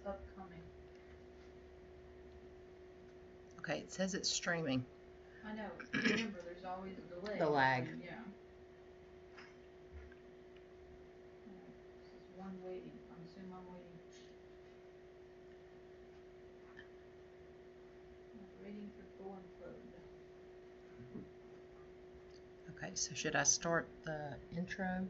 upcoming. Okay, it says it's streaming. I know. Remember, there's always a delay. The lag. Yeah. This is one waiting. I'm assuming I'm waiting. Waiting for Thorn Code. Okay, so should I start the intro?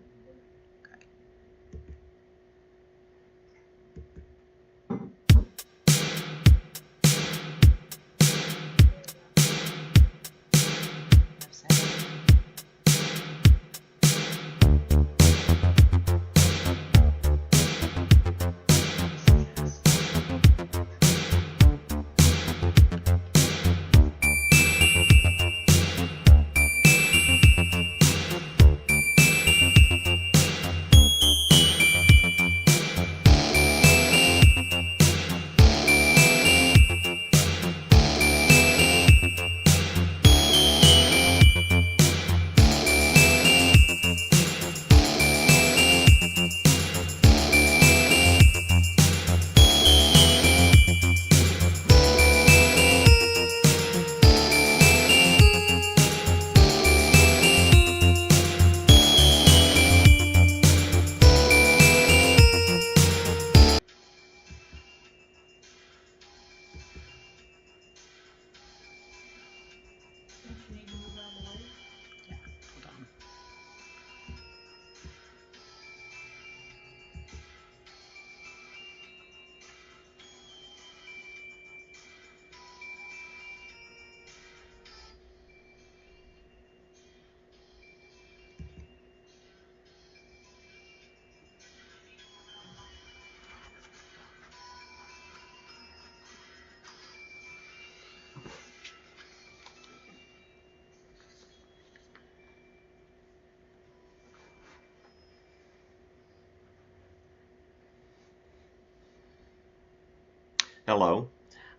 Hello,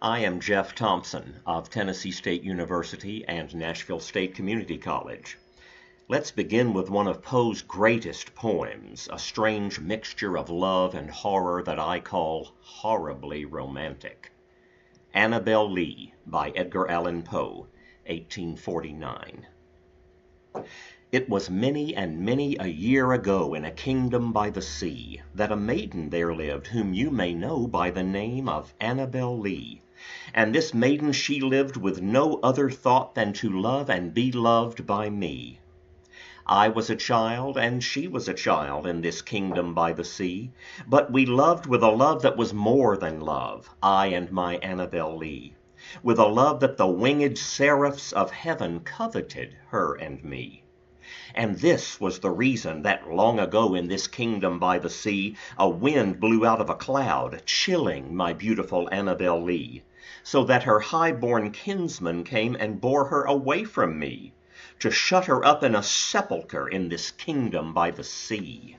I am Jeff Thompson of Tennessee State University and Nashville State Community College. Let's begin with one of Poe's greatest poems, a strange mixture of love and horror that I call horribly romantic. Annabel Lee by Edgar Allan Poe, 1849. It was many and many a year ago in a kingdom by the sea that a maiden there lived whom you may know by the name of Annabel Lee. And this maiden she lived with no other thought than to love and be loved by me. I was a child and she was a child in this kingdom by the sea, but we loved with a love that was more than love, I and my Annabel Lee, with a love that the winged seraphs of heaven coveted her and me. And this was the reason that long ago in this kingdom by the sea a wind blew out of a cloud, chilling my beautiful Annabel Lee, so that her high-born kinsman came and bore her away from me, to shut her up in a sepulchre in this kingdom by the sea.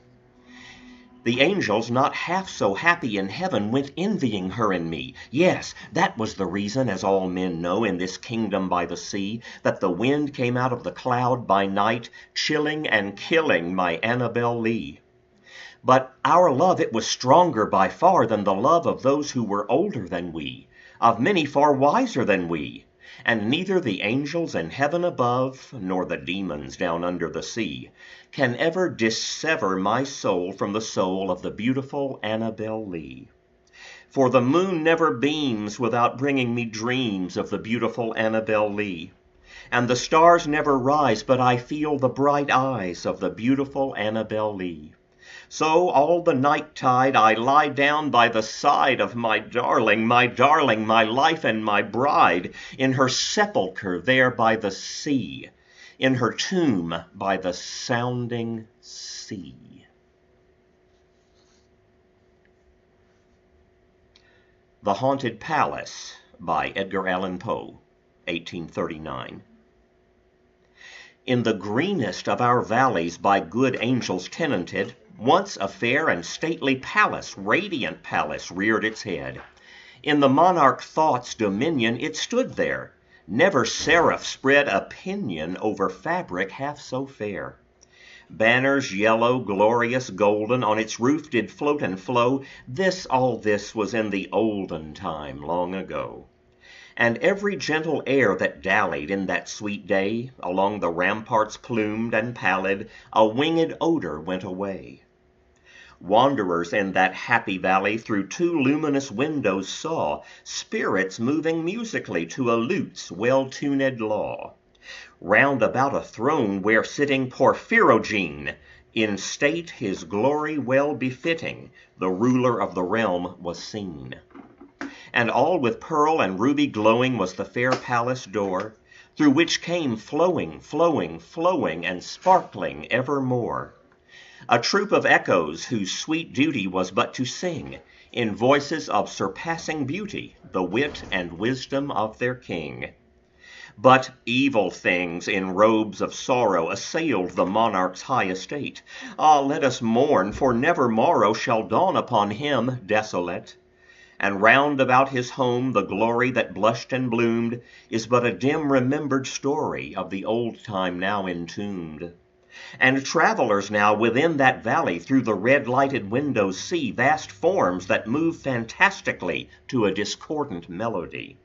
The angels, not half so happy in heaven, went envying her and me. Yes, that was the reason, as all men know, in this kingdom by the sea, that the wind came out of the cloud by night, chilling and killing my Annabel Lee. But our love, it was stronger by far than the love of those who were older than we, of many far wiser than we. And neither the angels in heaven above, nor the demons down under the sea, can ever dissever my soul from the soul of the beautiful Annabel Lee. For the moon never beams without bringing me dreams of the beautiful Annabel Lee. And the stars never rise but I feel the bright eyes of the beautiful Annabel Lee. So all the night tide I lie down by the side of my darling, my life and my bride, in her sepulchre there by the sea, in her tomb by the sounding sea. The Haunted Palace by Edgar Allan Poe, 1839. In the greenest of our valleys by good angels tenanted, once a fair and stately palace, radiant palace, reared its head. In the monarch thought's dominion it stood there. Never seraph spread a pinion over fabric half so fair. Banners yellow, glorious, golden, on its roof did float and flow. All this was in the olden time, long ago. And every gentle air that dallied in that sweet day, along the ramparts plumed and pallid, a winged odor went away. Wanderers in that happy valley through two luminous windows saw spirits moving musically to a lute's well-tuned law. Round about a throne where sitting Porphyrogene, in state his glory well befitting, the ruler of the realm was seen. And all with pearl and ruby glowing was the fair palace door, through which came flowing, flowing, flowing, and sparkling evermore a troop of echoes whose sweet duty was but to sing, in voices of surpassing beauty, the wit and wisdom of their king. But evil things in robes of sorrow assailed the monarch's high estate. Ah, let us mourn, for never morrow shall dawn upon him desolate. And round about his home the glory that blushed and bloomed is but a dim remembered story of the old time now entombed. And travelers now within that valley through the red-lighted windows see vast forms that move fantastically to a discordant melody,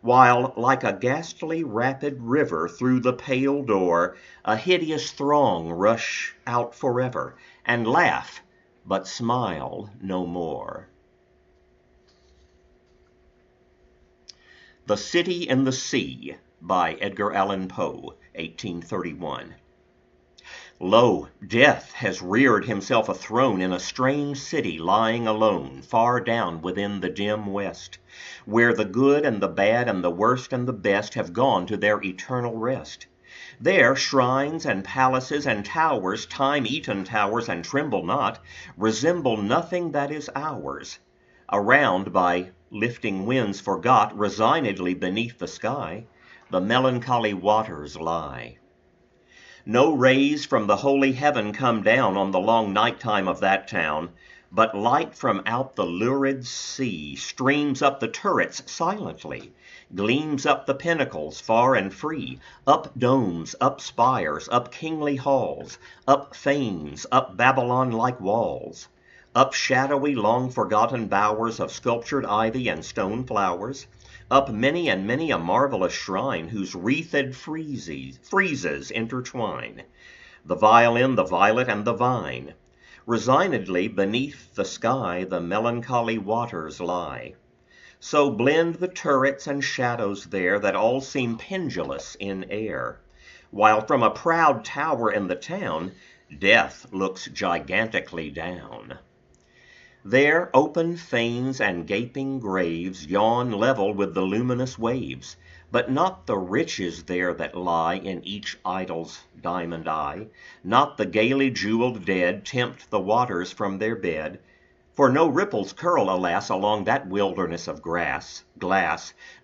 while, like a ghastly rapid river through the pale door, a hideous throng rush out forever, and laugh, but smile no more. The City in the Sea by Edgar Allan Poe, 1831. Lo, Death has reared himself a throne in a strange city lying alone, far down within the dim west, where the good and the bad and the worst and the best have gone to their eternal rest. There shrines and palaces and towers, time-eaten towers and tremble not, resemble nothing that is ours. Around, by lifting winds forgot, resignedly beneath the sky, the melancholy waters lie. No rays from the holy heaven come down on the long night-time of that town, but light from out the lurid sea streams up the turrets silently, gleams up the pinnacles far and free, up domes, up spires, up kingly halls, up fanes, up Babylon-like walls, up shadowy long-forgotten bowers of sculptured ivy and stone flowers, up many and many a marvelous shrine whose wreathed friezes intertwine, the violin, the violet, and the vine. Resignedly beneath the sky the melancholy waters lie. So blend the turrets and shadows there that all seem pendulous in air, while from a proud tower in the town Death looks gigantically down. There open fanes and gaping graves yawn level with the luminous waves, but not the riches there that lie in each idol's diamond eye, not the gaily jeweled dead tempt the waters from their bed, for no ripples curl, alas, along that wilderness of glass,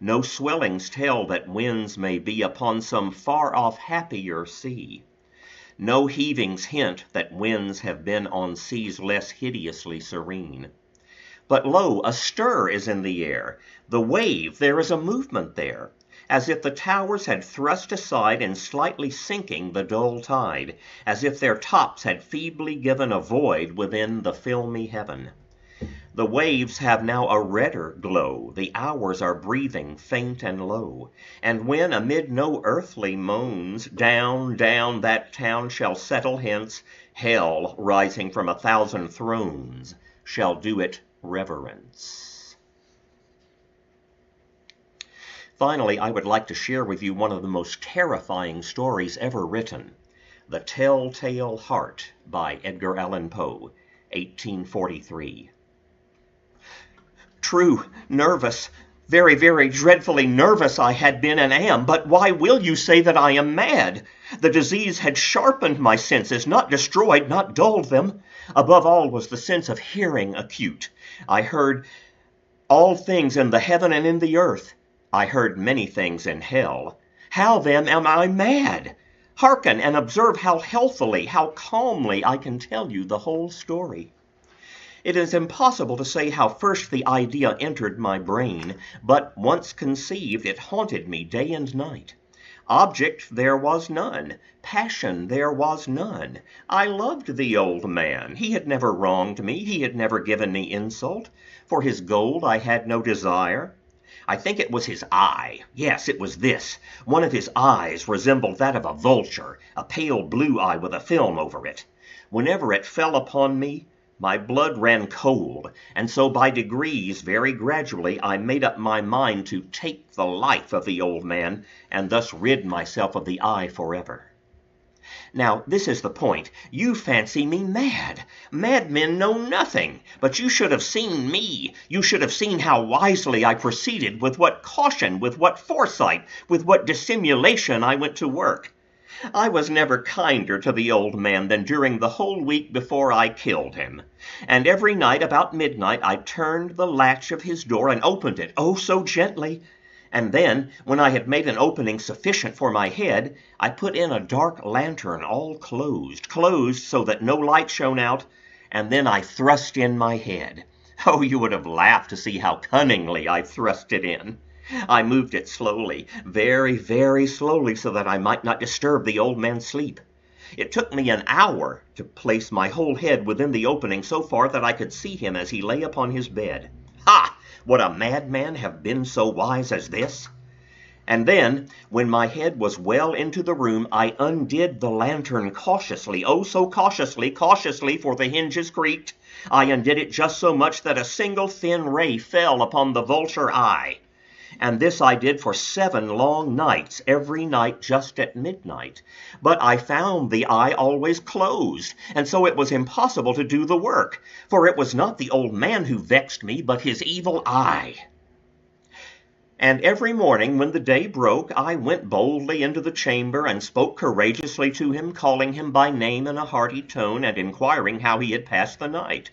no swellings tell that winds may be upon some far-off happier sea. No heavings hint that winds have been on seas less hideously serene. But lo, a stir is in the air, the wave, there is a movement there, as if the towers had thrust aside in slightly sinking the dull tide, as if their tops had feebly given a void within the filmy heaven. The waves have now a redder glow, the hours are breathing faint and low, and when amid no earthly moans down, down that town shall settle hence, hell, rising from 1,000 thrones, shall do it reverence. Finally, I would like to share with you one of the most terrifying stories ever written, The Telltale Heart by Edgar Allan Poe, 1843. True, nervous, very, very dreadfully nervous I had been and am, but why will you say that I am mad? The disease had sharpened my senses, not destroyed, not dulled them. Above all was the sense of hearing acute. I heard all things in the heaven and in the earth. I heard many things in hell. How then am I mad? Hearken and observe how healthily, how calmly I can tell you the whole story. It is impossible to say how first the idea entered my brain, but once conceived, it haunted me day and night. Object there was none, passion there was none. I loved the old man. He had never wronged me, he had never given me insult. For his gold I had no desire. I think it was his eye. Yes, it was this. One of his eyes resembled that of a vulture, a pale blue eye with a film over it. Whenever it fell upon me, my blood ran cold, and so by degrees, very gradually, I made up my mind to take the life of the old man, and thus rid myself of the eye forever. Now, this is the point. You fancy me mad. Madmen know nothing. But you should have seen me. You should have seen how wisely I proceeded, with what caution, with what foresight, with what dissimulation I went to work. I was never kinder to the old man than during the whole week before I killed him. And every night about midnight I turned the latch of his door and opened it, oh so gently. And then, when I had made an opening sufficient for my head, I put in a dark lantern all closed so that no light shone out, and then I thrust in my head. Oh, you would have laughed to see how cunningly I thrust it in. I moved it slowly, very, very slowly, so that I might not disturb the old man's sleep. It took me an hour to place my whole head within the opening so far that I could see him as he lay upon his bed. Ha! Would a madman have been so wise as this? And then, when my head was well into the room, I undid the lantern cautiously, oh so cautiously, for the hinges creaked. I undid it just so much that a single thin ray fell upon the vulture eye. And this I did for 7 long nights, every night just at midnight. But I found the eye always closed, and so it was impossible to do the work, for it was not the old man who vexed me, but his evil eye. And every morning when the day broke, I went boldly into the chamber and spoke courageously to him, calling him by name in a hearty tone and inquiring how he had passed the night.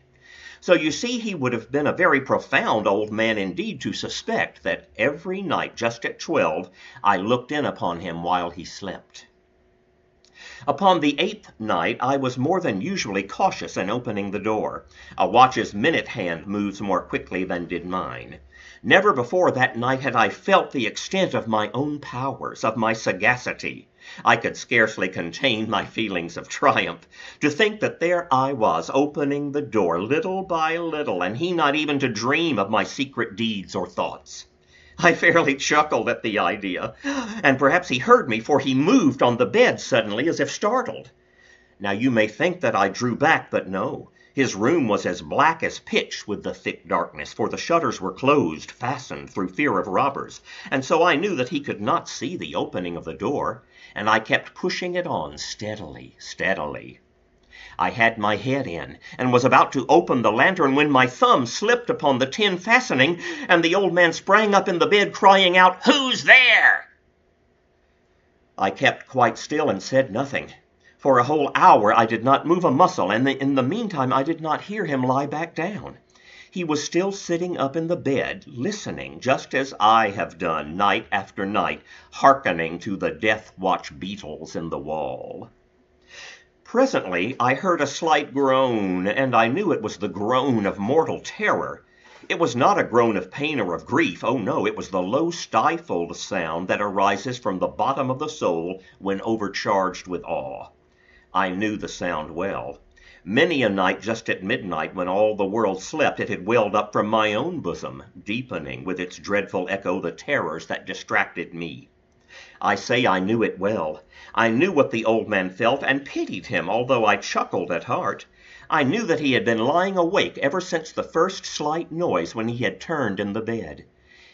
So you see, he would have been a very profound old man indeed to suspect that every night just at 12 I looked in upon him while he slept. Upon the 8th night I was more than usually cautious in opening the door. A watch's minute hand moves more quickly than did mine. Never before that night had I felt the extent of my own powers, of my sagacity. I could scarcely contain my feelings of triumph. To think that there I was, opening the door little by little, and he not even to dream of my secret deeds or thoughts. I fairly chuckled at the idea, and perhaps he heard me, for he moved on the bed suddenly as if startled. Now you may think that I drew back, but no. His room was as black as pitch with the thick darkness, for the shutters were closed, fastened through fear of robbers, and so I knew that he could not see the opening of the door, and I kept pushing it on steadily. I had my head in, and was about to open the lantern when my thumb slipped upon the tin fastening, and the old man sprang up in the bed, crying out, "Who's there?" I kept quite still and said nothing. For a whole hour I did not move a muscle, and in the meantime I did not hear him lie back down. He was still sitting up in the bed, listening, just as I have done night after night, hearkening to the death-watch beetles in the wall. Presently I heard a slight groan, and I knew it was the groan of mortal terror. It was not a groan of pain or of grief. Oh no, it was the low stifled sound that arises from the bottom of the soul when overcharged with awe. I knew the sound well. Many a night just at midnight, when all the world slept, it had welled up from my own bosom, deepening with its dreadful echo the terrors that distracted me. I say I knew it well. I knew what the old man felt, and pitied him, although I chuckled at heart. I knew that he had been lying awake ever since the first slight noise when he had turned in the bed.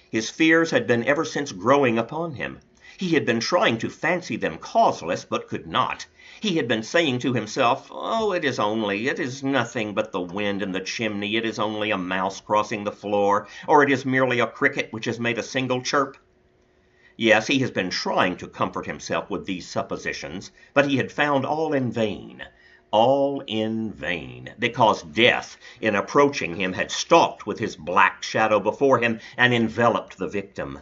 His fears had been ever since growing upon him. He had been trying to fancy them causeless, but could not. He had been saying to himself, "Oh, it is nothing but the wind in the chimney, it is only a mouse crossing the floor, or it is merely a cricket which has made a single chirp." Yes, he has been trying to comfort himself with these suppositions, but he had found all in vain, because death, in approaching him, had stalked with his black shadow before him and enveloped the victim.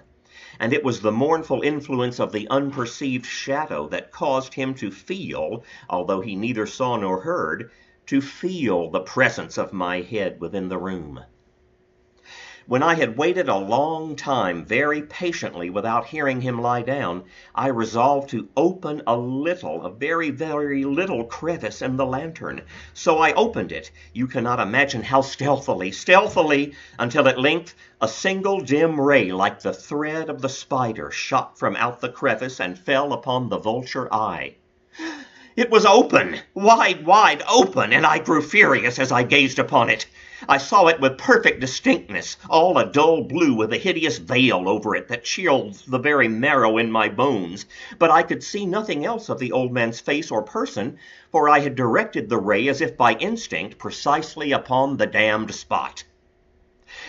And it was the mournful influence of the unperceived shadow that caused him to feel, although he neither saw nor heard, to feel the presence of my head within the room. When I had waited a long time very patiently without hearing him lie down, I resolved to open a very, very little crevice in the lantern. So I opened it. You cannot imagine how stealthily, until at length a single dim ray like the thread of the spider shot from out the crevice and fell upon the vulture eye. It was open, wide open, and I grew furious as I gazed upon it. I saw it with perfect distinctness, all a dull blue with a hideous veil over it that chilled the very marrow in my bones. But I could see nothing else of the old man's face or person, for I had directed the ray as if by instinct precisely upon the damned spot.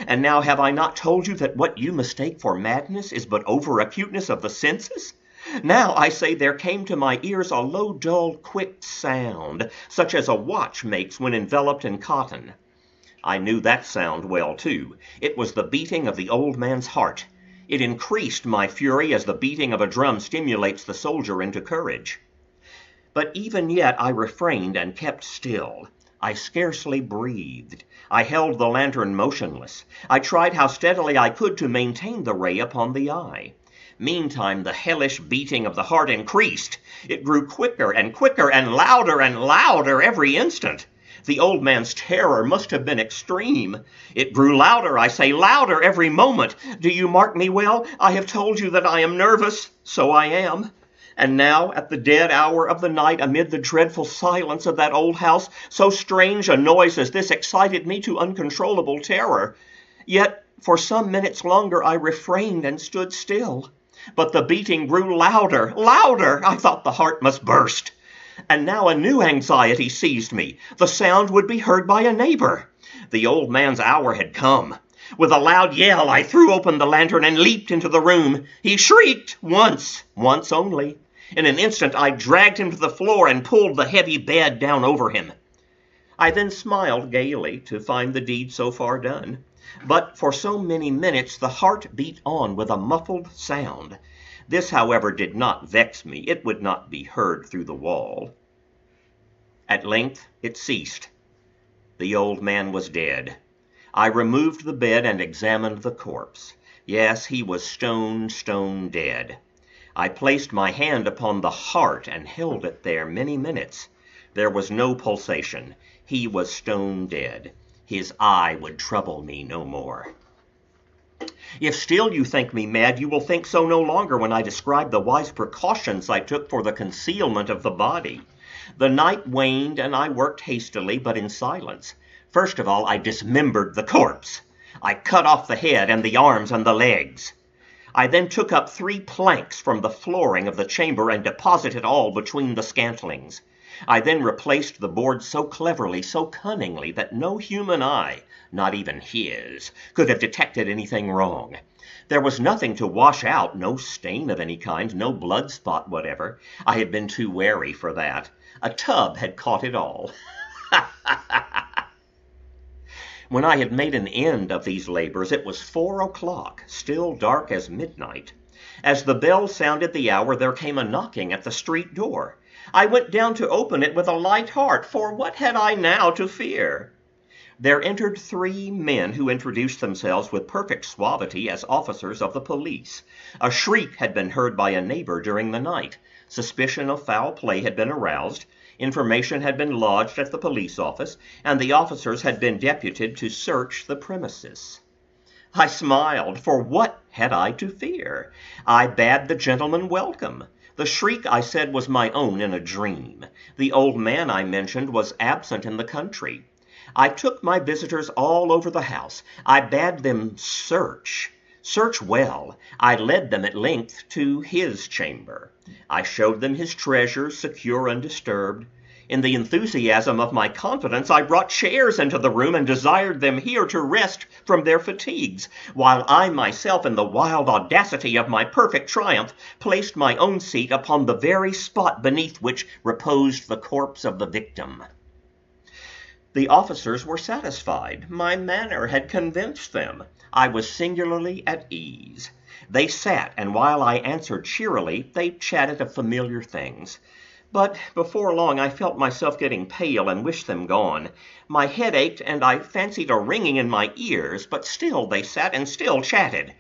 And now have I not told you that what you mistake for madness is but over-acuteness of the senses? Now, I say, there came to my ears a low, dull, quick sound, such as a watch makes when enveloped in cotton. I knew that sound well, too. It was the beating of the old man's heart. It increased my fury as the beating of a drum stimulates the soldier into courage. But even yet I refrained and kept still. I scarcely breathed. I held the lantern motionless. I tried how steadily I could to maintain the ray upon the eye. Meantime, the hellish beating of the heart increased. It grew quicker and louder every instant. The old man's terror must have been extreme. It grew louder, I say, louder every moment. Do you mark me well? I have told you that I am nervous. So I am. And now, at the dead hour of the night, amid the dreadful silence of that old house, so strange a noise as this excited me to uncontrollable terror. Yet, for some minutes longer, I refrained and stood still. But the beating grew louder. I thought the heart must burst. And now a new anxiety seized me. The sound would be heard by a neighbor. The old man's hour had come. With a loud yell, I threw open the lantern and leaped into the room. He shrieked once only. In an instant, I dragged him to the floor and pulled the heavy bed down over him. I then smiled gaily to find the deed so far done. But for so many minutes the heart beat on with a muffled sound. This, however, did not vex me. It would not be heard through the wall. At length it ceased. The old man was dead. I removed the bed and examined the corpse. Yes, he was stone dead. I placed my hand upon the heart and held it there many minutes. There was no pulsation. He was stone dead. His eye would trouble me no more. If still you think me mad, you will think so no longer when I describe the wise precautions I took for the concealment of the body. The night waned, and I worked hastily, but in silence. First of all, I dismembered the corpse. I cut off the head and the arms and the legs. I then took up 3 planks from the flooring of the chamber and deposited all between the scantlings. I then replaced the boards so cleverly, so cunningly, that no human eye, not even his, could have detected anything wrong. There was nothing to wash out, no stain of any kind, no blood spot whatever. I had been too wary for that. A tub had caught it all. When I had made an end of these labors, it was 4 o'clock, still dark as midnight. As the bell sounded the hour, there came a knocking at the street door. I went down to open it with a light heart, for what had I now to fear? There entered 3 men who introduced themselves with perfect suavity as officers of the police. A shriek had been heard by a neighbor during the night. Suspicion of foul play had been aroused. Information had been lodged at the police office, and the officers had been deputed to search the premises. I smiled, for what had I to fear? I bade the gentlemen welcome. The shriek, I said, was my own in a dream. The old man I mentioned was absent in the country. I took my visitors all over the house. I bade them search well. I led them at length to his chamber. I showed them his treasures, secure undisturbed. In the enthusiasm of my confidence, I brought chairs into the room and desired them here to rest from their fatigues, while I myself, in the wild audacity of my perfect triumph, placed my own seat upon the very spot beneath which reposed the corpse of the victim. The officers were satisfied. My manner had convinced them. I was singularly at ease. They sat, and while I answered cheerily, they chatted of familiar things. But before long I felt myself getting pale and wished them gone. My head ached, and I fancied a ringing in my ears, but still they sat and still chatted.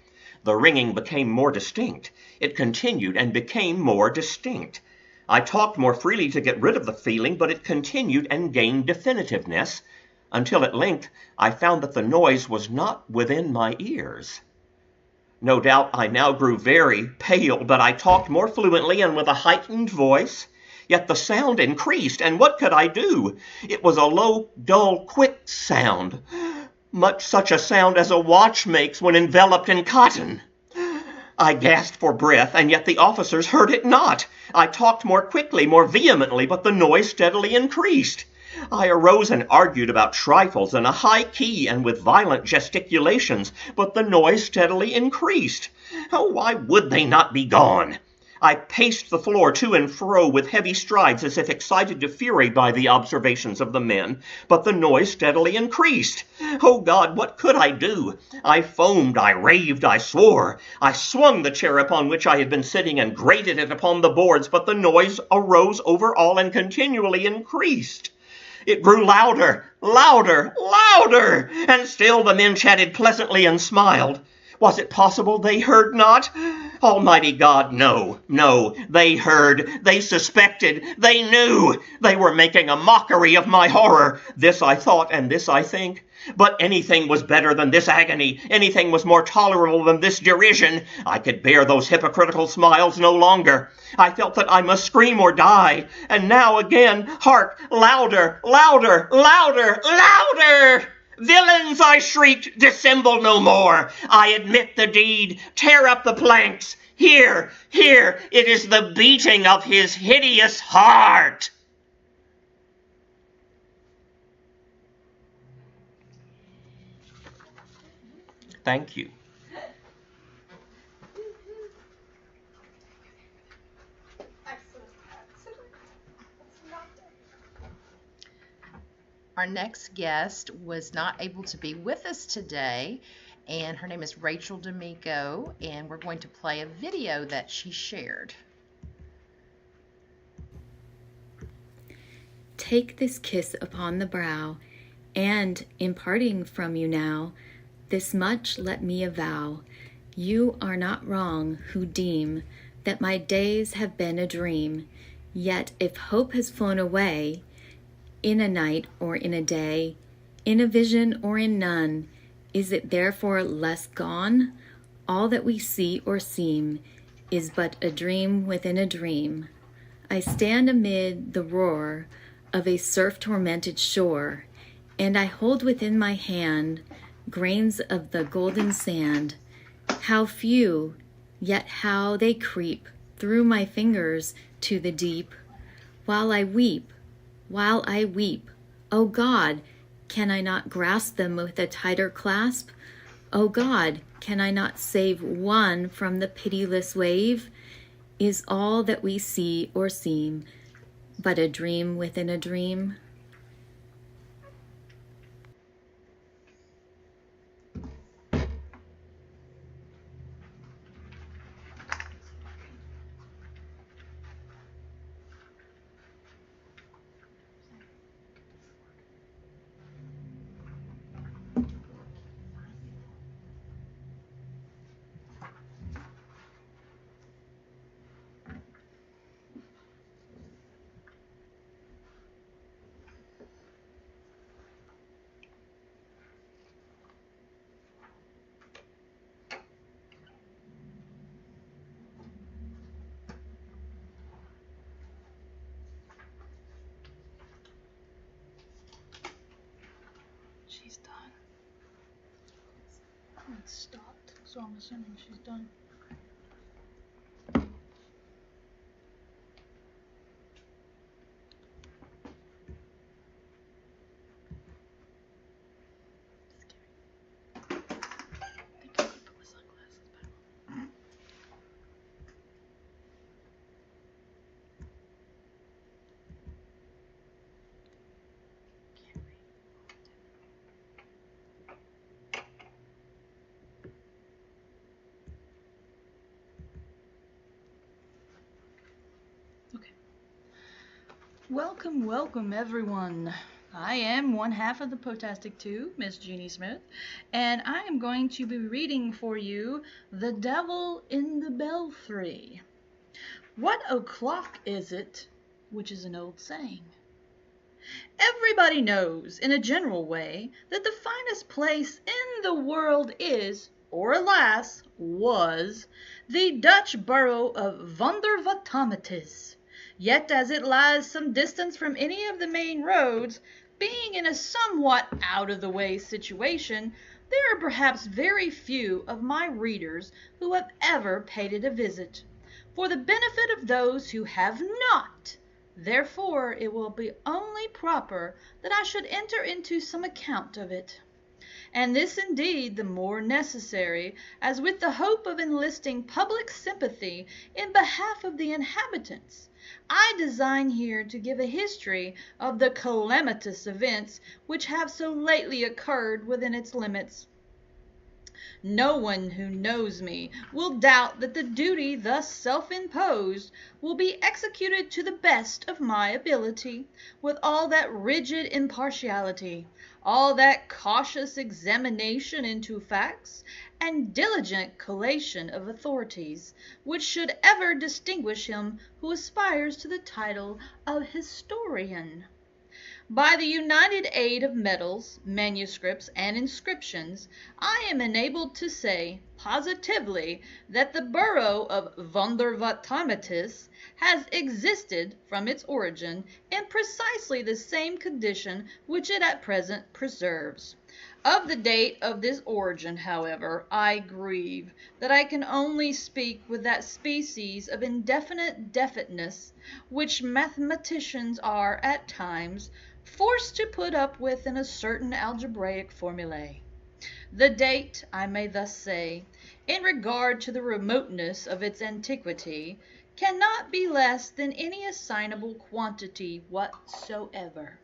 The ringing became more distinct. It continued and became more distinct. I talked more freely to get rid of the feeling, but it continued and gained definitiveness, until at length I found that the noise was not within my ears. No doubt I now grew very pale, but I talked more fluently and with a heightened voice. Yet the sound increased, and what could I do? It was a low, dull, quick sound, much such a sound as a watch makes when enveloped in cotton. I gasped for breath, and yet the officers heard it not. I talked more quickly, more vehemently, but the noise steadily increased. I arose and argued about trifles in a high key and with violent gesticulations, but the noise steadily increased. Oh, why would they not be gone? I paced the floor to and fro with heavy strides as if excited to fury by the observations of the men, but the noise steadily increased. Oh God, what could I do? I foamed, I raved, I swore. I swung the chair upon which I had been sitting and grated it upon the boards, but the noise arose over all and continually increased. It grew louder, louder, louder, and still the men chatted pleasantly and smiled. Was it possible they heard not? Almighty God, no, no, they heard, they suspected, they knew. They were making a mockery of my horror. This I thought, and this I think. But anything was better than this agony. Anything was more tolerable than this derision. I could bear those hypocritical smiles no longer. I felt that I must scream or die. And now again, hark, louder, louder, louder, louder! Villains, I shrieked, dissemble no more. I admit the deed. Tear up the planks. Here, here, it is the beating of his hideous heart. Thank you. Our next guest was not able to be with us today, and her name is Rachel D'Amico, and we're going to play a video that she shared. Take this kiss upon the brow, and in parting from you now, this much let me avow. You are not wrong who deem that my days have been a dream. Yet if hope has flown away, in a night or in a day, in a vision or in none, is it therefore less gone? All that we see or seem is but a dream within a dream. I stand amid the roar of a surf-tormented shore, and I hold within my hand grains of the golden sand. How few, yet how they creep through my fingers to the deep. While I weep, O God, can I not grasp them with a tighter clasp? O God, can I not save one from the pitiless wave? Is all that we see or seem but a dream within a dream? She's done. It's stopped, so I'm assuming she's done. Welcome, welcome, everyone. I am one half of the Potastic 2, Miss Jeannie Smith, and I am going to be reading for you The Devil in the Belfry. What o'clock is it? Which is an old saying. Everybody knows, in a general way, that the finest place in the world is, or alas, was, the Dutch borough of Vondervottamatis. Yet as it lies some distance from any of the main roads, being in a somewhat out-of-the-way situation, there are perhaps very few of my readers who have ever paid it a visit. For the benefit of those who have not, therefore it will be only proper that I should enter into some account of it. And this indeed the more necessary, as with the hope of enlisting public sympathy in behalf of the inhabitants, I design here to give a history of the calamitous events which have so lately occurred within its limits. No one who knows me will doubt that the duty thus self-imposed will be executed to the best of my ability, with all that rigid impartiality, all that cautious examination into facts, and diligent collation of authorities, which should ever distinguish him who aspires to the title of historian. By the united aid of medals, manuscripts, and inscriptions, I am enabled to say positively that the borough of Vondervottamatis has existed from its origin in precisely the same condition which it at present preserves. Of the date of this origin, however, I grieve that I can only speak with that species of indefinite definiteness which mathematicians are, at times, forced to put up with in a certain algebraic formulae. The date, I may thus say, in regard to the remoteness of its antiquity, cannot be less than any assignable quantity whatsoever.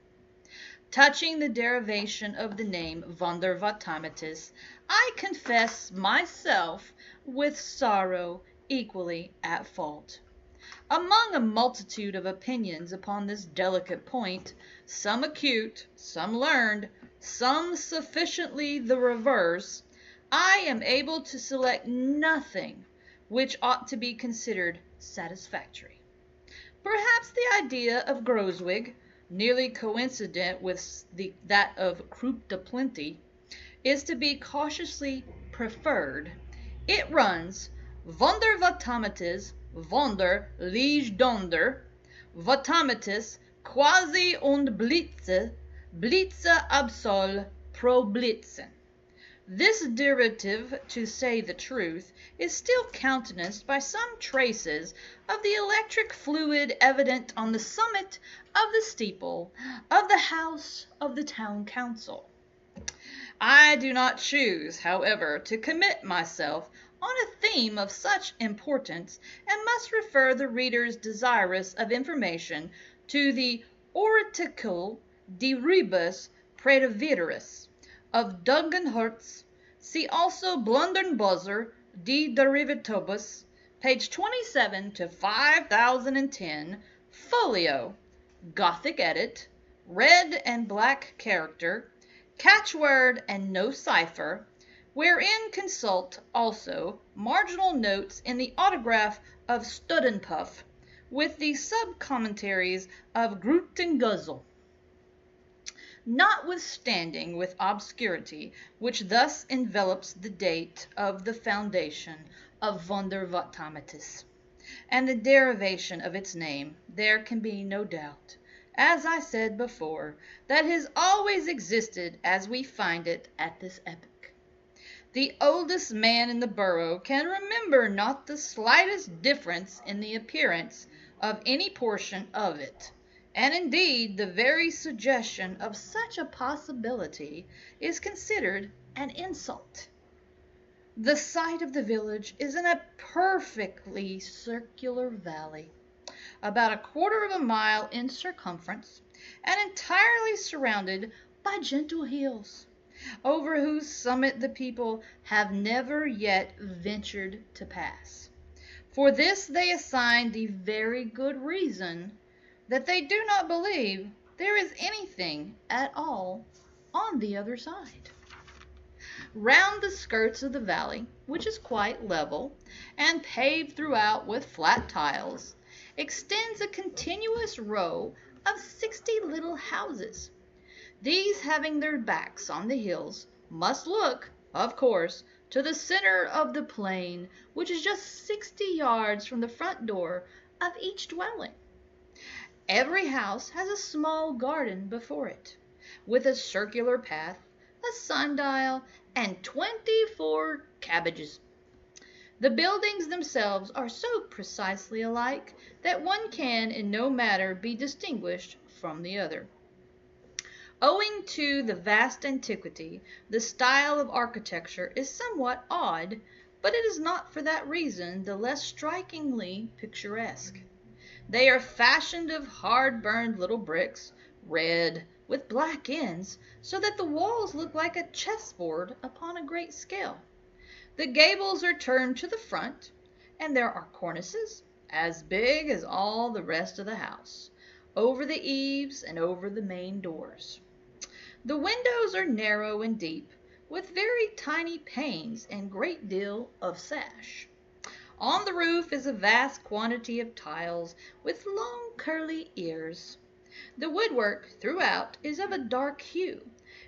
Touching the derivation of the name Vondervottamatis, I confess myself with sorrow equally at fault. Among a multitude of opinions upon this delicate point, some acute, some learned, some sufficiently the reverse, I am able to select nothing which ought to be considered satisfactory. Perhaps the idea of Groswig, nearly coincident with that of Croup de Plenty, is to be cautiously preferred. It runs, Vondervottamatis, Wonder liege donder, Vottamatis quasi und Blitze, Blitze absol pro Blitzen. This derivative, to say the truth, is still countenanced by some traces of the electric fluid evident on the summit of the steeple of the house of the town council. I do not choose, however, to commit myself on a theme of such importance, and must refer the readers desirous of information to the Oraticle de Rebus Praeterveris of Dungenhertz. See also Blundernbuzzer de Derivatibus, page 27 to 5010, folio, Gothic edit, red and black character, catchword and no cipher, wherein consult also marginal notes in the autograph of Studenpuff, with the sub-commentaries of Grootenguzel. Notwithstanding with obscurity which thus envelops the date of the foundation of Vondervottamatis, and the derivation of its name, there can be no doubt, as I said before, that it has always existed as we find it at this epoch. The oldest man in the borough can remember not the slightest difference in the appearance of any portion of it, and indeed the very suggestion of such a possibility is considered an insult. The site of the village is in a perfectly circular valley, about a quarter of a mile in circumference, and entirely surrounded by gentle hills, over whose summit the people have never yet ventured to pass. For this they assign the very good reason that they do not believe there is anything at all on the other side. Round the skirts of the valley, which is quite level and paved throughout with flat tiles, extends a continuous row of 60 little houses. These, having their backs on the hills, must look, of course, to the center of the plain, which is just 60 yards from the front door of each dwelling. Every house has a small garden before it, with a circular path, a sundial, and 24 cabbages. The buildings themselves are so precisely alike that one can in no manner be distinguished from the other. Owing to the vast antiquity, the style of architecture is somewhat odd, but it is not for that reason the less strikingly picturesque. They are fashioned of hard-burned little bricks, red, with black ends, so that the walls look like a chessboard upon a great scale. The gables are turned to the front, and there are cornices, as big as all the rest of the house, over the eaves and over the main doors. The windows are narrow and deep, with very tiny panes and great deal of sash. On the roof is a vast quantity of tiles with long curly ears. The woodwork throughout is of a dark hue,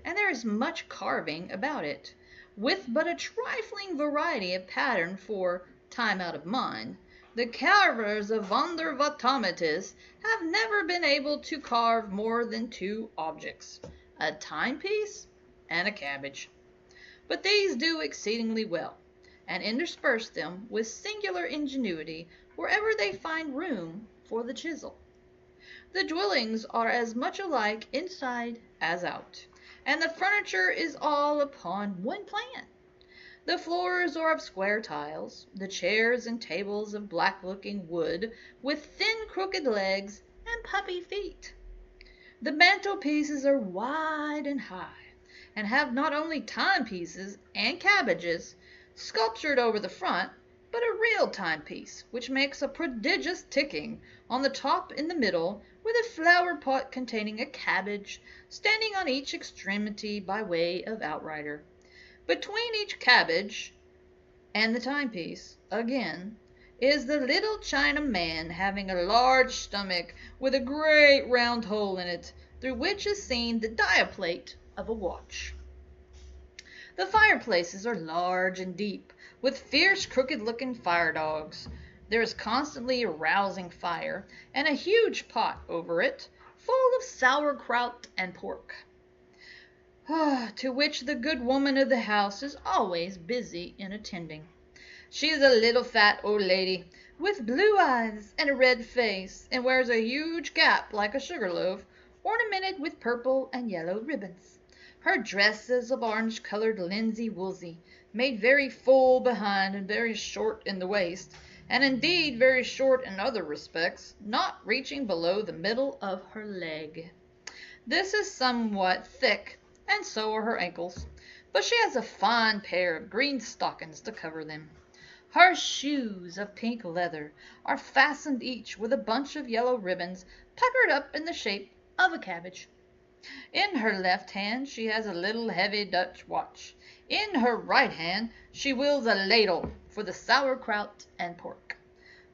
and there is much carving about it, with but a trifling variety of pattern for time out of mind. The carvers of Vondervotomatis have never been able to carve more than two objects, a timepiece and a cabbage. But these do exceedingly well, and intersperse them with singular ingenuity wherever they find room for the chisel. The dwellings are as much alike inside as out, and the furniture is all upon one plan. The floors are of square tiles, the chairs and tables of black-looking wood, with thin crooked legs and puppy feet. The mantelpieces are wide and high, and have not only timepieces and cabbages sculptured over the front, but a real timepiece, which makes a prodigious ticking on the top in the middle, with a flower pot containing a cabbage standing on each extremity by way of outrider. Between each cabbage and the timepiece, again, is the little China man having a large stomach with a great round hole in it, through which is seen the dial plate of a watch. The fireplaces are large and deep, with fierce crooked-looking fire-dogs. There is constantly a rousing fire, and a huge pot over it, full of sauerkraut and pork, to which the good woman of the house is always busy in attending. She is a little fat old lady, with blue eyes and a red face, and wears a huge cap like a sugar loaf, ornamented with purple and yellow ribbons. Her dress is of orange-colored linsey woolsey, made very full behind and very short in the waist, and indeed very short in other respects, not reaching below the middle of her leg. This is somewhat thick, and so are her ankles, but she has a fine pair of green stockings to cover them. Her shoes of pink leather are fastened each with a bunch of yellow ribbons puckered up in the shape of a cabbage. In her left hand she has a little heavy Dutch watch. In her right hand she wields a ladle for the sauerkraut and pork.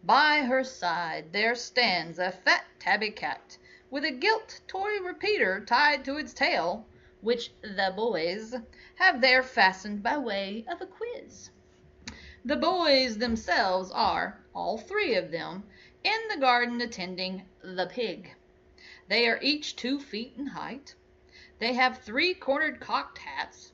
By her side there stands a fat tabby cat, with a gilt toy repeater tied to its tail, which the boys have there fastened by way of a quiz. The boys themselves are, all three of them, in the garden attending the pig. They are each 2 feet in height. They have 3-cornered cocked hats,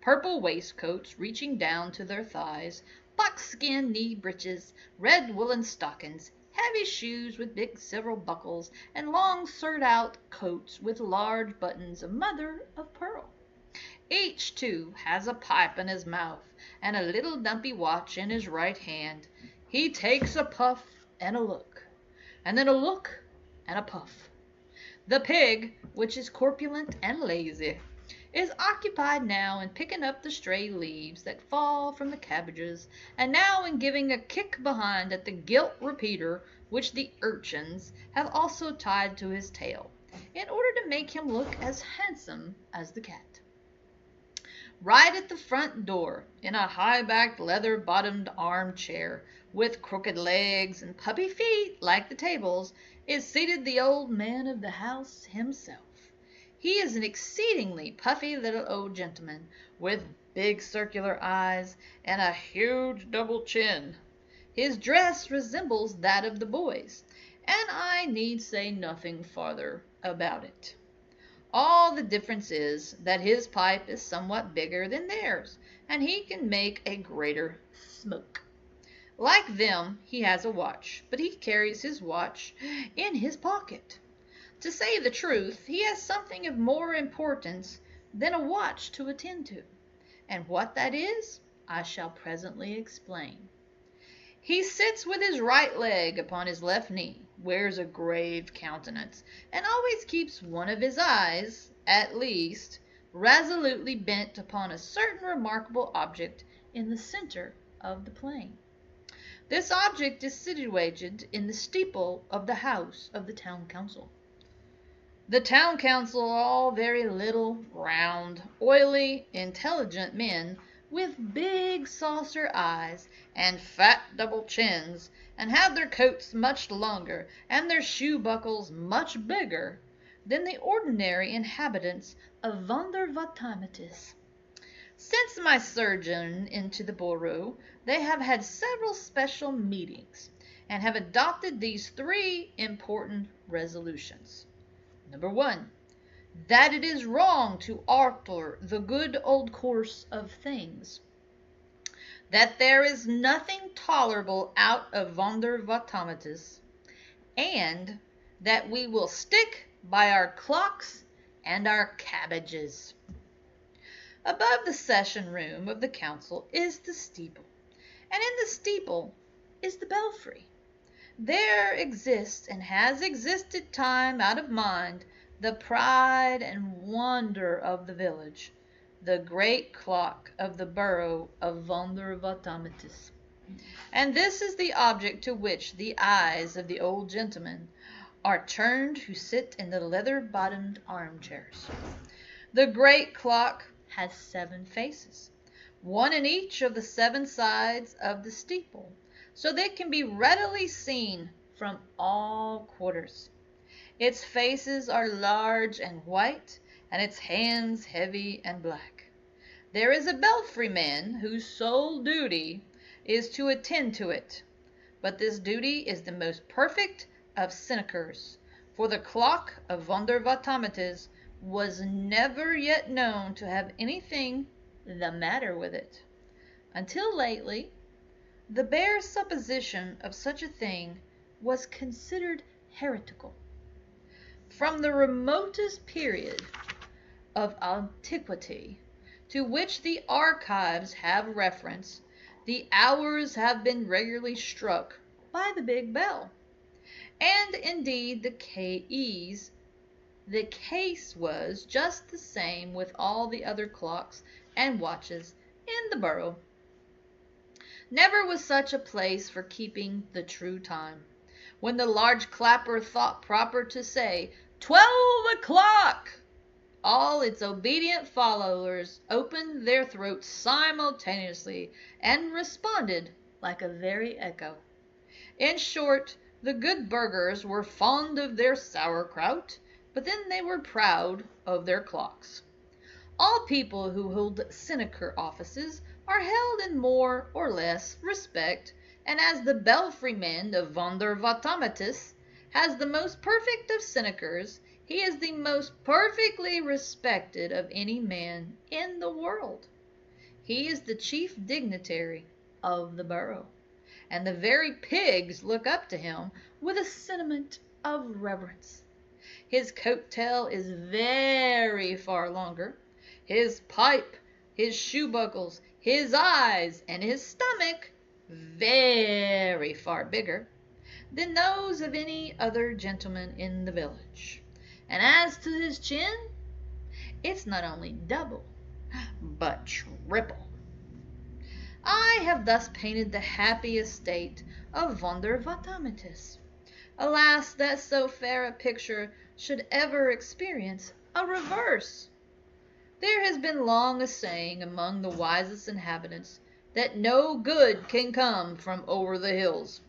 purple waistcoats reaching down to their thighs, buckskin knee breeches, red woolen stockings, heavy shoes with big silver buckles, and long serge-out coats with large buttons of mother of pearl. Each, too, has a pipe in his mouth, and a little dumpy watch in his right hand. He takes a puff and a look, and then a look and a puff. The pig, which is corpulent and lazy, is occupied now in picking up the stray leaves that fall from the cabbages, and now in giving a kick behind at the gilt repeater which the urchins have also tied to his tail, in order to make him look as handsome as the cat. Right at the front door, in a high-backed leather-bottomed armchair, with crooked legs and puppy feet like the tables, is seated the old man of the house himself. He is an exceedingly puffy little old gentleman, with big circular eyes and a huge double chin. His dress resembles that of the boys, and I need say nothing farther about it. All the difference is that his pipe is somewhat bigger than theirs, and he can make a greater smoke. Like them, he has a watch, but he carries his watch in his pocket. To say the truth, he has something of more importance than a watch to attend to, and what that is, I shall presently explain. He sits with his right leg upon his left knee, wears a grave countenance, and always keeps one of his eyes, at least, resolutely bent upon a certain remarkable object in the center of the plain. This object is situated in the steeple of the house of the town council. The town council are all very little, round, oily, intelligent men with big saucer eyes and fat double chins, and have their coats much longer and their shoe buckles much bigger than the ordinary inhabitants of Vondervotteimittis. Since my sojourn into the borough, they have had several special meetings, and have adopted these three important resolutions. Number 1, that it is wrong to alter the good old course of things, that there is nothing tolerable out of Vondervotteimittis, and that we will stick by our clocks and our cabbages. Above the session room of the council is the steeple, and in the steeple is the belfry. There exists, and has existed time out of mind, the pride and wonder of the village, the great clock of the borough of Vondervotteimittis. And this is the object to which the eyes of the old gentlemen are turned who sit in the leather-bottomed armchairs. The great clock has 7 faces, one in each of the 7 sides of the steeple, so that it can be readily seen from all quarters. Its faces are large and white, and its hands heavy and black. There is a belfryman whose sole duty is to attend to it, but this duty is the most perfect of sinecures, for the clock of Vondervotteimittis was never yet known to have anything the matter with it. Until lately, the bare supposition of such a thing was considered heretical. From the remotest period of antiquity to which the archives have reference, the hours have been regularly struck by the big bell. And indeed the case was just the same with all the other clocks and watches in the borough. Never was such a place for keeping the true time. When the large clapper thought proper to say 12 o'clock, all its obedient followers opened their throats simultaneously and responded like a very echo. In short, the good burghers were fond of their sauerkraut, but then they were proud of their clocks. All people who hold sinecure offices are held in more or less respect, and as the belfryman of Vondervotteimittis has the most perfect of sinecures, he is the most perfectly respected of any man in the world. He is the chief dignitary of the borough, and the very pigs look up to him with a sentiment of reverence. His coat tail is very far longer, his pipe, his shoe buckles, his eyes, and his stomach very far bigger than those of any other gentleman in the village. And as to his chin, It's not only double, but triple. I have thus painted the happy estate of Vondervottamitus. Alas, that so fair a picture should ever experience a reverse. There has been long a saying among the wisest inhabitants that no good can come from over the hills.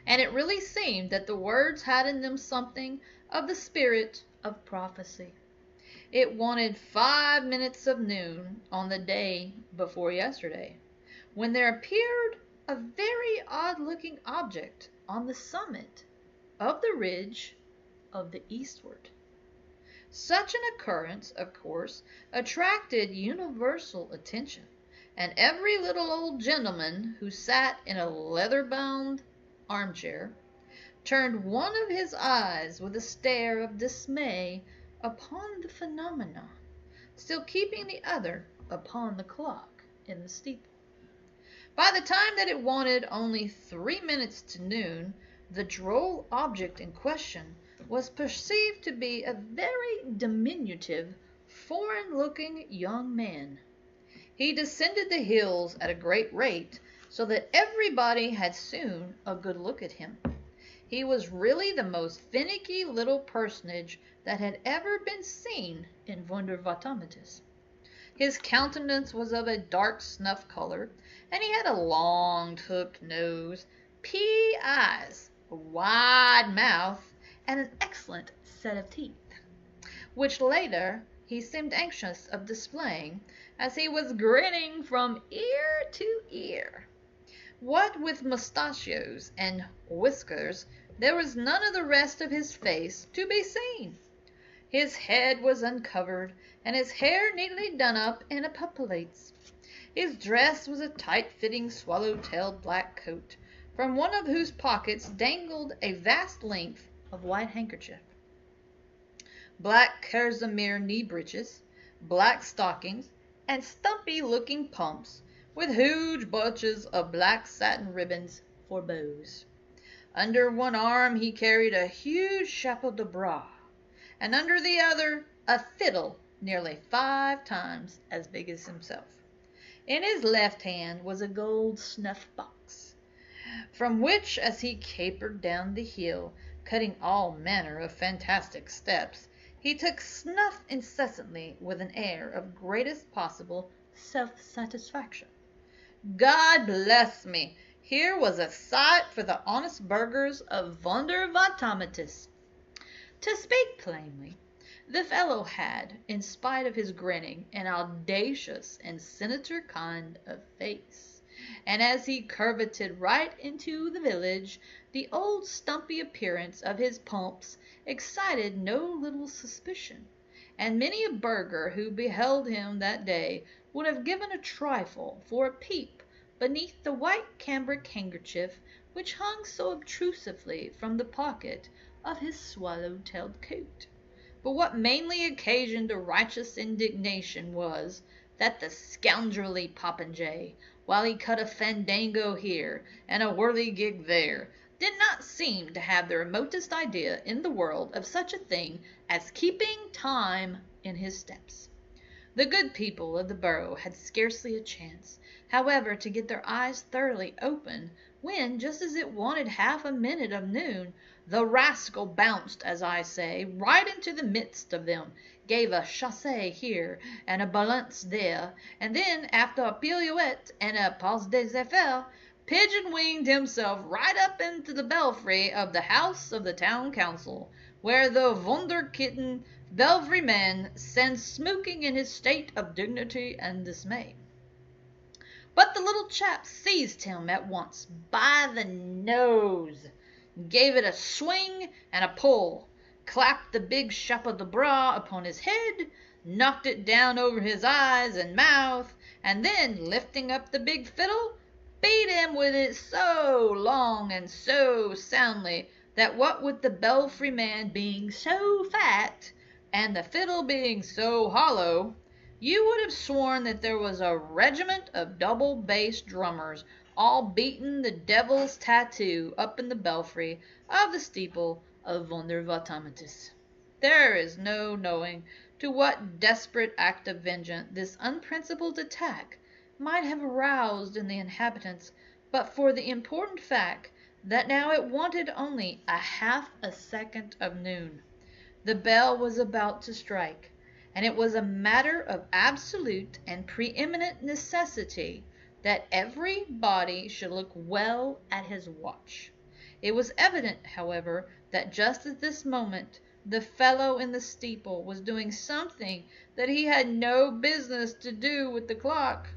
And it really seemed that the words had in them something of the spirit of prophecy. It wanted 5 minutes of noon on the day before yesterday, when there appeared a very odd-looking object on the summit of the ridge of the eastward. Such an occurrence, of course, attracted universal attention, and every little old gentleman who sat in a leather-bound armchair turned one of his eyes with a stare of dismay upon the phenomena, still keeping the other upon the clock in the steeple. By the time that it wanted only 3 minutes to noon, the droll object in question was perceived to be a very diminutive, foreign-looking young man. He descended the hills at a great rate, so that everybody had soon a good look at him. He was really the most finicky little personage that had ever been seen in Vondervottamitus. His countenance was of a dark snuff color, and he had a long hooked nose, pea eyes, a wide mouth, and an excellent set of teeth, which later he seemed anxious of displaying, as he was grinning from ear to ear. What with mustachios and whiskers, there was none of the rest of his face to be seen. His head was uncovered, and his hair neatly done up in epaulates. His dress was a tight-fitting swallow-tailed black coat, from one of whose pockets dangled a vast length of white handkerchief. Black kerseymere knee-breeches, black stockings, and stumpy-looking pumps, with huge bunches of black satin ribbons for bows. Under one arm he carried a huge chapeau de bras, and under the other a fiddle nearly 5 times as big as himself. In his left hand was a gold snuff-box, from which, as he capered down the hill, cutting all manner of fantastic steps, he took snuff incessantly with an air of greatest possible self-satisfaction. God bless me! Here was a sight for the honest burghers of Vondervottamitus. To speak plainly, the fellow had, in spite of his grinning, an audacious and sinister kind of face, and as he curveted right into the village, the old stumpy appearance of his pumps excited no little suspicion, and many a burgher who beheld him that day would have given a trifle for a peep beneath the white cambric handkerchief which hung so obtrusively from the pocket of his swallow-tailed coat. But what mainly occasioned a righteous indignation was, that the scoundrelly popinjay, while he cut a fandango here and a whirligig there, did not seem to have the remotest idea in the world of such a thing as keeping time in his steps. The good people of the borough had scarcely a chance, however, to get their eyes thoroughly open, when, just as it wanted half a minute of noon, the rascal bounced, as I say, right into the midst of them, gave a chassé here and a balance there, and then, after a pirouette and a pas des affaires, pigeon-winged himself right up into the belfry of the house of the town council, where the wunderkitten belfryman sat smoking in his state of dignity and dismay. But the little chap seized him at once by the nose, gave it a swing and a pull, clapped the big chapeau de bras upon his head, knocked it down over his eyes and mouth, and then, lifting up the big fiddle, beat him with it so long and so soundly that what with the belfry man being so fat and the fiddle being so hollow, you would have sworn that there was a regiment of double-bass drummers all beating the devil's tattoo up in the belfry of the steeple of Vondervottamitus. There is no knowing to what desperate act of vengeance this unprincipled attack might have aroused in the inhabitants but for the important fact that now it wanted only a half a second of noon. The bell was about to strike, and it was a matter of absolute and preeminent necessity that every body should look well at his watch. It was evident, however, that just at this moment the fellow in the steeple was doing something that he had no business to do with the clock.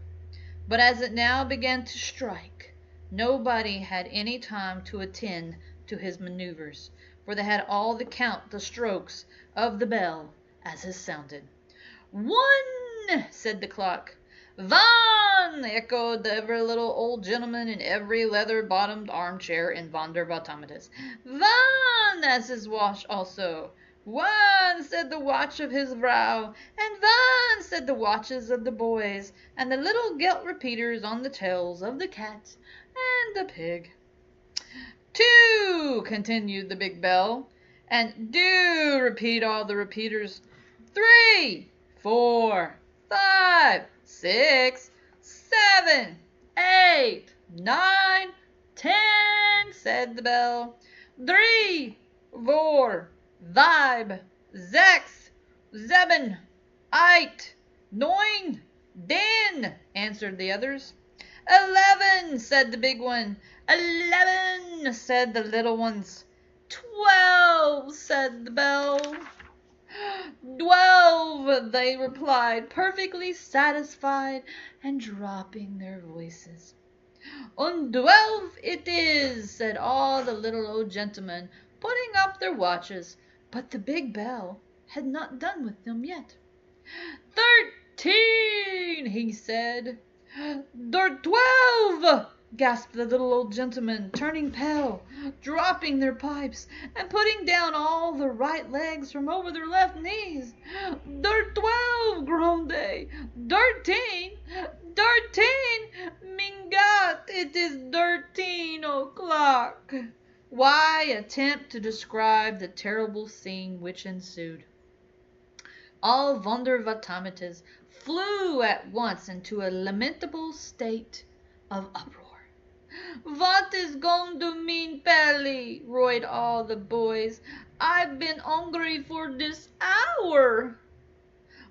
But as it now began to strike, nobody had any time to attend to his maneuvers, for they had all to count the strokes of the bell as it sounded. "One!" said the clock. "Van!" echoed every little old gentleman in every leather-bottomed armchair in Vondervottamitus. "Van!" as his watch also. "One!" said the watch of his vrouw, and "Van!" said the watches of the boys, and the little gilt repeaters on the tails of the cat and the pig. "Two!" continued the big bell, and "Do!" repeat all the repeaters. "Three, 4, 5, 6, 7, 8, 9, 10, said the bell. "3, 4, 5, 6, 7, 8, 9, 10, answered the others. 11, said the big one. 11, said the little ones. 12, said the bell. 12, they replied, perfectly satisfied and dropping their voices. "Und 12 it is," said all the little old gentlemen, putting up their watches, but the big bell had not done with them yet. 13, he said. "Der 12, gasped the little old gentlemen, turning pale, dropping their pipes, and putting down all their right legs from over their left knees. "Der 12, groaned they. 13, 13, mein Gott, it is 13 o'clock." Why attempt to describe the terrible scene which ensued? All Vondervottamites flew at once into a lamentable state of uproar. "What is going to mean, Pelly?" roared all the boys. "I've been hungry for this hour."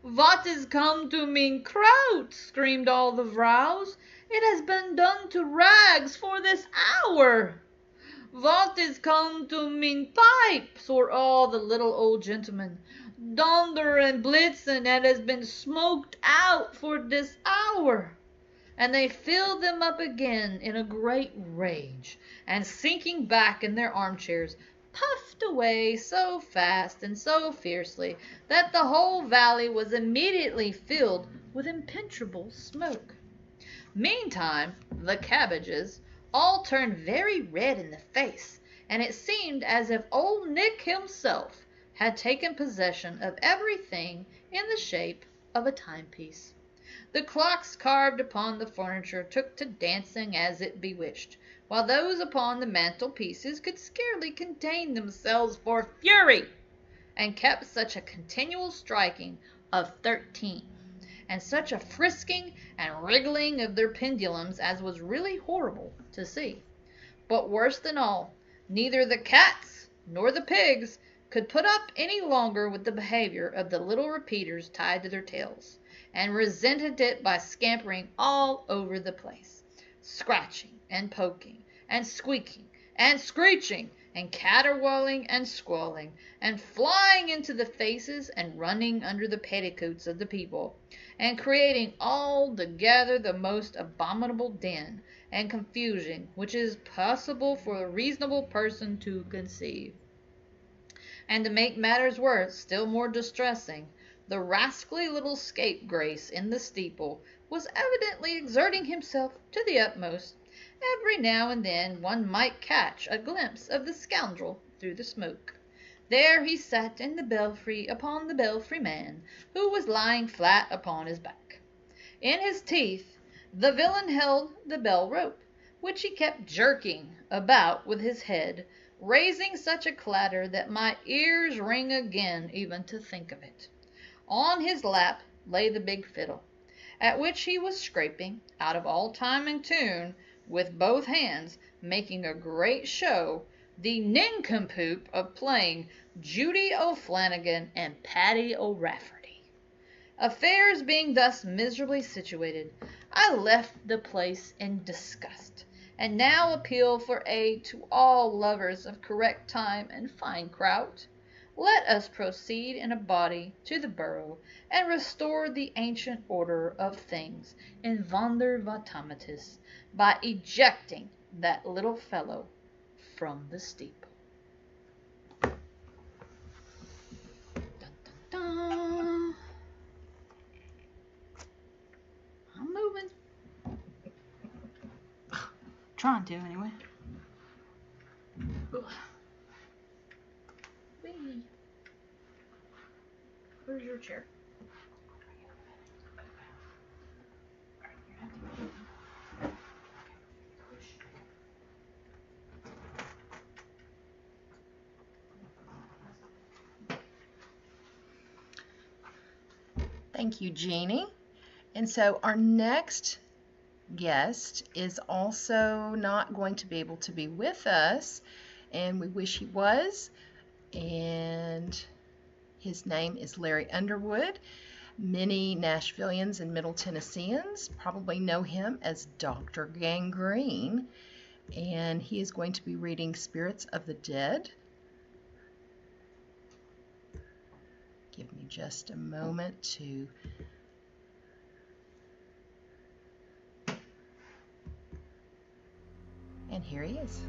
"What is come to mean kraut?" screamed all the vrouws. "It has been done to rags for this hour." "What is come to mean pipe?" swore all the little old gentlemen. "Donder and blitzen, it has been smoked out for this hour." And they filled them up again in a great rage, and sinking back in their armchairs, puffed away so fast and so fiercely that the whole valley was immediately filled with impenetrable smoke. Meantime, the cabbages all turned very red in the face, and it seemed as if old Nick himself had taken possession of everything in the shape of a timepiece. The clocks carved upon the furniture took to dancing as if bewitched, while those upon the mantelpieces could scarcely contain themselves for fury, and kept such a continual striking of 13, and such a frisking and wriggling of their pendulums as was really horrible to see. But worse than all, neither the cats nor the pigs could put up any longer with the behavior of the little repeaters tied to their tails, and resented it by scampering all over the place, scratching and poking and squeaking and screeching and caterwauling and squalling, and flying into the faces and running under the petticoats of the people, and creating altogether the most abominable din and confusion which it is possible for a reasonable person to conceive. And to make matters worse, still more distressing, the rascally little scapegrace in the steeple was evidently exerting himself to the utmost. Every now and then one might catch a glimpse of the scoundrel through the smoke. There he sat in the belfry upon the belfry man, who was lying flat upon his back. In his teeth the villain held the bell rope, which he kept jerking about with his head, raising such a clatter that my ears ring again even to think of it. On his lap lay the big fiddle, at which he was scraping, out of all time and tune, with both hands, making a great show, the nincompoop of playing Judy O'Flanagan and Paddy O'Rafferty. Affairs being thus miserably situated, I left the place in disgust, and now appeal for aid to all lovers of correct time and fine kraut. Let us proceed in a body to the borough, and restore the ancient order of things in Vondervottamatis by ejecting that little fellow from the steeple. Dun, dun, dun. I'm moving. Trying to, anyway. Ugh. Whee. Where's your chair? Thank you, Jeannie. And so our next guest is also not going to be able to be with us, and we wish he was. And his name is Larry Underwood. Many Nashvillians and Middle Tennesseans probably know him as Dr. Gangrene, and he is going to be reading Spirits of the Dead. Give me just a moment to... And here he is.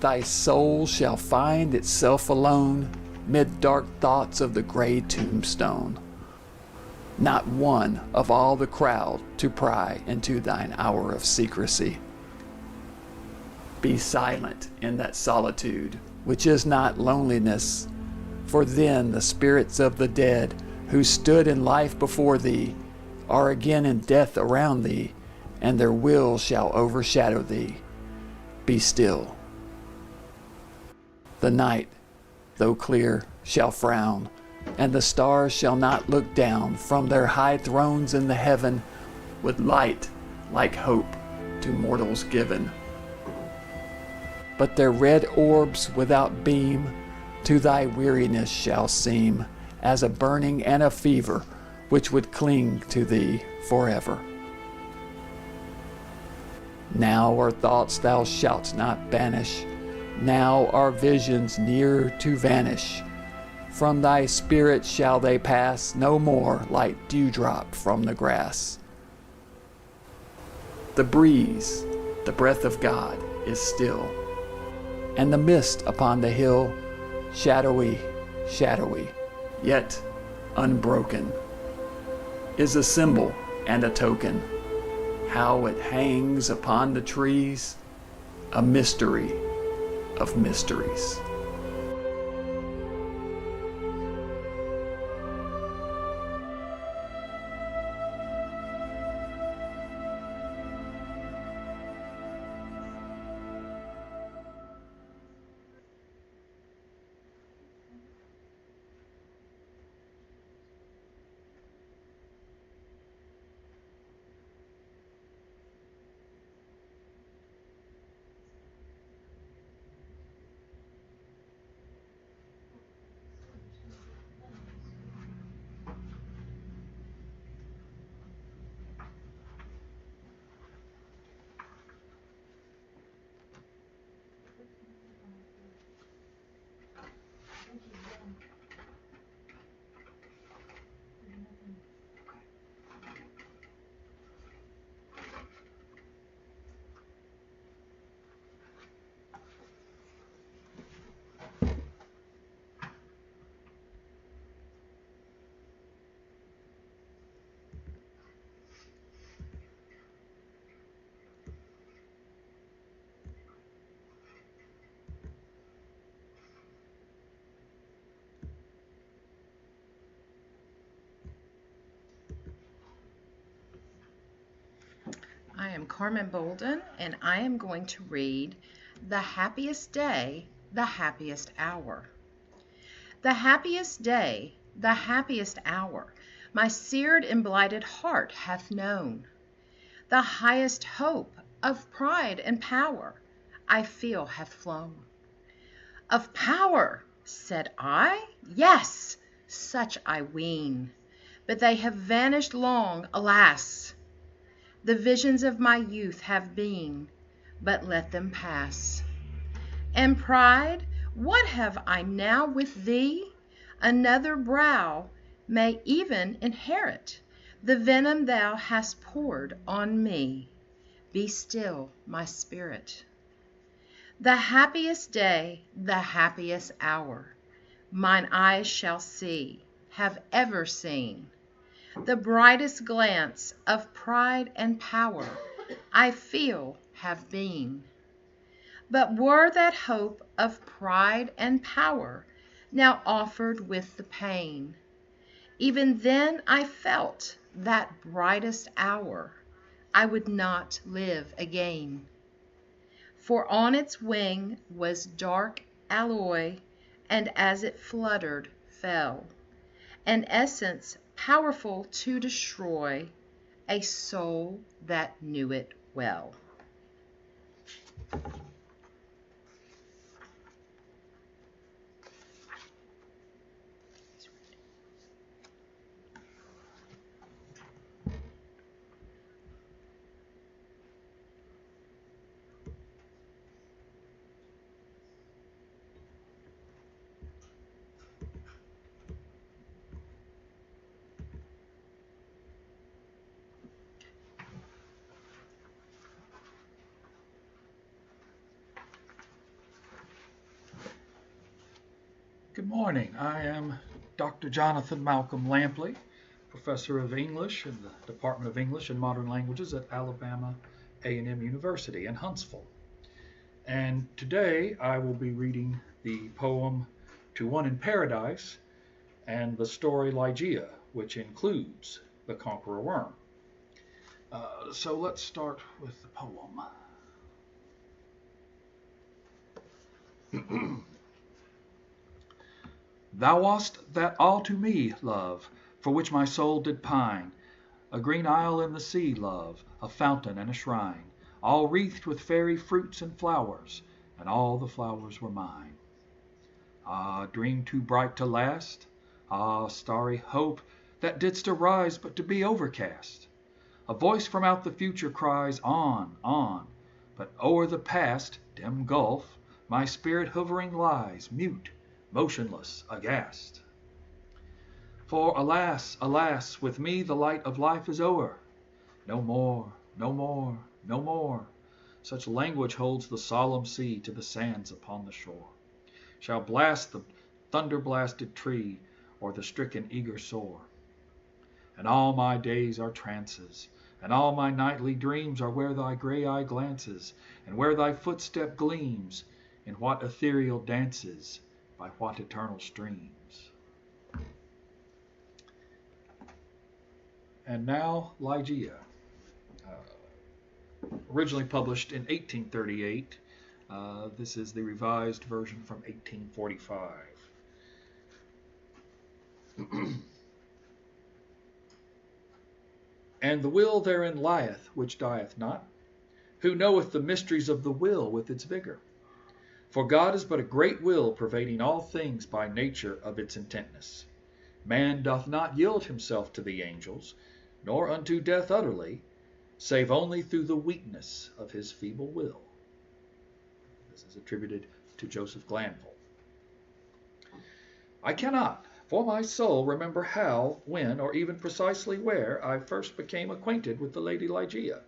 Thy soul shall find itself alone mid dark thoughts of the gray tombstone. Not one of all the crowd to pry into thine hour of secrecy. Be silent in that solitude, which is not loneliness, for then the spirits of the dead who stood in life before thee are again in death around thee, and their will shall overshadow thee. Be still. The night, though clear, shall frown, and the stars shall not look down from their high thrones in the heaven with light like hope to mortals given. But their red orbs without beam to thy weariness shall seem as a burning and a fever which would cling to thee forever. Now are thoughts thou shalt not banish, now are visions near to vanish. From thy spirit shall they pass no more like dewdrop from the grass. The breeze, the breath of God, is still, and the mist upon the hill, shadowy, shadowy, yet unbroken, is a symbol and a token. How it hangs upon the trees, a mystery of mysteries. I am Carmen Bolden, and I am going to read The Happiest Day, the Happiest Hour. The happiest day, the happiest hour, My seared and blighted heart hath known the highest hope of pride and power I feel hath flown. Of power, said I? Yes, such I ween, but they have vanished long, alas! The visions of my youth have been, but let them pass. And pride, what have I now with thee? Another brow may even inherit the venom thou hast poured on me. Be still, my spirit. The happiest day, the happiest hour, mine eyes shall see, have ever seen. The brightest glance of pride and power I feel have been. But were that hope of pride and power now offered with the pain, even then I felt that brightest hour I would not live again. For on its wing was dark alloy, and as it fluttered fell an essence powerful to destroy a soul that knew it well. Good morning. I am Dr. Jonathan Malcolm Lampley, Professor of English in the Department of English and Modern Languages at Alabama A&M University in Huntsville. And today I will be reading the poem To One in Paradise and the story Ligeia, which includes the Conqueror Worm. So let's start with the poem. Thou wast that all to me, love, for which my soul did pine, a green isle in the sea, love, a fountain and a shrine, all wreathed with fairy fruits and flowers, and all the flowers were mine. Ah, dream too bright to last! Ah, starry hope, that didst arise but to be overcast! A voice from out the future cries, on, but o'er the past, dim gulf, my spirit hovering lies, mute, motionless, aghast. For alas, alas, with me the light of life is o'er. No more, no more, no more. Such language holds the solemn sea to the sands upon the shore. Shall blast the thunder-blasted tree or the stricken eager soar. And all my days are trances, and all my nightly dreams are where thy grey eye glances, and where thy footstep gleams, in what ethereal dances, by what eternal streams. And now, Ligeia, originally published in 1838. This is the revised version from 1845. And the will therein lieth, which dieth not, who knoweth the mysteries of the will with its vigor. For God is but a great will, pervading all things by nature of its intentness. Man doth not yield himself to the angels, nor unto death utterly, save only through the weakness of his feeble will. This is attributed to Joseph Glanville. I cannot, for my soul, remember how, when, or even precisely where I first became acquainted with the Lady Ligeia.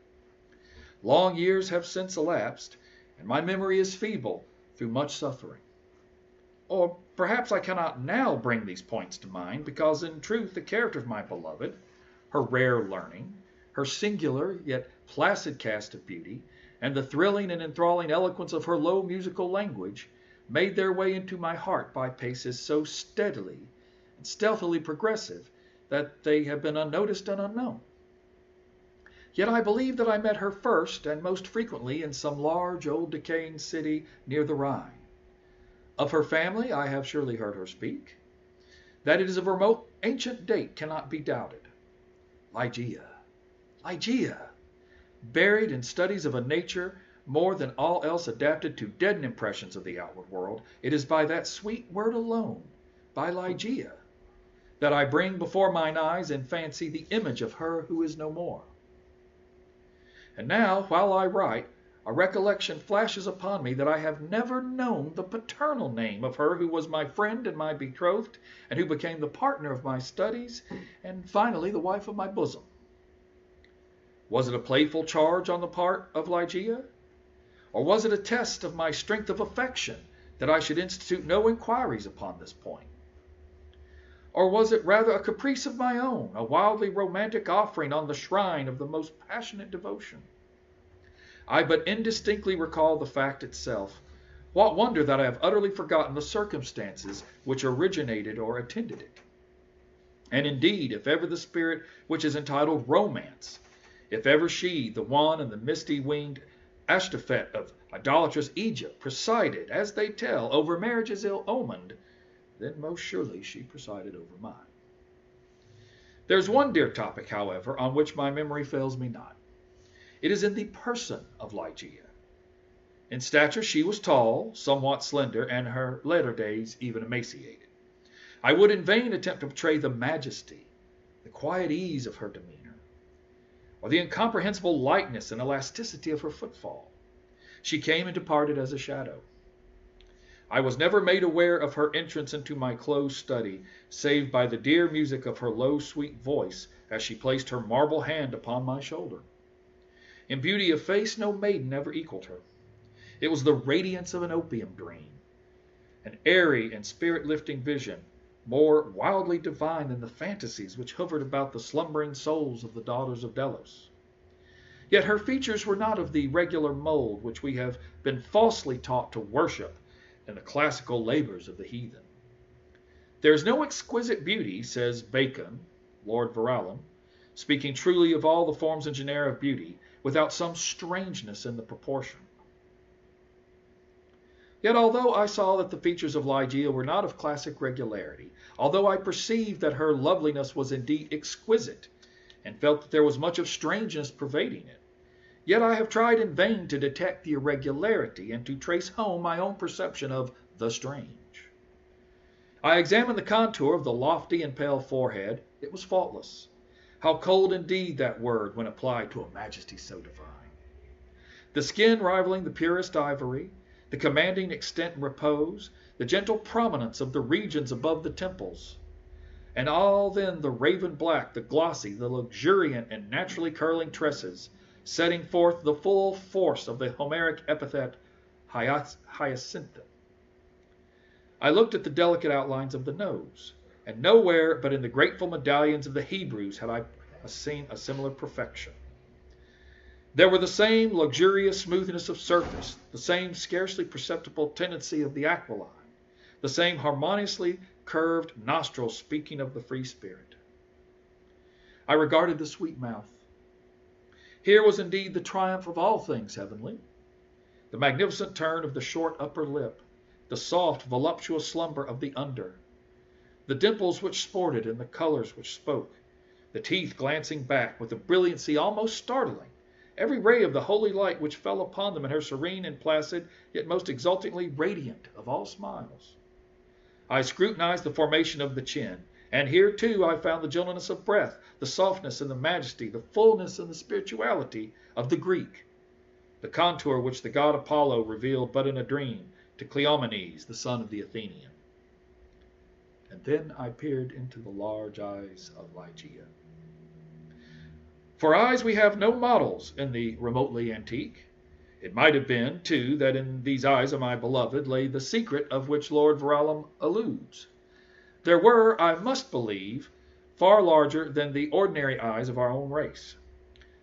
Long years have since elapsed, and my memory is feeble through much suffering. Or perhaps I cannot now bring these points to mind, because in truth the character of my beloved, her rare learning, her singular yet placid cast of beauty, and the thrilling and enthralling eloquence of her low musical language made their way into my heart by paces so steadily and stealthily progressive that they have been unnoticed and unknown. Yet I believe that I met her first and most frequently in some large old decaying city near the Rhine. Of her family I have surely heard her speak. That it is of remote ancient date cannot be doubted. Ligeia, Ligeia, buried in studies of a nature more than all else adapted to deaden impressions of the outward world, it is by that sweet word alone, by Ligeia, that I bring before mine eyes in fancy the image of her who is no more. And now, while I write, a recollection flashes upon me that I have never known the paternal name of her who was my friend and my betrothed, and who became the partner of my studies, and finally the wife of my bosom. Was it a playful charge on the part of Ligeia? Or was it a test of my strength of affection that I should institute no inquiries upon this point? Or was it rather a caprice of my own, a wildly romantic offering on the shrine of the most passionate devotion? I but indistinctly recall the fact itself. What wonder that I have utterly forgotten the circumstances which originated or attended it? And indeed, if ever the spirit which is entitled romance, if ever she, the wan and the misty-winged Ashtophet of idolatrous Egypt, presided, as they tell, over marriages ill-omened, then most surely she presided over mine. There's one dear topic, however, on which my memory fails me not. It is in the person of Ligeia. In stature she was tall, somewhat slender, and her latter days even emaciated. I would in vain attempt to portray the majesty, the quiet ease of her demeanor, or the incomprehensible lightness and elasticity of her footfall. She came and departed as a shadow. I was never made aware of her entrance into my closed study, save by the dear music of her low, sweet voice as she placed her marble hand upon my shoulder. In beauty of face, no maiden ever equaled her. It was the radiance of an opium dream, an airy and spirit-lifting vision, more wildly divine than the fantasies which hovered about the slumbering souls of the daughters of Delos. Yet her features were not of the regular mold which we have been falsely taught to worship in the classical labors of the heathen. There is no exquisite beauty, says Bacon, Lord Verulam, speaking truly of all the forms and genera of beauty, without some strangeness in the proportion. Yet although I saw that the features of Ligeia were not of classic regularity, although I perceived that her loveliness was indeed exquisite, and felt that there was much of strangeness pervading it, yet I have tried in vain to detect the irregularity and to trace home my own perception of the strange. I examined the contour of the lofty and pale forehead. It was faultless. How cold indeed that word when applied to a majesty so divine. The skin rivaling the purest ivory, the commanding extent and repose, the gentle prominence of the regions above the temples, and all then the raven black, the glossy, the luxuriant and naturally curling tresses, setting forth the full force of the Homeric epithet hyacinthine. I looked at the delicate outlines of the nose, and nowhere but in the grateful medallions of the Hebrews had I seen a similar perfection. There were the same luxurious smoothness of surface, the same scarcely perceptible tendency of the aquiline, the same harmoniously curved nostrils speaking of the free spirit. I regarded the sweet mouth. Here was indeed the triumph of all things heavenly. The magnificent turn of the short upper lip, the soft, voluptuous slumber of the under, the dimples which sported and the colors which spoke, the teeth glancing back with a brilliancy almost startling, every ray of the holy light which fell upon them in her serene and placid, yet most exultingly radiant of all smiles. I scrutinized the formation of the chin, and here too I found the gentleness of breath, the softness and the majesty, the fullness and the spirituality of the Greek, the contour which the god Apollo revealed but in a dream to Cleomenes, the son of the Athenian. And then I peered into the large eyes of Ligeia. For eyes we have no models in the remotely antique. It might have been, too, that in these eyes of my beloved lay the secret of which Lord Verulam alludes. There were, I must believe, far larger than the ordinary eyes of our own race.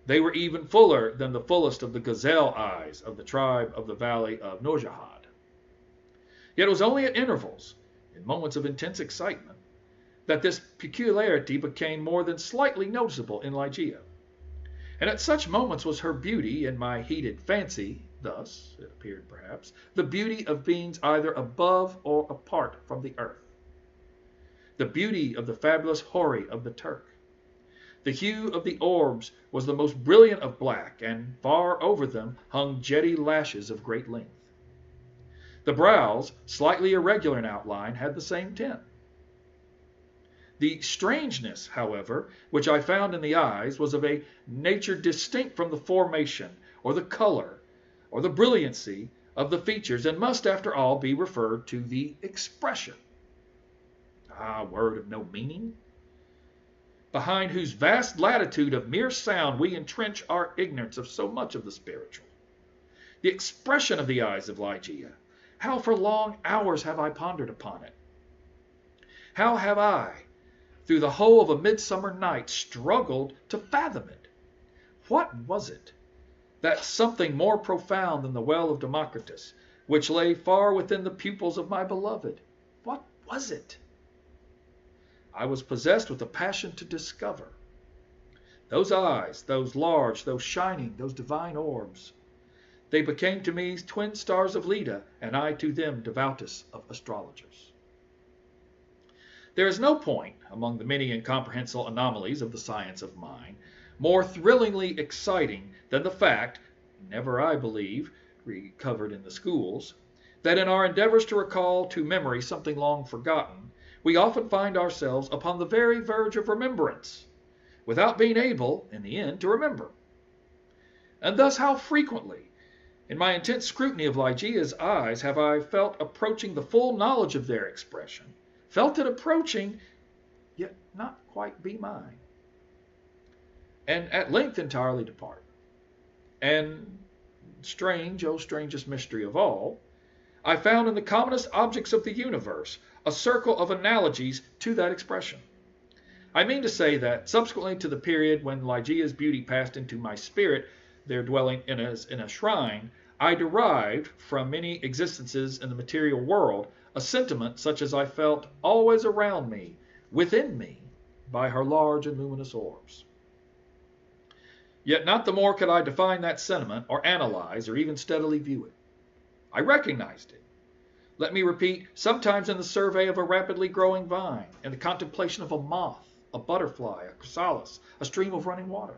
They were even fuller than the fullest of the gazelle eyes of the tribe of the valley of Nourjahad. Yet it was only at intervals, in moments of intense excitement, that this peculiarity became more than slightly noticeable in Ligeia. And at such moments was her beauty, in my heated fancy, thus, it appeared perhaps, the beauty of beings either above or apart from the earth. the beauty of the fabulous houri of the Turk. The hue of the orbs was the most brilliant of black, and far over them hung jetty lashes of great length. The brows, slightly irregular in outline, had the same tint. The strangeness, however, which I found in the eyes was of a nature distinct from the formation, or the color, or the brilliancy of the features, and must, after all, be referred to the expression. Ah, word of no meaning, behind whose vast latitude of mere sound we entrench our ignorance of so much of the spiritual. The expression of the eyes of Ligeia. How for long hours have I pondered upon it? How have I, through the whole of a midsummer night, struggled to fathom it? What was it? That something more profound than the well of Democritus, which lay far within the pupils of my beloved. What was it? I was possessed with a passion to discover. Those eyes, those large, those shining, those divine orbs, they became to me twin stars of Leda, and I to them devoutest of astrologers. There is no point, among the many incomprehensible anomalies of the science of mind, more thrillingly exciting than the fact, never, I believe, recovered in the schools, that in our endeavors to recall to memory something long forgotten, we often find ourselves upon the very verge of remembrance, without being able, in the end, to remember. And thus how frequently, in my intense scrutiny of Ligeia's eyes, have I felt approaching the full knowledge of their expression, felt it approaching, yet not quite be mine, and at length entirely depart. And strange, oh strangest mystery of all, I found in the commonest objects of the universe a circle of analogies to that expression. I mean to say that, subsequently to the period when Ligeia's beauty passed into my spirit, there dwelling in a shrine, I derived from many existences in the material world a sentiment such as I felt always around me, within me, by her large and luminous orbs. Yet not the more could I define that sentiment, or analyze, or even steadily view it. I recognized it. Let me repeat, sometimes in the survey of a rapidly growing vine, in the contemplation of a moth, a butterfly, a chrysalis, a stream of running water.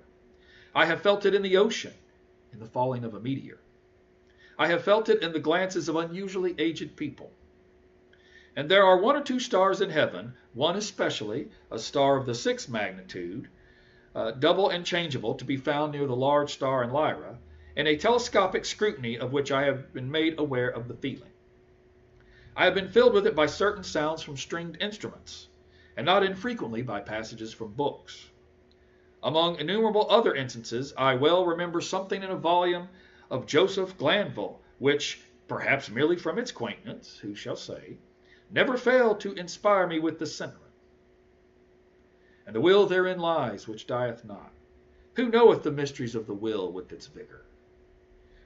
I have felt it in the ocean, in the falling of a meteor. I have felt it in the glances of unusually aged people. And there are one or two stars in heaven, one especially, a star of the 6th magnitude, double and changeable, to be found near the large star in Lyra, and a telescopic scrutiny of which I have been made aware of the feeling. I have been filled with it by certain sounds from stringed instruments, and not infrequently by passages from books. Among innumerable other instances, I well remember something in a volume of Joseph Glanville, which, perhaps merely from its quaintness, who shall say, never failed to inspire me with the sentiment. And the will therein lies which dieth not. Who knoweth the mysteries of the will with its vigor?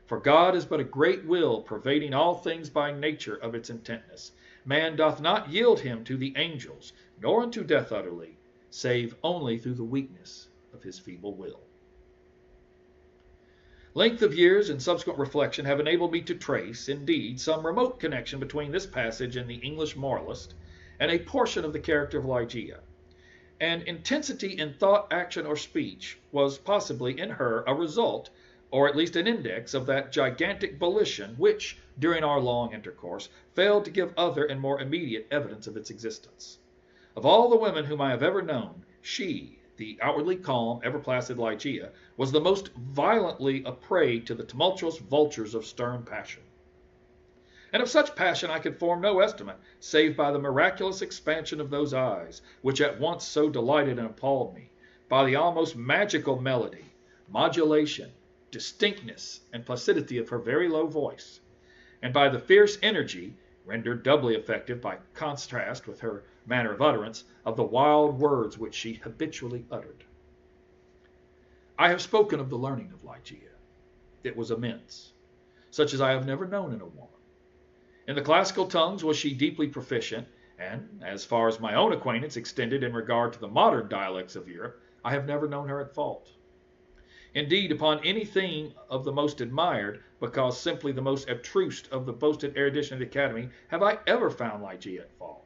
For God is but a great will, pervading all things by nature of its intentness. Man doth not yield him to the angels, nor unto death utterly, save only through the weakness of his feeble will. Length of years and subsequent reflection have enabled me to trace, indeed, some remote connection between this passage in the English moralist and a portion of the character of Ligeia. And intensity in thought, action, or speech was possibly in her a result, or at least an index, of that gigantic volition which, during our long intercourse, failed to give other and more immediate evidence of its existence. Of all the women whom I have ever known, she, the outwardly calm, ever-placid Ligeia, was the most violently a prey to the tumultuous vultures of stern passion. And of such passion I could form no estimate, save by the miraculous expansion of those eyes, which at once so delighted and appalled me, by the almost magical melody, modulation, distinctness, and placidity of her very low voice, and by the fierce energy, rendered doubly effective by contrast with her manner of utterance, of the wild words which she habitually uttered. I have spoken of the learning of Ligeia. It was immense, such as I have never known in a woman. In the classical tongues was she deeply proficient, and, as far as my own acquaintance extended in regard to the modern dialects of Europe, I have never known her at fault. Indeed, upon any theme of the most admired, because simply the most abstruse of the boasted erudition of the Academy, have I ever found Ligeia at fault.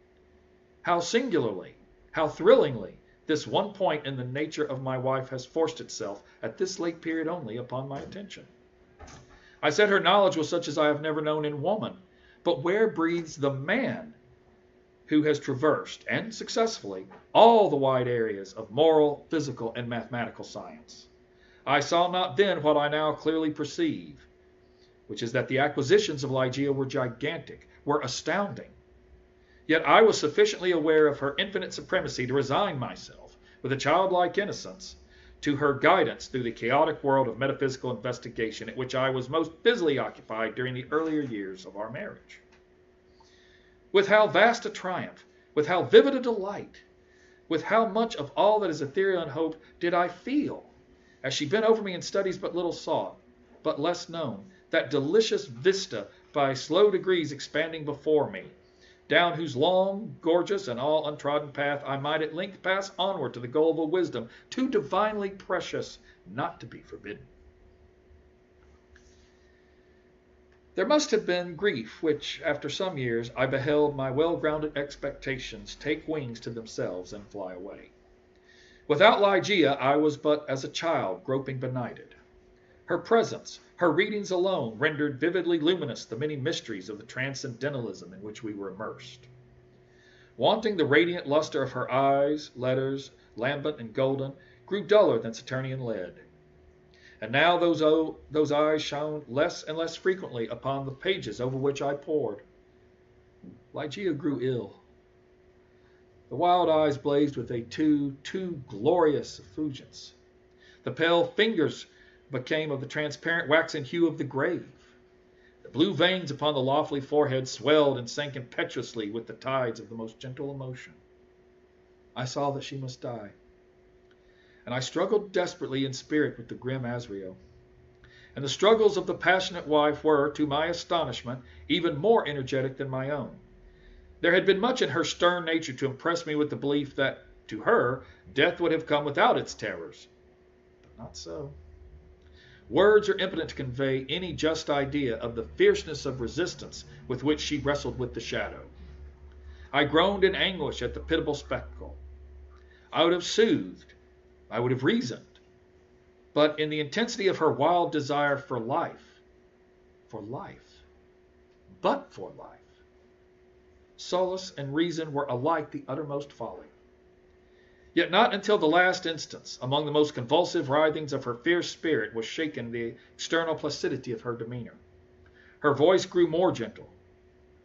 How singularly, how thrillingly, this one point in the nature of my wife has forced itself, at this late period only, upon my attention. I said her knowledge was such as I have never known in woman, but where breathes the man who has traversed, and successfully, all the wide areas of moral, physical, and mathematical science? I saw not then what I now clearly perceive, which is that the acquisitions of Ligeia were gigantic, were astounding. Yet I was sufficiently aware of her infinite supremacy to resign myself, with a childlike innocence, to her guidance through the chaotic world of metaphysical investigation at which I was most busily occupied during the earlier years of our marriage. With how vast a triumph, with how vivid a delight, with how much of all that is ethereal and hope did I feel, as she bent over me in studies but little sought, but less known, that delicious vista by slow degrees expanding before me, down whose long, gorgeous, and all untrodden path I might at length pass onward to the goal of a wisdom too divinely precious not to be forbidden. There must have been grief which, after some years, I beheld my well-grounded expectations take wings to themselves and fly away. Without Ligeia, I was but as a child groping benighted. Her presence, her readings alone, rendered vividly luminous the many mysteries of the transcendentalism in which we were immersed. Wanting the radiant luster of her eyes, letters, lambent and golden, grew duller than Saturnian lead. And now those eyes shone less and less frequently upon the pages over which I pored. Ligeia grew ill. The wild eyes blazed with a too glorious effulgence. The pale fingers became of the transparent waxen hue of the grave. The blue veins upon the lofty forehead swelled and sank impetuously with the tides of the most gentle emotion. I saw that she must die, and I struggled desperately in spirit with the grim Azrael. And the struggles of the passionate wife were, to my astonishment, even more energetic than my own. There had been much in her stern nature to impress me with the belief that, to her, death would have come without its terrors. But not so. Words are impotent to convey any just idea of the fierceness of resistance with which she wrestled with the shadow. I groaned in anguish at the pitiable spectacle. I would have soothed, I would have reasoned, but in the intensity of her wild desire for life, but for life, solace and reason were alike the uttermost folly. Yet not until the last instance, among the most convulsive writhings of her fierce spirit, was shaken the external placidity of her demeanor. Her voice grew more gentle,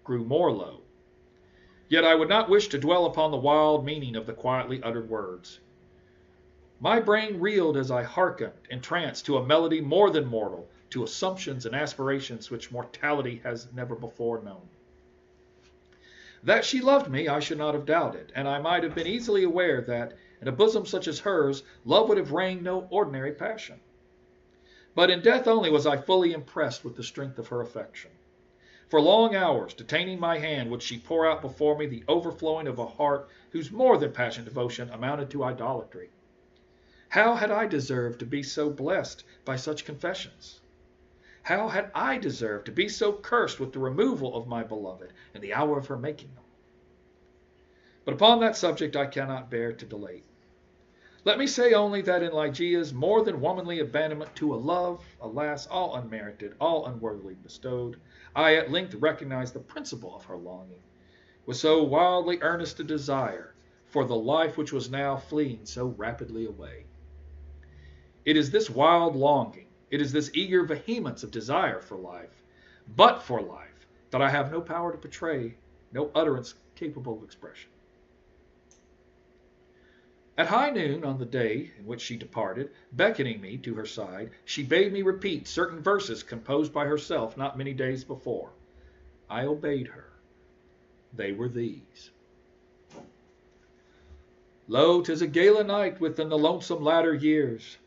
grew more low. Yet I would not wish to dwell upon the wild meaning of the quietly uttered words. My brain reeled as I hearkened, entranced, to a melody more than mortal, to assumptions and aspirations which mortality has never before known. That she loved me I should not have doubted, and I might have been easily aware that, in a bosom such as hers, love would have reigned no ordinary passion. But in death only was I fully impressed with the strength of her affection. For long hours, detaining my hand, would she pour out before me the overflowing of a heart whose more than passionate devotion amounted to idolatry. How had I deserved to be so blessed by such confessions? How had I deserved to be so cursed with the removal of my beloved in the hour of her making them? But upon that subject I cannot bear to dilate. Let me say only that in Ligeia's more than womanly abandonment to a love, alas, all unmerited, all unworthily bestowed, I at length recognized the principle of her longing, with so wildly earnest a desire for the life which was now fleeing so rapidly away. It is this wild longing, it is this eager vehemence of desire for life, but for life, that I have no power to portray, no utterance capable of expression. At high noon on the day in which she departed, beckoning me to her side, she bade me repeat certain verses composed by herself not many days before. I obeyed her. They were these. Lo, 'tis a gala night within the lonesome latter years.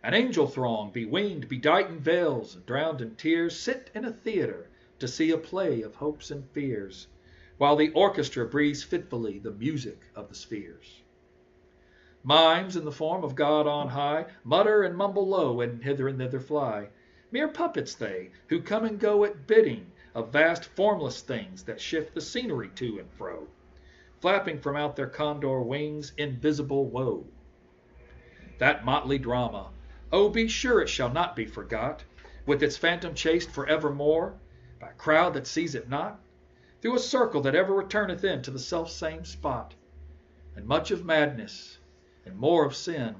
An angel throng, bewinged, bedight in veils, drowned in tears, sit in a theatre to see a play of hopes and fears, while the orchestra breathes fitfully the music of the spheres. Mimes in the form of God on high mutter and mumble low and hither and thither fly. Mere puppets they, who come and go at bidding of vast formless things that shift the scenery to and fro. flapping from out their condor wings invisible woe. That motley drama, oh, be sure it shall not be forgot, with its phantom chased for evermore by a crowd that sees it not, through a circle that ever returneth in to the self-same spot, and much of madness, and more of sin,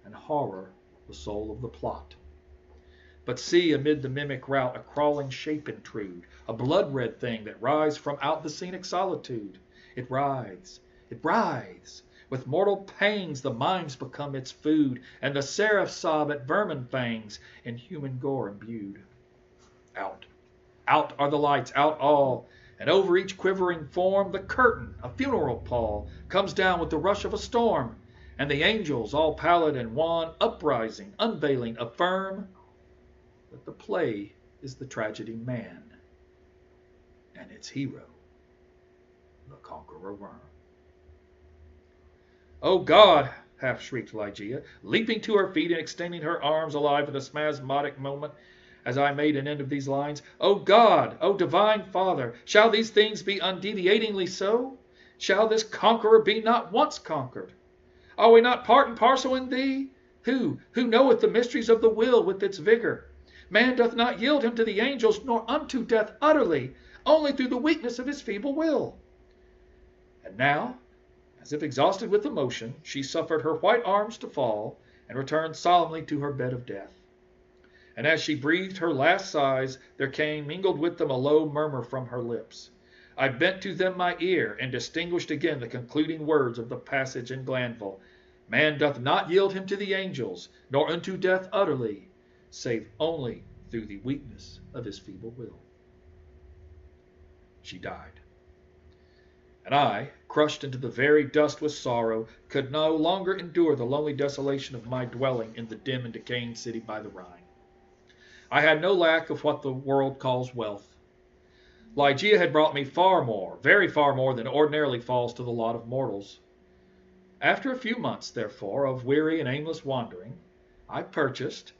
and horror the soul of the plot. But see amid the mimic rout a crawling shape intrude, a blood-red thing that rise from out the scenic solitude. It writhes, it writhes. With mortal pangs the mimes become its food, and the seraphs sob at vermin fangs in human gore imbued. Out, out are the lights, out all, and over each quivering form the curtain, a funeral pall, comes down with the rush of a storm, and the angels, all pallid and wan, uprising, unveiling, affirm that the play is the tragedy man, and its hero, the conqueror worm. "Oh God!" half shrieked Ligeia, leaping to her feet and extending her arms alive at a spasmodic moment as I made an end of these lines. "Oh God! Oh Divine Father! Shall these things be undeviatingly so? Shall this conqueror be not once conquered? Are we not part and parcel in thee? Who knoweth the mysteries of the will with its vigor? Man doth not yield him to the angels, nor unto death utterly, only through the weakness of his feeble will." And now, as if exhausted with emotion, she suffered her white arms to fall and returned solemnly to her bed of death. And as she breathed her last sighs, there came mingled with them a low murmur from her lips. I bent to them my ear, and distinguished again the concluding words of the passage in Glanville. "Man doth not yield him to the angels, nor unto death utterly, save only through the weakness of his feeble will." She died. And I, crushed into the very dust with sorrow, could no longer endure the lonely desolation of my dwelling in the dim and decaying city by the Rhine. I had no lack of what the world calls wealth. Ligeia had brought me far more, very far more than ordinarily falls to the lot of mortals. After a few months, therefore, of weary and aimless wandering, I purchased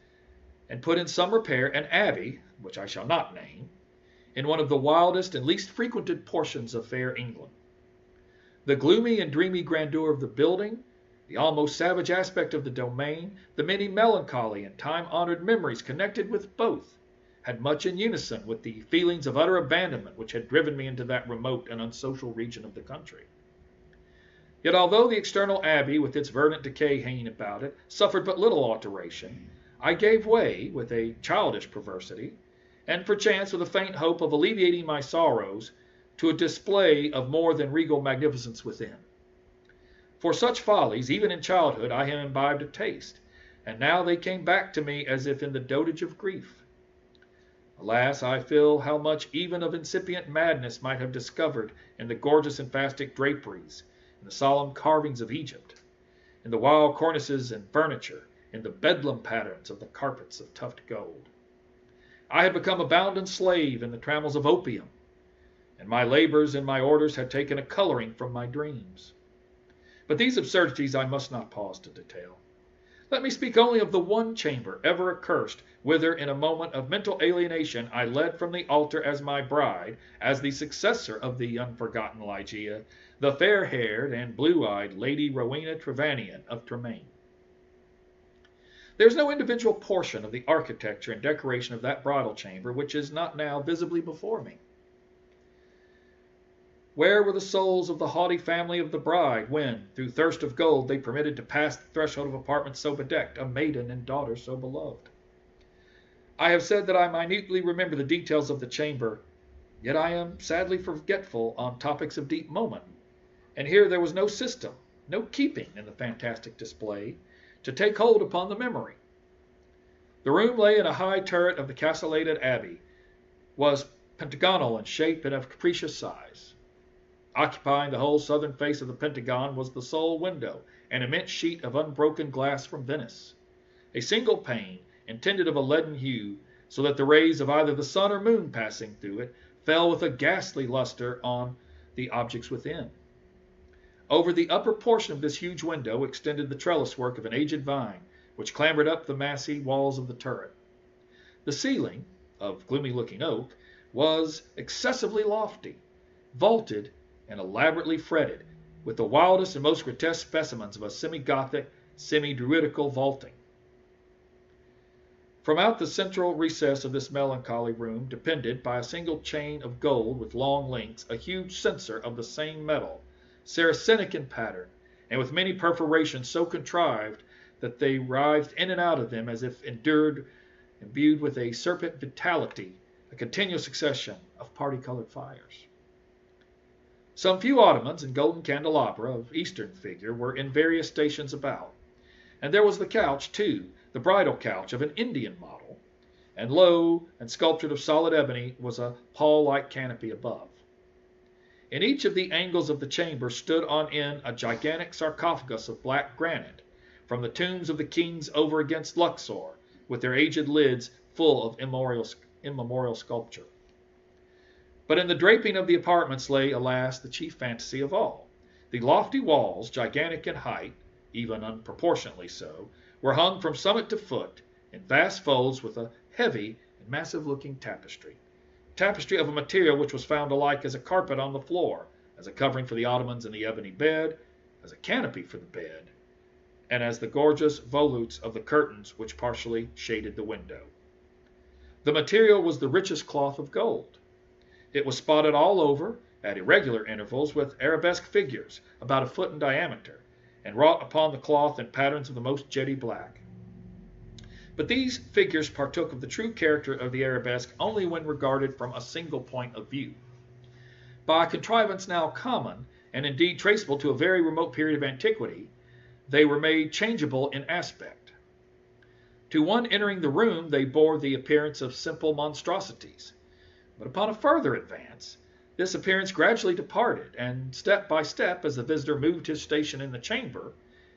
and put in some repair an abbey, which I shall not name, in one of the wildest and least frequented portions of fair England. The gloomy and dreamy grandeur of the building, the almost savage aspect of the domain, the many melancholy and time-honored memories connected with both, had much in unison with the feelings of utter abandonment which had driven me into that remote and unsocial region of the country. Yet although the external abbey, with its verdant decay hanging about it, suffered but little alteration, I gave way, with a childish perversity, and perchance with a faint hope of alleviating my sorrows, to a display of more than regal magnificence within. For such follies, even in childhood, I had imbibed a taste, and now they came back to me as if in the dotage of grief. Alas, I feel how much even of incipient madness might have discovered in the gorgeous and fastic draperies, in the solemn carvings of Egypt, in the wild cornices and furniture, in the bedlam patterns of the carpets of tufted gold. I had become a bounden slave in the trammels of opium, and my labors and my orders had taken a coloring from my dreams. But these absurdities I must not pause to detail. Let me speak only of the one chamber ever accursed, whither in a moment of mental alienation I led from the altar as my bride, as the successor of the unforgotten Ligeia, the fair-haired and blue-eyed Lady Rowena Trevanion of Tremaine. There is no individual portion of the architecture and decoration of that bridal chamber which is not now visibly before me. Where were the souls of the haughty family of the bride when, through thirst of gold, they permitted to pass the threshold of apartments so bedecked, a maiden and daughter so beloved? I have said that I minutely remember the details of the chamber, yet I am sadly forgetful on topics of deep moment, and here there was no system, no keeping in the fantastic display, to take hold upon the memory. The room lay in a high turret of the castellated abbey, was pentagonal in shape and of capricious size. Occupying the whole southern face of the pentagon was the sole window, an immense sheet of unbroken glass from Venice, a single pane, intended of a leaden hue, so that the rays of either the sun or moon passing through it fell with a ghastly luster on the objects within. Over the upper portion of this huge window extended the trellis work of an aged vine, which clambered up the massy walls of the turret. The ceiling, of gloomy-looking oak, was excessively lofty, vaulted, and elaborately fretted, with the wildest and most grotesque specimens of a semi-Gothic, semi-Druidical vaulting. From out the central recess of this melancholy room depended, by a single chain of gold with long links, a huge censer of the same metal, Saracenic in pattern, and with many perforations so contrived that they writhed in and out of them as if imbued with a serpent vitality, a continual succession of party-colored fires. Some few ottomans and golden candelabra of Eastern figure were in various stations about, and there was the couch, too, the bridal couch of an Indian model, and low and sculptured of solid ebony was a pall-like canopy above. In each of the angles of the chamber stood on end a gigantic sarcophagus of black granite, from the tombs of the kings over against Luxor, with their aged lids full of immemorial sculpture. But in the draping of the apartments lay, alas, the chief fantasy of all. The lofty walls, gigantic in height, even unproportionately so, were hung from summit to foot in vast folds with a heavy and massive-looking tapestry of a material which was found alike as a carpet on the floor, as a covering for the ottomans and the ebony bed, as a canopy for the bed, and as the gorgeous volutes of the curtains which partially shaded the window. The material was the richest cloth of gold. It was spotted all over, at irregular intervals, with arabesque figures about a foot in diameter, and wrought upon the cloth in patterns of the most jetty black. But these figures partook of the true character of the arabesque only when regarded from a single point of view. By a contrivance now common, and indeed traceable to a very remote period of antiquity, they were made changeable in aspect. To one entering the room they bore the appearance of simple monstrosities, but upon a further advance, this appearance gradually departed, and step by step, as the visitor moved his station in the chamber,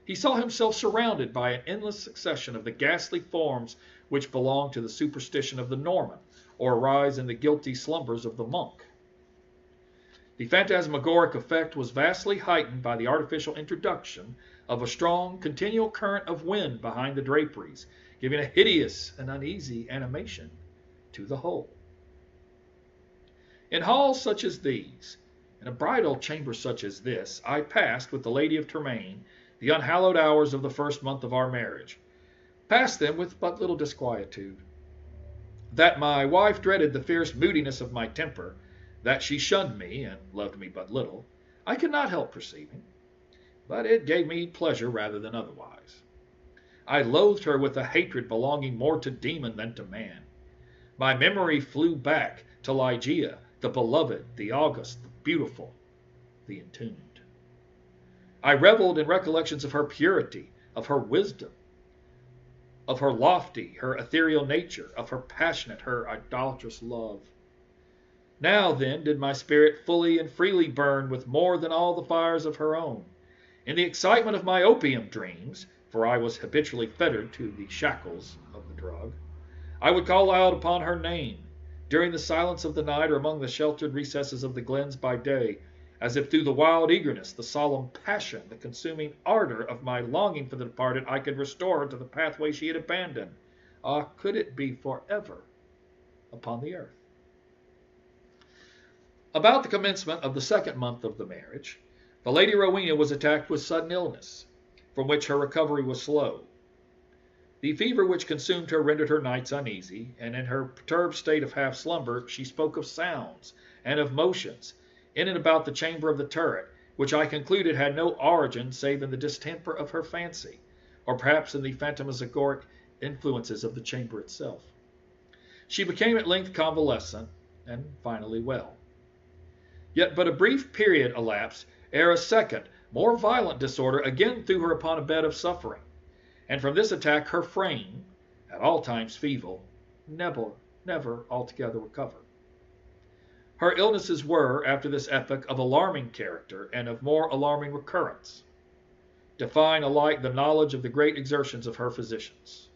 he saw himself surrounded by an endless succession of the ghastly forms which belong to the superstition of the Norman, or arise in the guilty slumbers of the monk. The phantasmagoric effect was vastly heightened by the artificial introduction of a strong, continual current of wind behind the draperies, giving a hideous and uneasy animation to the whole. In halls such as these, in a bridal chamber such as this, I passed with the Lady of Tremaine the unhallowed hours of the first month of our marriage, passed them with but little disquietude. That my wife dreaded the fierce moodiness of my temper, that she shunned me and loved me but little, I could not help perceiving, but it gave me pleasure rather than otherwise. I loathed her with a hatred belonging more to demon than to man. My memory flew back to Ligeia, the beloved, the august, the beautiful, the entombed. I reveled in recollections of her purity, of her wisdom, of her lofty, her ethereal nature, of her passionate, her idolatrous love. Now, then, did my spirit fully and freely burn with more than all the fires of her own. In the excitement of my opium dreams, for I was habitually fettered to the shackles of the drug, I would call out upon her name, during the silence of the night or among the sheltered recesses of the glens by day, as if through the wild eagerness, the solemn passion, the consuming ardor of my longing for the departed, I could restore her to the pathway she had abandoned. Ah, could it be forever upon the earth? About the commencement of the second month of the marriage, the Lady Rowena was attacked with sudden illness, from which her recovery was slow. The fever which consumed her rendered her nights uneasy, and in her perturbed state of half slumber she spoke of sounds and of motions in and about the chamber of the turret, which I concluded had no origin save in the distemper of her fancy, or perhaps in the phantasmagoric influences of the chamber itself. She became at length convalescent, and finally well. Yet but a brief period elapsed ere a second, more violent disorder again threw her upon a bed of suffering, and from this attack her frame, at all times feeble, never altogether recovered. Her illnesses were, after this epoch, of alarming character and of more alarming recurrence, defying alike the knowledge of the great exertions of her physicians.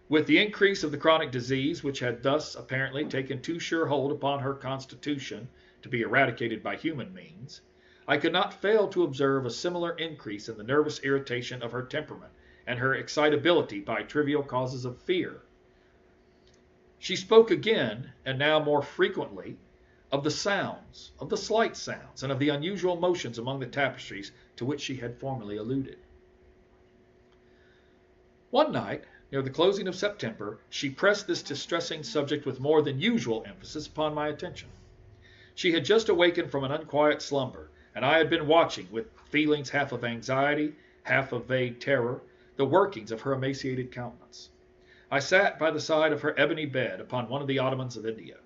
With the increase of the chronic disease, which had thus apparently taken too sure hold upon her constitution to be eradicated by human means, I could not fail to observe a similar increase in the nervous irritation of her temperament and her excitability by trivial causes of fear. She spoke again, and now more frequently, of the sounds, of the slight sounds, and of the unusual motions among the tapestries to which she had formerly alluded. One night, near the closing of September, she pressed this distressing subject with more than usual emphasis upon my attention. She had just awakened from an unquiet slumber, and I had been watching, with feelings half of anxiety, half of vague terror, the workings of her emaciated countenance. I sat by the side of her ebony bed upon one of the ottomans of India.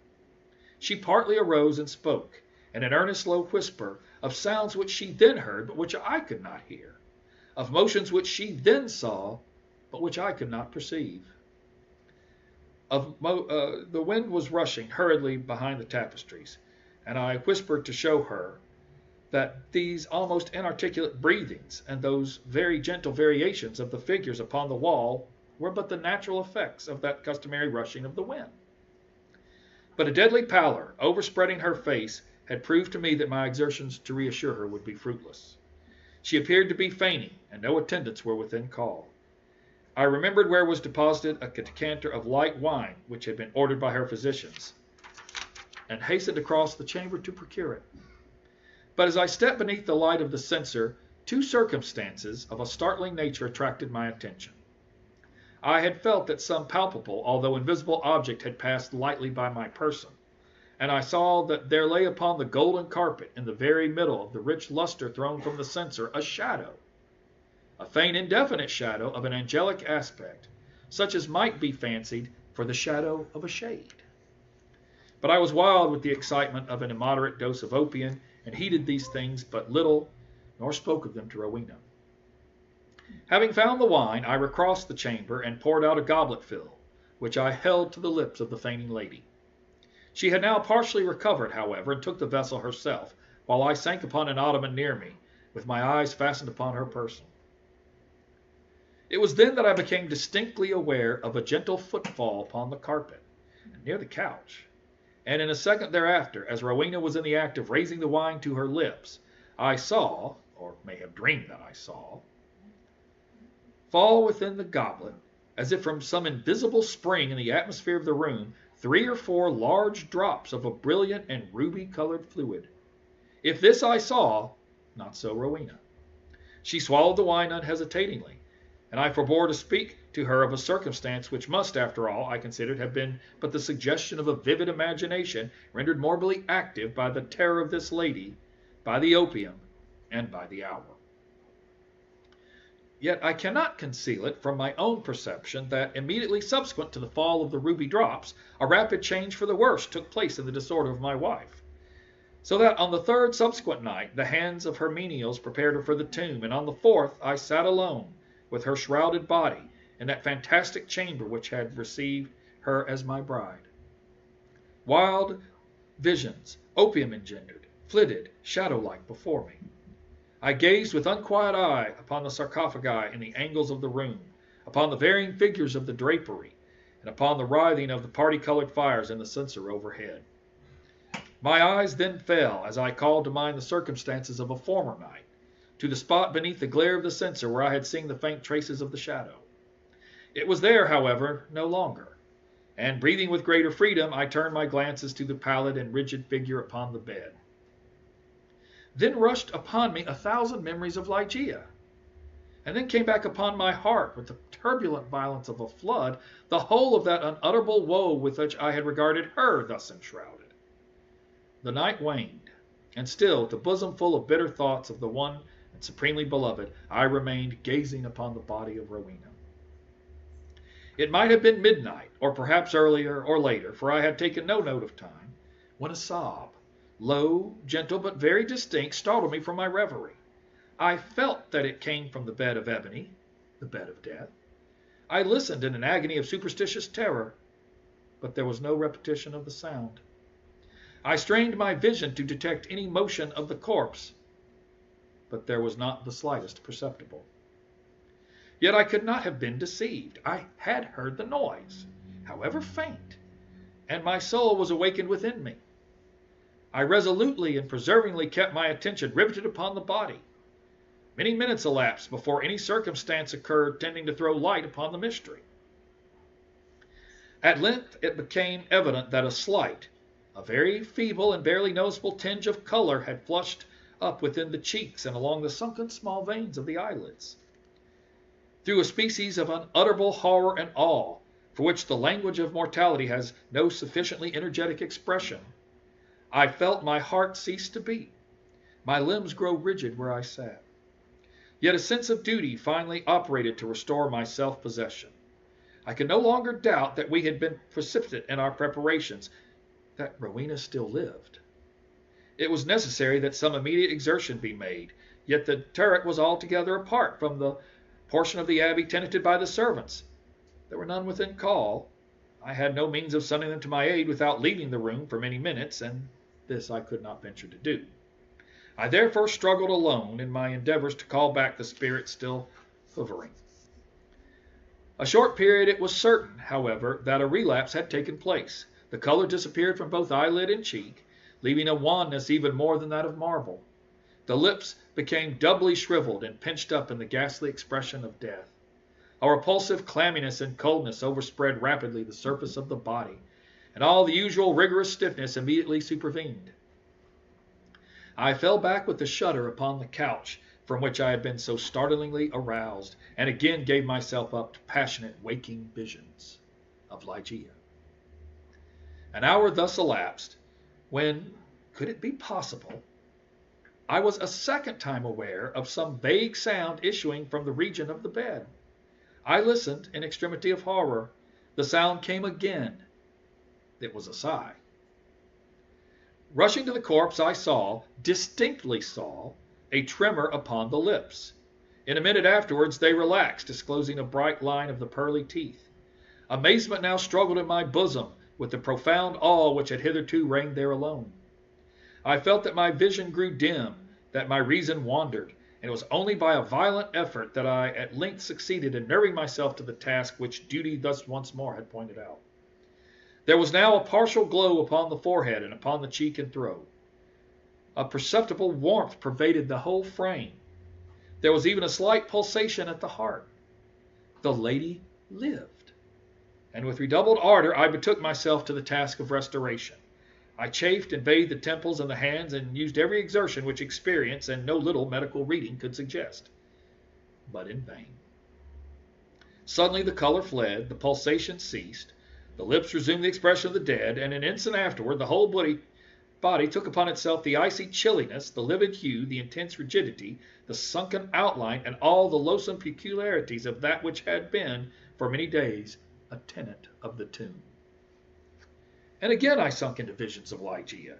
She partly arose and spoke, in an earnest low whisper, of sounds which she then heard, but which I could not hear, of motions which she then saw, but which I could not perceive. The wind was rushing hurriedly behind the tapestries, and I whispered to show her that these almost inarticulate breathings and those very gentle variations of the figures upon the wall were but the natural effects of that customary rushing of the wind. But a deadly pallor, overspreading her face, had proved to me that my exertions to reassure her would be fruitless. She appeared to be fainting, and no attendants were within call. I remembered where was deposited a decanter of light wine which had been ordered by her physicians, and hastened across the chamber to procure it. But as I stepped beneath the light of the censer, two circumstances of a startling nature attracted my attention. I had felt that some palpable, although invisible, object had passed lightly by my person, and I saw that there lay upon the golden carpet, in the very middle of the rich luster thrown from the censer, a shadow, a faint indefinite shadow of an angelic aspect, such as might be fancied for the shadow of a shade. But I was wild with the excitement of an immoderate dose of opium, and heeded these things but little, nor spoke of them to Rowena. Having found the wine, I recrossed the chamber and poured out a gobletful, which I held to the lips of the fainting lady. She had now partially recovered, however, and took the vessel herself, while I sank upon an ottoman near me, with my eyes fastened upon her person. It was then that I became distinctly aware of a gentle footfall upon the carpet, near the couch, and in a second thereafter, as Rowena was in the act of raising the wine to her lips, I saw, or may have dreamed that I saw, fall within the goblet, as if from some invisible spring in the atmosphere of the room, 3 or 4 large drops of a brilliant and ruby-colored fluid. If this I saw, not so Rowena. She swallowed the wine unhesitatingly, and I forbore to speak to her of a circumstance which must, after all, I considered, have been but the suggestion of a vivid imagination, rendered morbidly active by the terror of this lady, by the opium, and by the hour. Yet I cannot conceal it from my own perception that, immediately subsequent to the fall of the ruby drops, a rapid change for the worse took place in the disorder of my wife. So that on the 3rd subsequent night the hands of her menials prepared her for the tomb, and on the 4th I sat alone, with her shrouded body, in that fantastic chamber which had received her as my bride. Wild visions, opium engendered, flitted, shadow-like, before me. I gazed with unquiet eye upon the sarcophagi in the angles of the room, upon the varying figures of the drapery, and upon the writhing of the party-colored fires in the censer overhead. My eyes then fell, as I called to mind the circumstances of a former night, to the spot beneath the glare of the censer where I had seen the faint traces of the shadow. It was there, however, no longer, and breathing with greater freedom, I turned my glances to the pallid and rigid figure upon the bed. Then rushed upon me 1,000 memories of Ligeia, and then came back upon my heart with the turbulent violence of a flood the whole of that unutterable woe with which I had regarded her thus enshrouded. The night waned, and still, with the bosom full of bitter thoughts of the one and supremely beloved, I remained gazing upon the body of Rowena. It might have been midnight, or perhaps earlier or later, for I had taken no note of time, when a sob, low, gentle, but very distinct, startled me from my reverie. I felt that it came from the bed of ebony, the bed of death. I listened in an agony of superstitious terror, but there was no repetition of the sound. I strained my vision to detect any motion of the corpse, but there was not the slightest perceptible. Yet I could not have been deceived. I had heard the noise, however faint, and my soul was awakened within me. I resolutely and perseveringly kept my attention riveted upon the body. Many minutes elapsed before any circumstance occurred tending to throw light upon the mystery. At length it became evident that a slight, A very feeble and barely noticeable tinge of color had flushed up within the cheeks and along the sunken small veins of the eyelids. Through a species of unutterable horror and awe, for which the language of mortality has no sufficiently energetic expression, I felt my heart cease to beat, my limbs grow rigid where I sat. Yet a sense of duty finally operated to restore my self-possession. I could no longer doubt that we had been precipitate in our preparations, that Rowena still lived. It was necessary that some immediate exertion be made, yet the turret was altogether apart from the portion of the abbey tenanted by the servants. There were none within call. I had no means of summoning them to my aid without leaving the room for many minutes, and this I could not venture to do. I therefore struggled alone in my endeavors to call back the spirit still hovering. A short period it was certain, however, that a relapse had taken place. The color disappeared from both eyelid and cheek, leaving a wanness even more than that of marble. The lips became doubly shriveled and pinched up in the ghastly expression of death. A repulsive clamminess and coldness overspread rapidly the surface of the body, and all the usual rigorous stiffness immediately supervened. I fell back with a shudder upon the couch from which I had been so startlingly aroused, and again gave myself up to passionate waking visions of Ligeia. An hour thus elapsed, when, could it be possible, I was a second time aware of some vague sound issuing from the region of the bed. I listened in extremity of horror. The sound came again. It was a sigh. Rushing to the corpse, I saw, distinctly saw, a tremor upon the lips. In a minute afterwards they relaxed, disclosing a bright line of the pearly teeth. Amazement now struggled in my bosom with the profound awe which had hitherto reigned there alone. I felt that my vision grew dim, that my reason wandered, and it was only by a violent effort that I at length succeeded in nerving myself to the task which duty thus once more had pointed out. There was now a partial glow upon the forehead and upon the cheek and throat. A perceptible warmth pervaded the whole frame. There was even a slight pulsation at the heart. The lady lived, and with redoubled ardor I betook myself to the task of restoration. I chafed and bathed the temples and the hands, and used every exertion which experience and no little medical reading could suggest, but in vain. Suddenly the color fled, the pulsation ceased, the lips resumed the expression of the dead, and an instant afterward the whole body took upon itself the icy chilliness, the livid hue, the intense rigidity, the sunken outline, and all the loathsome peculiarities of that which had been, for many days, a tenant of the tomb. And again I sunk into visions of Ligeia,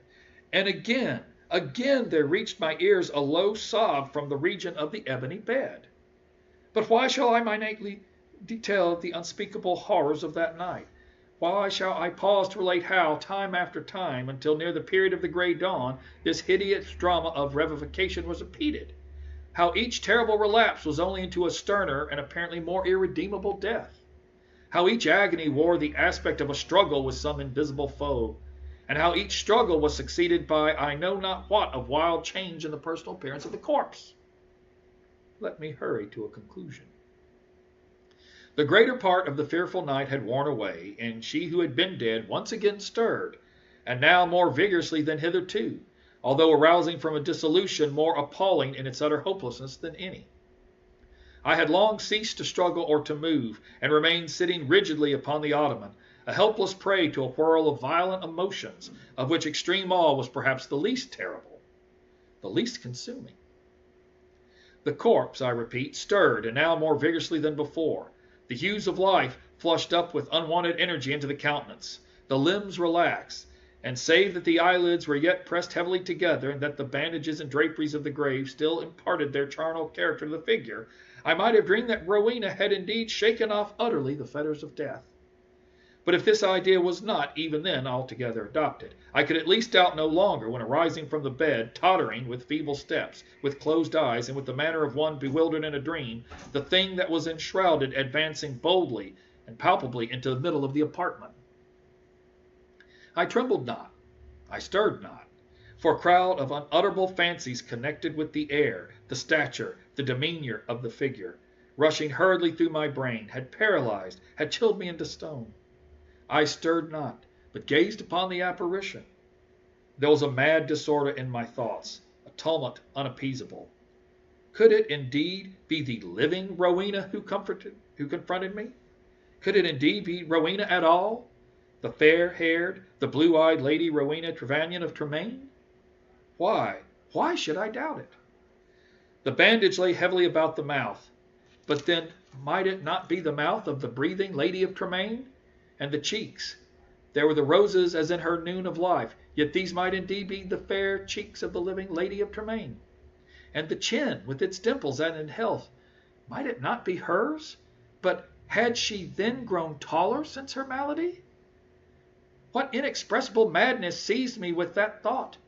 and again there reached my ears a low sob from the region of the ebony bed. But why shall I minutely detail the unspeakable horrors of that night? Why shall I pause to relate how, time after time, until near the period of the grey dawn, this hideous drama of revivification was repeated? How each terrible relapse was only into a sterner and apparently more irredeemable death? How each agony wore the aspect of a struggle with some invisible foe, and how each struggle was succeeded by I know not what of wild change in the personal appearance of the corpse? Let me hurry to a conclusion. The greater part of the fearful night had worn away, and she who had been dead once again stirred, and now more vigorously than hitherto, although arousing from a dissolution more appalling in its utter hopelessness than any. I had long ceased to struggle or to move, and remained sitting rigidly upon the ottoman, a helpless prey to a whirl of violent emotions, of which extreme awe was perhaps the least terrible, the least consuming. The corpse, I repeat, stirred, and now more vigorously than before. The hues of life flushed up with unwonted energy into the countenance. The limbs relaxed, and save that the eyelids were yet pressed heavily together, and that the bandages and draperies of the grave still imparted their charnel character to the figure, I might have dreamed that Rowena had indeed shaken off utterly the fetters of death. But if this idea was not, even then, altogether adopted, I could at least doubt no longer when arising from the bed, tottering with feeble steps, with closed eyes, and with the manner of one bewildered in a dream, the thing that was enshrouded advancing boldly and palpably into the middle of the apartment. I trembled not, I stirred not, for a crowd of unutterable fancies connected with the air, the stature, the demeanor of the figure, rushing hurriedly through my brain, had paralyzed, had chilled me into stone. I stirred not, but gazed upon the apparition. There was a mad disorder in my thoughts, a tumult unappeasable. Could it indeed be the living Rowena who confronted me? Could it indeed be Rowena at all? The fair-haired, the blue-eyed Lady Rowena Trevanion of Tremaine? Why should I doubt it? The bandage lay heavily about the mouth. But then, might it not be the mouth of the breathing Lady of Tremaine? And the cheeks? There were the roses as in her noon of life, yet these might indeed be the fair cheeks of the living Lady of Tremaine. And the chin, with its dimples and in health, might it not be hers? But had she then grown taller since her malady? What inexpressible madness seized me with that thought?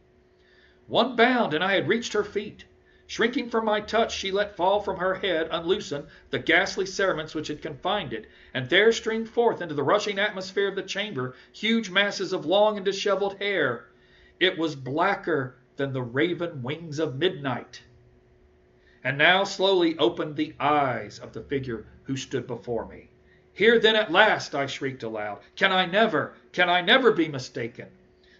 One bound, and I had reached her feet. Shrinking from my touch, she let fall from her head, unloosened, the ghastly cerements which had confined it, and there streamed forth into the rushing atmosphere of the chamber huge masses of long and dishevelled hair. It was blacker than the raven wings of midnight. And now slowly opened the eyes of the figure who stood before me. Here then at last, I shrieked aloud. Can I never be mistaken?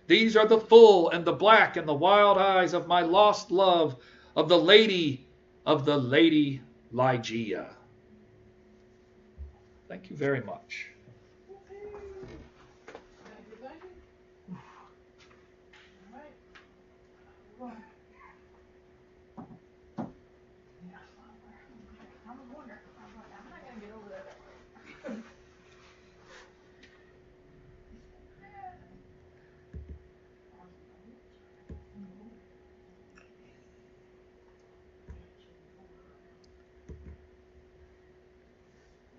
These are the full and the black and the wild eyes of my lost love, of the Lady Ligeia. Thank you very much.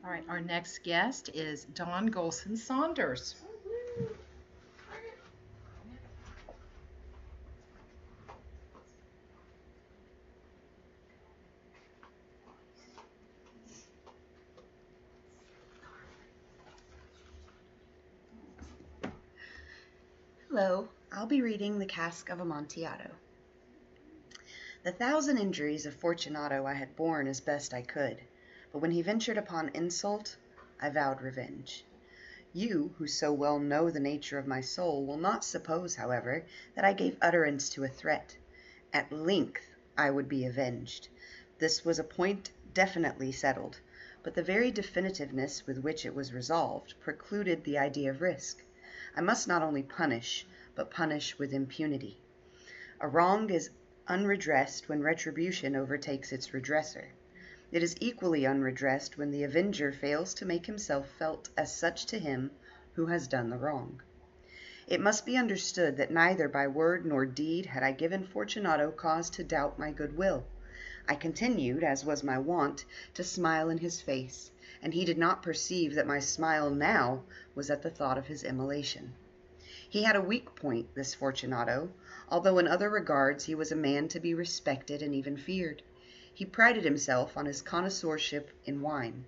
All right, our next guest is Dawn Golson Saunders. Hello, I'll be reading The Cask of Amontillado. The 1,000 injuries of Fortunato I had borne as best I could, but when he ventured upon insult, I vowed revenge. You, who so well know the nature of my soul, will not suppose, however, that I gave utterance to a threat. At length I would be avenged. This was a point definitely settled, but the very definitiveness with which it was resolved precluded the idea of risk. I must not only punish, but punish with impunity. A wrong is unredressed when retribution overtakes its redresser. It is equally unredressed when the avenger fails to make himself felt as such to him who has done the wrong. It must be understood that neither by word nor deed had I given Fortunato cause to doubt my good will. I continued, as was my wont, to smile in his face, and he did not perceive that my smile now was at the thought of his immolation. He had a weak point, this Fortunato, although in other regards he was a man to be respected and even feared. He prided himself on his connoisseurship in wine.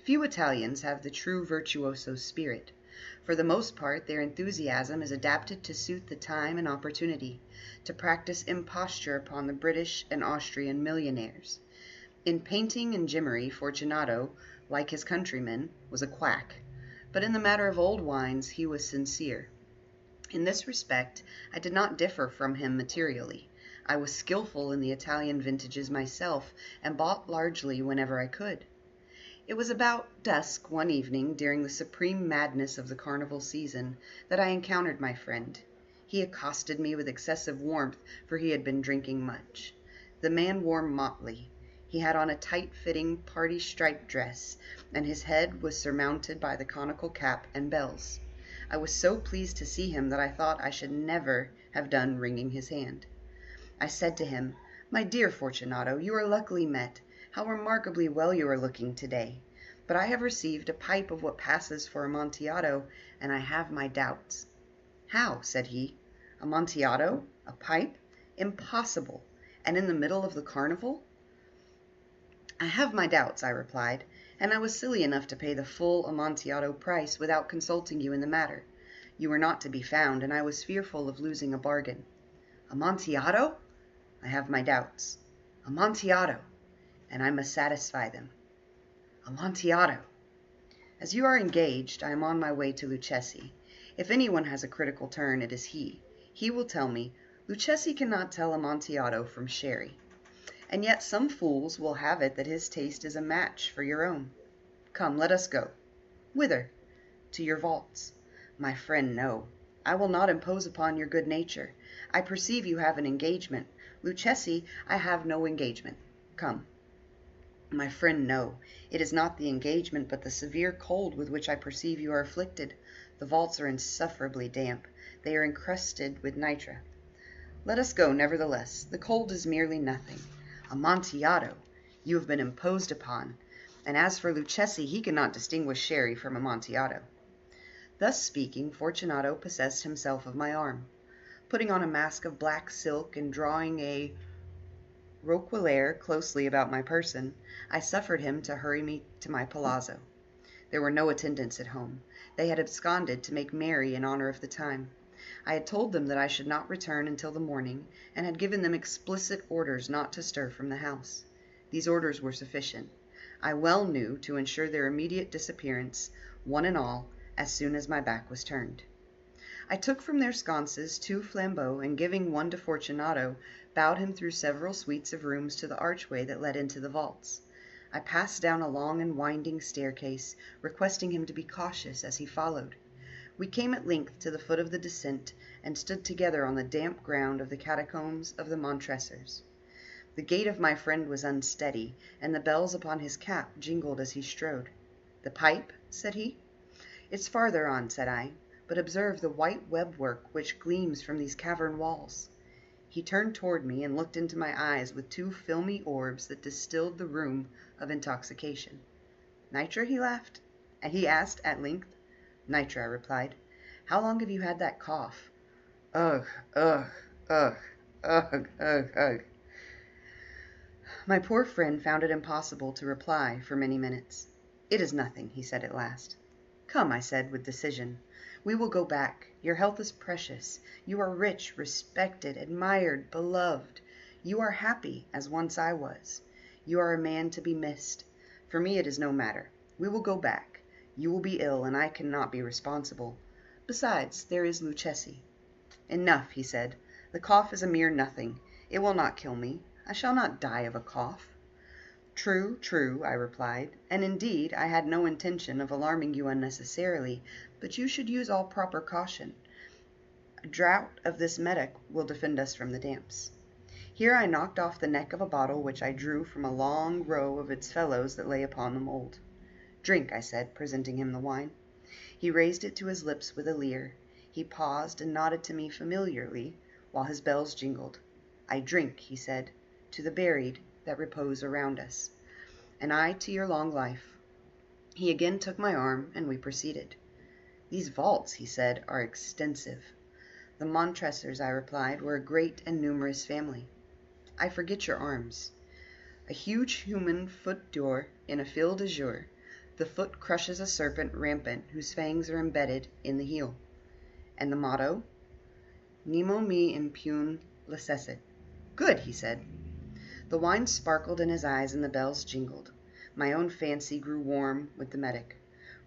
Few Italians have the true virtuoso spirit. For the most part, their enthusiasm is adapted to suit the time and opportunity, to practice imposture upon the British and Austrian millionaires. In painting and gimmery, Fortunato, like his countrymen, was a quack, but in the matter of old wines he was sincere. In this respect, I did not differ from him materially. I was skillful in the Italian vintages myself, and bought largely whenever I could. It was about dusk one evening during the supreme madness of the carnival season that I encountered my friend. He accosted me with excessive warmth, for he had been drinking much. The man wore motley. He had on a tight-fitting party-striped dress, and his head was surmounted by the conical cap and bells. I was so pleased to see him that I thought I should never have done wringing his hand. I said to him, "My dear Fortunato, you are luckily met. How remarkably well you are looking today. But I have received a pipe of what passes for Amontillado, and I have my doubts." "How?" said he. "Amontillado? A pipe? Impossible! And in the middle of the carnival?" "I have my doubts," I replied, "and I was silly enough to pay the full Amontillado price without consulting you in the matter. You were not to be found, and I was fearful of losing a bargain." "Amontillado?" "I have my doubts." "Amontillado, and I must satisfy them." "Amontillado." "As you are engaged, I am on my way to Lucchesi. If anyone has a critical turn, it is he. He will tell me, Luchesi cannot tell Amontillado from sherry. And yet some fools will have it that his taste is a match for your own. Come, let us go. Whither? To your vaults. My friend, no. I will not impose upon your good nature. I perceive you have an engagement. Luchesi, I have no engagement. Come. My friend, no. It is not the engagement, but the severe cold with which I perceive you are afflicted. The vaults are insufferably damp. They are encrusted with nitre. Let us go, nevertheless. The cold is merely nothing. Amontillado, you have been imposed upon. And as for Luchesi, he cannot distinguish sherry from Amontillado. Thus speaking, Fortunato possessed himself of my arm. Putting on a mask of black silk and drawing a roquelaire closely about my person, I suffered him to hurry me to my palazzo. There were no attendants at home. They had absconded to make merry in honor of the time. I had told them that I should not return until the morning, and had given them explicit orders not to stir from the house. These orders were sufficient, I well knew, to ensure their immediate disappearance, one and all, as soon as my back was turned. I took from their sconces 2 flambeaux, and giving one to Fortunato, bowed him through several suites of rooms to the archway that led into the vaults. I passed down a long and winding staircase, requesting him to be cautious as he followed. We came at length to the foot of the descent, and stood together on the damp ground of the catacombs of the Montresors. The gait of my friend was unsteady, and the bells upon his cap jingled as he strode. "The pipe?" said he. "It's farther on," said I, "but observe the white web-work which gleams from these cavern walls." He turned toward me and looked into my eyes with 2 filmy orbs that distilled the rheum of intoxication. "Nitre?" he laughed, and he asked at length. "Nitre," I replied. "How long have you had that cough?" "Ugh, ugh, ugh, ugh, ugh, ugh." My poor friend found it impossible to reply for many minutes. "It is nothing," he said at last. "Come," I said with decision. "We will go back. Your health is precious. You are rich, respected, admired, beloved. You are happy, as once I was. You are a man to be missed. For me it is no matter. We will go back. You will be ill, and I cannot be responsible. Besides, there is Luchesi." "Enough," he said. "The cough is a mere nothing. It will not kill me. I shall not die of a cough." "True, true," I replied, "and indeed I had no intention of alarming you unnecessarily, but you should use all proper caution. A draught of this medoc will defend us from the damps." Here I knocked off the neck of a bottle which I drew from a long row of its fellows that lay upon the mould. "Drink," I said, presenting him the wine. He raised it to his lips with a leer. He paused and nodded to me familiarly, while his bells jingled. "I drink," he said, "to the buried that repose around us." "And I to your long life." He again took my arm, and we proceeded. "These vaults," he said, "are extensive." "The Montresors," I replied, "were a great and numerous family." "I forget your arms." "A huge human foot d'or in a field azure. The foot crushes a serpent rampant whose fangs are embedded in the heel." "And the motto?" "Nemo me impune lacessit." "Good," he said. The wine sparkled in his eyes and the bells jingled. My own fancy grew warm with the medoc.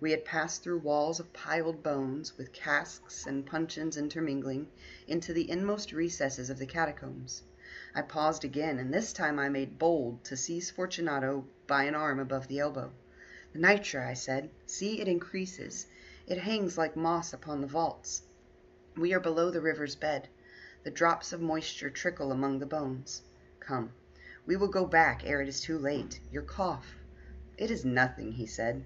We had passed through walls of piled bones, with casks and puncheons intermingling, into the inmost recesses of the catacombs. I paused again, and this time I made bold to seize Fortunato by an arm above the elbow. "The nitre," I said. "See, it increases. It hangs like moss upon the vaults. We are below the river's bed. The drops of moisture trickle among the bones. Come, we will go back ere it is too late. Your cough." "It is nothing," he said.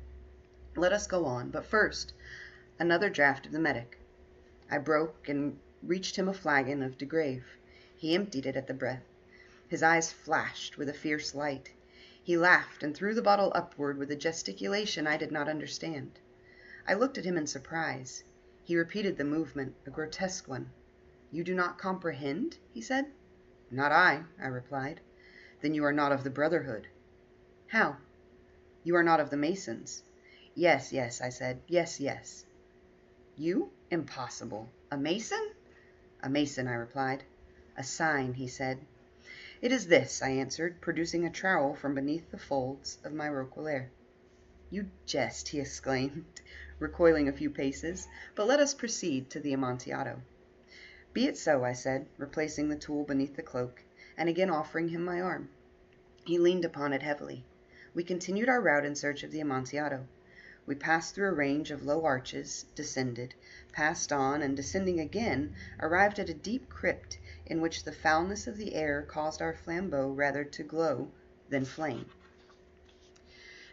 "Let us go on. But first, another draught of the medoc." I broke and reached him a flagon of de Grave. He emptied it at the breath. His eyes flashed with a fierce light. He laughed and threw the bottle upward with a gesticulation I did not understand. I looked at him in surprise. He repeated the movement, a grotesque one. "You do not comprehend?" he said. "Not I," I replied. "Then you are not of the Brotherhood." "How?" "You are not of the Masons." "Yes, yes," I said. "Yes, yes." "You? Impossible. A Mason?" "A Mason," I replied. "A sign," he said. "It is this," I answered, producing a trowel from beneath the folds of my roquelaire. "You jest," he exclaimed, recoiling a few paces. "But let us proceed to the Amontillado." Be it so, I said, replacing the tool beneath the cloak, and again offering him my arm. He leaned upon it heavily. We continued our route in search of the Amontillado. We passed through a range of low arches, descended, passed on, and descending again, arrived at a deep crypt in which the foulness of the air caused our flambeaux rather to glow than flame.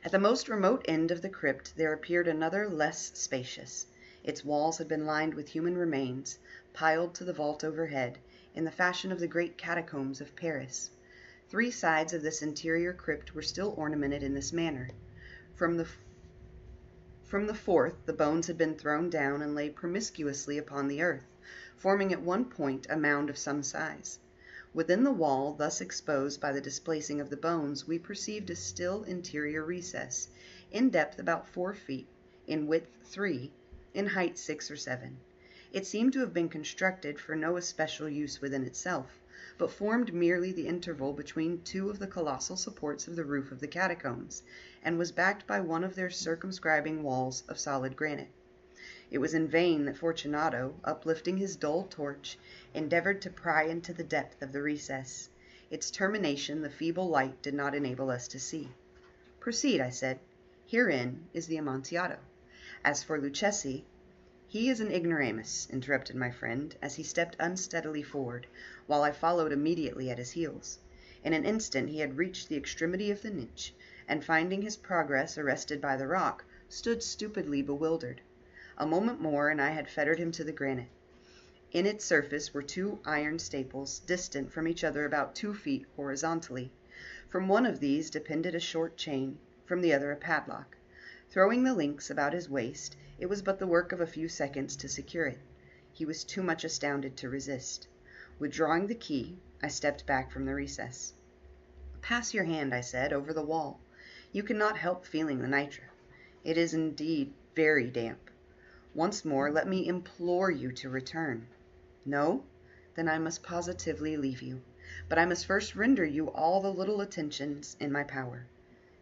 At the most remote end of the crypt there appeared another less spacious. Its walls had been lined with human remains, piled to the vault overhead, in the fashion of the great catacombs of Paris. 3 sides of this interior crypt were still ornamented in this manner. From the fourth the bones had been thrown down and lay promiscuously upon the earth, forming at one point a mound of some size. Within the wall thus exposed by the displacing of the bones we perceived a still interior recess, in depth about 4 feet, in width 3, in height 6 or 7. It seemed to have been constructed for no especial use within itself, but formed merely the interval between 2 of the colossal supports of the roof of the catacombs, and was backed by one of their circumscribing walls of solid granite. It was in vain that Fortunato, uplifting his dull torch, endeavored to pry into the depth of the recess. Its termination the feeble light did not enable us to see. Proceed, I said. Herein is the Amontillado. As for Luchesi, he is an ignoramus, interrupted my friend, as he stepped unsteadily forward, while I followed immediately at his heels. In an instant he had reached the extremity of the niche, and finding his progress arrested by the rock, stood stupidly bewildered. A moment more, and I had fettered him to the granite. In its surface were 2 iron staples, distant from each other about 2 feet horizontally. From one of these depended a short chain, from the other a padlock. Throwing the links about his waist, it was but the work of a few seconds to secure it. He was too much astounded to resist. Withdrawing the key, I stepped back from the recess. Pass your hand, I said, over the wall. You cannot help feeling the nitre. It is indeed very damp. Once more, let me implore you to return. No? Then I must positively leave you. But I must first render you all the little attentions in my power.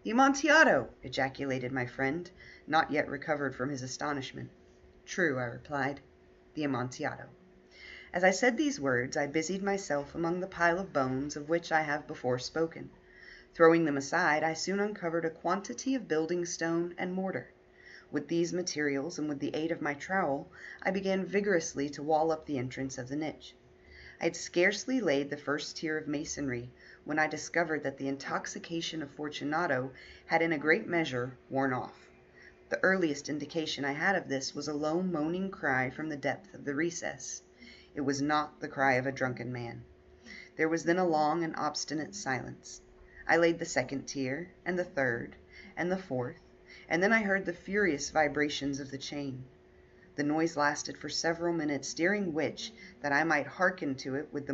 The Amontillado! Ejaculated my friend, not yet recovered from his astonishment. True, I replied. The Amontillado. As I said these words, I busied myself among the pile of bones of which I have before spoken. Throwing them aside, I soon uncovered a quantity of building stone and mortar. With these materials, and with the aid of my trowel, I began vigorously to wall up the entrance of the niche. I had scarcely laid the first tier of masonry when I discovered that the intoxication of Fortunato had in a great measure worn off. The earliest indication I had of this was a low moaning cry from the depth of the recess. It was not the cry of a drunken man. There was then a long and obstinate silence. I laid the 2nd tier, and the 3rd, and the 4th, and then I heard the furious vibrations of the chain. The noise lasted for several minutes, during which, that I might hearken to it with the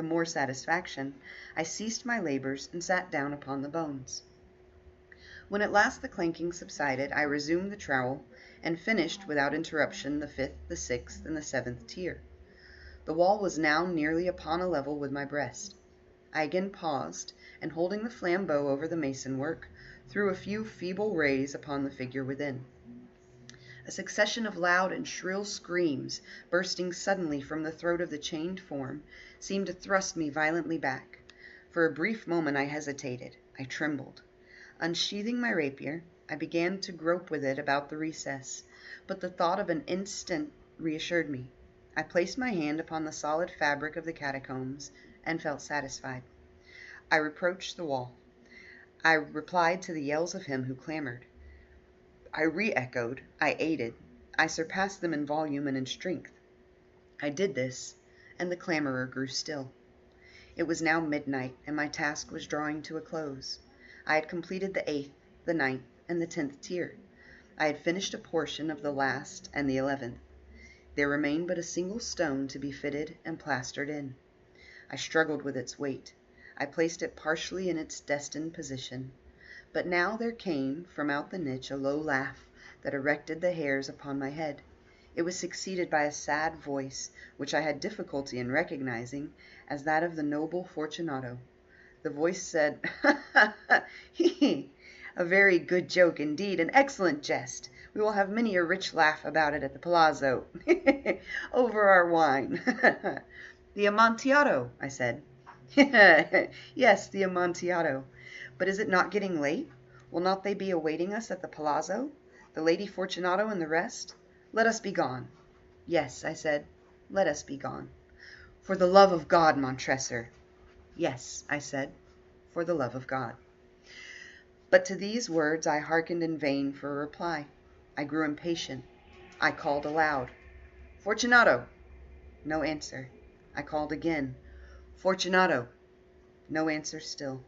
more satisfaction, I ceased my labors and sat down upon the bones. When at last the clanking subsided, I resumed the trowel, and finished without interruption the 5th, the 6th, and the 7th tier. The wall was now nearly upon a level with my breast. I again paused, and holding the flambeau over the mason work, threw a few feeble rays upon the figure within. A succession of loud and shrill screams, bursting suddenly from the throat of the chained form, seemed to thrust me violently back. For a brief moment I hesitated. I trembled. Unsheathing my rapier, I began to grope with it about the recess, but the thought of an instant reassured me. I placed my hand upon the solid fabric of the catacombs, and felt satisfied. I reproached the wall. I replied to the yells of him who clamored. I re-echoed, I aided, I surpassed them in volume and in strength. I did this, and the clamorer grew still. It was now midnight, and my task was drawing to a close. I had completed the 8th, the 9th, and the 10th tier. I had finished a portion of the last and the 11th. There remained but a single stone to be fitted and plastered in. I struggled with its weight. I placed it partially in its destined position. But now there came from out the niche a low laugh that erected the hairs upon my head. It was succeeded by a sad voice, which I had difficulty in recognizing as that of the noble Fortunato. The voice said, "Ha, ha, ha, he, a very good joke indeed, an excellent jest. We will have many a rich laugh about it at the palazzo, over our wine. The Amontillado, I said. Yes, the Amontillado. But is it not getting late? Will not they be awaiting us at the palazzo? The Lady Fortunato and the rest? Let us be gone. Yes, I said, let us be gone. For the love of God, Montressor. Yes, I said, for the love of God. But to these words I hearkened in vain for a reply. I grew impatient. I called aloud, Fortunato! No answer. I called again, Fortunato! No answer still.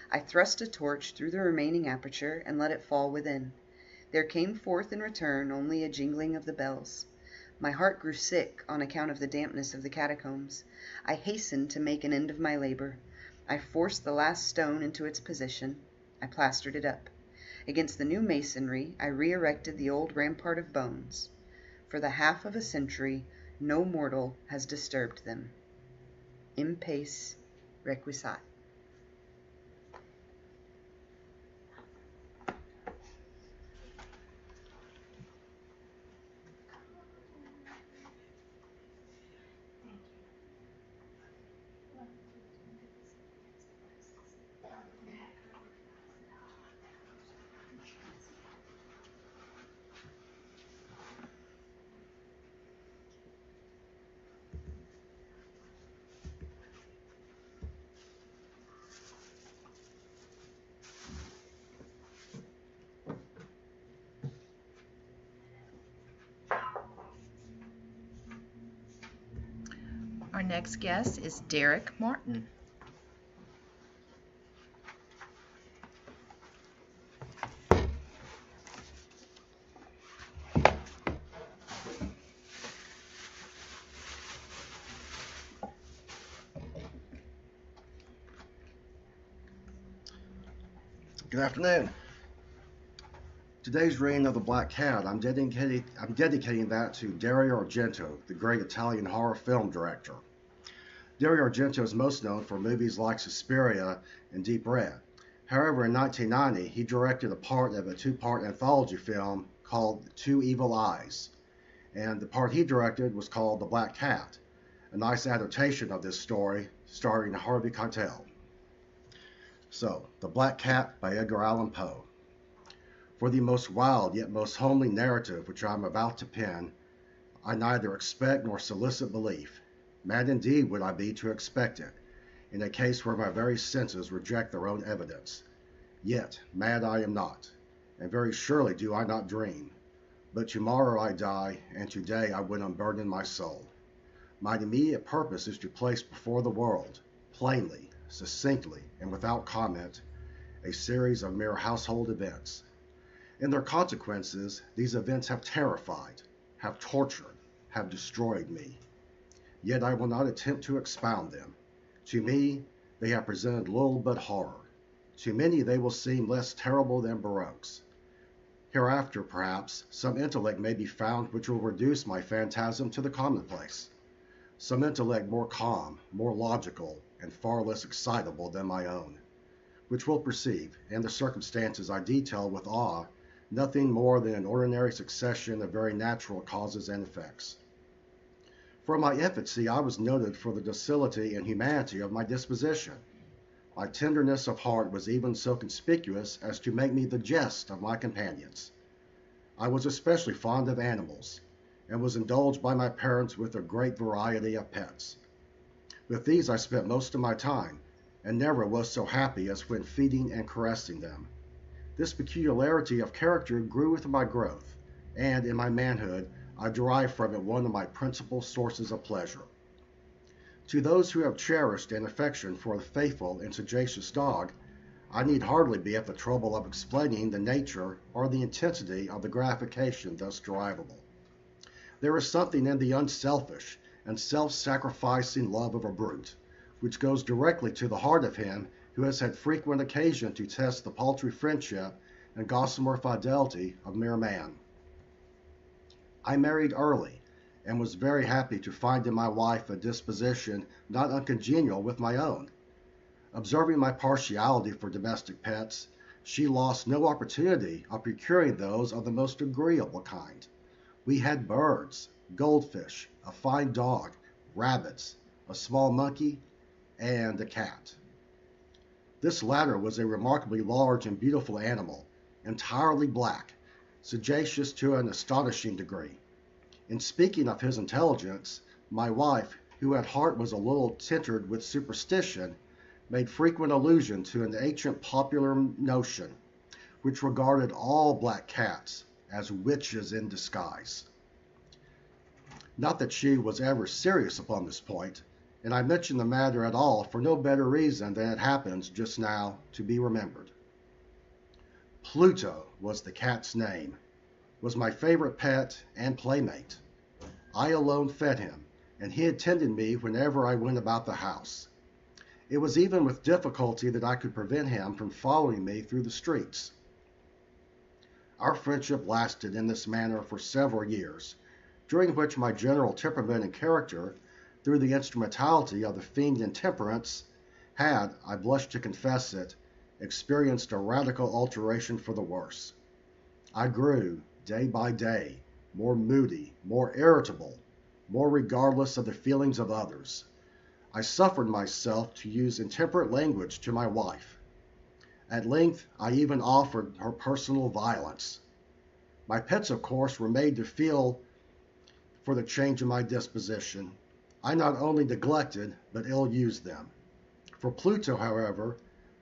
I thrust a torch through the remaining aperture and let it fall within. There came forth in return only a jingling of the bells. My heart grew sick on account of the dampness of the catacombs. I hastened to make an end of my labor. I forced the last stone into its position. I plastered it up. Against the new masonry I re-erected the old rampart of bones. For the half of a century no mortal has disturbed them. In pace requiescat. Our next guest is Derek Martin. Good afternoon. Today's reading of The Black Cat, I'm dedicating that to Dario Argento, the great Italian horror film director. Dario Argento is most known for movies like Suspiria and Deep Red. However, in 1990, he directed a part of a two-part anthology film called Two Evil Eyes, and the part he directed was called The Black Cat, a nice adaptation of this story starring Harvey Keitel. So, The Black Cat by Edgar Allan Poe. For the most wild yet most homely narrative which I am about to pen, I neither expect nor solicit belief. Mad indeed would I be to expect it, in a case where my very senses reject their own evidence. Yet mad I am not, and very surely do I not dream. But tomorrow I die, and today I would unburden my soul. My immediate purpose is to place before the world, plainly, succinctly, and without comment, a series of mere household events. In their consequences, these events have terrified, have tortured, have destroyed me. Yet I will not attempt to expound them. To me, they have presented little but horror. To many they will seem less terrible than Baroque's. Hereafter, perhaps, some intellect may be found which will reduce my phantasm to the commonplace. Some intellect more calm, more logical, and far less excitable than my own, which will perceive, in the circumstances I detail with awe, nothing more than an ordinary succession of very natural causes and effects. From my infancy I was noted for the docility and humanity of my disposition. My tenderness of heart was even so conspicuous as to make me the jest of my companions. I was especially fond of animals, and was indulged by my parents with a great variety of pets. With these I spent most of my time, and never was so happy as when feeding and caressing them. This peculiarity of character grew with my growth, and in my manhood I derived from it one of my principal sources of pleasure. To those who have cherished an affection for the faithful and sagacious dog, I need hardly be at the trouble of explaining the nature or the intensity of the gratification thus derivable. There is something in the unselfish and self-sacrificing love of a brute, which goes directly to the heart of him who has had frequent occasion to test the paltry friendship and gossamer fidelity of mere man. I married early, and was very happy to find in my wife a disposition not uncongenial with my own. Observing my partiality for domestic pets, she lost no opportunity of procuring those of the most agreeable kind. We had birds, goldfish, a fine dog, rabbits, a small monkey, and a cat. This latter was a remarkably large and beautiful animal, entirely black, sagacious to an astonishing degree. In speaking of his intelligence, my wife, who at heart was a little tinted with superstition, made frequent allusion to an ancient popular notion which regarded all black cats as witches in disguise. Not that she was ever serious upon this point, and I mention the matter at all for no better reason than it happens just now to be remembered. Pluto was the cat's name, was my favorite pet and playmate. I alone fed him, and he attended me whenever I went about the house. It was even with difficulty that I could prevent him from following me through the streets. Our friendship lasted in this manner for several years, during which my general temperament and character, through the instrumentality of the fiend intemperance, had, I blush to confess it, experienced a radical alteration for the worse. I grew, day by day, more moody, more irritable, more regardless of the feelings of others. I suffered myself to use intemperate language to my wife. At length, I even offered her personal violence. My pets, of course, were made to feel for the change in my disposition. I not only neglected, but ill-used them. For Pluto, however,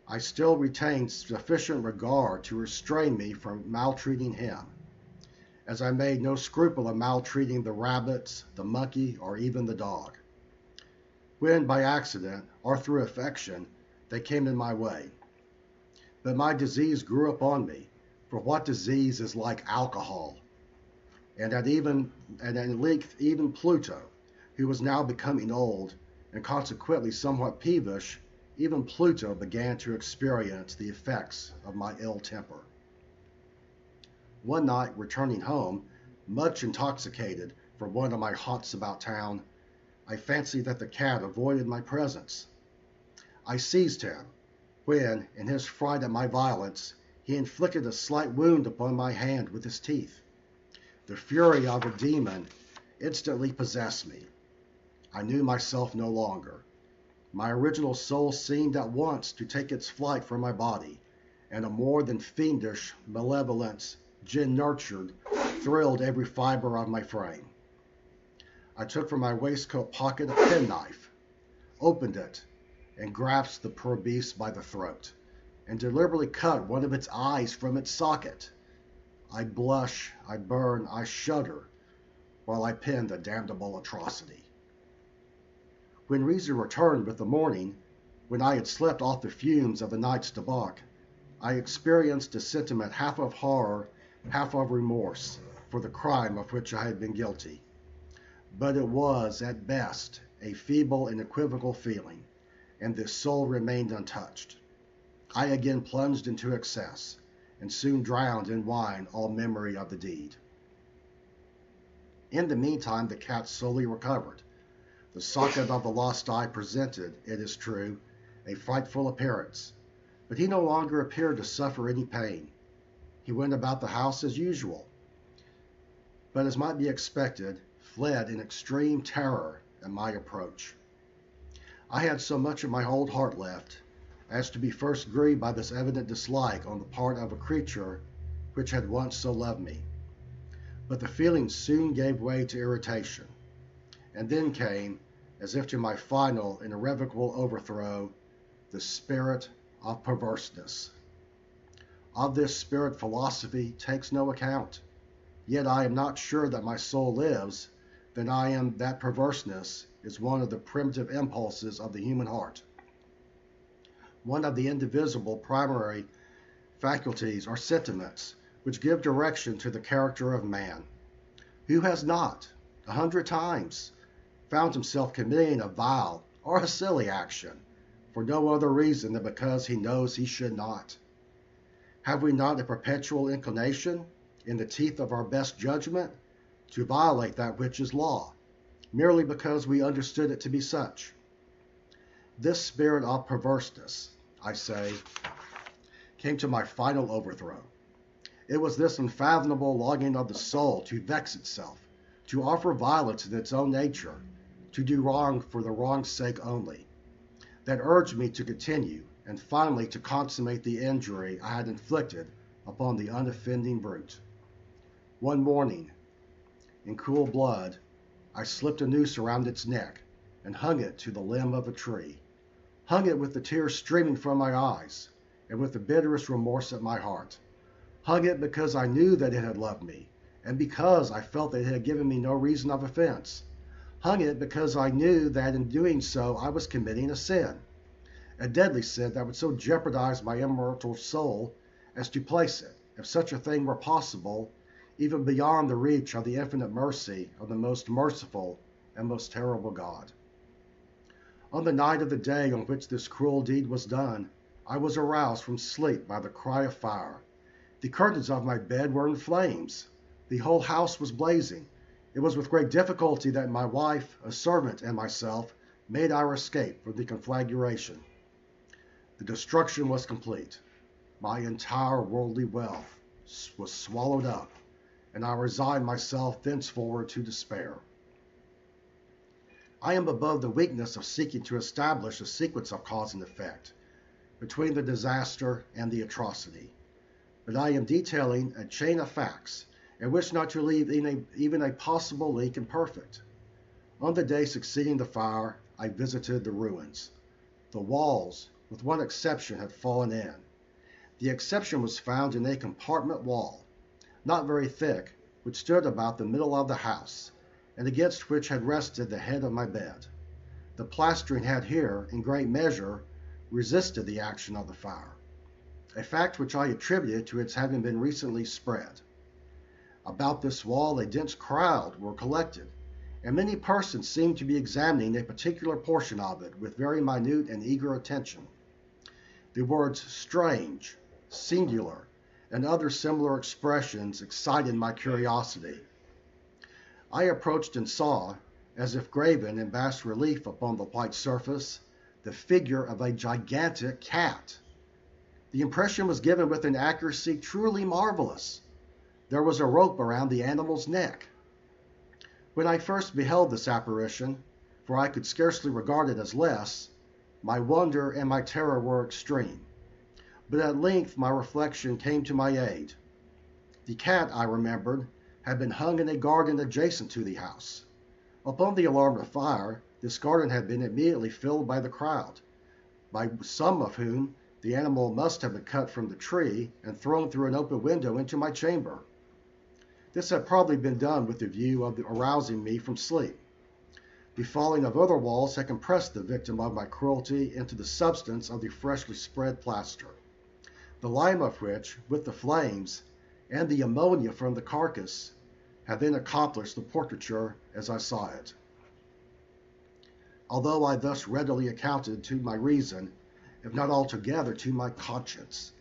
I still retained sufficient regard to restrain me from maltreating him, as I made no scruple of maltreating the rabbits, the monkey, or even the dog, when by accident, or through affection, they came in my way. But my disease grew upon me, for what disease is like alcohol? And at length even Pluto, who was now becoming old, and consequently somewhat peevish, even Pluto began to experience the effects of my ill temper. One night, returning home, much intoxicated from one of my haunts about town, I fancied that the cat avoided my presence. I seized him, when, in his fright at my violence, he inflicted a slight wound upon my hand with his teeth. The fury of a demon instantly possessed me. I knew myself no longer. My original soul seemed at once to take its flight from my body, and a more than fiendish malevolence, gin-nurtured, thrilled every fiber of my frame. I took from my waistcoat pocket a penknife, opened it, and grasped the poor beast by the throat, and deliberately cut one of its eyes from its socket. I blush, I burn, I shudder, while I pen the damnable atrocity. When reason returned with the morning, when I had slept off the fumes of the night's debauch, I experienced a sentiment half of horror, half of remorse, for the crime of which I had been guilty. But it was, at best, a feeble and equivocal feeling, and the soul remained untouched. I again plunged into excess, and soon drowned in wine all memory of the deed. In the meantime, the cat slowly recovered. The socket of the lost eye presented, it is true, a frightful appearance, but he no longer appeared to suffer any pain. He went about the house as usual, but as might be expected, fled in extreme terror at my approach. I had so much of my old heart left as to be first grieved by this evident dislike on the part of a creature which had once so loved me. But the feeling soon gave way to irritation, and then came, as if to my final and irrevocable overthrow, the spirit of perverseness. Of this spirit philosophy takes no account, yet I am not sure that my soul lives, than I am that perverseness is one of the primitive impulses of the human heart, one of the indivisible primary faculties or sentiments which give direction to the character of man. Who has not, 100 times, found himself committing a vile or a silly action for no other reason than because he knows he should not? Have we not a perpetual inclination, in the teeth of our best judgment, to violate that which is law, merely because we understood it to be such? This spirit of perverseness, I say, came to my final overthrow. It was this unfathomable longing of the soul to vex itself, to offer violence in its own nature, to do wrong for the wrong's sake only, that urged me to continue and finally to consummate the injury I had inflicted upon the unoffending brute. One morning, in cool blood, I slipped a noose around its neck and hung it to the limb of a tree, hung it with the tears streaming from my eyes and with the bitterest remorse at my heart, hung it because I knew that it had loved me and because I felt that it had given me no reason of offense, hung it because I knew that in doing so I was committing a deadly sin that would so jeopardize my immortal soul as to place it, if such a thing were possible, even beyond the reach of the infinite mercy of the most merciful and most terrible God. On the night of the day on which this cruel deed was done, I was aroused from sleep by the cry of fire. The curtains of my bed were in flames. The whole house was blazing. It was with great difficulty that my wife, a servant, and myself made our escape from the conflagration. The destruction was complete. My entire worldly wealth was swallowed up, and I resigned myself thenceforward to despair. I am above the weakness of seeking to establish a sequence of cause and effect between the disaster and the atrocity, but I am detailing a chain of facts and wish not to leave even a possible leak imperfect. On the day succeeding the fire, I visited the ruins. The walls, with one exception, had fallen in. The exception was found in a compartment wall, not very thick, which stood about the middle of the house, and against which had rested the head of my bed. The plastering had here, in great measure, resisted the action of the fire, a fact which I attributed to its having been recently spread. About this wall a dense crowd were collected, and many persons seemed to be examining a particular portion of it with very minute and eager attention. The words strange, singular, and other similar expressions excited my curiosity. I approached and saw, as if graven in bas relief upon the white surface, the figure of a gigantic cat. The impression was given with an accuracy truly marvelous. There was a rope around the animal's neck. When I first beheld this apparition, for I could scarcely regard it as less, my wonder and my terror were extreme. But at length my reflection came to my aid. The cat, I remembered, had been hung in a garden adjacent to the house. Upon the alarm of fire, this garden had been immediately filled by the crowd, by some of whom the animal must have been cut from the tree and thrown through an open window into my chamber. This had probably been done with the view of arousing me from sleep. The falling of other walls had compressed the victim of my cruelty into the substance of the freshly spread plaster, the lime of which, with the flames, and the ammonia from the carcass, had then accomplished the portraiture as I saw it. Although I thus readily accounted to my reason, if not altogether to my conscience,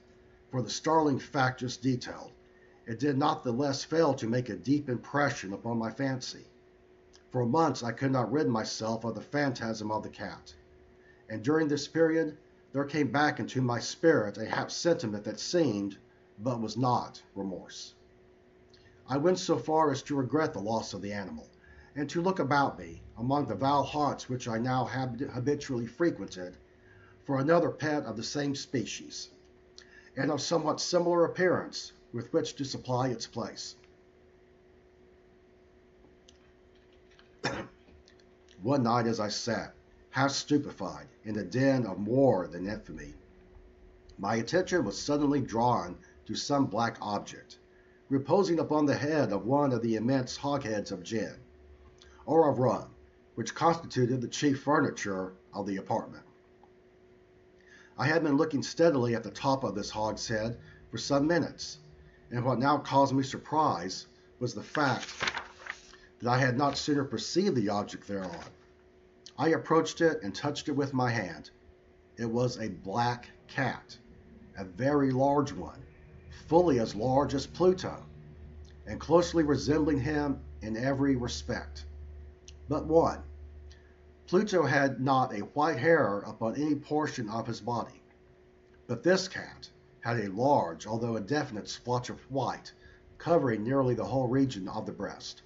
for the startling fact just detailed, it did not the less fail to make a deep impression upon my fancy. For months I could not rid myself of the phantasm of the cat, and during this period there came back into my spirit a half sentiment that seemed, but was not, remorse. I went so far as to regret the loss of the animal, and to look about me, among the vile haunts which I now habitually frequented, for another pet of the same species, and of somewhat similar appearance, with which to supply its place. One night as I sat, half stupefied, in a den of more than infamy, my attention was suddenly drawn to some black object, reposing upon the head of one of the immense hogsheads of gin, or of rum, which constituted the chief furniture of the apartment. I had been looking steadily at the top of this hogshead for some minutes, and what now caused me surprise was the fact that I had not sooner perceived the object thereon. I approached it and touched it with my hand. It was a black cat, a very large one, fully as large as Pluto, and closely resembling him in every respect. But one, Pluto had not a white hair upon any portion of his body, but this cat had a large, although indefinite, splotch of white, covering nearly the whole region of the breast.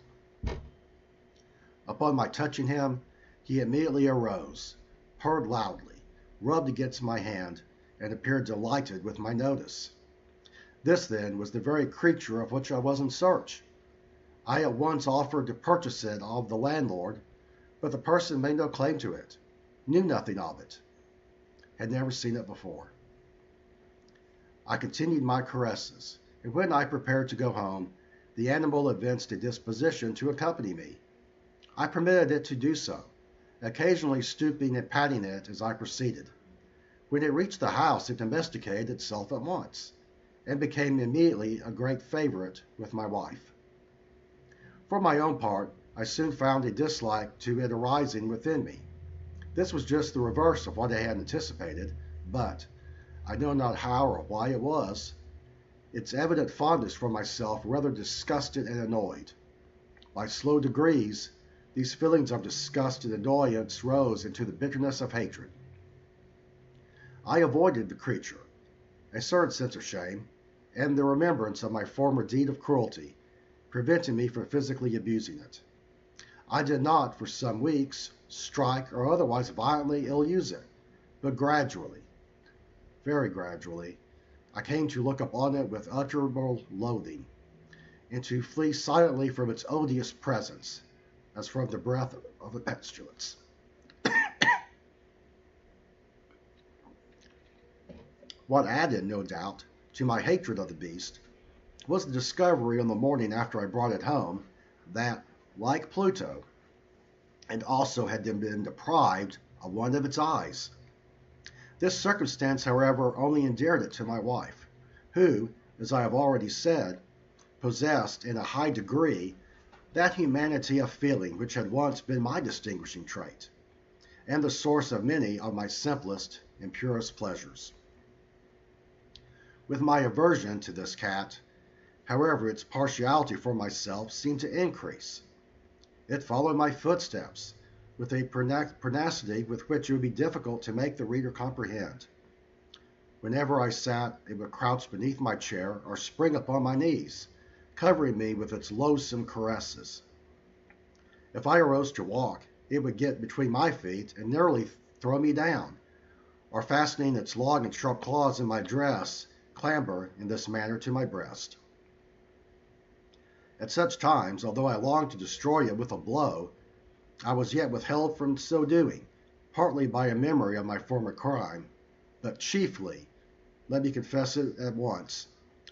Upon my touching him, he immediately arose, purred loudly, rubbed against my hand, and appeared delighted with my notice. This, then, was the very creature of which I was in search. I at once offered to purchase it of the landlord, but the person made no claim to it, knew nothing of it, had never seen it before. I continued my caresses, and when I prepared to go home, the animal evinced a disposition to accompany me. I permitted it to do so, occasionally stooping and patting it as I proceeded. When it reached the house, it domesticated itself at once, and became immediately a great favorite with my wife. For my own part, I soon found a dislike to it arising within me. This was just the reverse of what I had anticipated, but I know not how or why it was. Its evident fondness for myself rather disgusted and annoyed. By slow degrees, these feelings of disgust and annoyance rose into the bitterness of hatred. I avoided the creature, a certain sense of shame, and the remembrance of my former deed of cruelty, preventing me from physically abusing it. I did not, for some weeks, strike or otherwise violently ill-use it, but gradually, very gradually, I came to look upon it with utterable loathing, and to flee silently from its odious presence, as from the breath of a pestilence. What added, no doubt, to my hatred of the beast was the discovery on the morning after I brought it home that, like Pluto, it also had been deprived of one of its eyes. This circumstance, however, only endeared it to my wife, who, as I have already said, possessed in a high degree that humanity of feeling which had once been my distinguishing trait, and the source of many of my simplest and purest pleasures. With my aversion to this cat, however, its partiality for myself seemed to increase. It followed my footsteps with a pertinacity with which it would be difficult to make the reader comprehend. Whenever I sat, it would crouch beneath my chair or spring upon my knees, covering me with its loathsome caresses. If I arose to walk, it would get between my feet and nearly throw me down, or fastening its long and sharp claws in my dress, clamber in this manner to my breast. At such times, although I longed to destroy it with a blow, I was yet withheld from so doing, partly by a memory of my former crime, but chiefly, let me confess it at once,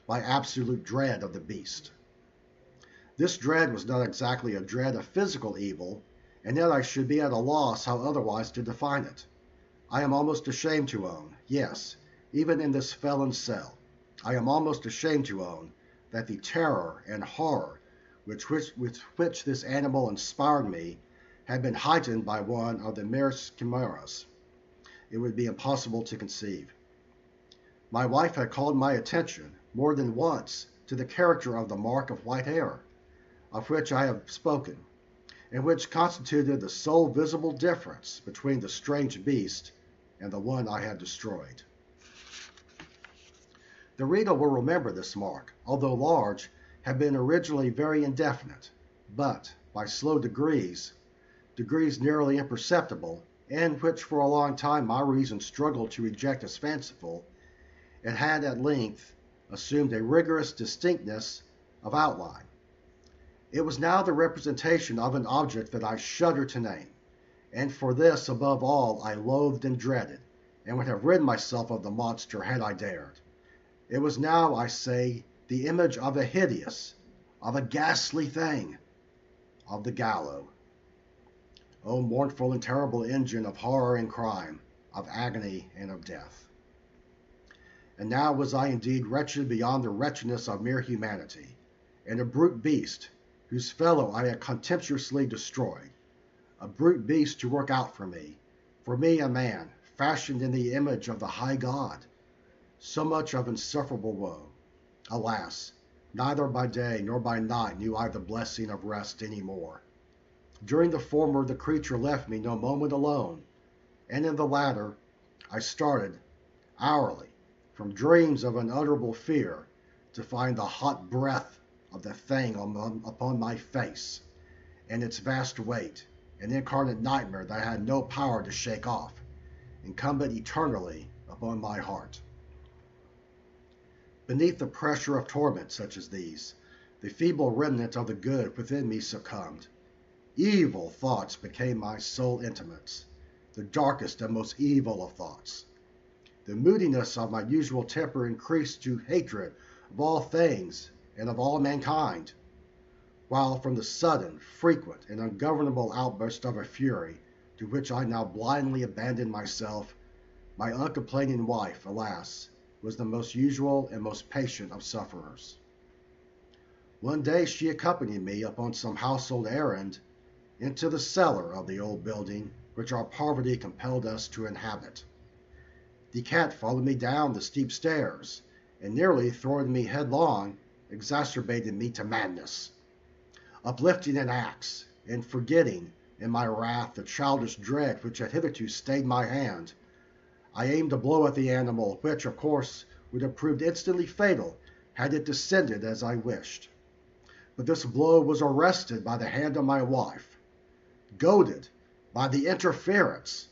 by absolute dread of the beast. This dread was not exactly a dread of physical evil, and yet I should be at a loss how otherwise to define it. I am almost ashamed to own, yes, even in this felon's cell, I am almost ashamed to own that the terror and horror with which this animal inspired me had been heightened by one of the merest chimeras it would be impossible to conceive. My wife had called my attention more than once to the character of the mark of white hair, of which I have spoken, and which constituted the sole visible difference between the strange beast and the one I had destroyed. The reader will remember this mark, although large, had been originally very indefinite, but by slow degrees nearly imperceptible, and which for a long time my reason struggled to reject as fanciful, it had at length assumed a rigorous distinctness of outline. It was now the representation of an object that I shudder to name, and for this above all I loathed and dreaded, and would have rid myself of the monster had I dared. It was now, I say, the image of a hideous, of a ghastly thing, of the gallows. O mournful and terrible engine of horror and crime, of agony and of death. And now was I indeed wretched beyond the wretchedness of mere humanity, and a brute beast, whose fellow I had contemptuously destroyed, a brute beast to work out for me a man, fashioned in the image of the high God. So much of insufferable woe. Alas, neither by day nor by night knew I the blessing of rest any more. During the former the creature left me no moment alone, and in the latter I started, hourly, from dreams of unutterable fear, to find the hot breath of the thing upon my face, and its vast weight, an incarnate nightmare that I had no power to shake off, incumbent eternally upon my heart. Beneath the pressure of torment such as these, the feeble remnant of the good within me succumbed. Evil thoughts became my sole intimates, the darkest and most evil of thoughts. The moodiness of my usual temper increased to hatred of all things and of all mankind, while from the sudden, frequent, and ungovernable outburst of a fury to which I now blindly abandoned myself, my uncomplaining wife, alas, was the most usual and most patient of sufferers. One day she accompanied me upon some household errand into the cellar of the old building which our poverty compelled us to inhabit. The cat followed me down the steep stairs, and nearly throwing me headlong, exacerbated me to madness. Uplifting an axe, and forgetting in my wrath the childish dread which had hitherto stayed my hand, I aimed a blow at the animal, which, of course, would have proved instantly fatal had it descended as I wished. But this blow was arrested by the hand of my wife, goaded by the interference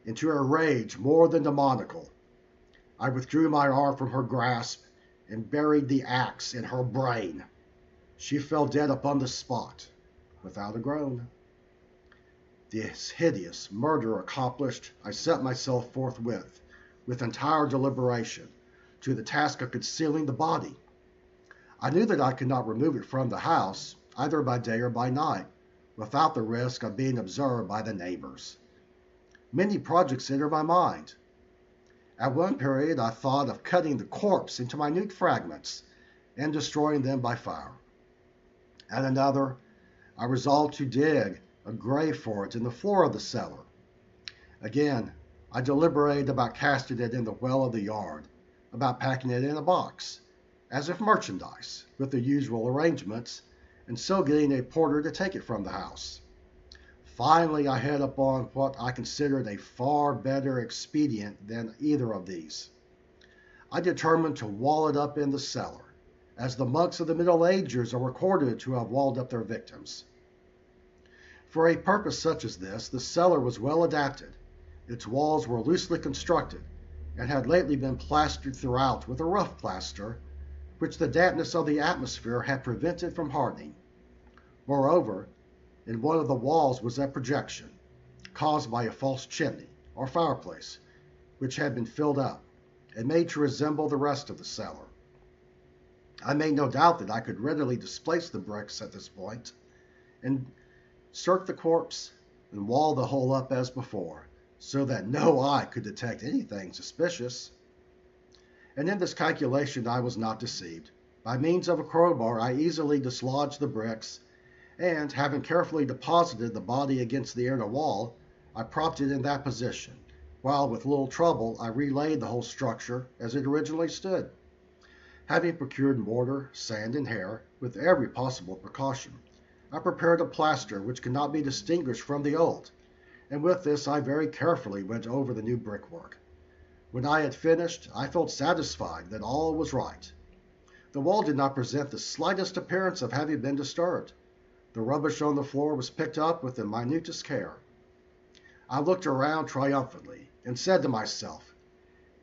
into a rage more than demoniacal. I withdrew my arm from her grasp and buried the axe in her brain. She fell dead upon the spot, without a groan. This hideous murder accomplished, I set myself forthwith, with entire deliberation, to the task of concealing the body. I knew that I could not remove it from the house, either by day or by night, without the risk of being observed by the neighbors. Many projects entered my mind. At one period I thought of cutting the corpse into minute fragments and destroying them by fire. At another, I resolved to dig a grave for it in the floor of the cellar. Again, I deliberated about casting it in the well of the yard, about packing it in a box, as if merchandise, with the usual arrangements, and so getting a porter to take it from the house. Finally, I hit upon what I considered a far better expedient than either of these. I determined to wall it up in the cellar, as the monks of the Middle Ages are recorded to have walled up their victims. For a purpose such as this, the cellar was well adapted. Its walls were loosely constructed, and had lately been plastered throughout with a rough plaster, which the dampness of the atmosphere had prevented from hardening. Moreover, in one of the walls was a projection, caused by a false chimney, or fireplace, which had been filled up, and made to resemble the rest of the cellar. I made no doubt that I could readily displace the bricks at this point, and insert the corpse, and wall the whole up as before, so that no eye could detect anything suspicious. And in this calculation I was not deceived. By means of a crowbar I easily dislodged the bricks, and, having carefully deposited the body against the inner wall, I propped it in that position, while with little trouble I relaid the whole structure as it originally stood. Having procured mortar, sand, and hair, with every possible precaution, I prepared a plaster which could not be distinguished from the old, and with this I very carefully went over the new brickwork. When I had finished, I felt satisfied that all was right. The wall did not present the slightest appearance of having been disturbed. The rubbish on the floor was picked up with the minutest care. I looked around triumphantly, and said to myself,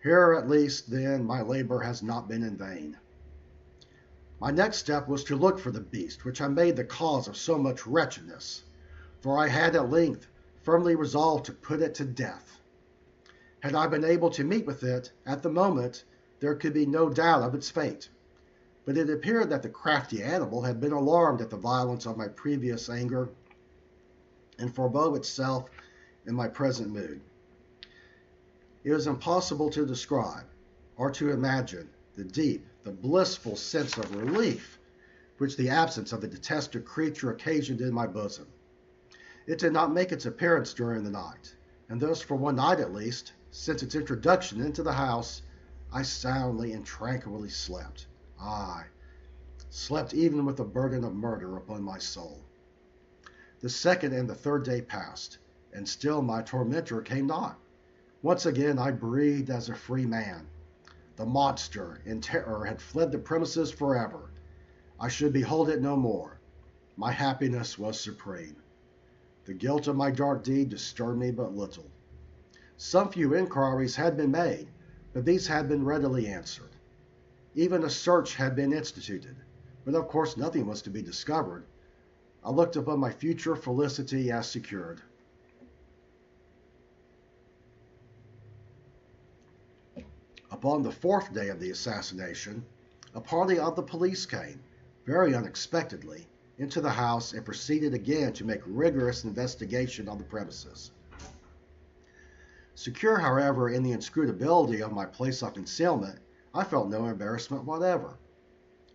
"Here at least, then, my labor has not been in vain." My next step was to look for the beast which I made the cause of so much wretchedness, for I had at length firmly resolved to put it to death. Had I been able to meet with it at the moment, there could be no doubt of its fate. But it appeared that the crafty animal had been alarmed at the violence of my previous anger, and forbore itself in my present mood. It is impossible to describe, or to imagine, the deep, the blissful sense of relief which the absence of the detested creature occasioned in my bosom. It did not make its appearance during the night, and thus for one night at least, since its introduction into the house, I soundly and tranquilly slept. I slept even with the burden of murder upon my soul. The second and the third day passed, and still my tormentor came not. Once again I breathed as a free man. The monster, in terror, had fled the premises forever. I should behold it no more. My happiness was supreme. The guilt of my dark deed disturbed me but little. Some few inquiries had been made, but these had been readily answered. Even a search had been instituted, but of course nothing was to be discovered. I looked upon my future felicity as secured. Upon the fourth day of the assassination, a party of the police came, very unexpectedly, into the house and proceeded again to make rigorous investigation on the premises. Secure, however, in the inscrutability of my place of concealment, I felt no embarrassment whatever.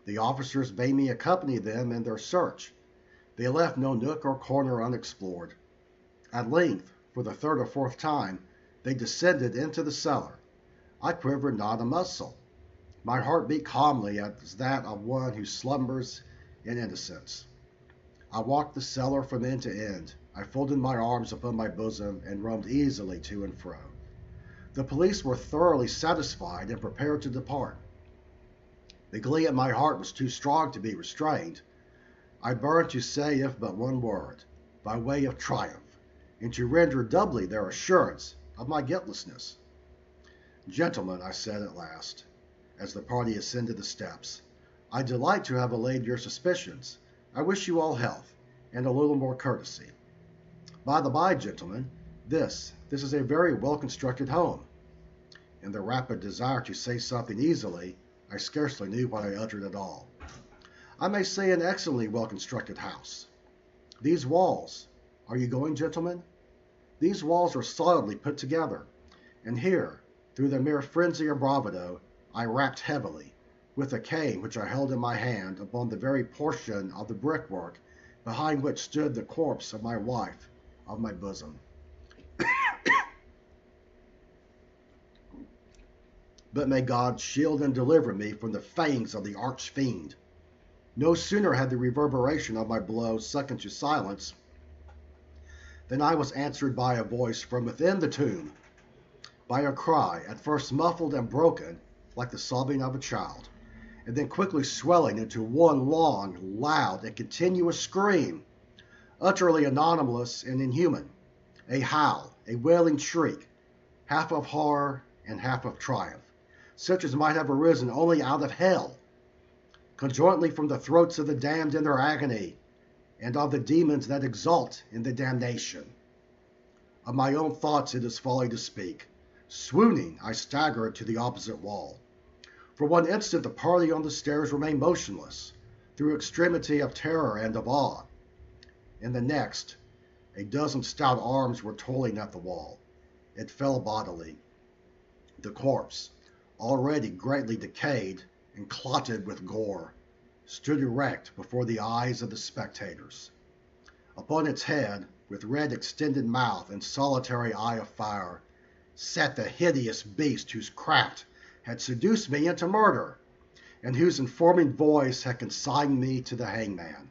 The officers bade me accompany them in their search. They left no nook or corner unexplored. At length, for the third or fourth time, they descended into the cellar. I quivered not a muscle. My heart beat calmly as that of one who slumbers in innocence. I walked the cellar from end to end. I folded my arms upon my bosom and roamed easily to and fro. The police were thoroughly satisfied and prepared to depart. The glee at my heart was too strong to be restrained. I burned to say if but one word, by way of triumph, and to render doubly their assurance of my guiltlessness. Gentlemen, I said at last, as the party ascended the steps, I delight to have allayed your suspicions. I wish you all health, and a little more courtesy. By the by, gentlemen, this is a very well-constructed home. In the rapid desire to say something easily, I scarcely knew what I uttered at all. I may say an excellently well-constructed house. These walls, are you going, gentlemen? These walls are solidly put together, and here, through the mere frenzy of bravado, I rapped heavily, with a cane which I held in my hand, upon the very portion of the brickwork behind which stood the corpse of my wife, of my bosom. But may God shield and deliver me from the fangs of the arch-fiend. No sooner had the reverberation of my blow sunk into silence than I was answered by a voice from within the tomb, by a cry, at first muffled and broken, like the sobbing of a child, and then quickly swelling into one long, loud, and continuous scream, utterly anomalous and inhuman, a howl, a wailing shriek, half of horror and half of triumph, such as might have arisen only out of hell, conjointly from the throats of the damned in their agony, and of the demons that exult in the damnation. Of my own thoughts it is folly to speak. Swooning, I staggered to the opposite wall. For one instant the party on the stairs remained motionless, through extremity of terror and of awe. In the next, a dozen stout arms were toiling at the wall. It fell bodily. The corpse, already greatly decayed and clotted with gore, stood erect before the eyes of the spectators. Upon its head, with red extended mouth and solitary eye of fire, sat the hideous beast whose craft had seduced me into murder, and whose informing voice had consigned me to the hangman.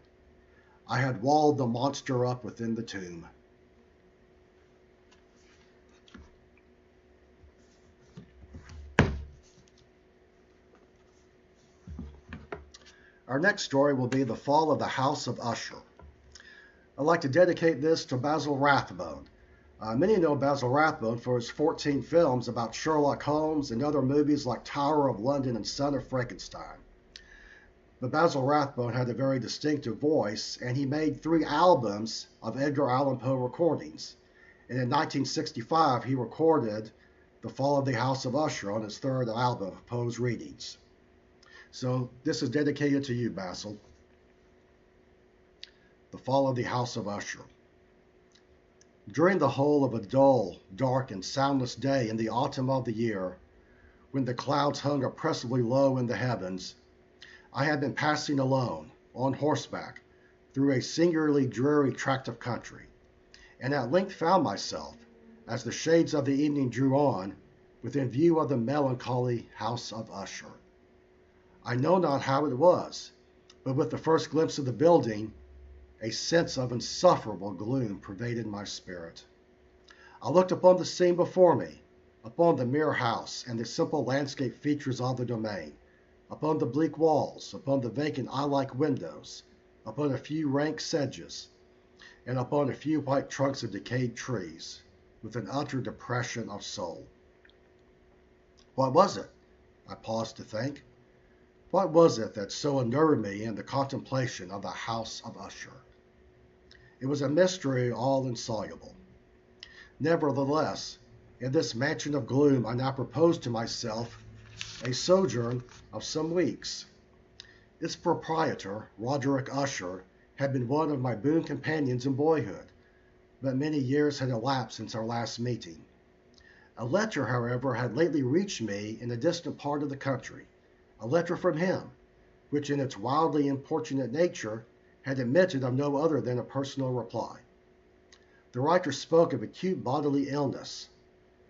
I had walled the monster up within the tomb. Our next story will be The Fall of the House of Usher. I'd like to dedicate this to Basil Rathbone. Many know Basil Rathbone for his 14 films about Sherlock Holmes and other movies like Tower of London and Son of Frankenstein. But Basil Rathbone had a very distinctive voice, and he made 3 albums of Edgar Allan Poe recordings. And in 1965, he recorded The Fall of the House of Usher on his 3rd album of Poe's readings. So this is dedicated to you, Basil. The Fall of the House of Usher. During the whole of a dull, dark, and soundless day in the autumn of the year, when the clouds hung oppressively low in the heavens, I had been passing alone, on horseback, through a singularly dreary tract of country, and at length found myself, as the shades of the evening drew on, within view of the melancholy House of Usher. I know not how it was, but with the first glimpse of the building, a sense of insufferable gloom pervaded my spirit. I looked upon the scene before me, upon the mere house and the simple landscape features of the domain, upon the bleak walls, upon the vacant eye-like windows, upon a few rank sedges, and upon a few white trunks of decayed trees, with an utter depression of soul. What was it? I paused to think. What was it that so unnerved me in the contemplation of the house of Usher? It was a mystery all insoluble. Nevertheless, in this mansion of gloom I now proposed to myself a sojourn of some weeks. Its proprietor, Roderick Usher, had been one of my boon companions in boyhood, but many years had elapsed since our last meeting. A letter, however, had lately reached me in a distant part of the country, a letter from him, which in its wildly importunate nature had admitted of no other than a personal reply. The writer spoke of acute bodily illness,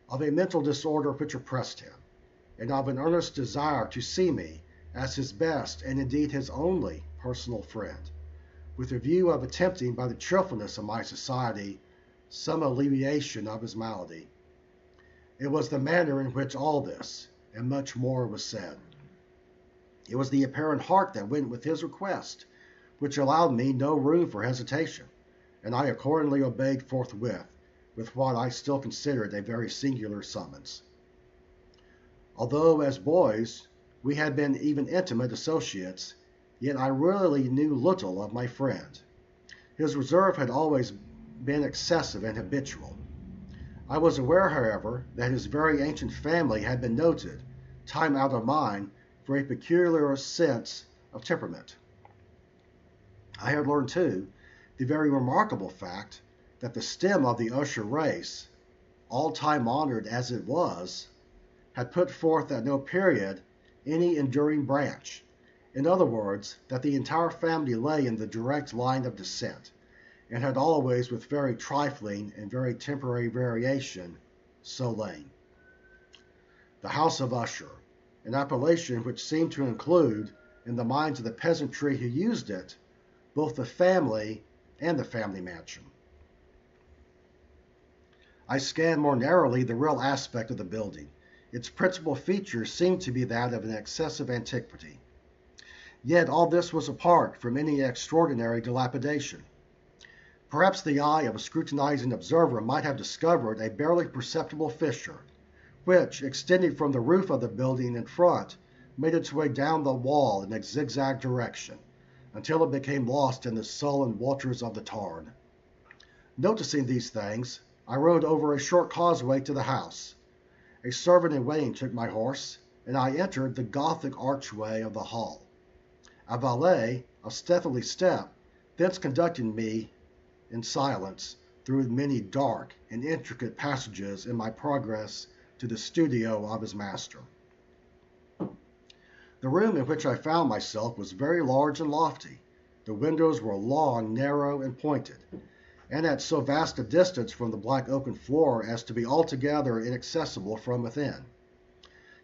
of a mental disorder which oppressed him, and of an earnest desire to see me as his best and indeed his only personal friend, with a view of attempting by the cheerfulness of my society some alleviation of his malady. It was the manner in which all this, and much more, was said. It was the apparent heart that went with his request, which allowed me no room for hesitation, and I accordingly obeyed forthwith, with what I still considered a very singular summons. Although, as boys, we had been even intimate associates, yet I really knew little of my friend. His reserve had always been excessive and habitual. I was aware, however, that his very ancient family had been noted, time out of mind, for a peculiar sense of temperament. I had learned, too, the very remarkable fact that the stem of the Usher race, all time honored as it was, had put forth at no period any enduring branch. In other words, that the entire family lay in the direct line of descent, and had always, with very trifling and very temporary variation, so lain. The house of Usher, an appellation which seemed to include, in the minds of the peasantry who used it, both the family and the family mansion. I scanned more narrowly the real aspect of the building. Its principal features seemed to be that of an excessive antiquity. Yet all this was apart from any extraordinary dilapidation. Perhaps the eye of a scrutinizing observer might have discovered a barely perceptible fissure, which, extending from the roof of the building in front, made its way down the wall in a zigzag direction, until it became lost in the sullen waters of the Tarn. Noticing these things, I rode over a short causeway to the house. A servant in waiting took my horse, and I entered the Gothic archway of the hall. A valet, of stealthy step, thence conducted me in silence through many dark and intricate passages in my progress to the studio of his master. The room in which I found myself was very large and lofty. The windows were long, narrow, and pointed, and at so vast a distance from the black oaken floor as to be altogether inaccessible from within.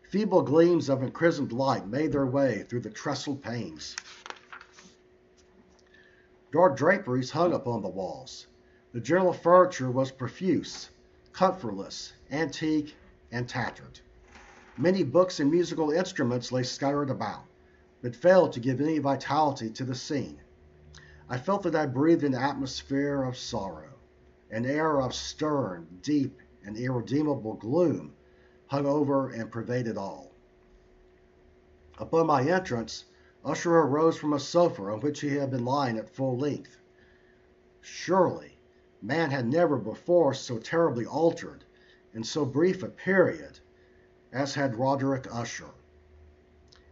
Feeble gleams of encrimsoned light made their way through the trestled panes. Dark draperies hung upon the walls. The general furniture was profuse, comfortless, antique, and tattered. Many books and musical instruments lay scattered about, but failed to give any vitality to the scene. I felt that I breathed an atmosphere of sorrow. An air of stern, deep, and irredeemable gloom hung over and pervaded all. Upon my entrance, Usher arose from a sofa on which he had been lying at full length. Surely, man had never before so terribly altered, in so brief a period, as had Roderick Usher.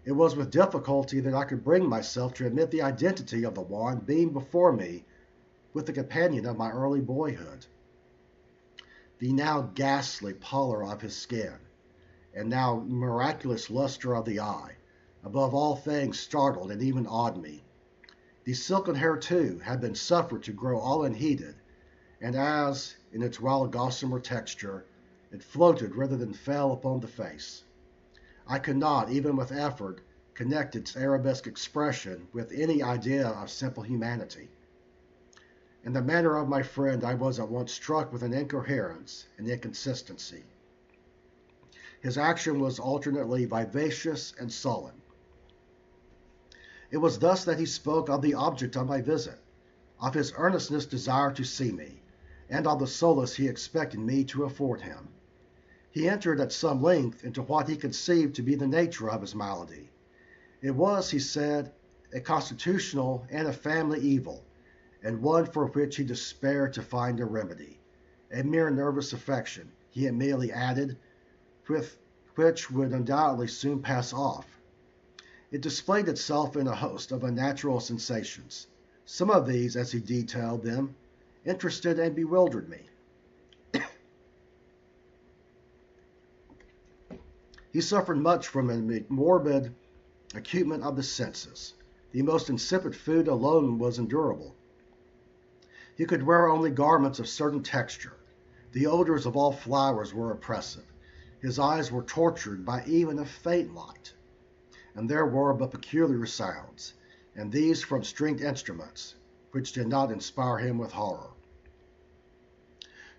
It was with difficulty that I could bring myself to admit the identity of the one being before me with the companion of my early boyhood. The now ghastly pallor of his skin, and now miraculous luster of the eye, above all things startled and even awed me. The silken hair, too, had been suffered to grow all unheeded, and as, in its wild gossamer texture, it floated rather than fell upon the face. I could not, even with effort, connect its arabesque expression with any idea of simple humanity. In the manner of my friend I was at once struck with an incoherence and inconsistency. His action was alternately vivacious and sullen. It was thus that he spoke of the object of my visit, of his earnestness desire to see me, and of the solace he expected me to afford him. He entered at some length into what he conceived to be the nature of his malady. It was, he said, a constitutional and a family evil, and one for which he despaired to find a remedy. A mere nervous affection, he immediately added, which would undoubtedly soon pass off. It displayed itself in a host of unnatural sensations. Some of these, as he detailed them, interested and bewildered me. He suffered much from a morbid acutement of the senses. The most insipid food alone was endurable. He could wear only garments of certain texture. The odors of all flowers were oppressive. His eyes were tortured by even a faint light. And there were but peculiar sounds, and these from stringed instruments, which did not inspire him with horror.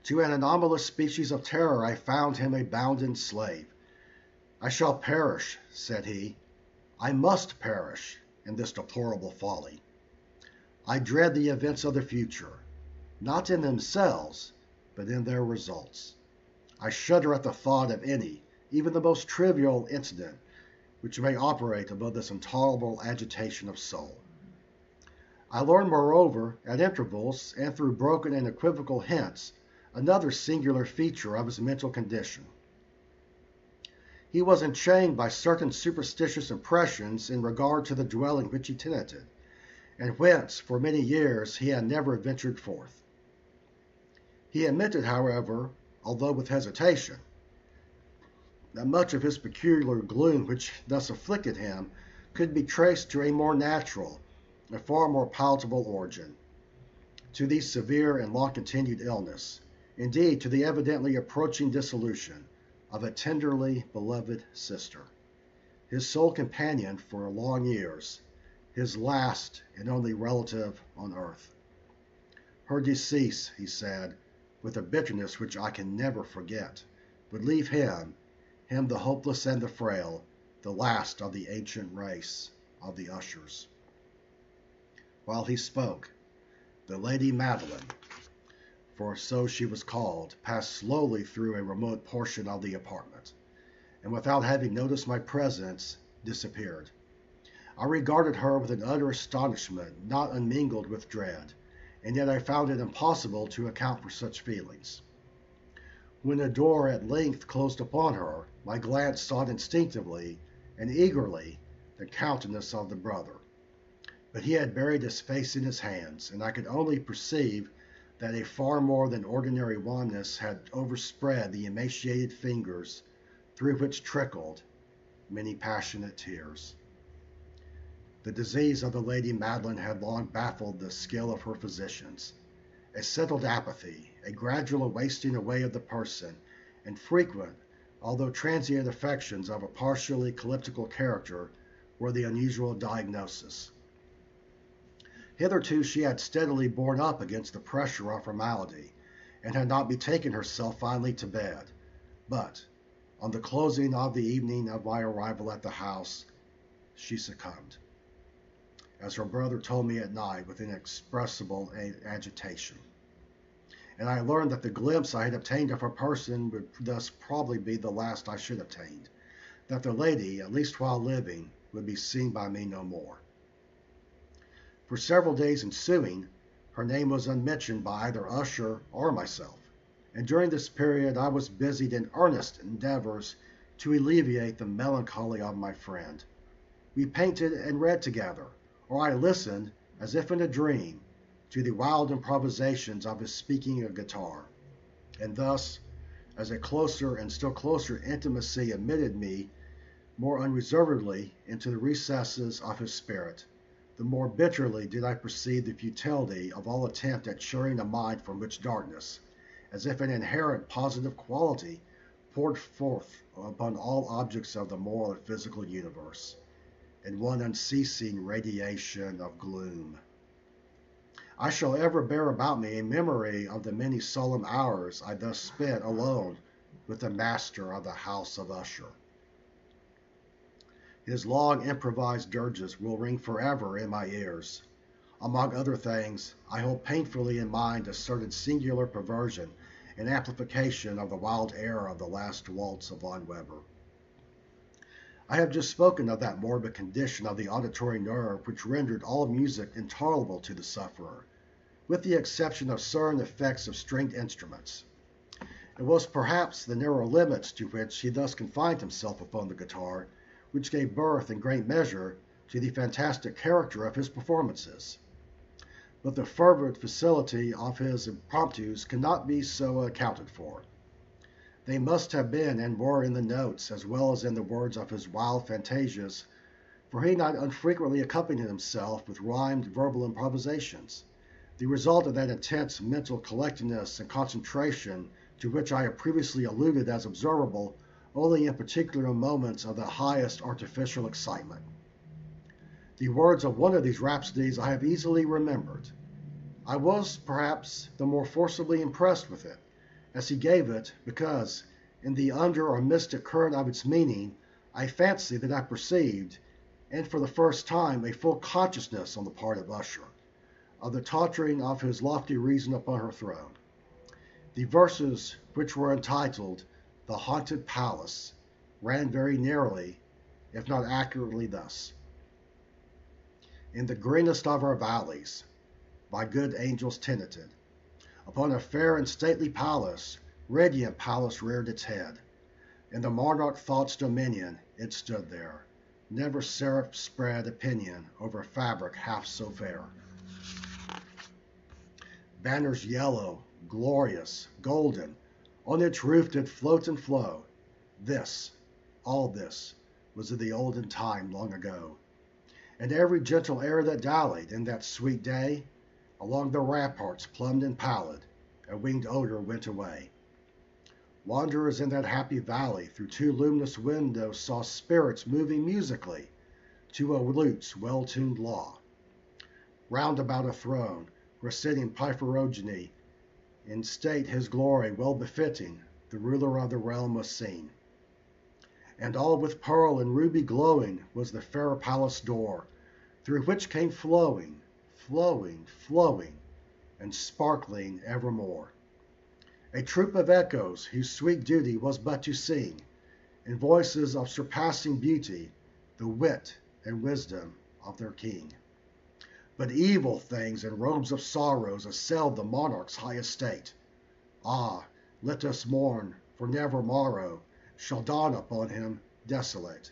To an anomalous species of terror I found him a bounden slave. I shall perish, said he. I must perish in this deplorable folly. I dread the events of the future, not in themselves, but in their results. I shudder at the thought of any, even the most trivial incident, which may operate above this intolerable agitation of soul. I learned, moreover, at intervals and through broken and equivocal hints, another singular feature of his mental condition. He was enchained by certain superstitious impressions in regard to the dwelling which he tenanted, and whence, for many years, he had never ventured forth. He admitted, however, although with hesitation, that much of his peculiar gloom which thus afflicted him could be traced to a more natural and far more palatable origin, to the severe and long-continued illness, indeed to the evidently approaching dissolution of a tenderly beloved sister, his sole companion for long years, his last and only relative on earth. Her decease, he said, with a bitterness which I can never forget, would leave him the hopeless and the frail, the last of the ancient race of the Ushers. While he spoke, the Lady Madeline, for so she was called, passed slowly through a remote portion of the apartment, and without having noticed my presence, disappeared. I regarded her with an utter astonishment, not unmingled with dread, and yet I found it impossible to account for such feelings. When the door at length closed upon her, my glance sought instinctively and eagerly the countenance of the brother. But he had buried his face in his hands, and I could only perceive that a far more than ordinary wanness had overspread the emaciated fingers through which trickled many passionate tears. The disease of the Lady Madeline had long baffled the skill of her physicians. A settled apathy, a gradual wasting away of the person, and frequent, although transient affections of a partially calyptical character were the unusual diagnosis. Hitherto she had steadily borne up against the pressure of her malady, and had not betaken herself finally to bed. But, on the closing of the evening of my arrival at the house, she succumbed, as her brother told me at night with inexpressible agitation. And I learned that the glimpse I had obtained of her person would thus probably be the last I should obtain, that the lady, at least while living, would be seen by me no more. For several days ensuing, her name was unmentioned by either Usher or myself, and during this period I was busied in earnest endeavors to alleviate the melancholy of my friend. We painted and read together, or I listened, as if in a dream, to the wild improvisations of his speaking a guitar, and thus, as a closer and still closer intimacy admitted me more unreservedly into the recesses of his spirit, the more bitterly did I perceive the futility of all attempt at shirring a mind from which darkness, as if an inherent positive quality, poured forth upon all objects of the moral and physical universe, in one unceasing radiation of gloom. I shall ever bear about me a memory of the many solemn hours I thus spent alone with the master of the house of Usher. His long improvised dirges will ring forever in my ears. Among other things, I hold painfully in mind a certain singular perversion and amplification of the wild air of the last waltz of Von Weber. I have just spoken of that morbid condition of the auditory nerve which rendered all music intolerable to the sufferer, with the exception of certain effects of stringed instruments. It was perhaps the narrow limits to which he thus confined himself upon the guitar which gave birth in great measure to the fantastic character of his performances. But the fervent facility of his impromptus cannot be so accounted for. They must have been and were in the notes as well as in the words of his wild fantasias, for he not unfrequently accompanied himself with rhymed verbal improvisations, the result of that intense mental collectedness and concentration to which I have previously alluded as observable only in particular moments of the highest artificial excitement. The words of one of these rhapsodies I have easily remembered. I was, perhaps, the more forcibly impressed with it, as he gave it, because, in the under or mystic current of its meaning, I fancy that I perceived, and for the first time, a full consciousness on the part of Usher, of the tottering of his lofty reason upon her throne. The verses, which were entitled "The Haunted Palace," ran very nearly, if not accurately, thus: In the greenest of our valleys, by good angels tenanted, upon a fair and stately palace, radiant palace reared its head. In the monarch thought's dominion it stood there. Never seraph spread a pinion over fabric half so fair. Banners yellow, glorious, golden, on its roof did float and flow. This, all this, was of the olden time long ago. And every gentle air that dallied in that sweet day, along the ramparts plumbed and pallid, a winged odor went away. Wanderers in that happy valley through two luminous windows saw spirits moving musically to a lute's well-tuned law. Round about a throne, where sitting Pyphorogeny, in state his glory well befitting, the ruler of the realm was seen. And all with pearl and ruby glowing was the fair palace door, through which came flowing, and sparkling evermore, a troop of echoes whose sweet duty was but to sing, in voices of surpassing beauty, the wit and wisdom of their king. But evil things in robes of sorrows assailed the monarch's high estate. Ah, let us mourn, for never morrow shall dawn upon him desolate.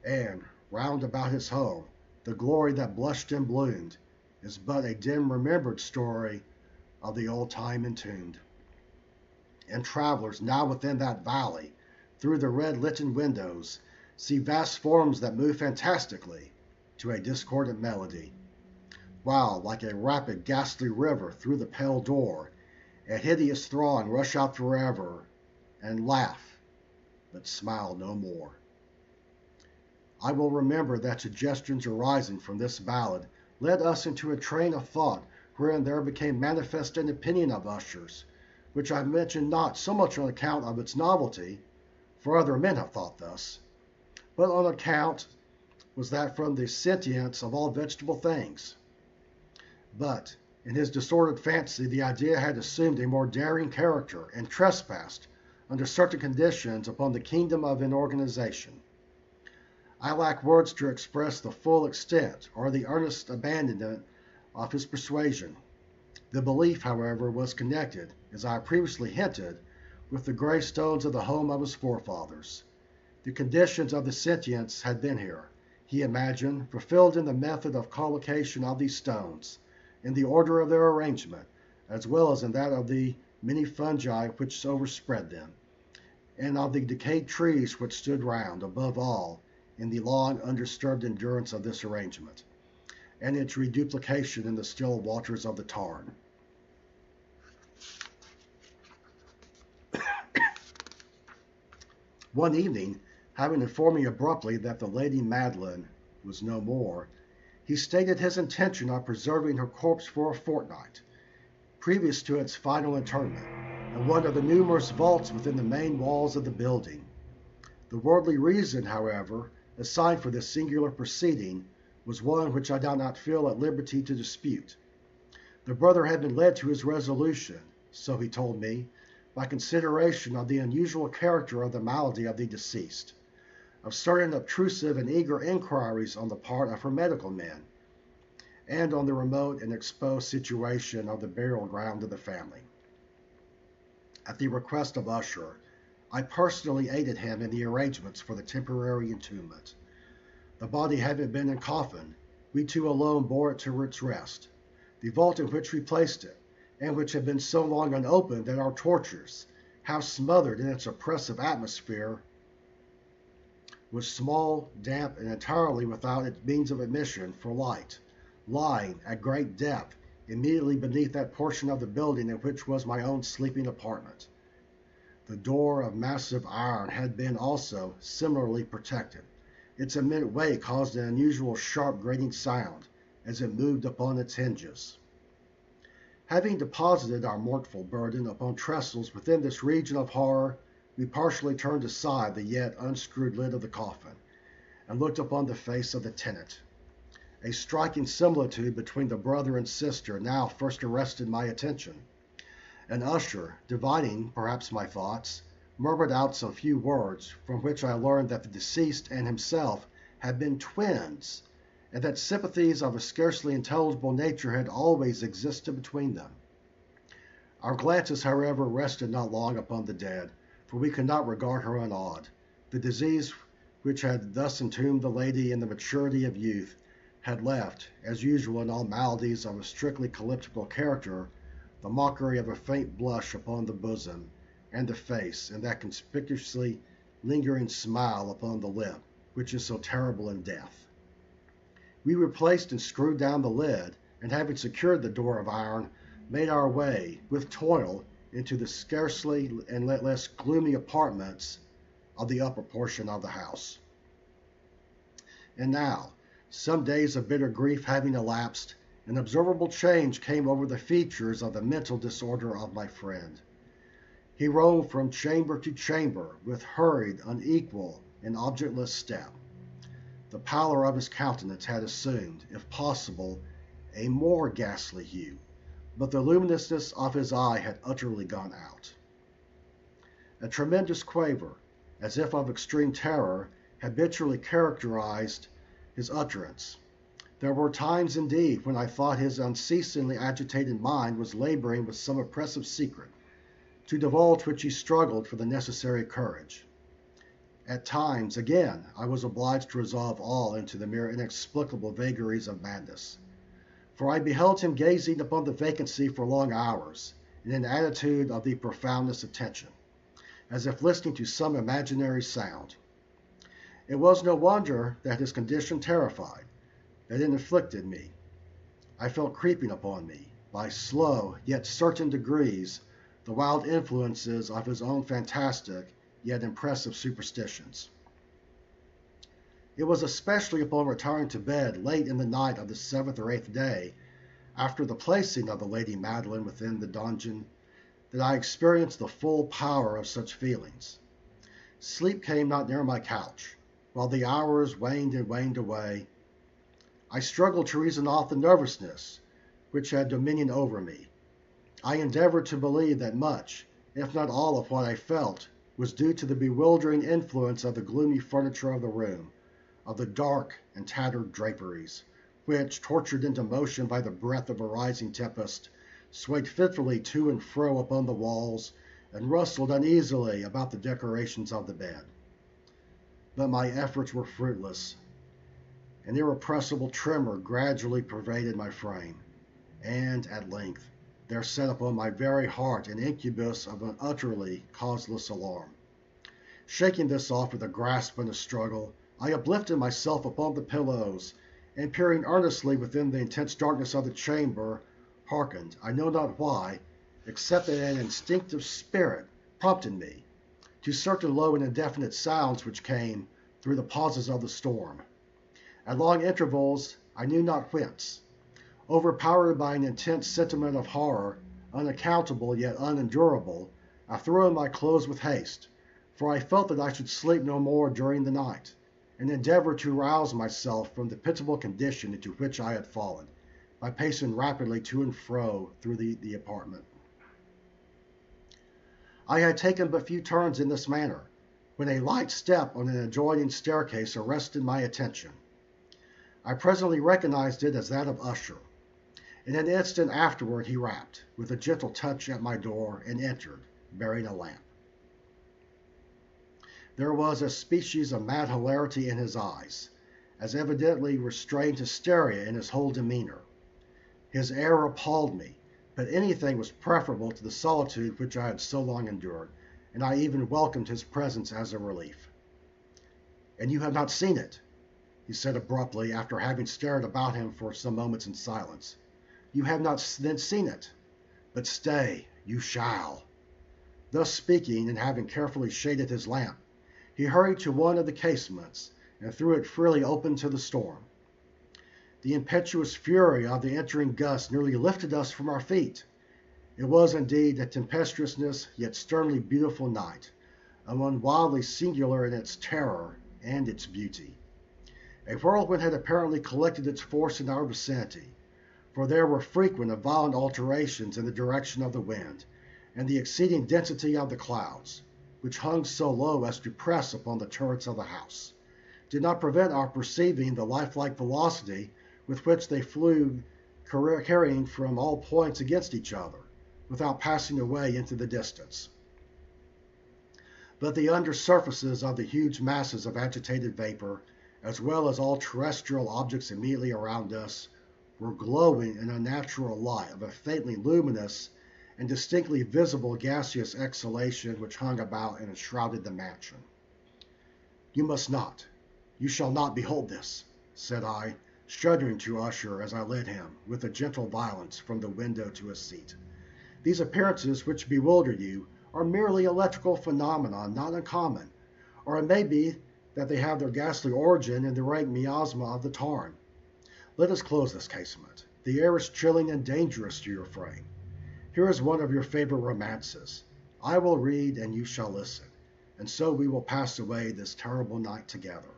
And, round about his home, the glory that blushed and bloomed is but a dim remembered story of the old time entombed. And travelers now within that valley, through the red litten windows, see vast forms that move fantastically to a discordant melody, while, like a rapid ghastly river through the pale door, a hideous throng rush out forever, and laugh, but smile no more. I will remember that suggestions arising from this ballad led us into a train of thought wherein there became manifest an opinion of Usher's, which I mention not so much on account of its novelty, for other men have thought thus, but on account was that from the sentience of all vegetable things. But in his disordered fancy the idea had assumed a more daring character and trespassed, under certain conditions, upon the kingdom of inorganization. I lack words to express the full extent or the earnest abandonment of his persuasion. The belief, however, was connected, as I previously hinted, with the gray stones of the home of his forefathers. The conditions of the sentience had been here, he imagined, fulfilled in the method of collocation of these stones, in the order of their arrangement, as well as in that of the many fungi which overspread them, and of the decayed trees which stood round, above all, in the long undisturbed endurance of this arrangement, and its reduplication in the still waters of the Tarn. One evening, having informed me abruptly that the Lady Madeline was no more, he stated his intention of preserving her corpse for a fortnight, previous to its final interment, and one of the numerous vaults within the main walls of the building. The worldly reason, however, assigned for this singular proceeding was one which I did not feel at liberty to dispute. The brother had been led to his resolution, so he told me, by consideration of the unusual character of the malady of the deceased, of certain obtrusive and eager inquiries on the part of her medical men, and on the remote and exposed situation of the burial ground of the family. At the request of Usher, I personally aided him in the arrangements for the temporary entombment. The body having been in coffin, we two alone bore it to its rest. The vault in which we placed it, and which had been so long unopened that our tortures, half smothered in its oppressive atmosphere, was small, damp, and entirely without its means of admission for light, lying at great depth immediately beneath that portion of the building in which was my own sleeping apartment. The door of massive iron had been also similarly protected. Its immense weight caused an unusual sharp grating sound as it moved upon its hinges. Having deposited our mournful burden upon trestles within this region of horror, we partially turned aside the yet unscrewed lid of the coffin, and looked upon the face of the tenant. A striking similitude between the brother and sister now first arrested my attention. An usher, divining perhaps my thoughts, murmured out some few words, from which I learned that the deceased and himself had been twins, and that sympathies of a scarcely intelligible nature had always existed between them. Our glances, however, rested not long upon the dead, for we could not regard her unawed. The disease which had thus entombed the lady in the maturity of youth had left, as usual in all maladies of a strictly calyptical character, the mockery of a faint blush upon the bosom and the face, and that conspicuously lingering smile upon the lip, which is so terrible in death. We replaced and screwed down the lid, and having secured the door of iron, made our way, with toil, into the scarcely and less gloomy apartments of the upper portion of the house. And now, some days of bitter grief having elapsed, an observable change came over the features of the mental disorder of my friend. He roamed from chamber to chamber with hurried, unequal, and objectless step. The pallor of his countenance had assumed, if possible, a more ghastly hue, but the luminousness of his eye had utterly gone out. A tremendous quaver, as if of extreme terror, habitually characterized his utterance. There were times, indeed, when I thought his unceasingly agitated mind was laboring with some oppressive secret, to divulge which he struggled for the necessary courage. At times, again, I was obliged to resolve all into the mere inexplicable vagaries of madness, for I beheld him gazing upon the vacancy for long hours, in an attitude of the profoundest attention, as if listening to some imaginary sound. It was no wonder that his condition terrified, that it afflicted me. I felt creeping upon me, by slow yet certain degrees, the wild influences of his own fantastic yet impressive superstitions. It was especially upon retiring to bed late in the night of the 7th or 8th day, after the placing of the Lady Madeline within the dungeon, that I experienced the full power of such feelings. Sleep came not near my couch, while the hours waned and waned away. I struggled to reason off the nervousness which had dominion over me. I endeavored to believe that much, if not all of what I felt, was due to the bewildering influence of the gloomy furniture of the room, of the dark and tattered draperies, which, tortured into motion by the breath of a rising tempest, swayed fitfully to and fro upon the walls, and rustled uneasily about the decorations of the bed. But my efforts were fruitless. An irrepressible tremor gradually pervaded my frame, and, at length, there set upon my very heart an incubus of an utterly causeless alarm. Shaking this off with a grasp and a struggle, I uplifted myself upon the pillows, and peering earnestly within the intense darkness of the chamber, hearkened, I know not why, except that an instinctive spirit prompted me, to certain low and indefinite sounds which came through the pauses of the storm. At long intervals, I knew not whence, overpowered by an intense sentiment of horror, unaccountable yet unendurable, I threw on my clothes with haste, for I felt that I should sleep no more during the night, and endeavored to rouse myself from the pitiable condition into which I had fallen, by pacing rapidly to and fro through the apartment. I had taken but few turns in this manner, when a light step on an adjoining staircase arrested my attention. I presently recognized it as that of Usher. In an instant afterward he rapped, with a gentle touch at my door, and entered, bearing a lamp. There was a species of mad hilarity in his eyes, as evidently restrained hysteria in his whole demeanor. His air appalled me, but anything was preferable to the solitude which I had so long endured, and I even welcomed his presence as a relief. "And you have not seen it?" he said abruptly, after having stared about him for some moments in silence. "You have not then seen it? But stay, you shall." Thus speaking, and having carefully shaded his lamp, he hurried to one of the casements, and threw it freely open to the storm. The impetuous fury of the entering gust nearly lifted us from our feet. It was indeed a tempestuous yet sternly beautiful night, and one wildly singular in its terror and its beauty. A whirlwind had apparently collected its force in our vicinity, for there were frequent and violent alterations in the direction of the wind, and the exceeding density of the clouds, which hung so low as to press upon the turrets of the house, did not prevent our perceiving the lifelike velocity with which they flew, carrying from all points against each other, without passing away into the distance. But the under surfaces of the huge masses of agitated vapor, as well as all terrestrial objects immediately around us, were glowing in a natural light of a faintly luminous and distinctly visible gaseous exhalation which hung about and enshrouded the mansion. "You must not, you shall not behold this," said I, shuddering to Usher as I led him, with a gentle violence, from the window to a seat. "These appearances which bewilder you are merely electrical phenomena not uncommon, or it may be that they have their ghastly origin in the rank miasma of the tarn. Let us close this casement. The air is chilling and dangerous to your frame. Here is one of your favorite romances. I will read and you shall listen, and so we will pass away this terrible night together."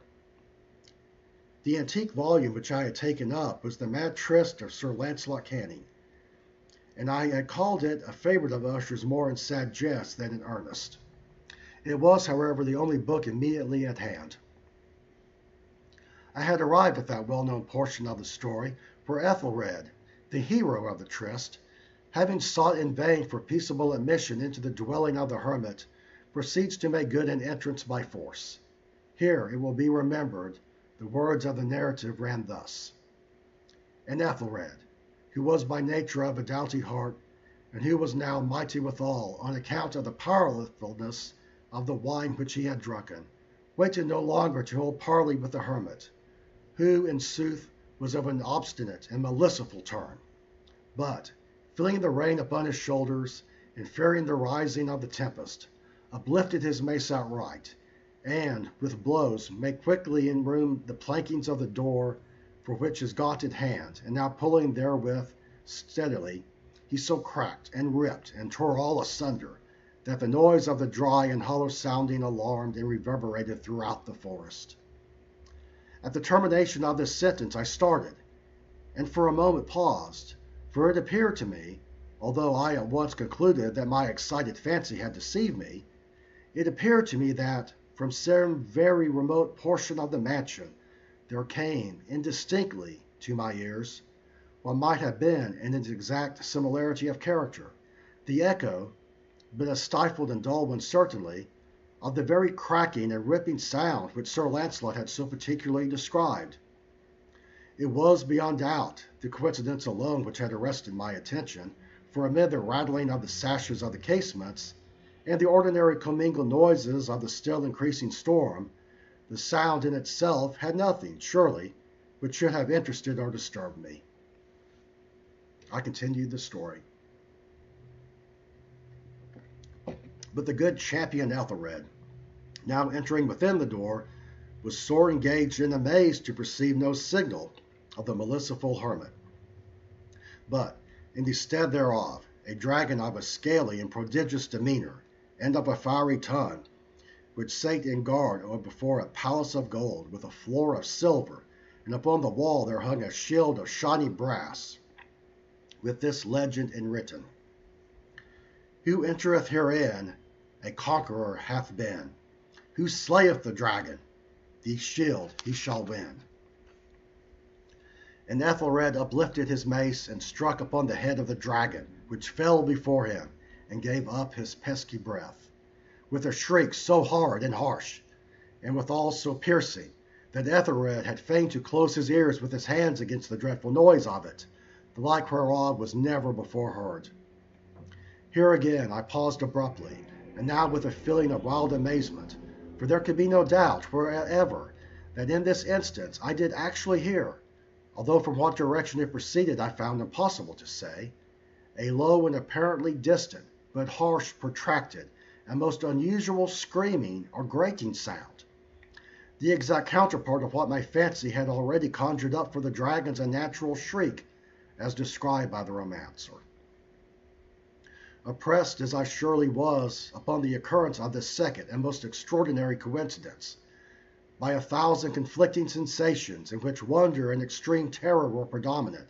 The antique volume which I had taken up was the Mad Tryst of Sir Launcelot Canning, and I had called it a favorite of Usher's more in sad jest than in earnest. It was, however, the only book immediately at hand. I had arrived at that well-known portion of the story where Ethelred, the hero of the tryst, having sought in vain for peaceable admission into the dwelling of the hermit, proceeds to make good an entrance by force. Here, it will be remembered, the words of the narrative ran thus: "And Ethelred, who was by nature of a doughty heart, and who was now mighty withal, on account of the powerfulness of the wine which he had drunken, waited no longer to hold parley with the hermit, who, in sooth, was of an obstinate and maliceful turn, but, feeling the rain upon his shoulders, and fearing the rising of the tempest, uplifted his mace outright, and, with blows, made quickly in room the plankings of the door, for which his gaunted hand, and now pulling therewith steadily, he so cracked and ripped and tore all asunder, that the noise of the dry and hollow sounding alarmed and reverberated throughout the forest." At the termination of this sentence I started, and for a moment paused, for it appeared to me, although I at once concluded that my excited fancy had deceived me, it appeared to me that, from some very remote portion of the mansion, there came, indistinctly, to my ears, what might have been, in its exact similarity of character, the echo, but a stifled and dull one certainly, of the very cracking and ripping sound which Sir Launcelot had so particularly described. It was, beyond doubt, the coincidence alone which had arrested my attention, for amid the rattling of the sashes of the casements, and the ordinary commingled noises of the still increasing storm, the sound in itself had nothing, surely, which should have interested or disturbed me. I continued the story. But the good champion Ethelred, now entering within the door, was sore engaged and amazed to perceive no signal of the maliceful hermit. But, in the stead thereof, a dragon of a scaly and prodigious demeanor, and of a fiery tongue, which sate in guard before a palace of gold, with a floor of silver, and upon the wall there hung a shield of shiny brass, with this legend enwritten: Who entereth herein, a conqueror hath been. Who slayeth the dragon, the shield he shall win. And Ethelred uplifted his mace and struck upon the head of the dragon, which fell before him, and gave up his pesky breath, with a shriek so hard and harsh, and withal so piercing, that Ethelred had fain to close his ears with his hands against the dreadful noise of it, the like whereof was never before heard. Here again I paused abruptly, and now with a feeling of wild amazement, for there could be no doubt wherever that in this instance I did actually hear, although from what direction it proceeded I found impossible to say, a low and apparently distant, but harsh, protracted, and most unusual screaming or grating sound, the exact counterpart of what my fancy had already conjured up for the dragon's unnatural shriek, as described by the romancer. Oppressed as I surely was upon the occurrence of this second and most extraordinary coincidence, by 1,000 conflicting sensations in which wonder and extreme terror were predominant,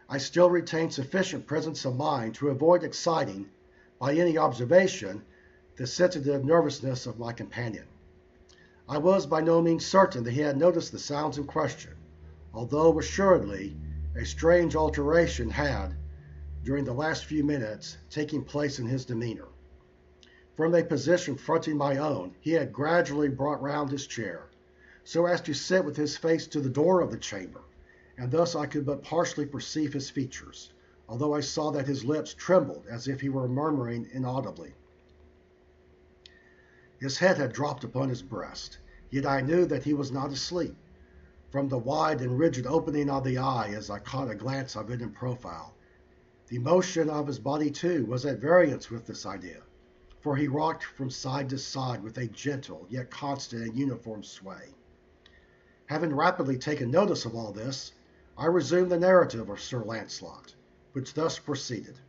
I still retained sufficient presence of mind to avoid exciting, by any observation, the sensitive nervousness of my companion. I was by no means certain that he had noticed the sounds in question, although assuredly a strange alteration had, during the last few minutes, taken place in his demeanor. From a position fronting my own, he had gradually brought round his chair, so as to sit with his face to the door of the chamber, and thus I could but partially perceive his features, although I saw that his lips trembled as if he were murmuring inaudibly. His head had dropped upon his breast, yet I knew that he was not asleep, from the wide and rigid opening of the eye as I caught a glance of it in profile. The motion of his body, too, was at variance with this idea, for he rocked from side to side with a gentle, yet constant and uniform sway. Having rapidly taken notice of all this, I resumed the narrative of Sir Lancelot, which thus proceeded.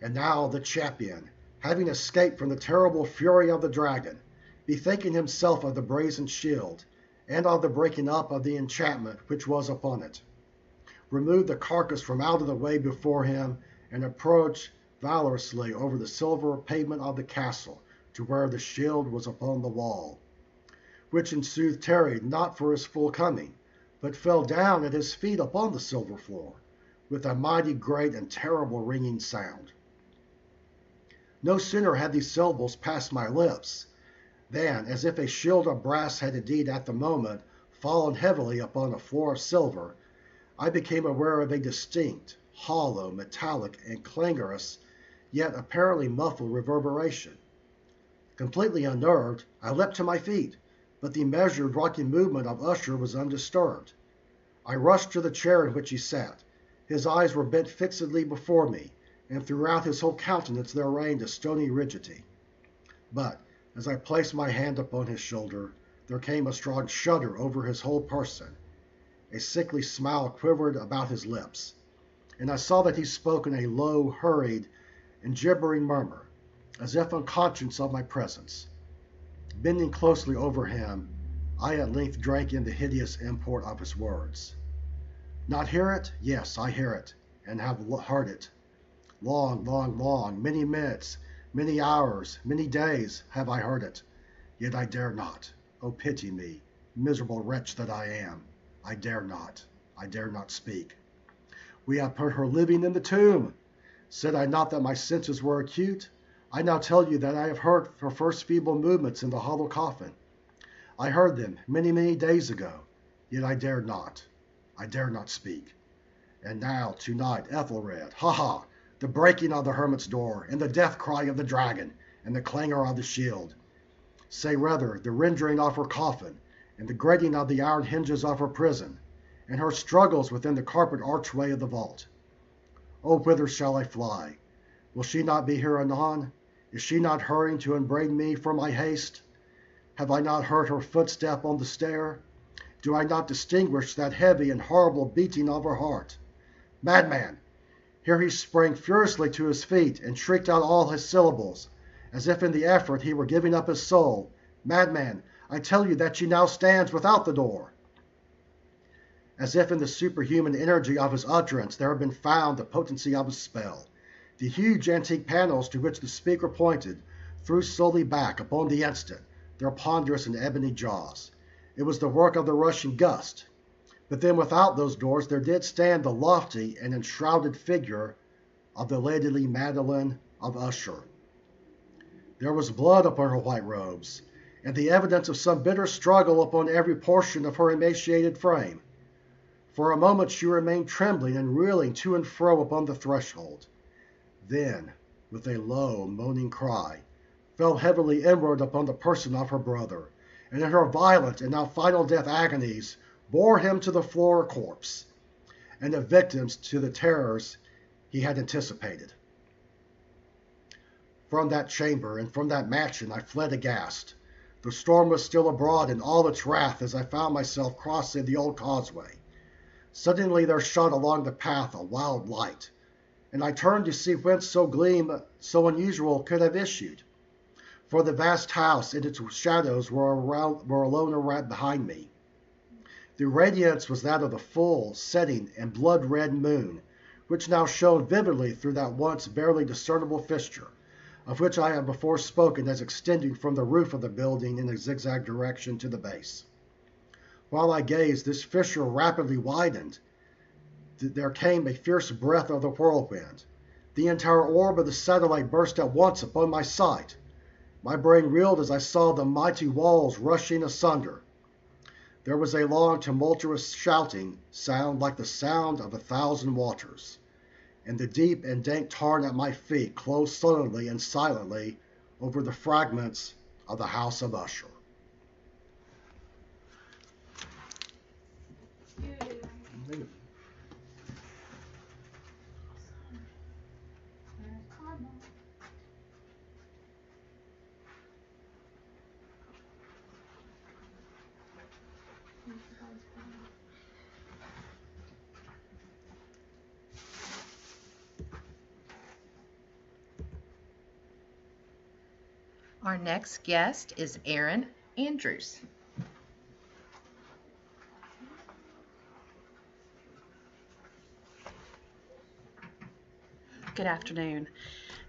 And now the champion, having escaped from the terrible fury of the dragon, bethinking himself of the brazen shield, and of the breaking up of the enchantment which was upon it, removed the carcass from out of the way before him, and approached valorously over the silver pavement of the castle to where the shield was upon the wall, which in sooth tarried not for his full coming, but fell down at his feet upon the silver floor, with a mighty great and terrible ringing sound. No sooner had these syllables passed my lips, than, as if a shield of brass had indeed at the moment fallen heavily upon a floor of silver, I became aware of a distinct, hollow, metallic, and clangorous, yet apparently muffled reverberation. Completely unnerved, I leapt to my feet, but the measured, rocking movement of Usher was undisturbed. I rushed to the chair in which he sat. His eyes were bent fixedly before me, and throughout his whole countenance there reigned a stony rigidity. But, as I placed my hand upon his shoulder, there came a strong shudder over his whole person. A sickly smile quivered about his lips, and I saw that he spoke in a low, hurried, and gibbering murmur, as if unconscious of my presence. Bending closely over him, I at length drank in the hideous import of his words. Not hear it? Yes, I hear it, and have heard it. Long, long, long, many minutes, many hours, many days have I heard it, yet I dare not. Oh, pity me, miserable wretch that I am. I dare not speak. We have put her living in the tomb. Said I not that my senses were acute? I now tell you that I have heard her first feeble movements in the hollow coffin. I heard them many, many days ago, yet I dare not speak. And now, tonight, Ethelred, ha! The breaking of the hermit's door, and the death cry of the dragon, and the clangor of the shield. Say rather, the rending of her coffin, and the grating of the iron hinges of her prison, and her struggles within the carpet archway of the vault. Oh, whither shall I fly? Will she not be here anon? Is she not hurrying to upbraid me for my haste? Have I not heard her footstep on the stair? Do I not distinguish that heavy and horrible beating of her heart? Madman! Here he sprang furiously to his feet, and shrieked out all his syllables, as if in the effort he were giving up his soul. Madman, I tell you that she now stands without the door. As if in the superhuman energy of his utterance there had been found the potency of his spell. The huge antique panels to which the speaker pointed threw slowly back upon the instant their ponderous and ebony jaws. It was the work of the rushing gust. But then without those doors there did stand the lofty and enshrouded figure of the Lady Madeline of Usher. There was blood upon her white robes, and the evidence of some bitter struggle upon every portion of her emaciated frame. For a moment she remained trembling and reeling to and fro upon the threshold. Then, with a low, moaning cry, fell heavily inward upon the person of her brother, and in her violent and now final death agonies bore him to the floor a corpse, and the victims to the terrors he had anticipated. From that chamber and from that mansion I fled aghast. The storm was still abroad in all its wrath as I found myself crossing the old causeway. Suddenly there shot along the path a wild light, and I turned to see whence so gleam so unusual could have issued. For the vast house and its shadows were alone around behind me. The radiance was that of the full, setting, and blood-red moon, which now shone vividly through that once barely discernible fissure, of which I have before spoken as extending from the roof of the building in a zigzag direction to the base. While I gazed, this fissure rapidly widened. There came a fierce breath of the whirlwind. The entire orb of the satellite burst at once upon my sight. My brain reeled as I saw the mighty walls rushing asunder. There was a long, tumultuous shouting sound like the sound of 1,000 waters, and the deep and dank tarn at my feet closed sullenly and silently over the fragments of the house of Usher. Our next guest is Erin Andrews. Good afternoon.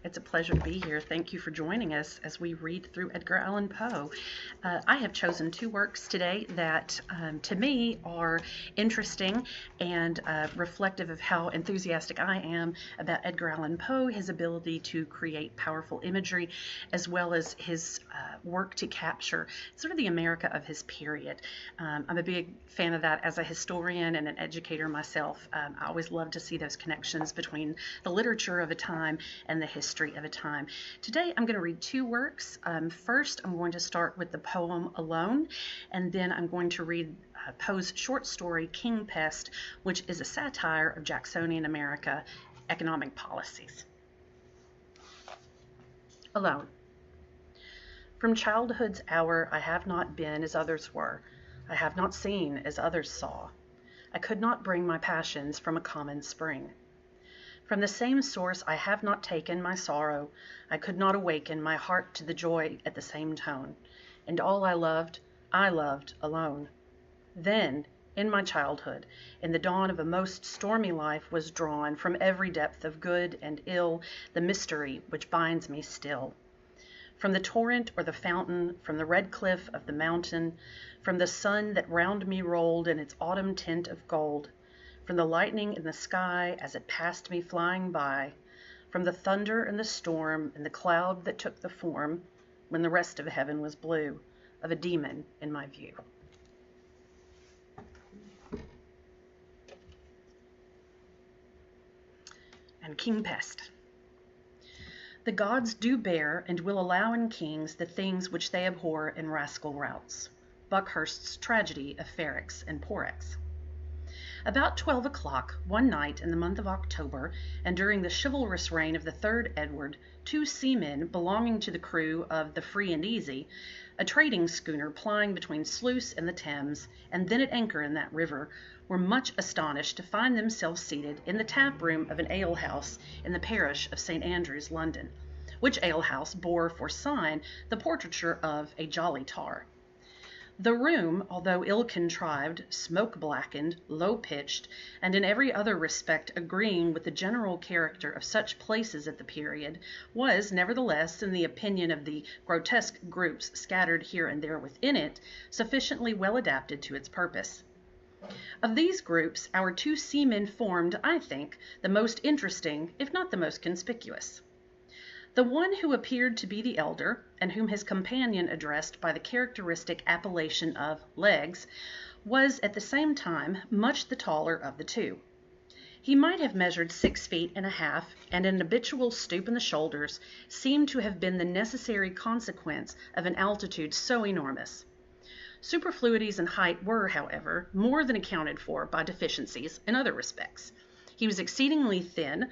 It's a pleasure to be here. Thank you for joining us as we read through Edgar Allan Poe. I have chosen two works today that, to me, are interesting and reflective of how enthusiastic I am about Edgar Allan Poe, his ability to create powerful imagery, as well as his work to capture sort of the America of his period. I'm a big fan of that as a historian and an educator myself. I always love to see those connections between the literature of a time and the history of a time. Today I'm going to read two works. First I'm going to start with the poem Alone, and then I'm going to read Poe's short story King Pest, which is a satire of Jacksonian America economic policies. Alone. From childhood's hour I have not been as others were. I have not seen as others saw. I could not bring my passions from a common spring. From the same source I have not taken my sorrow. I could not awaken my heart to the joy at the same tone. And all I loved alone. Then, in my childhood, in the dawn of a most stormy life, was drawn from every depth of good and ill the mystery which binds me still. From the torrent or the fountain, from the red cliff of the mountain, from the sun that round me rolled in its autumn tint of gold, from the lightning in the sky as it passed me flying by, from the thunder and the storm and the cloud that took the form, when the rest of heaven was blue, of a demon in my view. And King Pest. The gods do bear and will allow in kings the things which they abhor in rascal routs. Buckhurst's Tragedy of Ferrex and Porrex. About 12 o'clock, one night in the month of October, and during the chivalrous reign of the 3rd Edward, two seamen belonging to the crew of the Free and Easy, a trading schooner plying between Sluice and the Thames, and then at anchor in that river, were much astonished to find themselves seated in the tap room of an alehouse in the parish of St. Andrews, London, which alehouse bore for sign the portraiture of a jolly tar. The room, although ill-contrived, smoke-blackened, low-pitched, and in every other respect agreeing with the general character of such places at the period, was, nevertheless, in the opinion of the grotesque groups scattered here and there within it, sufficiently well adapted to its purpose. Of these groups, our two seamen formed, I think, the most interesting, if not the most conspicuous. The one who appeared to be the elder, and whom his companion addressed by the characteristic appellation of Legs, was at the same time much the taller of the two. He might have measured 6 feet and a half, and an habitual stoop in the shoulders seemed to have been the necessary consequence of an altitude so enormous. Superfluities in height were, however, more than accounted for by deficiencies in other respects. He was exceedingly thin,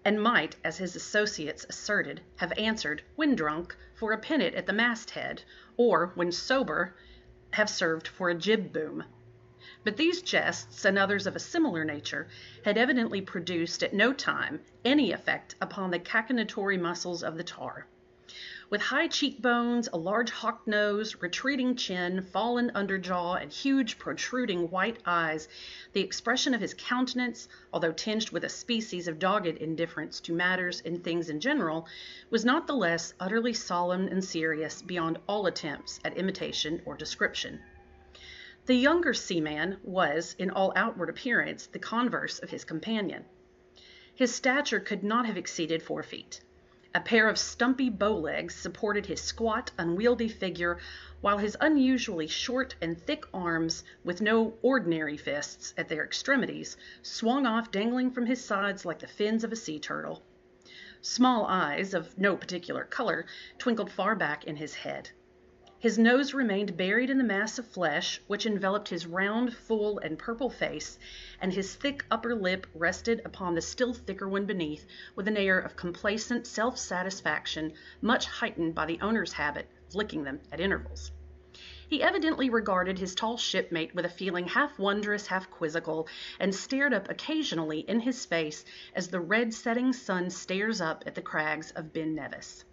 and might, as his associates asserted, have answered, when drunk, for a pinnet at the masthead, or, when sober, have served for a jib-boom. But these jests, and others of a similar nature, had evidently produced at no time any effect upon the cachinnatory muscles of the tar. With high cheekbones, a large hawk nose, retreating chin, fallen underjaw, and huge protruding white eyes, the expression of his countenance, although tinged with a species of dogged indifference to matters and things in general, was not the less utterly solemn and serious beyond all attempts at imitation or description. The younger seaman was, in all outward appearance, the converse of his companion. His stature could not have exceeded 4 feet. A pair of stumpy bow-legs supported his squat, unwieldy figure, while his unusually short and thick arms, with no ordinary fists at their extremities, swung off dangling from his sides like the fins of a sea turtle. Small eyes, of no particular color, twinkled far back in his head. His nose remained buried in the mass of flesh which enveloped his round, full, and purple face, and his thick upper lip rested upon the still thicker one beneath with an air of complacent self-satisfaction much heightened by the owner's habit of licking them at intervals. He evidently regarded his tall shipmate with a feeling half wondrous, half quizzical, and stared up occasionally in his face as the red setting sun stares up at the crags of Ben Nevis.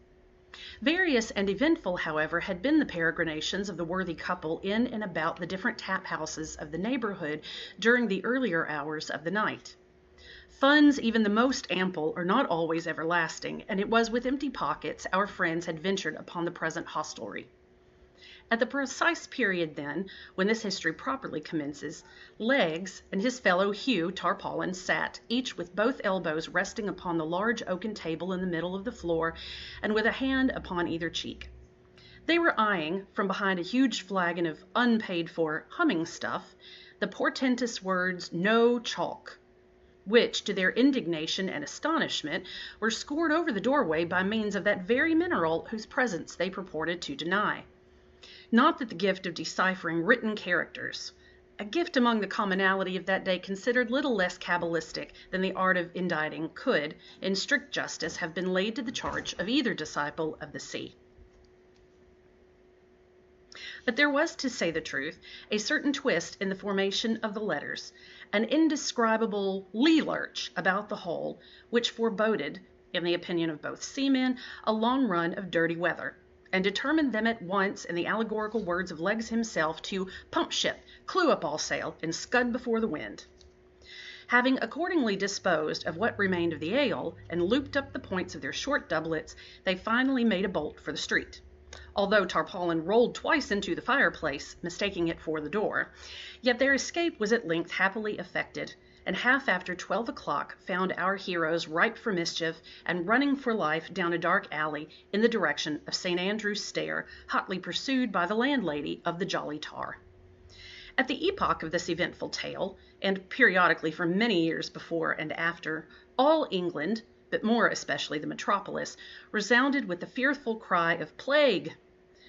Various and eventful, however, had been the peregrinations of the worthy couple in and about the different tap-houses of the neighborhood during the earlier hours of the night. Funds, even the most ample, are not always everlasting, and it was with empty pockets our friends had ventured upon the present hostelry. At the precise period, then, when this history properly commences, Legs and his fellow Hugh Tarpaulin sat, each with both elbows resting upon the large oaken table in the middle of the floor, and with a hand upon either cheek. They were eyeing, from behind a huge flagon of unpaid-for humming stuff, the portentous words, "No chalk," which, to their indignation and astonishment, were scored over the doorway by means of that very mineral whose presence they purported to deny. Not that the gift of deciphering written characters, a gift among the commonalty of that day considered little less cabalistic than the art of inditing, could, in strict justice, have been laid to the charge of either disciple of the sea. But there was, to say the truth, a certain twist in the formation of the letters, an indescribable lee-lurch about the whole, which foreboded, in the opinion of both seamen, a long run of dirty weather, and determined them at once, in the allegorical words of Legs himself, to pump ship, clew up all sail, and scud before the wind. Having accordingly disposed of what remained of the ale, and looped up the points of their short doublets, they finally made a bolt for the street. Although Tarpaulin rolled twice into the fireplace, mistaking it for the door, yet their escape was at length happily effected, and half after 12 o'clock found our heroes ripe for mischief and running for life down a dark alley in the direction of St. Andrew's Stair, hotly pursued by the landlady of the Jolly Tar. At the epoch of this eventful tale, and periodically for many years before and after, all England, but more especially the metropolis, resounded with the fearful cry of plague.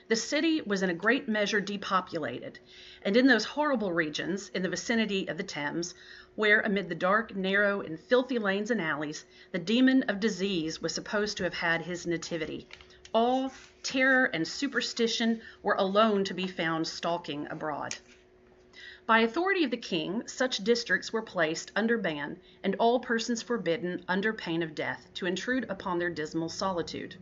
The city was in a great measure depopulated, and in those horrible regions in the vicinity of the Thames, where amid the dark, narrow, and filthy lanes and alleys, the demon of disease was supposed to have had his nativity, awe, terror, and superstition were alone to be found stalking abroad. By authority of the king, such districts were placed under ban, and all persons forbidden, under pain of death, to intrude upon their dismal solitude.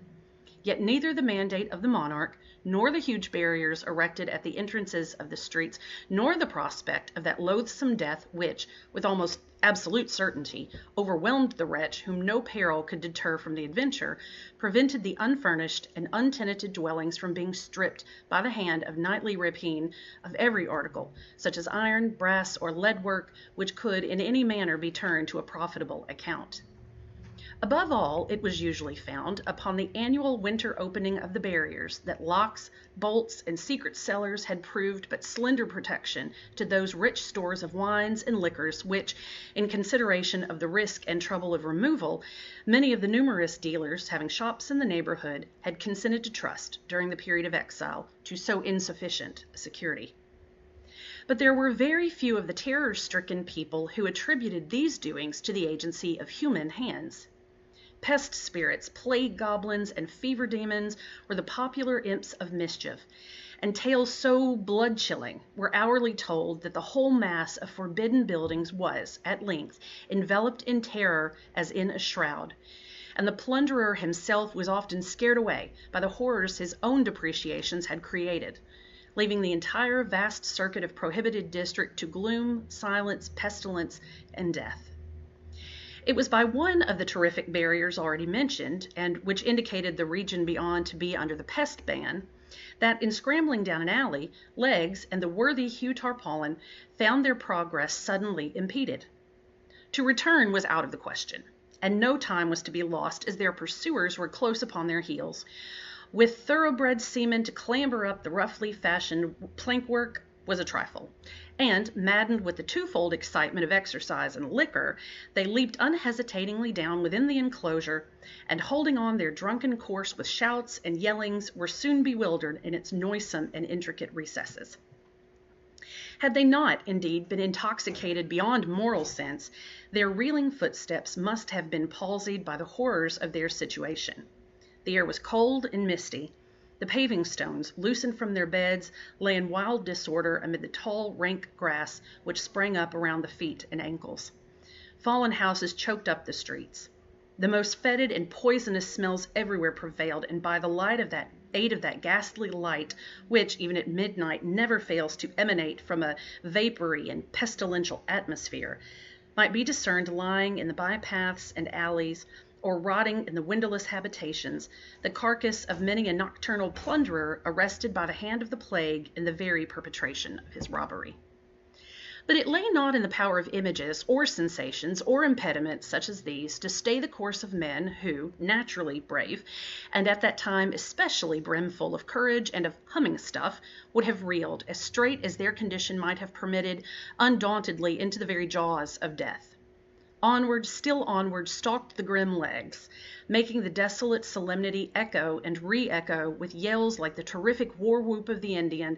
Yet neither the mandate of the monarch, nor the huge barriers erected at the entrances of the streets, nor the prospect of that loathsome death which, with almost absolute certainty, overwhelmed the wretch whom no peril could deter from the adventure, prevented the unfurnished and untenanted dwellings from being stripped by the hand of knightly rapine of every article, such as iron, brass, or lead work, which could in any manner be turned to a profitable account. Above all, it was usually found, upon the annual winter opening of the barriers, that locks, bolts, and secret cellars had proved but slender protection to those rich stores of wines and liquors which, in consideration of the risk and trouble of removal, many of the numerous dealers having shops in the neighborhood had consented to trust, during the period of exile, to so insufficient a security. But there were very few of the terror-stricken people who attributed these doings to the agency of human hands. Pest spirits, plague goblins, and fever demons were the popular imps of mischief, and tales so blood-chilling were hourly told that the whole mass of forbidden buildings was, at length, enveloped in terror as in a shroud, and the plunderer himself was often scared away by the horrors his own depreciations had created, leaving the entire vast circuit of prohibited district to gloom, silence, pestilence, and death. It was by one of the terrific barriers already mentioned, and which indicated the region beyond to be under the pest ban, that in scrambling down an alley, Legs and the worthy Hugh Tarpaulin found their progress suddenly impeded. To return was out of the question, and no time was to be lost, as their pursuers were close upon their heels. With thoroughbred seamen to clamber up the roughly fashioned plankwork was a trifle, and, maddened with the twofold excitement of exercise and liquor, they leaped unhesitatingly down within the enclosure, and holding on their drunken course with shouts and yellings, were soon bewildered in its noisome and intricate recesses. Had they not, indeed, been intoxicated beyond moral sense, their reeling footsteps must have been palsied by the horrors of their situation. The air was cold and misty. The paving stones, loosened from their beds, lay in wild disorder amid the tall, rank grass which sprang up around the feet and ankles. Fallen houses choked up the streets. The most fetid and poisonous smells everywhere prevailed, and by the aid of that ghastly light, which, even at midnight, never fails to emanate from a vapory and pestilential atmosphere, might be discerned lying in the bypaths and alleys, or rotting in the windowless habitations, the carcass of many a nocturnal plunderer arrested by the hand of the plague in the very perpetration of his robbery. But it lay not in the power of images, or sensations, or impediments such as these, to stay the course of men who, naturally brave, and at that time especially brimful of courage and of humming stuff, would have reeled, as straight as their condition might have permitted, undauntedly into the very jaws of death. Onward, still onward, stalked the grim Legs, making the desolate solemnity echo and re-echo with yells like the terrific war-whoop of the Indian,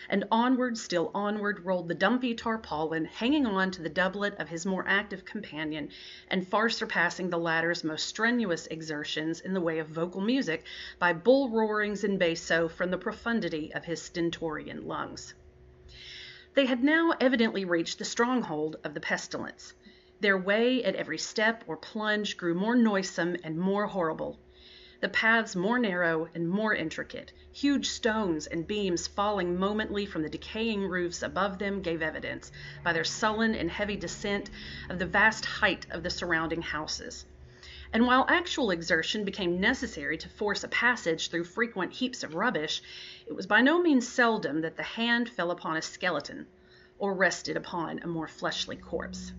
and onward, still onward, rolled the dumpy Tarpaulin, hanging on to the doublet of his more active companion, and far surpassing the latter's most strenuous exertions in the way of vocal music by bull-roarings in basso from the profundity of his stentorian lungs. They had now evidently reached the stronghold of the pestilence. Their way at every step or plunge grew more noisome and more horrible. The paths more narrow and more intricate. Huge stones and beams falling momently from the decaying roofs above them gave evidence, by their sullen and heavy descent, of the vast height of the surrounding houses. And while actual exertion became necessary to force a passage through frequent heaps of rubbish, it was by no means seldom that the hand fell upon a skeleton, or rested upon a more fleshly corpse.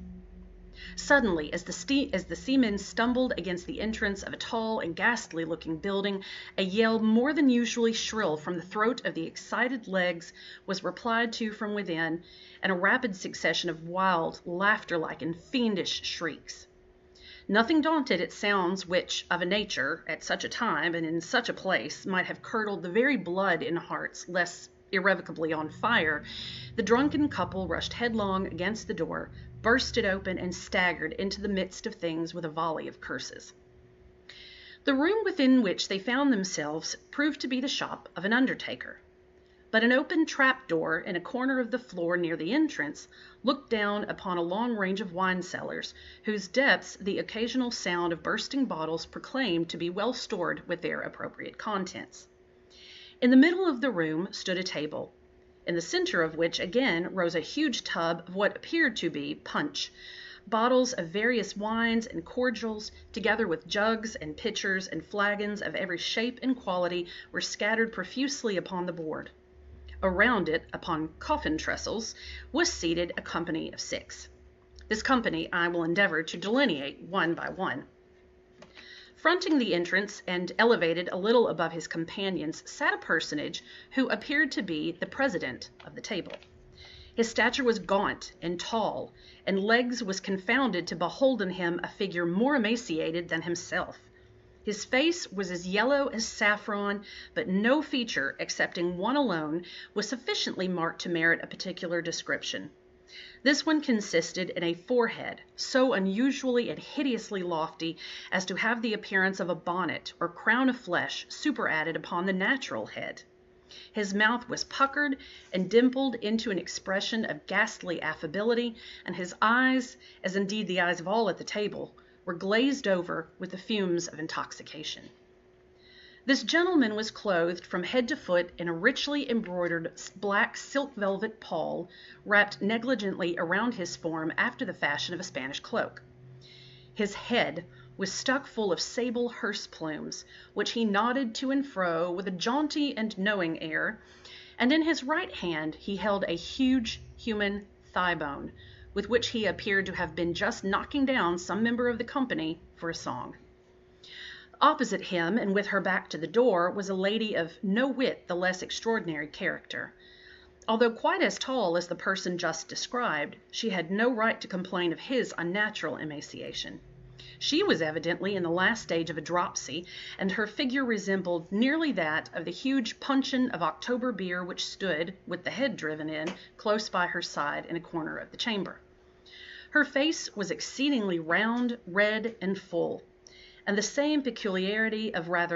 Suddenly, as the seamen stumbled against the entrance of a tall and ghastly-looking building, a yell more than usually shrill from the throat of the excited Legs was replied to from within, and a rapid succession of wild, laughter-like, and fiendish shrieks. Nothing daunted at sounds which, of a nature, at such a time and in such a place, might have curdled the very blood in hearts less irrevocably on fire, the drunken couple rushed headlong against the door, burst it open, and staggered into the midst of things with a volley of curses. The room within which they found themselves proved to be the shop of an undertaker. but an open trapdoor in a corner of the floor near the entrance looked down upon a long range of wine cellars, whose depths the occasional sound of bursting bottles proclaimed to be well stored with their appropriate contents. In the middle of the room stood a table, in the center of which again rose a huge tub of what appeared to be punch. Bottles of various wines and cordials, together with jugs and pitchers and flagons of every shape and quality, were scattered profusely upon the board. Around it, upon coffin trestles, was seated a company of 6. This company I will endeavor to delineate one by one. Fronting the entrance and elevated a little above his companions sat a personage who appeared to be the president of the table. His stature was gaunt and tall, and legs was confounded to behold in him a figure more emaciated than himself. His face was as yellow as saffron, but no feature, excepting one alone, was sufficiently marked to merit a particular description. This one consisted in a forehead so unusually and hideously lofty as to have the appearance of a bonnet or crown of flesh superadded upon the natural head. His mouth was puckered and dimpled into an expression of ghastly affability, and his eyes, as indeed the eyes of all at the table, were glazed over with the fumes of intoxication. This gentleman was clothed from head to foot in a richly embroidered black silk velvet pall, wrapped negligently around his form after the fashion of a Spanish cloak. His head was stuck full of sable hearse plumes, which he nodded to and fro with a jaunty and knowing air, and in his right hand he held a huge human thigh bone, with which he appeared to have been just knocking down some member of the company for a song. Opposite him, and with her back to the door, was a lady of no whit the less extraordinary character. Although quite as tall as the person just described, she had no right to complain of his unnatural emaciation. She was evidently in the last stage of a dropsy, and her figure resembled nearly that of the huge puncheon of October beer which stood, with the head driven in, close by her side in a corner of the chamber. Her face was exceedingly round, red, and full, and the same peculiarity of want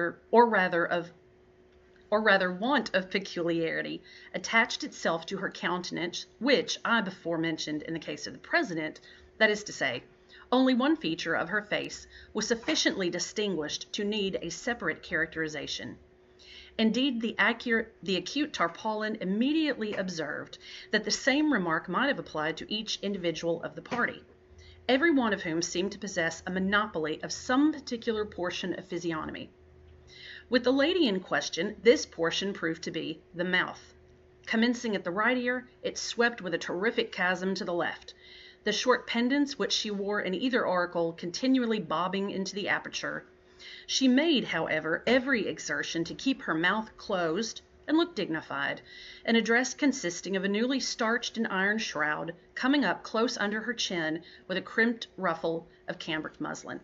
of peculiarity attached itself to her countenance, which I before mentioned in the case of the president, that is to say, only one feature of her face was sufficiently distinguished to need a separate characterization. Indeed, the acute tarpaulin immediately observed that the same remark might have applied to each individual of the party, every one of whom seemed to possess a monopoly of some particular portion of physiognomy. With the lady in question, this portion proved to be the mouth. Commencing at the right ear, it swept with a terrific chasm to the left, the short pendants which she wore in either auricle continually bobbing into the aperture. She made, however, every exertion to keep her mouth closed and look dignified, in a dress consisting of a newly starched and ironed shroud coming up close under her chin with a crimped ruffle of cambric muslin.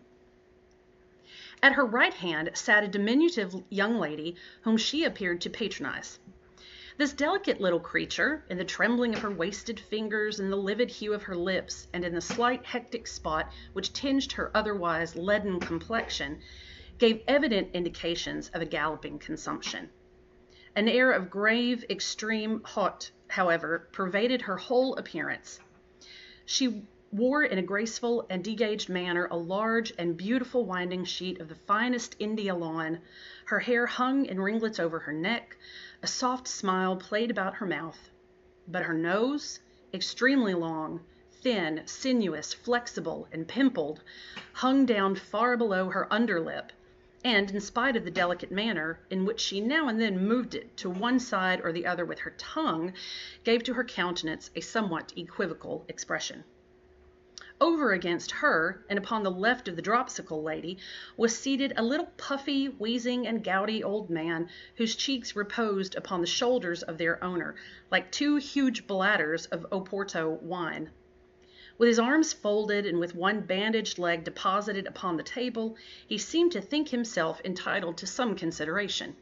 At her right hand sat a diminutive young lady whom she appeared to patronize. This delicate little creature, in the trembling of her wasted fingers, in the livid hue of her lips, and in the slight hectic spot which tinged her otherwise leaden complexion, gave evident indications of a galloping consumption. An air of grave, extreme hauteur, however, pervaded her whole appearance. She wore in a graceful and degaged manner a large and beautiful winding sheet of the finest India lawn. Her hair hung in ringlets over her neck. A soft smile played about her mouth, but her nose, extremely long, thin, sinuous, flexible, and pimpled, hung down far below her underlip, and, in spite of the delicate manner in which she now and then moved it to one side or the other with her tongue, gave to her countenance a somewhat equivocal expression. Over against her, and upon the left of the dropsical lady, was seated a little puffy, wheezing, and gouty old man, whose cheeks reposed upon the shoulders of their owner, like 2 huge bladders of Oporto wine. With his arms folded and with one bandaged leg deposited upon the table, he seemed to think himself entitled to some consideration.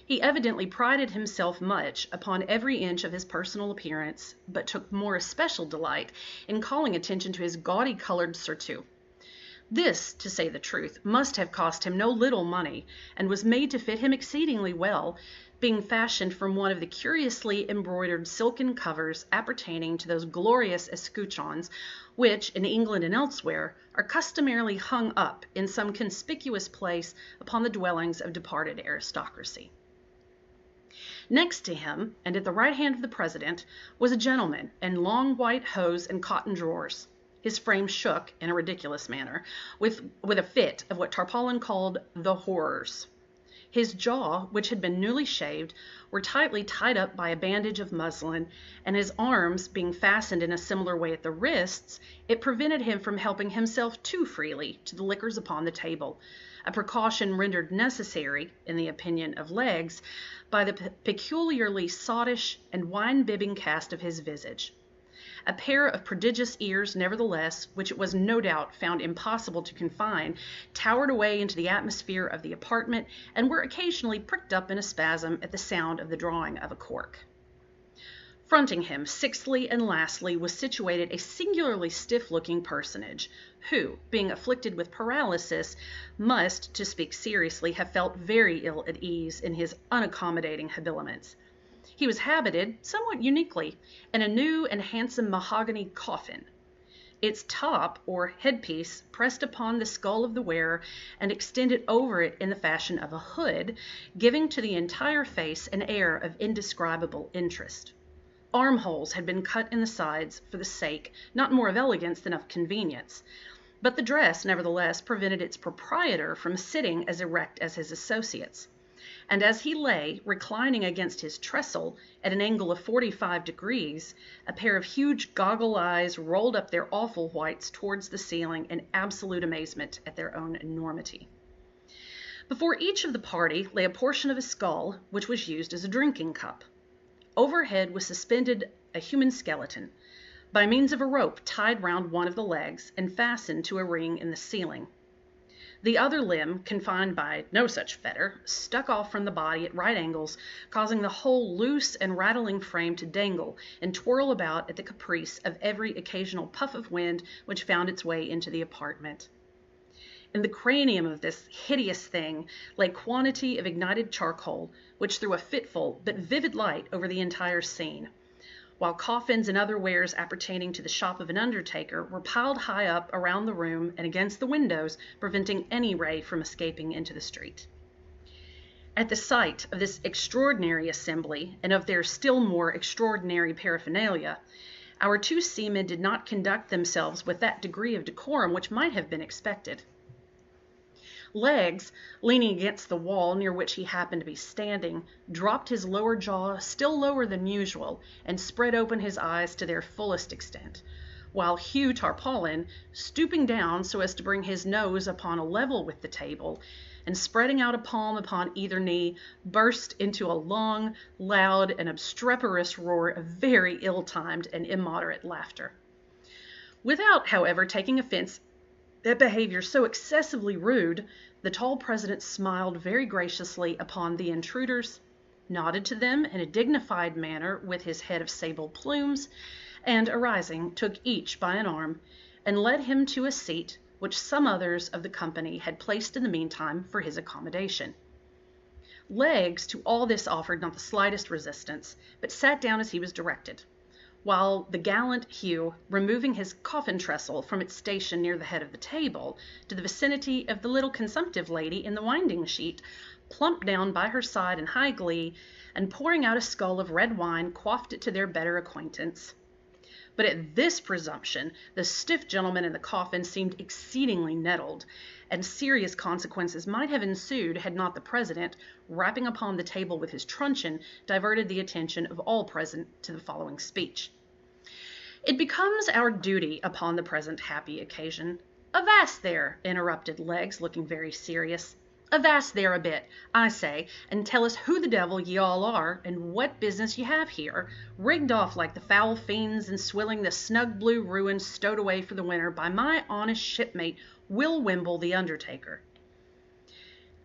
He evidently prided himself much upon every inch of his personal appearance, but took more especial delight in calling attention to his gaudy-colored surtout. This, to say the truth, must have cost him no little money, and was made to fit him exceedingly well, being fashioned from one of the curiously embroidered silken covers appertaining to those glorious escutcheons which, in England and elsewhere, are customarily hung up in some conspicuous place upon the dwellings of departed aristocracy. Next to him, and at the right hand of the president, was a gentleman in long white hose and cotton drawers. His frame shook, in a ridiculous manner, with a fit of what Tarpaulin called the horrors. His jaw, which had been newly shaved, were tightly tied up by a bandage of muslin, and his arms being fastened in a similar way at the wrists, it prevented him from helping himself too freely to the liquors upon the table, a precaution rendered necessary, in the opinion of Legs, by the peculiarly sottish and wine-bibbing cast of his visage. A pair of prodigious ears, nevertheless, which it was no doubt found impossible to confine, towered away into the atmosphere of the apartment, and were occasionally pricked up in a spasm at the sound of the drawing of a cork. Fronting him, sixthly and lastly, was situated a singularly stiff-looking personage, who, being afflicted with paralysis, must, to speak seriously, have felt very ill at ease in his unaccommodating habiliments. He was habited, somewhat uniquely, in a new and handsome mahogany coffin. Its top, or headpiece, pressed upon the skull of the wearer and extended over it in the fashion of a hood, giving to the entire face an air of indescribable interest. Armholes had been cut in the sides for the sake, not more of elegance than of convenience, but the dress, nevertheless, prevented its proprietor from sitting as erect as his associates. And as he lay, reclining against his trestle at an angle of 45 degrees, a pair of huge goggle eyes rolled up their awful whites towards the ceiling in absolute amazement at their own enormity. Before each of the party lay a portion of a skull, which was used as a drinking cup. Overhead was suspended a human skeleton, by means of a rope tied round one of the legs and fastened to a ring in the ceiling. The other limb, confined by no such fetter, stuck off from the body at right angles, causing the whole loose and rattling frame to dangle and twirl about at the caprice of every occasional puff of wind which found its way into the apartment. In the cranium of this hideous thing lay quantity of ignited charcoal, which threw a fitful but vivid light over the entire scene, while coffins and other wares appertaining to the shop of an undertaker were piled high up around the room and against the windows, preventing any ray from escaping into the street. At the sight of this extraordinary assembly, and of their still more extraordinary paraphernalia, our two seamen did not conduct themselves with that degree of decorum which might have been expected. Legs, leaning against the wall near which he happened to be standing, dropped his lower jaw still lower than usual and spread open his eyes to their fullest extent, while Hugh Tarpaulin, stooping down so as to bring his nose upon a level with the table, and spreading out a palm upon either knee, burst into a long, loud, and obstreperous roar of very ill-timed and immoderate laughter. Without, however, taking offense at behavior so excessively rude, the tall president smiled very graciously upon the intruders, nodded to them in a dignified manner with his head of sable plumes, and, arising, took each by an arm, and led him to a seat which some others of the company had placed in the meantime for his accommodation. Legs to all this offered not the slightest resistance, but sat down as he was directed, while the gallant Hugh, removing his coffin trestle from its station near the head of the table, to the vicinity of the little consumptive lady in the winding sheet, plumped down by her side in high glee, and pouring out a scull of red wine, quaffed it to their better acquaintance. But at this presumption, the stiff gentleman in the coffin seemed exceedingly nettled, and serious consequences might have ensued had not the president, rapping upon the table with his truncheon, diverted the attention of all present to the following speech. It becomes our duty upon the present happy occasion— Avast there, interrupted Legs, looking very serious. Avast there a bit, I say, and tell us who the devil ye all are, and what business ye have here, rigged off like the foul fiends and swilling the snug blue ruin stowed away for the winter by my honest shipmate, Will Wimble the undertaker.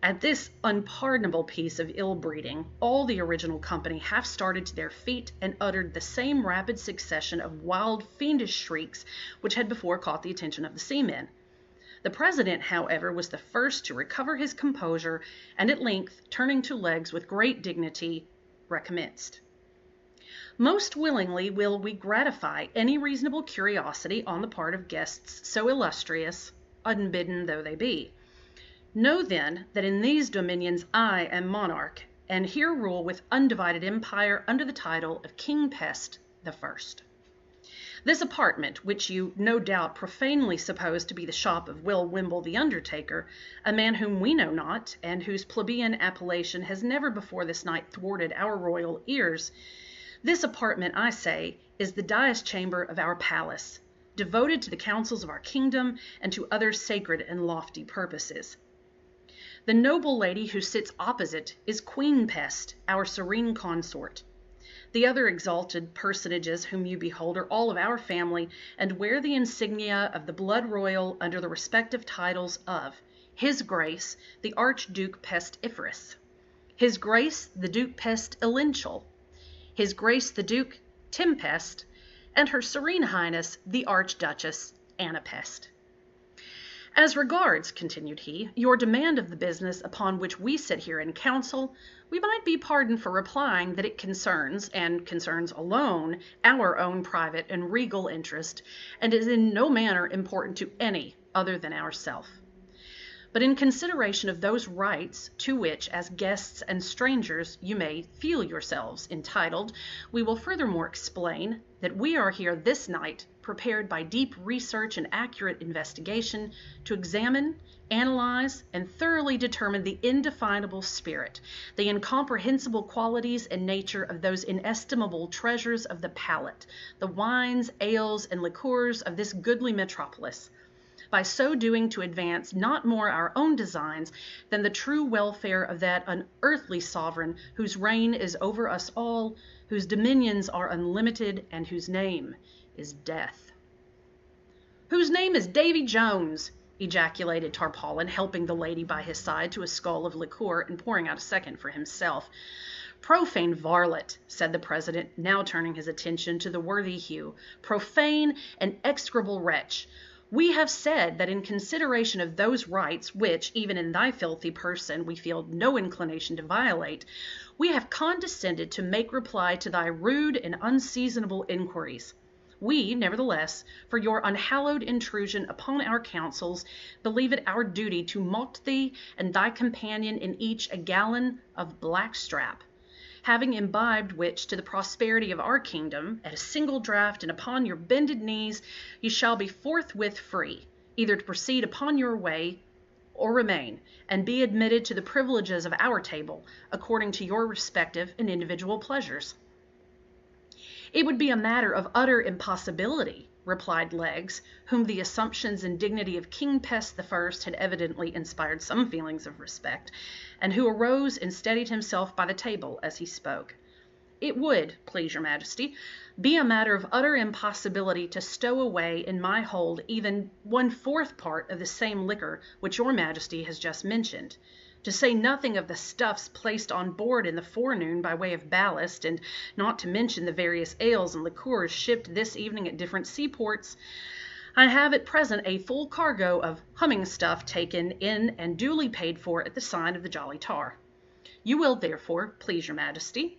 At this unpardonable piece of ill-breeding, all the original company half started to their feet and uttered the same rapid succession of wild, fiendish shrieks which had before caught the attention of the seamen. The president, however, was the first to recover his composure, and at length, turning to Legs with great dignity, recommenced. Most willingly will we gratify any reasonable curiosity on the part of guests so illustrious, unbidden though they be. Know then that in these dominions I am monarch, and here rule with undivided empire under the title of King Pest the First. This apartment, which you no doubt profanely suppose to be the shop of Will Wimble the undertaker, a man whom we know not, and whose plebeian appellation has never before this night thwarted our royal ears, this apartment, I say, is the dais chamber of our palace, devoted to the councils of our kingdom and to other sacred and lofty purposes. The noble lady who sits opposite is Queen Pest, our serene consort. The other exalted personages whom you behold are all of our family, and wear the insignia of the blood royal under the respective titles of His Grace the Archduke Pestiferous, His Grace the Duke Pestilential, His Grace the Duke Tempest, and Her Serene Highness the Archduchess Anapest. As regards, continued he, your demand of the business upon which we sit here in council, we might be pardoned for replying that it concerns, and concerns alone, our own private and regal interest, and is in no manner important to any other than ourself. But in consideration of those rights to which, as guests and strangers, you may feel yourselves entitled, we will furthermore explain that we are here this night, prepared by deep research and accurate investigation, to examine, analyze, and thoroughly determine the indefinable spirit, the incomprehensible qualities and nature of those inestimable treasures of the palate, the wines, ales, and liqueurs of this goodly metropolis, by so doing to advance not more our own designs than the true welfare of that unearthly sovereign whose reign is over us all, whose dominions are unlimited, and whose name is death. Whose name is Davy Jones, ejaculated Tarpaulin, helping the lady by his side to a skull of liqueur and pouring out a second for himself. Profane varlet, said the president, now turning his attention to the worthy Hugh, profane and execrable wretch. We have said that in consideration of those rights which, even in thy filthy person, we feel no inclination to violate, we have condescended to make reply to thy rude and unseasonable inquiries. We, nevertheless, for your unhallowed intrusion upon our counsels, believe it our duty to mulct thee and thy companion in each a gallon of blackstrap, having imbibed which to the prosperity of our kingdom, at a single draught and upon your bended knees, ye shall be forthwith free, either to proceed upon your way or remain, and be admitted to the privileges of our table, according to your respective and individual pleasures. It would be a matter of utter impossibility, replied Legs, whom the assumptions and dignity of King Pest the First had evidently inspired some feelings of respect, and who arose and steadied himself by the table as he spoke. It would, please your majesty, be a matter of utter impossibility to stow away in my hold even 1/4 part of the same liquor which your majesty has just mentioned, to say nothing of the stuffs placed on board in the forenoon by way of ballast, and not to mention the various ales and liqueurs shipped this evening at different seaports. I have at present a full cargo of humming stuff taken in and duly paid for at the sign of the Jolly Tar. You will, therefore, please your majesty,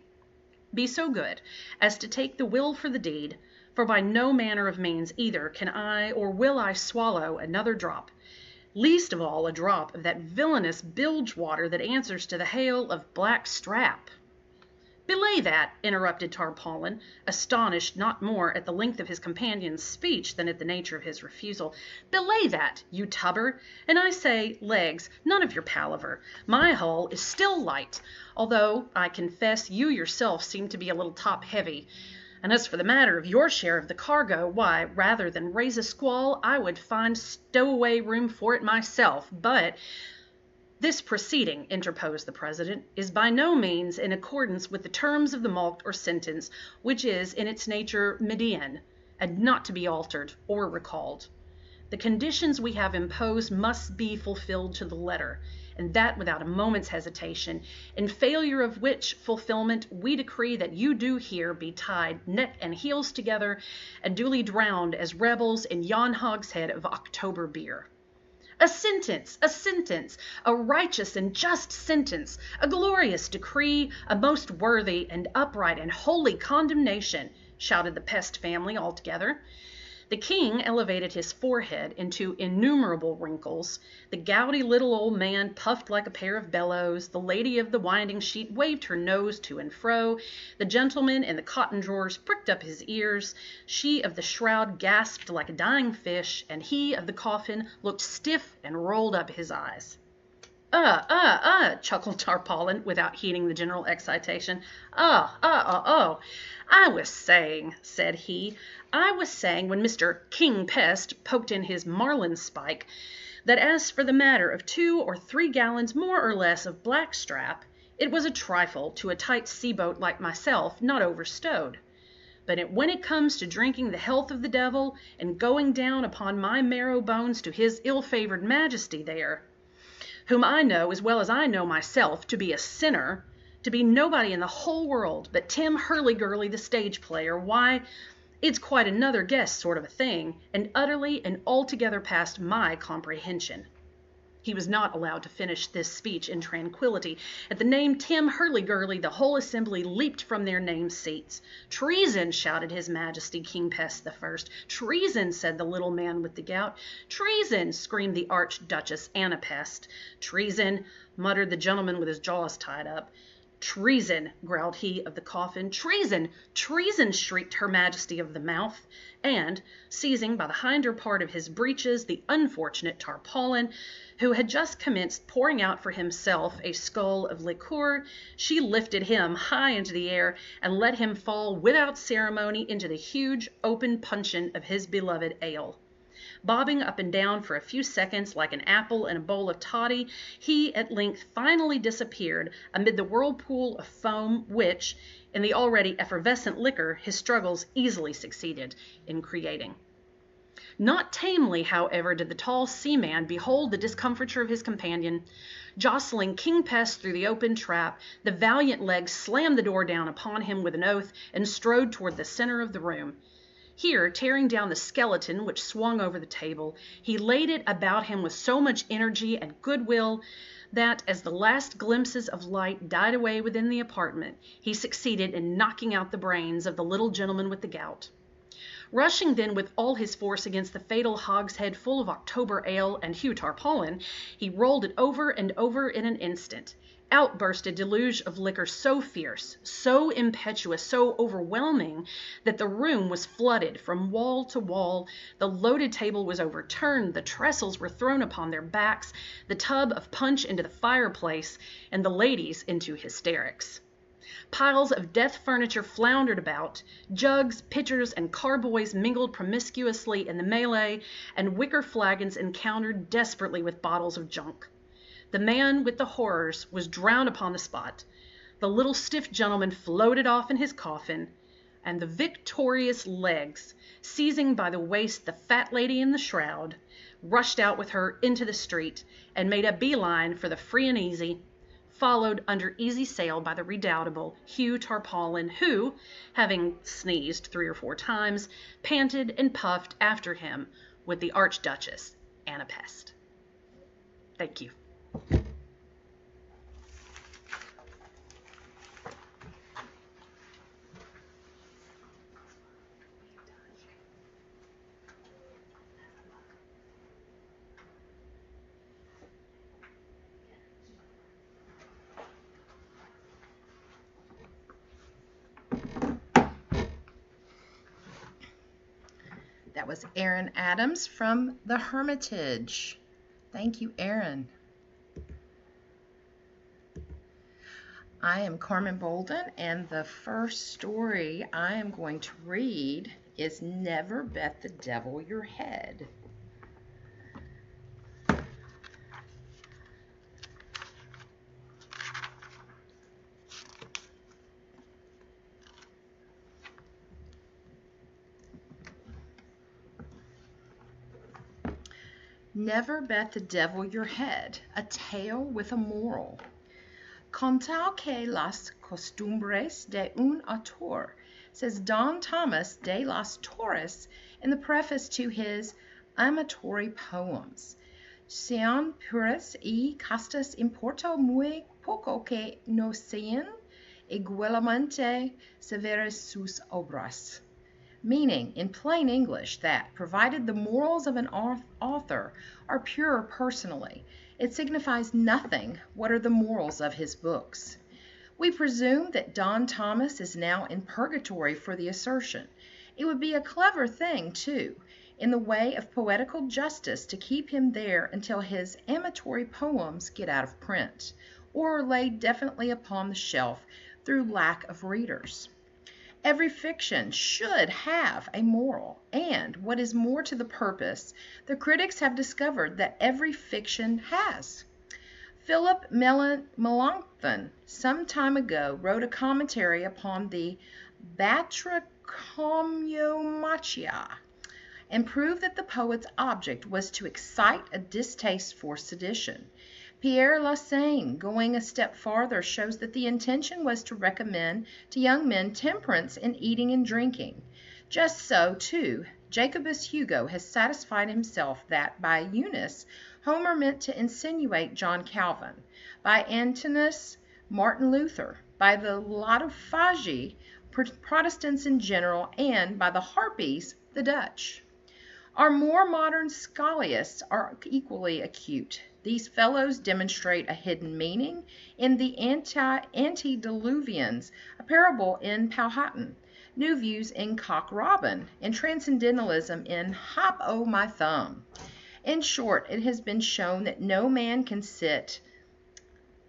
be so good as to take the will for the deed, for by no manner of means either can I or will I swallow another drop, least of all a drop of that villainous bilge water that answers to the hail of black strap. Belay that, interrupted Tarpaulin, astonished not more at the length of his companion's speech than at the nature of his refusal. Belay that, you tubber, and I say, Legs, none of your palaver. My hull is still light, although I confess you yourself seem to be a little top-heavy. And as for the matter of your share of the cargo, why, rather than raise a squall, I would find stowaway room for it myself. But this proceeding, interposed the president, is by no means in accordance with the terms of the mulct or sentence, which is in its nature Median, and not to be altered or recalled. The conditions we have imposed must be fulfilled to the letter, and that without a moment's hesitation, in failure of which fulfillment we decree that you do here be tied neck and heels together and duly drowned as rebels in yon hogshead of October beer. A sentence, a righteous and just sentence, a glorious decree, a most worthy and upright and holy condemnation, shouted the pest family all together. The king elevated his forehead into innumerable wrinkles. The gouty little old man puffed like a pair of bellows. The lady of the winding sheet waved her nose to and fro. The gentleman in the cotton drawers pricked up his ears. She of the shroud gasped like a dying fish, and he of the coffin looked stiff and rolled up his eyes. Chuckled Tarpaulin without heeding the general excitation. I was saying, said he, when Mr. King Pest poked in his marlin spike, that as for the matter of 2 or 3 gallons more or less of blackstrap, it was a trifle to a tight sea-boat like myself, not overstowed. But when it comes to drinking the health of the devil and going down upon my marrow bones to his ill-favored majesty there, whom I know as well as I know myself to be a sinner, to be nobody in the whole world but Tim Hurlygurly the stage player, why, it's quite another guess sort of a thing, and utterly and altogether past my comprehension. He was not allowed to finish this speech in tranquillity. At the name Tim Hurlygurly, the whole assembly leaped from their named seats. Treason, shouted His Majesty King Pest I. Treason, said the little man with the gout. Treason, screamed the Archduchess Anna Pest. Treason, muttered the gentleman with his jaws tied up. Treason, growled he of the coffin. Treason, treason, shrieked Her Majesty of the Mouth, and, seizing by the hinder part of his breeches the unfortunate Tarpaulin, who had just commenced pouring out for himself a skull of liqueur, she lifted him high into the air and let him fall without ceremony into the huge open puncheon of his beloved ale. Bobbing up and down for a few seconds like an apple in a bowl of toddy, he at length finally disappeared amid the whirlpool of foam which, in the already effervescent liquor, his struggles easily succeeded in creating. Not tamely, however, did the tall seaman behold the discomfiture of his companion. Jostling King Pest through the open trap, the valiant leg slammed the door down upon him with an oath and strode toward the center of the room. Here, tearing down the skeleton which swung over the table, he laid it about him with so much energy and goodwill that, as the last glimpses of light died away within the apartment, he succeeded in knocking out the brains of the little gentleman with the gout. Rushing then with all his force against the fatal hogshead full of October ale and Hugh Tarpaulin, he rolled it over and over in an instant. Out burst a deluge of liquor so fierce, so impetuous, so overwhelming, that the room was flooded from wall to wall. The loaded table was overturned, the trestles were thrown upon their backs, the tub of punch into the fireplace, and the ladies into hysterics. Piles of death furniture floundered about, jugs, pitchers, and carboys mingled promiscuously in the melee, and wicker flagons encountered desperately with bottles of junk. The man with the horrors was drowned upon the spot. The little stiff gentleman floated off in his coffin, and the victorious legs, seizing by the waist the fat lady in the shroud, rushed out with her into the street and made a beeline for the Free and Easy, followed under easy sail by the redoubtable Hugh Tarpaulin, who, having sneezed 3 or 4 times, panted and puffed after him with the Archduchess Anna Pest. Thank you. That was Aaron Adams from The Hermitage. Thank you, Aaron. I am Carmen Bolden, and the first story I am going to read is Never Bet the Devil Your Head. Never bet the devil your head, a tale with a moral. Con tal que las costumbres de un autor, says Don Thomas de las Torres in the preface to his amatory poems. sean puras y castas importa muy poco que no sean igualmente severas sus obras. Meaning, in plain English, that, provided the morals of an author are pure personally, it signifies nothing what are the morals of his books. We presume that Don Thomas is now in purgatory for the assertion. It would be a clever thing, too, in the way of poetical justice to keep him there until his amatory poems get out of print, or are laid definitely upon the shelf through lack of readers. Every fiction should have a moral, and, what is more to the purpose, the critics have discovered that every fiction has. Philip Melanchthon some time ago wrote a commentary upon the Batrachomyomachia, and proved that the poet's object was to excite a distaste for sedition. Pierre Lassagne, going a step farther, shows that the intention was to recommend to young men temperance in eating and drinking. Just so, too, Jacobus Hugo has satisfied himself that by Eunice, Homer meant to insinuate John Calvin, by Antinous, Martin Luther, by the Lotophagi, Protestants in general, and by the Harpies, the Dutch. Our more modern scholiasts are equally acute. These fellows demonstrate a hidden meaning in the antediluvians, a parable in Powhatan, new views in Cock Robin, and transcendentalism in Hop O' My Thumb. In short, it has been shown that no man can sit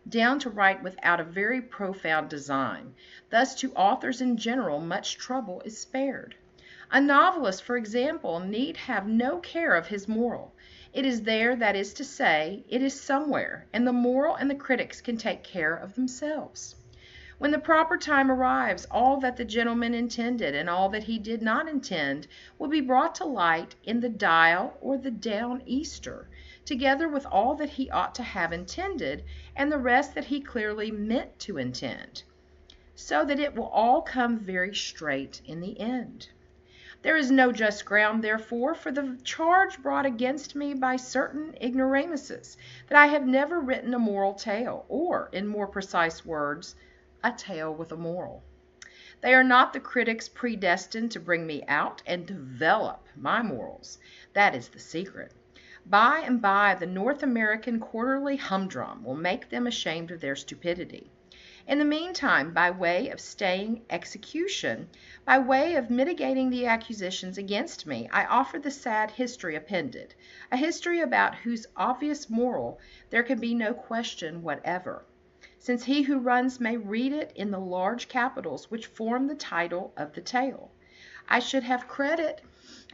down to write without a very profound design. Thus, to authors in general, much trouble is spared. A novelist, for example, need have no care of his moral. It is there, that is to say, it is somewhere, and the moral and the critics can take care of themselves. When the proper time arrives, all that the gentleman intended and all that he did not intend will be brought to light in the Dial or the Down Easter, together with all that he ought to have intended and the rest that he clearly meant to intend, so that it will all come very straight in the end. There is no just ground, therefore, for the charge brought against me by certain ignoramuses, that I have never written a moral tale, or, in more precise words, a tale with a moral. They are not the critics predestined to bring me out and develop my morals. That is the secret. By and by, the North American quarterly humdrum will make them ashamed of their stupidity. In the meantime, by way of staying execution, by way of mitigating the accusations against me, I offer the sad history appended, a history about whose obvious moral there can be no question whatever, since he who runs may read it in the large capitals which form the title of the tale. I should have credit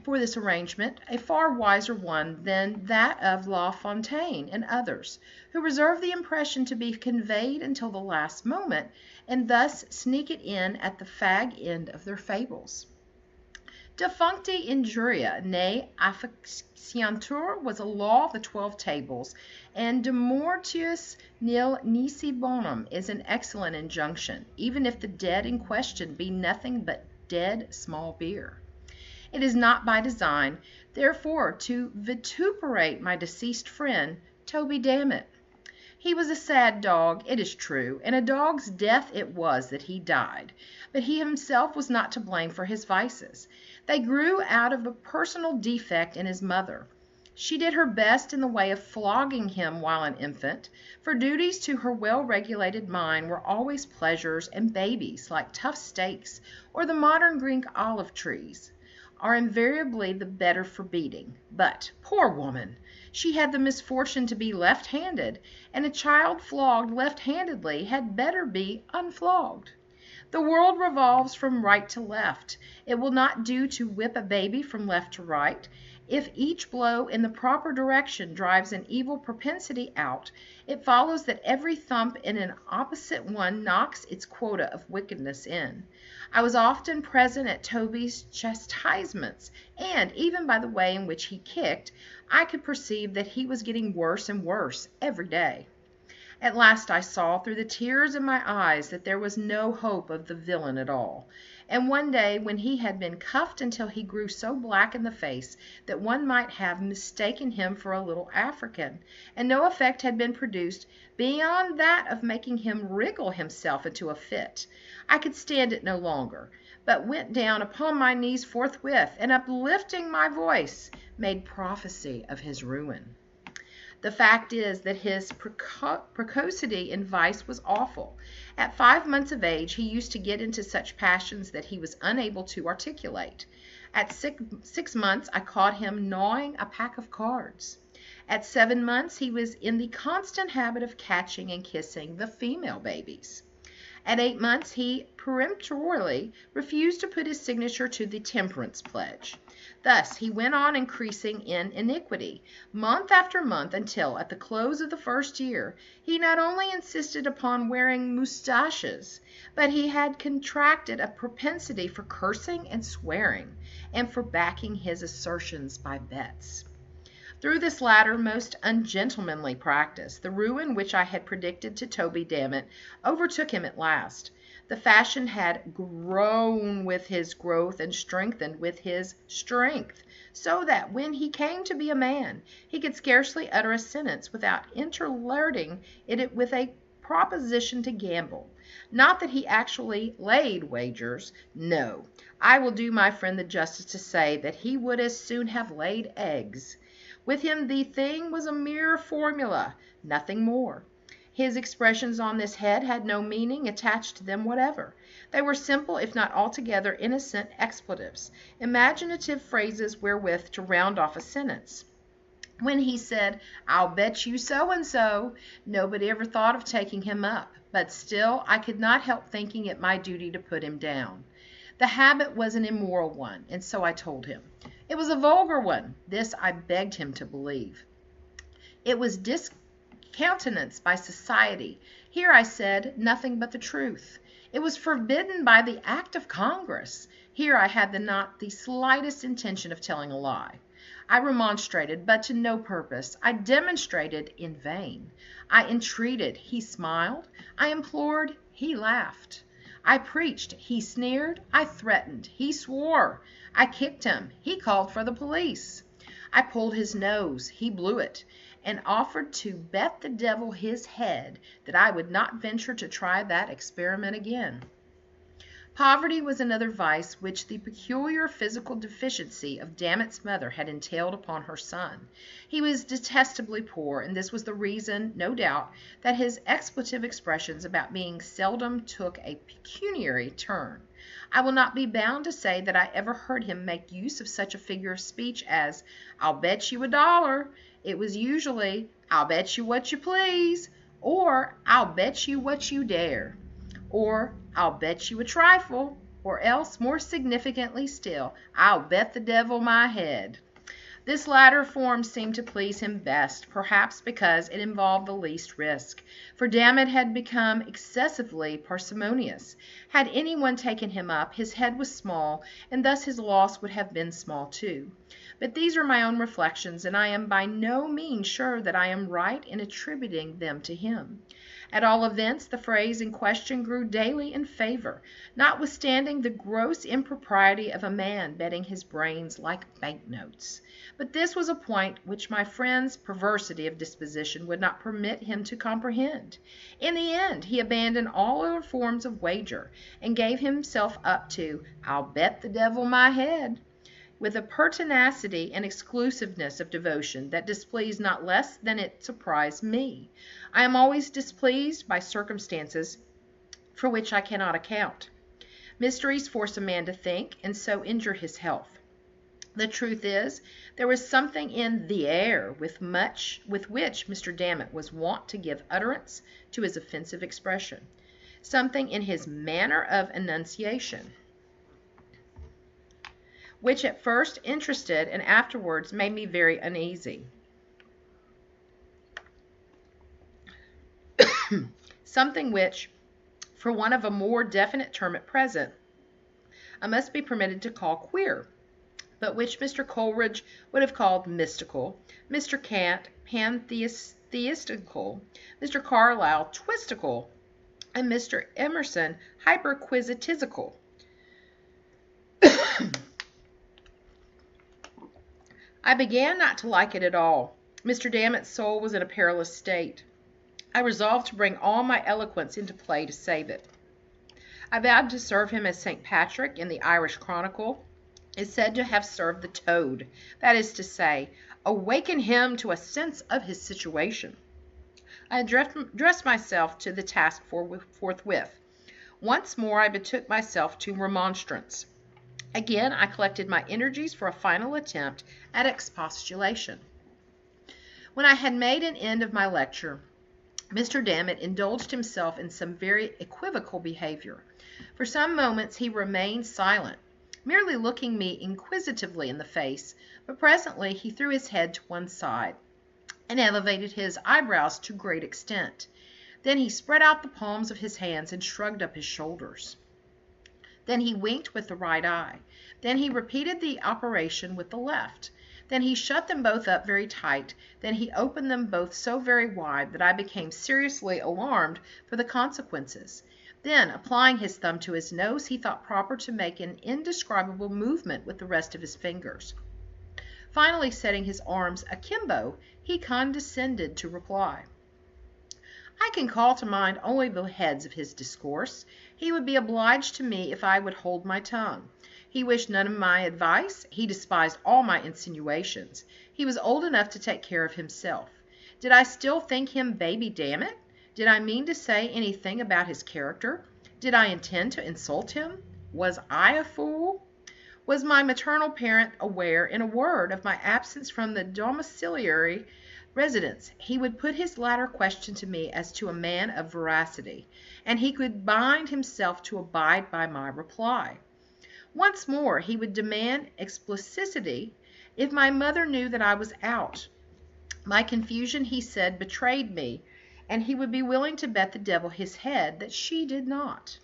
for this arrangement, a far wiser one than that of La Fontaine and others, who reserve the impression to be conveyed until the last moment, and thus sneak it in at the fag end of their fables. Defuncti injuria, ne affectiontur was a law of the 12 tables, and de mortuis nil nisi bonum is an excellent injunction, even if the dead in question be nothing but dead small beer. It is not by design, therefore, to vituperate my deceased friend, Toby Dammit. He was a sad dog, it is true, and a dog's death it was that he died, but he himself was not to blame for his vices. They grew out of a personal defect in his mother. She did her best in the way of flogging him while an infant, for duties to her well-regulated mind were always pleasures, and babies, like tough steaks or the modern Greek olive trees, are invariably the better for beating. But, poor woman, she had the misfortune to be left-handed, and a child flogged left-handedly had better be unflogged. The world revolves from right to left. It will not do to whip a baby from left to right. If each blow in the proper direction drives an evil propensity out, it follows that every thump in an opposite one knocks its quota of wickedness in. I was often present at Toby's chastisements, and, even by the way in which he kicked, I could perceive that he was getting worse and worse every day. At last I saw, through the tears in my eyes, that there was no hope of the villain at all, and one day when he had been cuffed until he grew so black in the face that one might have mistaken him for a little African, and no effect had been produced beyond that of making him wriggle himself into a fit, I could stand it no longer, but went down upon my knees forthwith, and uplifting my voice, made prophecy of his ruin. The fact is that his precocity in vice was awful. At 5 months of age he used to get into such passions that he was unable to articulate. At 6 months I caught him gnawing a pack of cards. At 7 months he was in the constant habit of catching and kissing the female babies. At 8 months he peremptorily refused to put his signature to the temperance pledge. Thus he went on increasing in iniquity, month after month, until, at the close of the first year, he not only insisted upon wearing moustaches, but he had contracted a propensity for cursing and swearing, and for backing his assertions by bets. Through this latter most ungentlemanly practice, the ruin which I had predicted to Toby Dammit overtook him at last. The fashion had grown with his growth and strengthened with his strength, so that when he came to be a man, he could scarcely utter a sentence without interlarding it with a proposition to gamble. Not that he actually laid wagers. No, I will do my friend the justice to say that he would as soon have laid eggs. With him the thing was a mere formula, nothing more. His expressions on this head had no meaning attached to them whatever. They were simple, if not altogether innocent, expletives, imaginative phrases wherewith to round off a sentence. When he said, "I'll bet you so-and-so," nobody ever thought of taking him up, but still I could not help thinking it my duty to put him down. The habit was an immoral one, and so I told him. It was a vulgar one. This I begged him to believe. It was discountenanced by society. Here, I said, nothing but the truth. It was forbidden by the act of Congress. Here I had not the slightest intention of telling a lie. I remonstrated, but to no purpose. I demonstrated in vain. I entreated, he smiled. I implored, he laughed. I preached, he sneered. I threatened, he swore. I kicked him, he called for the police. I pulled his nose, he blew it, and offered to bet the devil his head that I would not venture to try that experiment again. Poverty was another vice which the peculiar physical deficiency of Dammit's mother had entailed upon her son. He was detestably poor, and this was the reason, no doubt, that his expletive expressions about being seldom took a pecuniary turn. I will not be bound to say that I ever heard him make use of such a figure of speech as, "I'll bet you $1." It was usually, "I'll bet you what you please," or "I'll bet you what you dare," or "I'll bet you a trifle," or else, more significantly still, "I'll bet the devil my head." This latter form seemed to please him best, perhaps because it involved the least risk, for Dammit had become excessively parsimonious. Had anyone taken him up, his head was small, and thus his loss would have been small too. But these are my own reflections, and I am by no means sure that I am right in attributing them to him. At all events, the phrase in question grew daily in favor, notwithstanding the gross impropriety of a man betting his brains like banknotes. But this was a point which my friend's perversity of disposition would not permit him to comprehend. In the end, he abandoned all other forms of wager, and gave himself up to, "I'll bet the devil my head," with a pertinacity and exclusiveness of devotion that displeased not less than it surprised me. I am always displeased by circumstances for which I cannot account. Mysteries force a man to think, and so injure his health. The truth is, there was something in the air with which Mr. Dammit was wont to give utterance to his offensive expression, something in his manner of enunciation, which at first interested and afterwards made me very uneasy. Something which, for want of a more definite term at present, I must be permitted to call queer, but which Mr. Coleridge would have called mystical, Mr. Kant pantheistical, Mr. Carlyle twistical, and Mr. Emerson hyperquisitical. I began not to like it at all. Mr. Dammit's soul was in a perilous state. I resolved to bring all my eloquence into play to save it. I vowed to serve him as St. Patrick in the Irish Chronicle is said to have served the toad, that is to say, awaken him to a sense of his situation. I addressed myself to the task forthwith. Once more I betook myself to remonstrance. Again I collected my energies for a final attempt at expostulation. When I had made an end of my lecture, Mr. Dammit indulged himself in some very equivocal behavior. For some moments he remained silent, merely looking me inquisitively in the face, but presently he threw his head to one side and elevated his eyebrows to great extent. Then he spread out the palms of his hands and shrugged up his shoulders. Then he winked with the right eye. Then he repeated the operation with the left. Then he shut them both up very tight. Then he opened them both so very wide that I became seriously alarmed for the consequences. Then, applying his thumb to his nose, he thought proper to make an indescribable movement with the rest of his fingers. Finally, setting his arms akimbo, he condescended to reply. I can call to mind only the heads of his discourse. He would be obliged to me if I would hold my tongue. He wished none of my advice. He despised all my insinuations. He was old enough to take care of himself. Did I still think him baby Dammit? Did I mean to say anything about his character? Did I intend to insult him? Was I a fool? Was my maternal parent aware, in a word, of my absence from the domiciliary residence? He would put his latter question to me as to a man of veracity, and he could bind himself to abide by my reply. Once more he would demand explicitity if my mother knew that I was out. My confusion, he said, betrayed me, and he would be willing to bet the devil his head that she did not.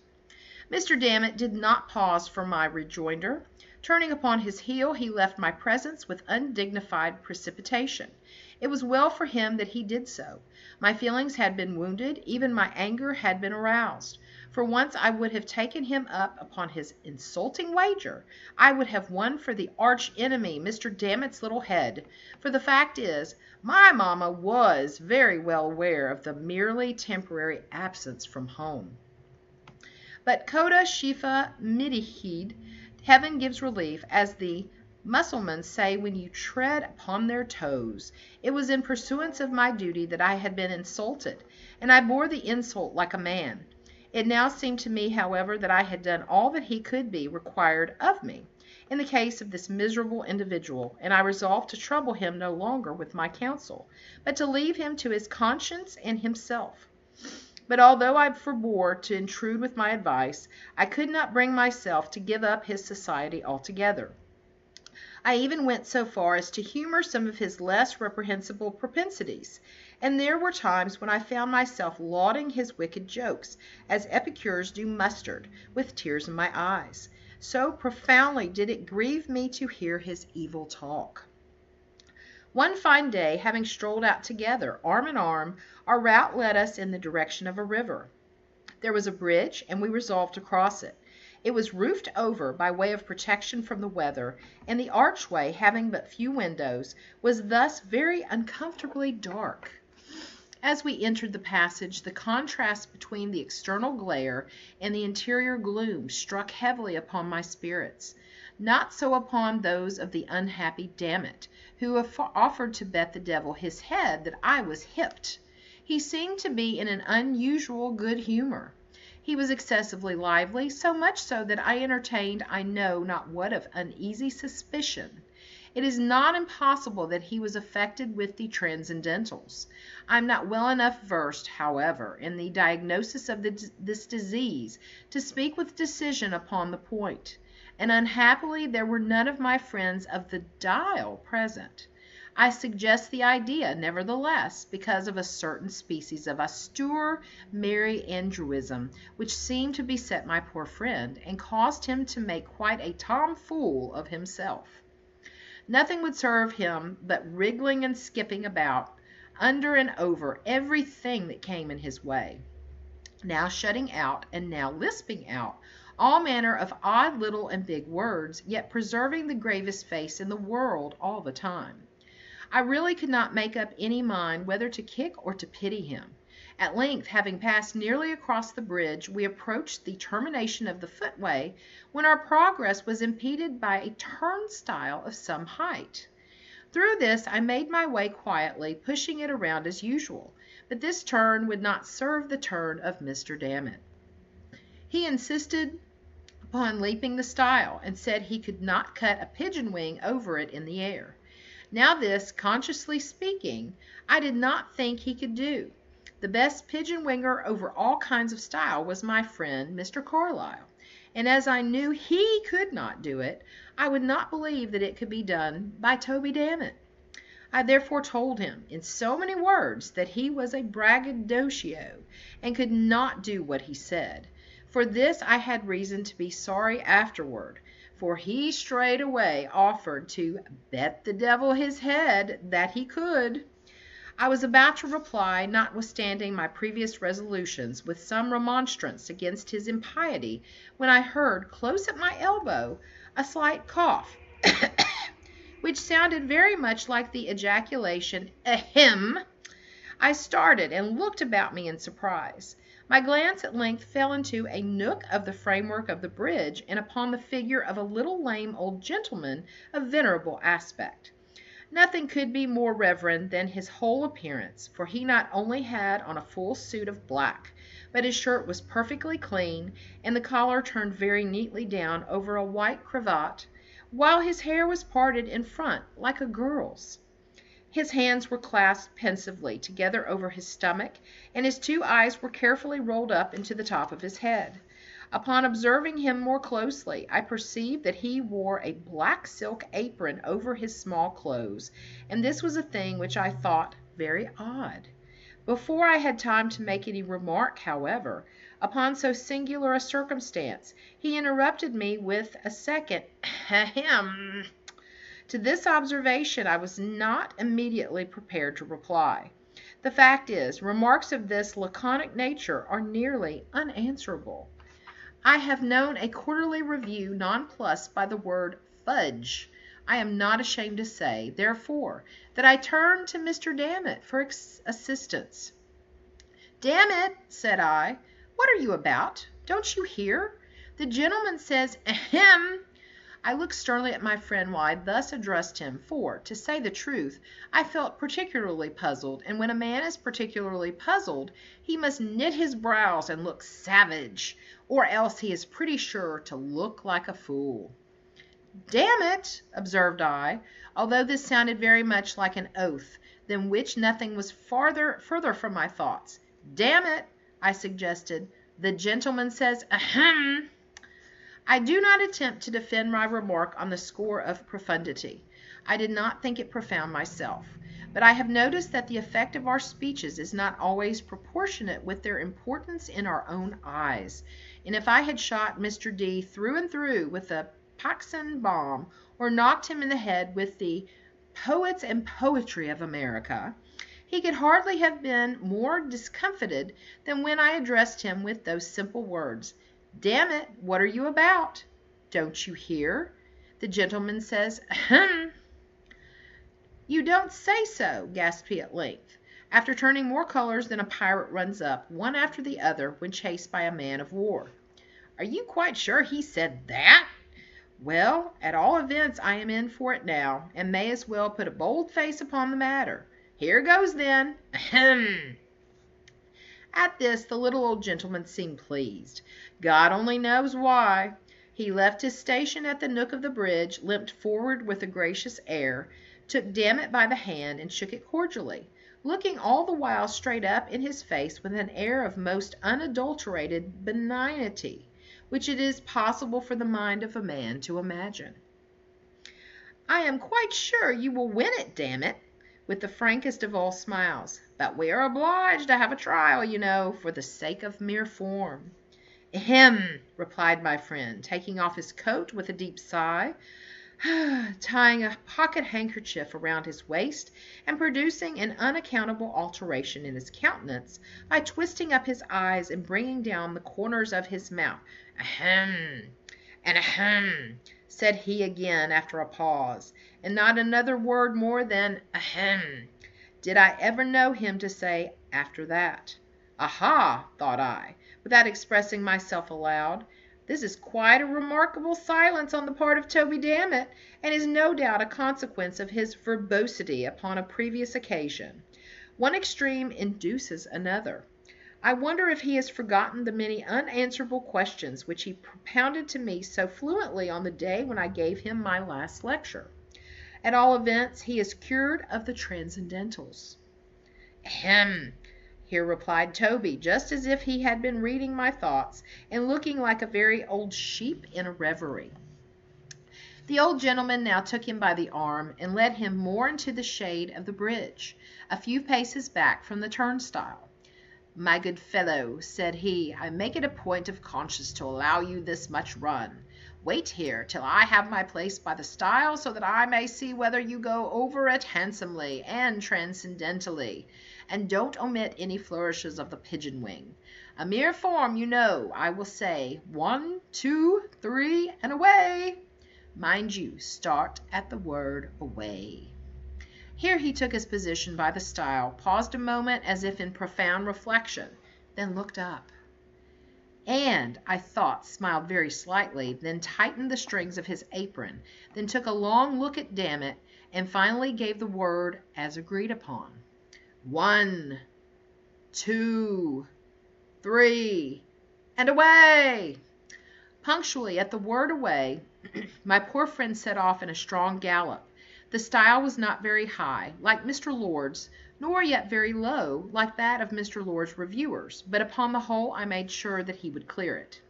Mr. Dammit did not pause for my rejoinder. Turning upon his heel, he left my presence with undignified precipitation. It was well for him that he did so. My feelings had been wounded, even my anger had been aroused. For once I would have taken him up upon his insulting wager. I would have won for the arch enemy Mr. Dammit's little head. For the fact is, my mamma was very well aware of the merely temporary absence from home. But coda shifa midihid, heaven gives relief, as the Mussulmans say when you tread upon their toes. It was in pursuance of my duty that I had been insulted, and I bore the insult like a man. It now seemed to me, however, that I had done all that he could be required of me in the case of this miserable individual, and I resolved to trouble him no longer with my counsel, but to leave him to his conscience and himself. But although I forbore to intrude with my advice, I could not bring myself to give up his society altogether. I even went so far as to humor some of his less reprehensible propensities, and there were times when I found myself lauding his wicked jokes, as epicures do mustard, with tears in my eyes. So profoundly did it grieve me to hear his evil talk. One fine day, having strolled out together, arm in arm, our route led us in the direction of a river. There was a bridge, and we resolved to cross it. It was roofed over by way of protection from the weather, and the archway, having but few windows, was thus very uncomfortably dark. As we entered the passage, the contrast between the external glare and the interior gloom struck heavily upon my spirits. Not so upon those of the unhappy Dammit, who offered to bet the devil his head that I was hipped. He seemed to be in an unusual good humor. He was excessively lively, so much so that I entertained I know not what of uneasy suspicion. It is not impossible that he was affected with the transcendentals. I am not well enough versed, however, in the diagnosis of this disease to speak with decision upon the point, and unhappily there were none of my friends of the dial present. I suggest the idea, nevertheless, because of a certain species of austere merry andrewism which seemed to beset my poor friend, and caused him to make quite a tomfool of himself. Nothing would serve him but wriggling and skipping about under and over everything that came in his way, now shutting out and now lisping out all manner of odd little and big words, yet preserving the gravest face in the world all the time. I really could not make up any mind whether to kick or to pity him. At length, having passed nearly across the bridge, we approached the termination of the footway, when our progress was impeded by a turnstile of some height. Through this I made my way quietly, pushing it around as usual, but this turn would not serve the turn of Mr. Dammit. He insisted upon leaping the stile, and said he could not cut a pigeon wing over it in the air. Now this, consciously speaking, I did not think he could do. The best pigeon winger over all kinds of style was my friend Mr. Carlyle, and as I knew he could not do it, I would not believe that it could be done by Toby Dammit. I therefore told him in so many words that he was a braggadocio, and could not do what he said. For this I had reason to be sorry afterward, for he straightway offered to bet the devil his head that he could. I was about to reply, notwithstanding my previous resolutions, with some remonstrance against his impiety, when I heard, close at my elbow, a slight cough, which sounded very much like the ejaculation, "Ahem!" I started and looked about me in surprise. My glance at length fell into a nook of the framework of the bridge, and upon the figure of a little lame old gentleman of venerable aspect. Nothing could be more reverend than his whole appearance, for he not only had on a full suit of black, but his shirt was perfectly clean, and the collar turned very neatly down over a white cravat, while his hair was parted in front like a girl's. His hands were clasped pensively together over his stomach, and his two eyes were carefully rolled up into the top of his head. Upon observing him more closely, I perceived that he wore a black silk apron over his small clothes, and this was a thing which I thought very odd. Before I had time to make any remark, however, upon so singular a circumstance, he interrupted me with a second ahem. To this observation I was not immediately prepared to reply. The fact is, remarks of this laconic nature are nearly unanswerable. I have known a quarterly review nonplussed by the word fudge. I am not ashamed to say, therefore, that I turned to Mr. Dammit for assistance. "Dammit," said I, "what are you about? Don't you hear? The gentleman says, ahem." I looked sternly at my friend while I thus addressed him, for, to say the truth, I felt particularly puzzled, and when a man is particularly puzzled, he must knit his brows and look savage, or else he is pretty sure to look like a fool. "Damn it," observed I, although this sounded very much like an oath, than which nothing was further from my thoughts. "Damn it," I suggested, "the gentleman says ahem." I do not attempt to defend my remark on the score of profundity. I did not think it profound myself, but I have noticed that the effect of our speeches is not always proportionate with their importance in our own eyes, and if I had shot Mr. D through and through with a Paxson bomb, or knocked him in the head with the Poets and Poetry of America, he could hardly have been more discomfited than when I addressed him with those simple words, "Damn it, what are you about? Don't you hear? The gentleman says, ahem." "You don't say so," gasped he at length, after turning more colors than a pirate runs up, one after the other, when chased by a man of war. "Are you quite sure he said that? Well, at all events I am in for it now, and may as well put a bold face upon the matter. Here goes then. Ahem." At this the little old gentleman seemed pleased. God only knows why. He left his station at the nook of the bridge, limped forward with a gracious air, took Dammit by the hand, and shook it cordially, looking all the while straight up in his face with an air of most unadulterated benignity, which it is possible for the mind of a man to imagine. "I am quite sure you will win it, Dammit," with the frankest of all smiles, "but we are obliged to have a trial, you know, for the sake of mere form." "Ahem," replied my friend, taking off his coat with a deep sigh. tying a pocket handkerchief around his waist and producing an unaccountable alteration in his countenance by twisting up his eyes and bringing down the corners of his mouth. Ahem, and ahem, said he again after a pause, and not another word more than ahem did I ever know him to say after that. Aha, thought I, without expressing myself aloud, this is quite a remarkable silence on the part of Toby Dammit, and is no doubt a consequence of his verbosity upon a previous occasion. One extreme induces another. I wonder if he has forgotten the many unanswerable questions which he propounded to me so fluently on the day when I gave him my last lecture. At all events, he is cured of the transcendentals. Ahem, here replied Toby, just as if he had been reading my thoughts, and looking like a very old sheep in a reverie. The old gentleman now took him by the arm, and led him more into the shade of the bridge, a few paces back from the turnstile. My good fellow, said he, I make it a point of conscience to allow you this much run. Wait here till I have my place by the stile, so that I may see whether you go over it handsomely and transcendentally, and don't omit any flourishes of the pigeon wing. A mere form, you know. I will say 1, 2, 3, and away. Mind you, start at the word away. Here he took his position by the stile, paused a moment as if in profound reflection, then looked up. And, I thought, smiled very slightly, then tightened the strings of his apron, then took a long look at Dammit, and finally gave the word as agreed upon. 1, 2, 3, and away! Punctually at the word away, my poor friend set off in a strong gallop. The stile was not very high, like Mr. Lord's, nor yet very low, like that of Mr. Lord's reviewers, but upon the whole I made sure that he would clear it.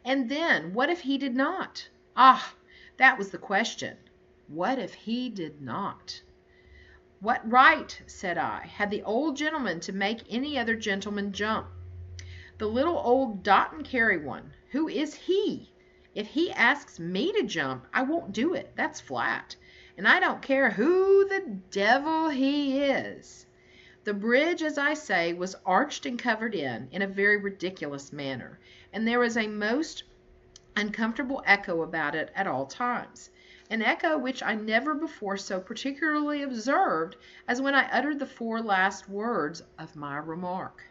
And then, what if he did not? Ah, that was the question. What if he did not? What right, said I, had the old gentleman to make any other gentleman jump? The little old dot-and-carry one, who is he? If he asks me to jump, I won't do it, that's flat. And I don't care who the devil he is. The bridge, as I say, was arched and covered in a very ridiculous manner, and there was a most uncomfortable echo about it at all times, an echo which I never before so particularly observed as when I uttered the 4 last words of my remark.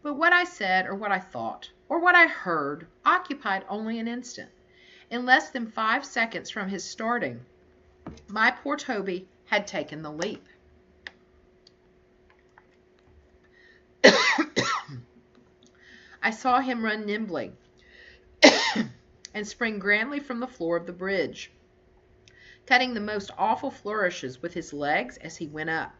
But what I said, or what I thought, or what I heard, occupied only an instant. In less than 5 seconds from his starting, my poor Toby had taken the leap. I saw him run nimbly and spring grandly from the floor of the bridge, cutting the most awful flourishes with his legs as he went up.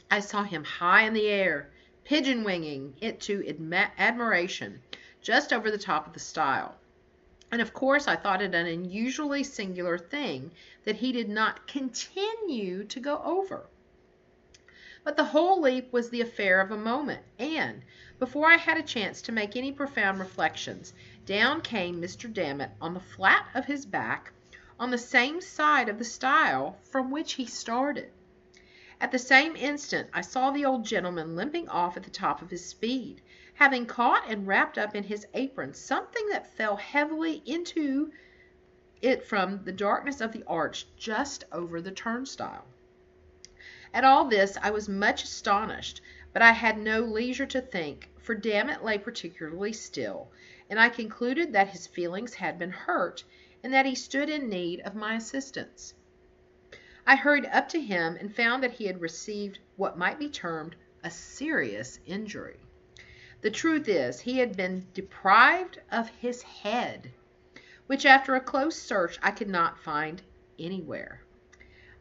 I saw him high in the air, pigeon-winging it to admiration, just over the top of the stile. And of course I thought it an unusually singular thing that he did not continue to go over. But the whole leap was the affair of a moment, and, before I had a chance to make any profound reflections, down came Mr. Dammit on the flat of his back, on the same side of the stile from which he started. At the same instant I saw the old gentleman limping off at the top of his speed, having caught and wrapped up in his apron something that fell heavily into it from the darkness of the arch just over the turnstile. At all this I was much astonished, but I had no leisure to think, for Dammit lay particularly still, and I concluded that his feelings had been hurt, and that he stood in need of my assistance. I hurried up to him and found that he had received what might be termed a serious injury. The truth is, he had been deprived of his head, which after a close search I could not find anywhere.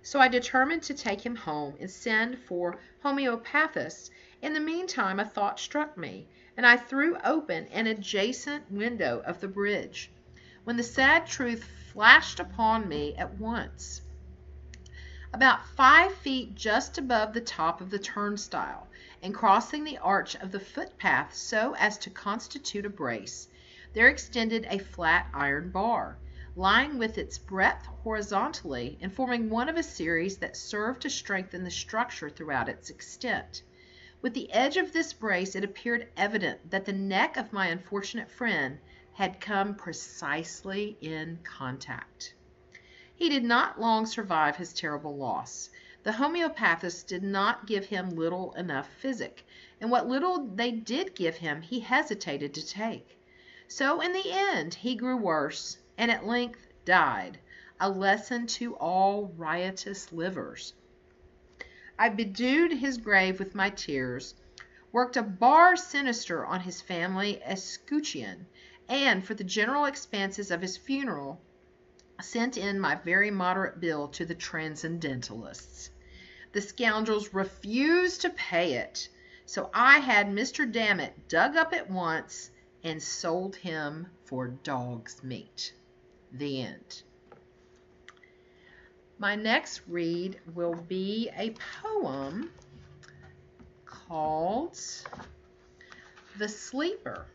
So I determined to take him home and send for homeopathists. In the meantime a thought struck me, and I threw open an adjacent window of the bridge, when the sad truth flashed upon me at once. About 5 feet just above the top of the turnstile, and crossing the arch of the footpath so as to constitute a brace, there extended a flat iron bar, lying with its breadth horizontally and forming one of a series that served to strengthen the structure throughout its extent. With the edge of this brace, it appeared evident that the neck of my unfortunate friend had come precisely in contact. He did not long survive his terrible loss. The homeopathists did not give him little enough physic, and what little they did give him he hesitated to take. So in the end he grew worse, and at length died, a lesson to all riotous livers. I bedewed his grave with my tears, worked a bar sinister on his family escutcheon, and for the general expenses of his funeral sent in my very moderate bill to the transcendentalists. The scoundrels refused to pay it, so I had Mr. Dammit dug up at once and sold him for dog's meat. The end. My next read will be a poem called The Sleeper.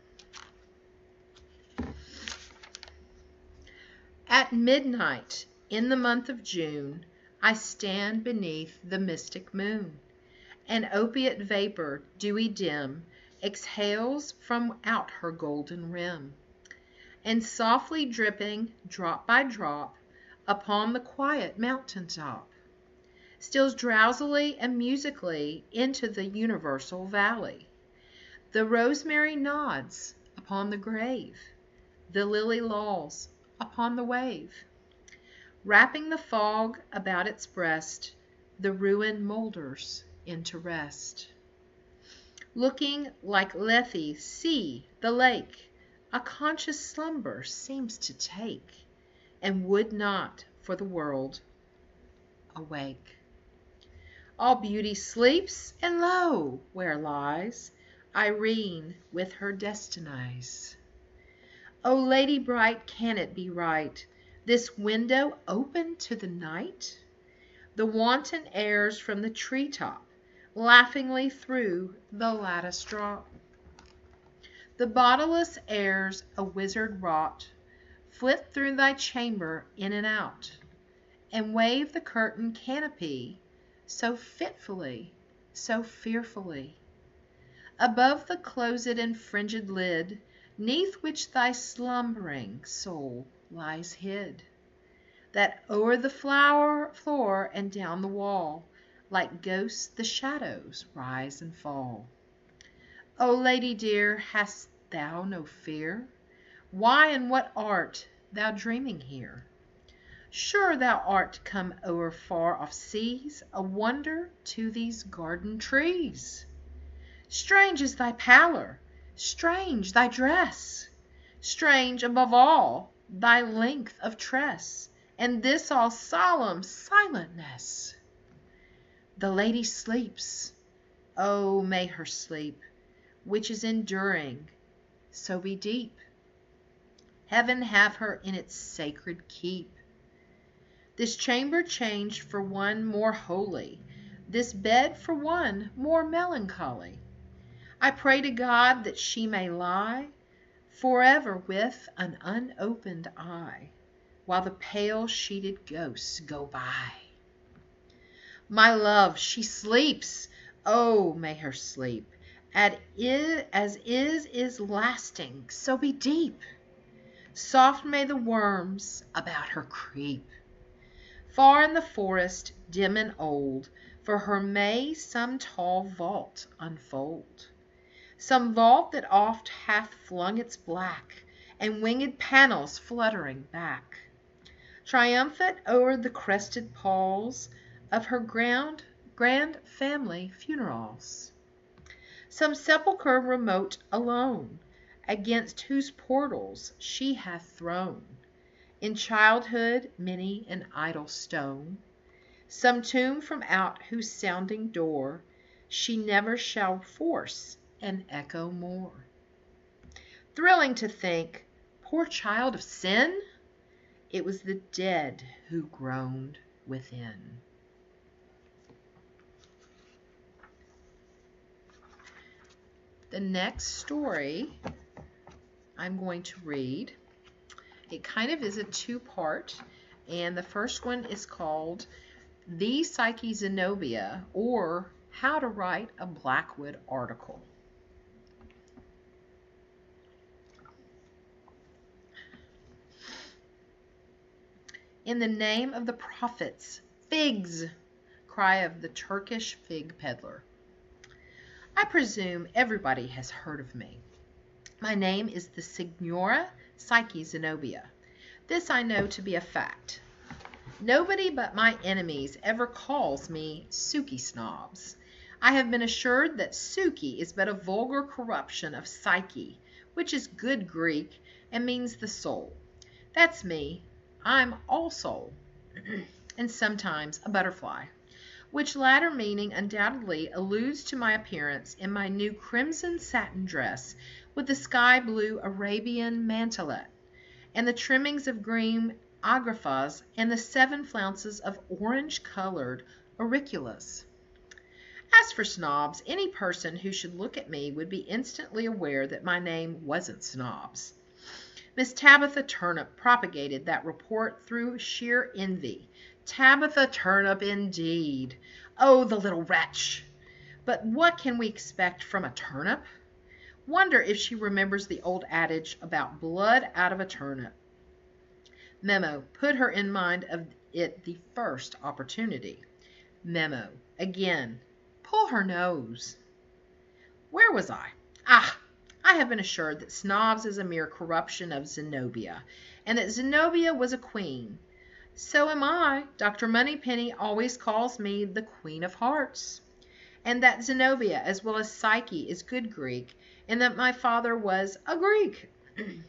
At midnight in the month of June, I stand beneath the mystic moon. An opiate vapor, dewy dim, exhales from out her golden rim, and softly dripping, drop by drop, upon the quiet mountain top, steals drowsily and musically into the universal valley. The rosemary nods upon the grave, the lily lolls upon the wave. Wrapping the fog about its breast, the ruin moulders into rest. Looking like Lethe, see, the lake, a conscious slumber seems to take, and would not for the world awake. All beauty sleeps, and lo, where lies Irene with her destinies. O lady bright, can it be right, this window open to the night? The wanton airs from the tree-top laughingly through the lattice drop. The bodiless airs a wizard wrought flit through thy chamber in and out, and wave the curtain canopy so fitfully, so fearfully. Above the closed and fringed lid, 'neath which thy slumbering soul lies hid, that o'er the floor and down the wall, like ghosts the shadows rise and fall. O lady dear, hast thou no fear? Why and what art thou dreaming here? Sure thou art come o'er far off seas, a wonder to these garden trees. Strange is thy pallor, strange thy dress, strange above all thy length of tress, and this all solemn silentness. The lady sleeps, oh may her sleep, which is enduring, so be deep. Heaven have her in its sacred keep. This chamber changed for one more holy, this bed for one more melancholy. I pray to God that she may lie forever with an unopened eye, while the pale sheeted ghosts go by. My love, she sleeps, oh may her sleep, as is lasting, so be deep. Soft may the worms about her creep. Far in the forest, dim and old, for her may some tall vault unfold, some vault that oft hath flung its black and winged panels fluttering back, triumphant o'er the crested palls of her grand family funerals. Some sepulchre remote alone, against whose portals she hath thrown in childhood many an idle stone, some tomb from out whose sounding door she never shall force an echo more. Thrilling to think, poor child of sin, it was the dead who groaned within. The next story I'm going to read It kind of is a two-part, and the first one is called The Psyche Zenobia, or How to Write a Blackwood Article. In the name of the prophets, figs, cry of the Turkish fig peddler. I presume everybody has heard of me. My name is the Signora Psyche Zenobia. This I know to be a fact. Nobody but my enemies ever calls me Suki Snobs. I have been assured that Suki is but a vulgar corruption of Psyche, which is good Greek and means the soul. That's me. I'm all soul, and sometimes a butterfly, which latter meaning undoubtedly alludes to my appearance in my new crimson satin dress with the sky blue Arabian mantelet, and the trimmings of green agraffas, and the 7 flounces of orange-colored auriculas. As for Snobs, any person who should look at me would be instantly aware that my name wasn't Snobs. Miss Tabitha Turnip propagated that report through sheer envy. Tabitha Turnip, indeed. Oh, the little wretch! But what can we expect from a turnip? Wonder if she remembers the old adage about blood out of a turnip. Memo, put her in mind of it the first opportunity. Memo, again, pull her nose. Where was I? I have been assured that Snobs is a mere corruption of Zenobia, and that Zenobia was a queen. So am I. Dr. Moneypenny always calls me the Queen of Hearts. And that Zenobia, as well as Psyche, is good Greek, and that my father was a Greek,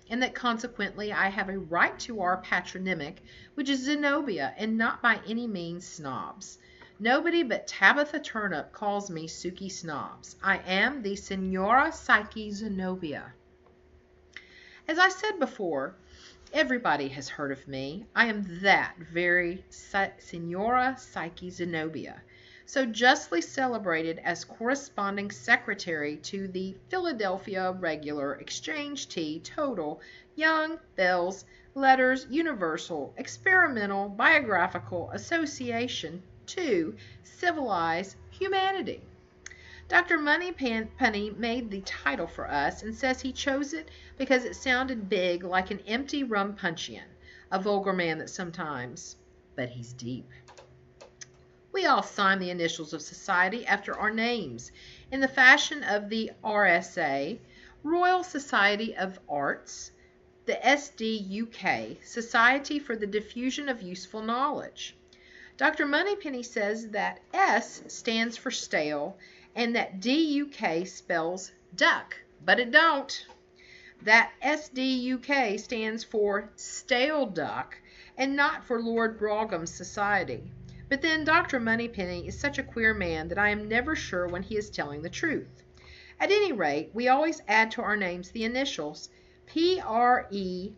and that consequently I have a right to our patronymic, which is Zenobia, and not by any means Snobs. Nobody but Tabitha Turnip calls me Suki Snobs. I am the Signora Psyche Zenobia. As I said before, everybody has heard of me. I am that very Signora Psyche Zenobia, so justly celebrated as corresponding secretary to the Philadelphia Regular, Exchange Tea, Total, Young, Bells, Letters, Universal, Experimental, Biographical, Association, to Civilize Humanity. Dr. Moneypenny made the title for us and says he chose it because it sounded big like an empty rum puncheon, a vulgar man that sometimes, but he's deep. We all sign the initials of society after our names, in the fashion of the RSA, Royal Society of Arts, the SDUK, Society for the Diffusion of Useful Knowledge. Dr. Moneypenny says that S stands for stale and that DUK spells duck, but it don't. That SDUK stands for stale duck and not for Lord Brougham's Society. But then Dr. Moneypenny is such a queer man that I am never sure when he is telling the truth. At any rate, we always add to our names the initials PRETTYBLUEBATCH.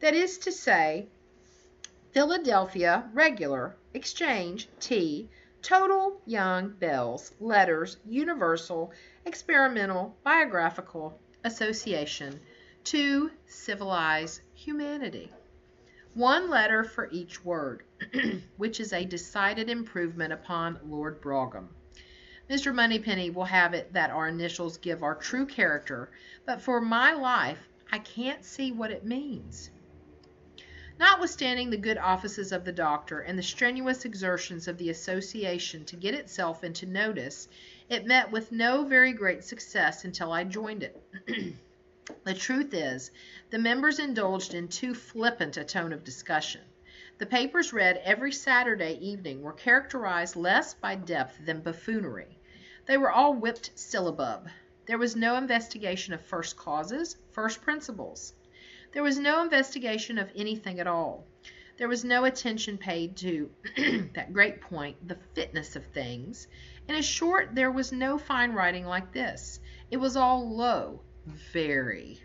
That is to say, Philadelphia Regular, Exchange, Tea, Total, Young, Bells, Letters, Universal, Experimental, Biographical, Association, to Civilize Humanity. 1 letter for each word, which is a decided improvement upon Lord Brougham. Mr. Moneypenny will have it that our initials give our true character, but for my life, I can't see what it means. Notwithstanding the good offices of the doctor and the strenuous exertions of the association to get itself into notice, it met with no very great success until I joined it. The truth is, the members indulged in too flippant a tone of discussion. The papers read every Saturday evening were characterized less by depth than buffoonery. They were all whipped syllabub. There was no investigation of first causes, first principles. There was no investigation of anything at all. There was no attention paid to that great point, the fitness of things. In short, there was no fine writing like this. It was all low, very.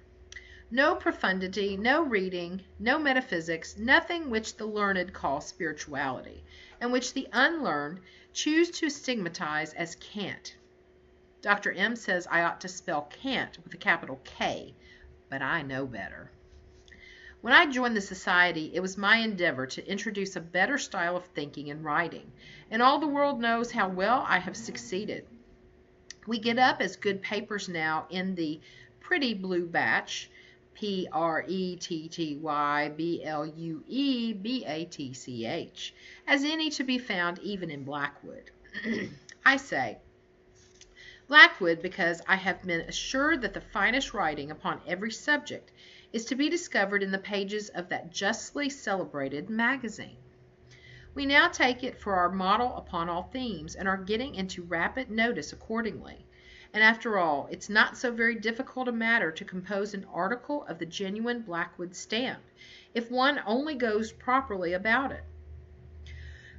No profundity, no reading, no metaphysics, nothing which the learned call spirituality, and which the unlearned choose to stigmatize as cant. Dr. M says I ought to spell can't with a capital K, but I know better. When I joined the society, it was my endeavor to introduce a better style of thinking and writing, and all the world knows how well I have succeeded. We get up as good papers now in the pretty blue batch, PRETTYBLUEBATCH, as any to be found even in Blackwood. I say Blackwood because I have been assured that the finest writing upon every subject is to be discovered in the pages of that justly celebrated magazine. We now take it for our model upon all themes, and are getting into rapid notice accordingly. And after all, it's not so very difficult a matter to compose an article of the genuine Blackwood stamp, if one only goes properly about it.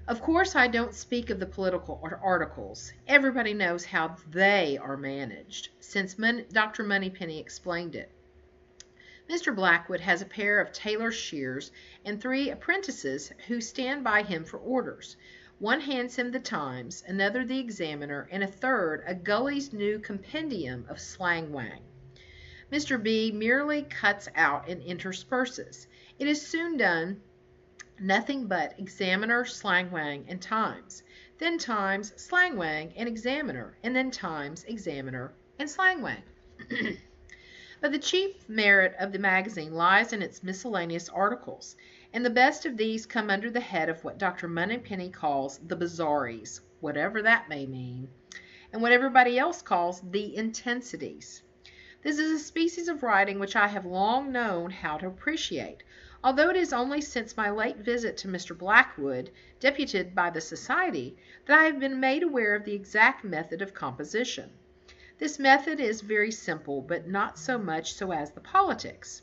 Of course, I don't speak of the political articles. Everybody knows how they are managed, since Dr. Moneypenny explained it. Mr. Blackwood has a pair of tailor's shears and 3 apprentices who stand by him for orders. One hands him the Times, another the Examiner, and a third a Gully's new compendium of slang-wang. Mr. B merely cuts out and intersperses. It is soon done, nothing but Examiner, slang-wang, and Times, then Times, slang-wang, and Examiner, and then Times, Examiner, and slang-wang. But the chief merit of the magazine lies in its miscellaneous articles, and the best of these come under the head of what Dr. Moneypenny calls the bizarres, whatever that may mean, and what everybody else calls the intensities. This is a species of writing which I have long known how to appreciate, although it is only since my late visit to Mr. Blackwood, deputed by the Society, that I have been made aware of the exact method of composition. This method is very simple, but not so much so as the politics.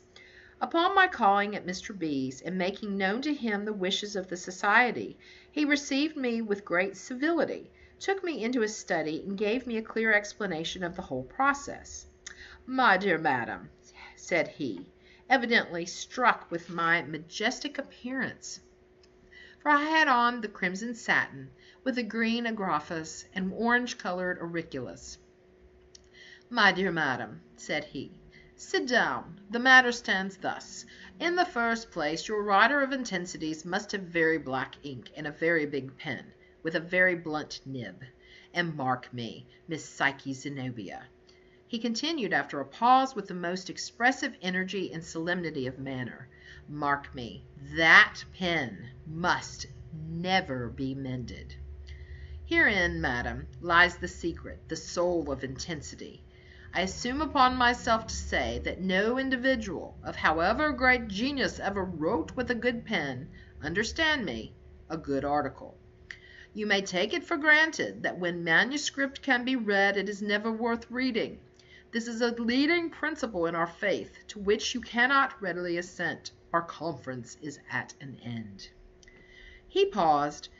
Upon my calling at Mr. B.'s and making known to him the wishes of the Society, he received me with great civility, took me into his study, and gave me a clear explanation of the whole process. "My dear madam," said he, evidently struck with my majestic appearance, for I had on the crimson satin, with the green agraffas and orange-colored auriculas. "My dear madam," said he, "sit down. The matter stands thus. In the first place, your writer of intensities must have very black ink and a very big pen, with a very blunt nib. And mark me, Miss Psyche Zenobia," he continued after a pause with the most expressive energy and solemnity of manner, "mark me, that pen must never be mended. Herein, madam, lies the secret, the soul of intensity. I assume upon myself to say that no individual of however great genius ever wrote with a good pen, understand me, a good article. You may take it for granted that when manuscript can be read it is never worth reading. This is a leading principle in our faith, to which you cannot readily assent. Our conference is at an end." He paused,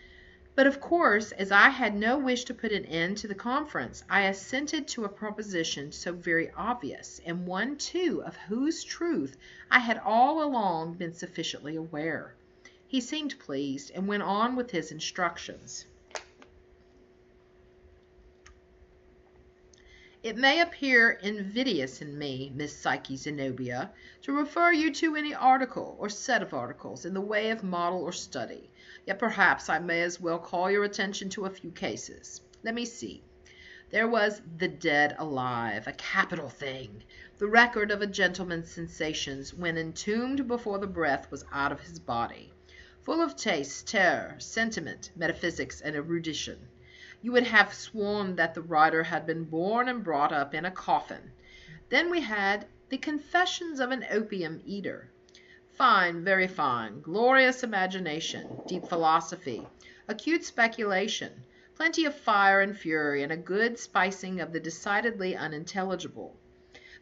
but of course, as I had no wish to put an end to the conference, I assented to a proposition so very obvious, and one, too, of whose truth I had all along been sufficiently aware. He seemed pleased, and went on with his instructions. "It may appear invidious in me, Miss Psyche Zenobia, to refer you to any article or set of articles in the way of model or study. Yet perhaps I may as well call your attention to a few cases. Let me see. There was The Dead Alive, a capital thing, the record of a gentleman's sensations when entombed before the breath was out of his body, full of taste, terror, sentiment, metaphysics, and erudition. You would have sworn that the writer had been born and brought up in a coffin. Then we had The Confessions of an Opium Eater. Fine, very fine, glorious imagination, deep philosophy, acute speculation, plenty of fire and fury, and a good spicing of the decidedly unintelligible.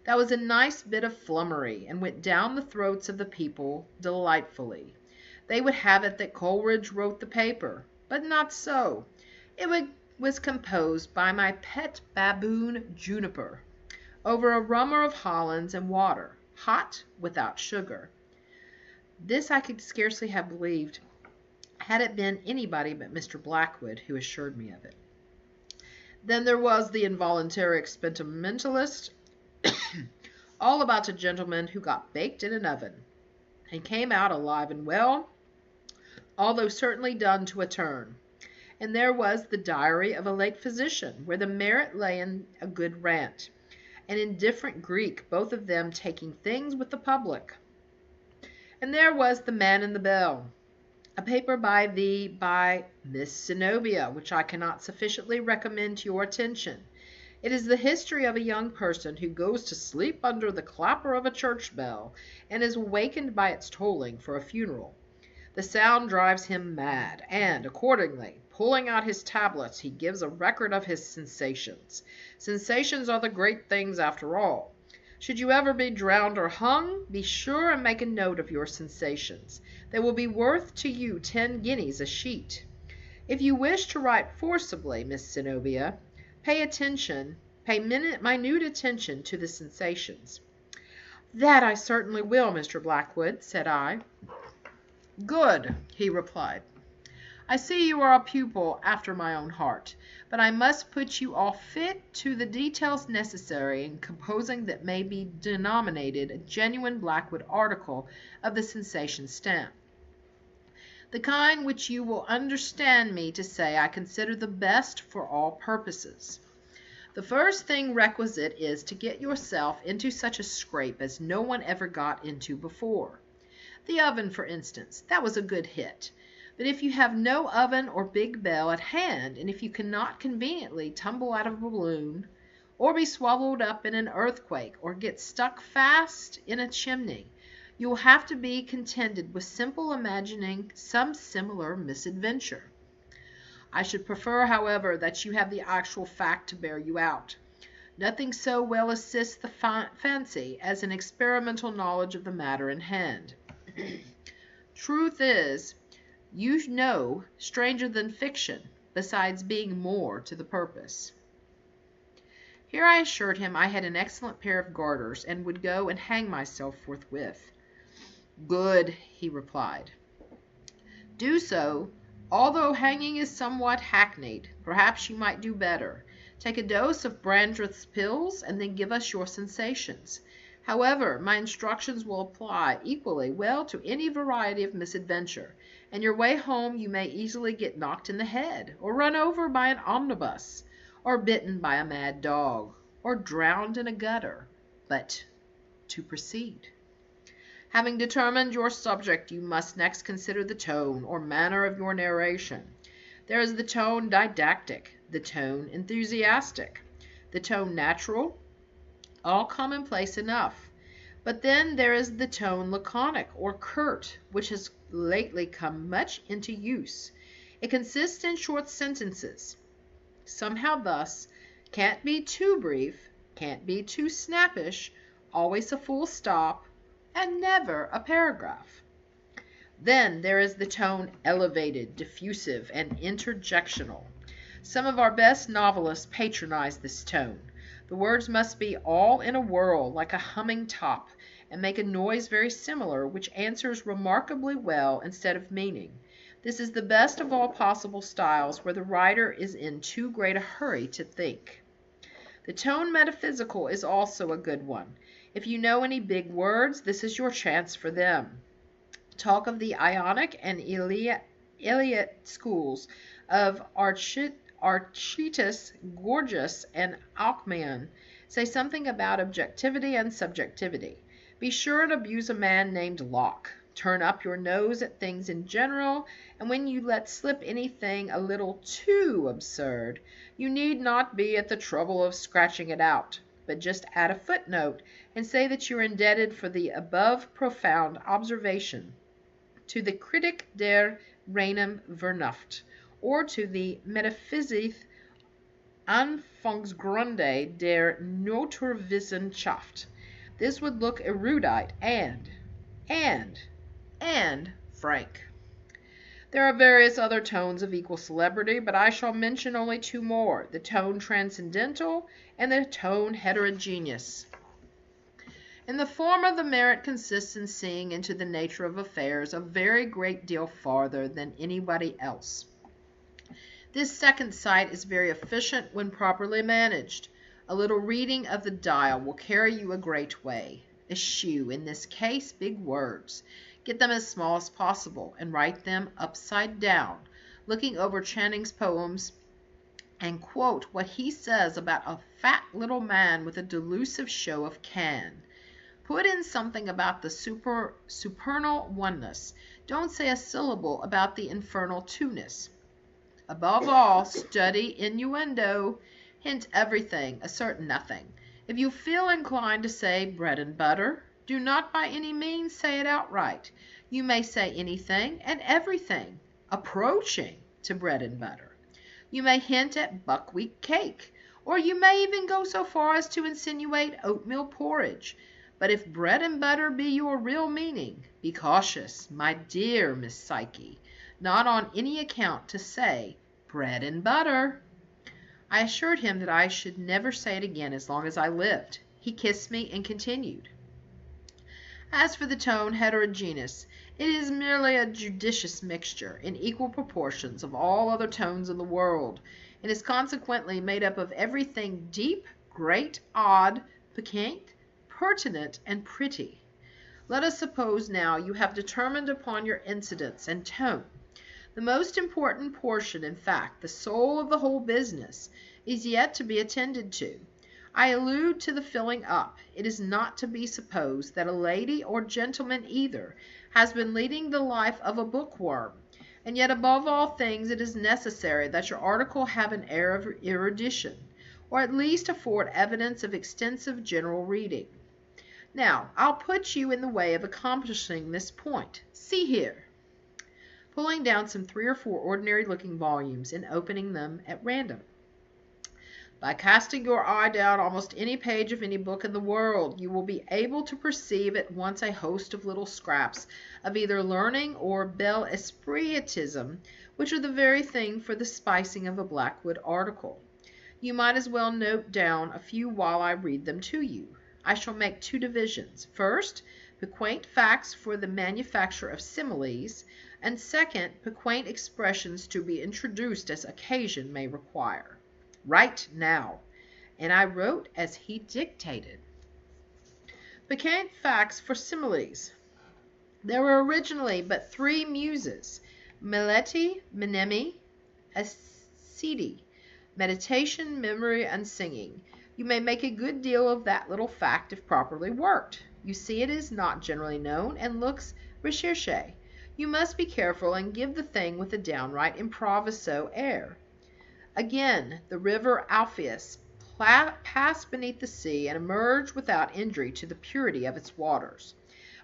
That was a nice bit of flummery, and went down the throats of the people delightfully. They would have it that Coleridge wrote the paper, but not so. It was composed by my pet baboon Juniper, over a rummer of Hollands and water, hot, without sugar. This I could scarcely have believed, had it been anybody but Mr. Blackwood who assured me of it. Then there was the involuntary experimentalist, all about a gentleman who got baked in an oven and came out alive and well, although certainly done to a turn. And there was the diary of a late physician, where the merit lay in a good rant, and indifferent Greek, both of them taking things with the public. And there was the Man in the Bell, a paper by Miss Zenobia, which I cannot sufficiently recommend to your attention. It is the history of a young person who goes to sleep under the clapper of a church bell, and is awakened by its tolling for a funeral. The sound drives him mad, and, accordingly, pulling out his tablets, he gives a record of his sensations. Sensations are the great things after all. Should you ever be drowned or hung, be sure and make a note of your sensations. They will be worth to you 10 guineas a sheet. If you wish to write forcibly, Miss Zenobia, pay minute attention to the sensations. That I certainly will, Mr. Blackwood, said I. Good, he replied. I see you are a pupil after my own heart, but I must put you all fit to the details necessary in composing that may be denominated a genuine Blackwood article of the sensation stamp. The kind which you will understand me to say I consider the best for all purposes. The first thing requisite is to get yourself into such a scrape as no one ever got into before. The oven, for instance, that was a good hit. But if you have no oven or big bell at hand, and if you cannot conveniently tumble out of a balloon, or be swallowed up in an earthquake, or get stuck fast in a chimney, you will have to be contented with simple imagining some similar misadventure. I should prefer, however, that you have the actual fact to bear you out. Nothing so well assists the fancy as an experimental knowledge of the matter in hand. Truth is, you know stranger than fiction, besides being more to the purpose. Here I assured him I had an excellent pair of garters, and would go and hang myself forthwith. Good, he replied. Do so, although hanging is somewhat hackneyed. Perhaps you might do better. Take a dose of Brandreth's pills, and then give us your sensations. However, my instructions will apply equally well to any variety of misadventure, and your way home you may easily get knocked in the head, or run over by an omnibus, or bitten by a mad dog, or drowned in a gutter. But to proceed. Having determined your subject, you must next consider the tone or manner of your narration. There is the tone didactic, the tone enthusiastic, the tone natural, all commonplace enough. But then there is the tone laconic or curt, which has lately come much into use. It consists in short sentences, somehow thus, can't be too brief, can't be too snappish, always a full stop, and never a paragraph. Then there is the tone elevated, diffusive, and interjectional. Some of our best novelists patronize this tone. The words must be all in a whirl, like a humming top, and make a noise very similar, which answers remarkably well instead of meaning. This is the best of all possible styles where the writer is in too great a hurry to think. The tone metaphysical is also a good one. If you know any big words, this is your chance for them. Talk of the Ionic and Eleat schools of Archytas, Gorgias, and Alcmaeon. Say something about objectivity and subjectivity. Be sure and abuse a man named Locke. Turn up your nose at things in general, and when you let slip anything a little too absurd, you need not be at the trouble of scratching it out, but just add a footnote and say that you're indebted for the above profound observation to the Critic der reinem Vernunft, or to the Metaphysik Anfangsgründe der Naturwissenschaft. This would look erudite and frank. There are various other tones of equal celebrity, but I shall mention only two more, the tone transcendental and the tone heterogeneous. In the former, the merit consists in seeing into the nature of affairs a very great deal farther than anybody else. This second sight is very efficient when properly managed. A little reading of the dial will carry you a great way. Eschew, in this case, big words. Get them as small as possible and write them upside down, looking over Channing's poems, and quote what he says about a fat little man with a delusive show of can. Put in something about the supernal oneness. Don't say a syllable about the infernal two-ness. Above all, study innuendo. Hint everything, assert nothing. If you feel inclined to say bread and butter, do not by any means say it outright. You may say anything and everything approaching to bread and butter. You may hint at buckwheat cake, or you may even go so far as to insinuate oatmeal porridge. But if bread and butter be your real meaning, be cautious, my dear Miss Psyche, not on any account to say bread and butter. I assured him that I should never say it again as long as I lived. He kissed me and continued. As for the tone heterogeneous, it is merely a judicious mixture, in equal proportions, of all other tones in the world, and is consequently made up of everything deep, great, odd, piquant, pertinent, and pretty. Let us suppose now you have determined upon your incidents and tone. The most important portion, in fact, the soul of the whole business, is yet to be attended to. I allude to the filling up. It is not to be supposed that a lady or gentleman either has been leading the life of a bookworm, and yet above all things it is necessary that your article have an air of erudition, or at least afford evidence of extensive general reading. Now, I'll put you in the way of accomplishing this point. See here. Pulling down some 3 or 4 ordinary-looking volumes and opening them at random. By casting your eye down almost any page of any book in the world, you will be able to perceive at once a host of little scraps of either learning or bel espritism, which are the very thing for the spicing of a Blackwood article. You might as well note down a few while I read them to you. I shall make 2 divisions. First, piquant facts for the manufacture of similes, and second, piquant expressions to be introduced as occasion may require. Write now. And I wrote as he dictated. Piquant facts for similes. There were originally but 3 muses, Melete, Mneme, Ascete, meditation, memory, and singing. You may make a good deal of that little fact if properly worked. You see it is not generally known and looks recherché. You must be careful and give the thing with a downright improviso air. Again, the river Alpheus passed beneath the sea and emerged without injury to the purity of its waters.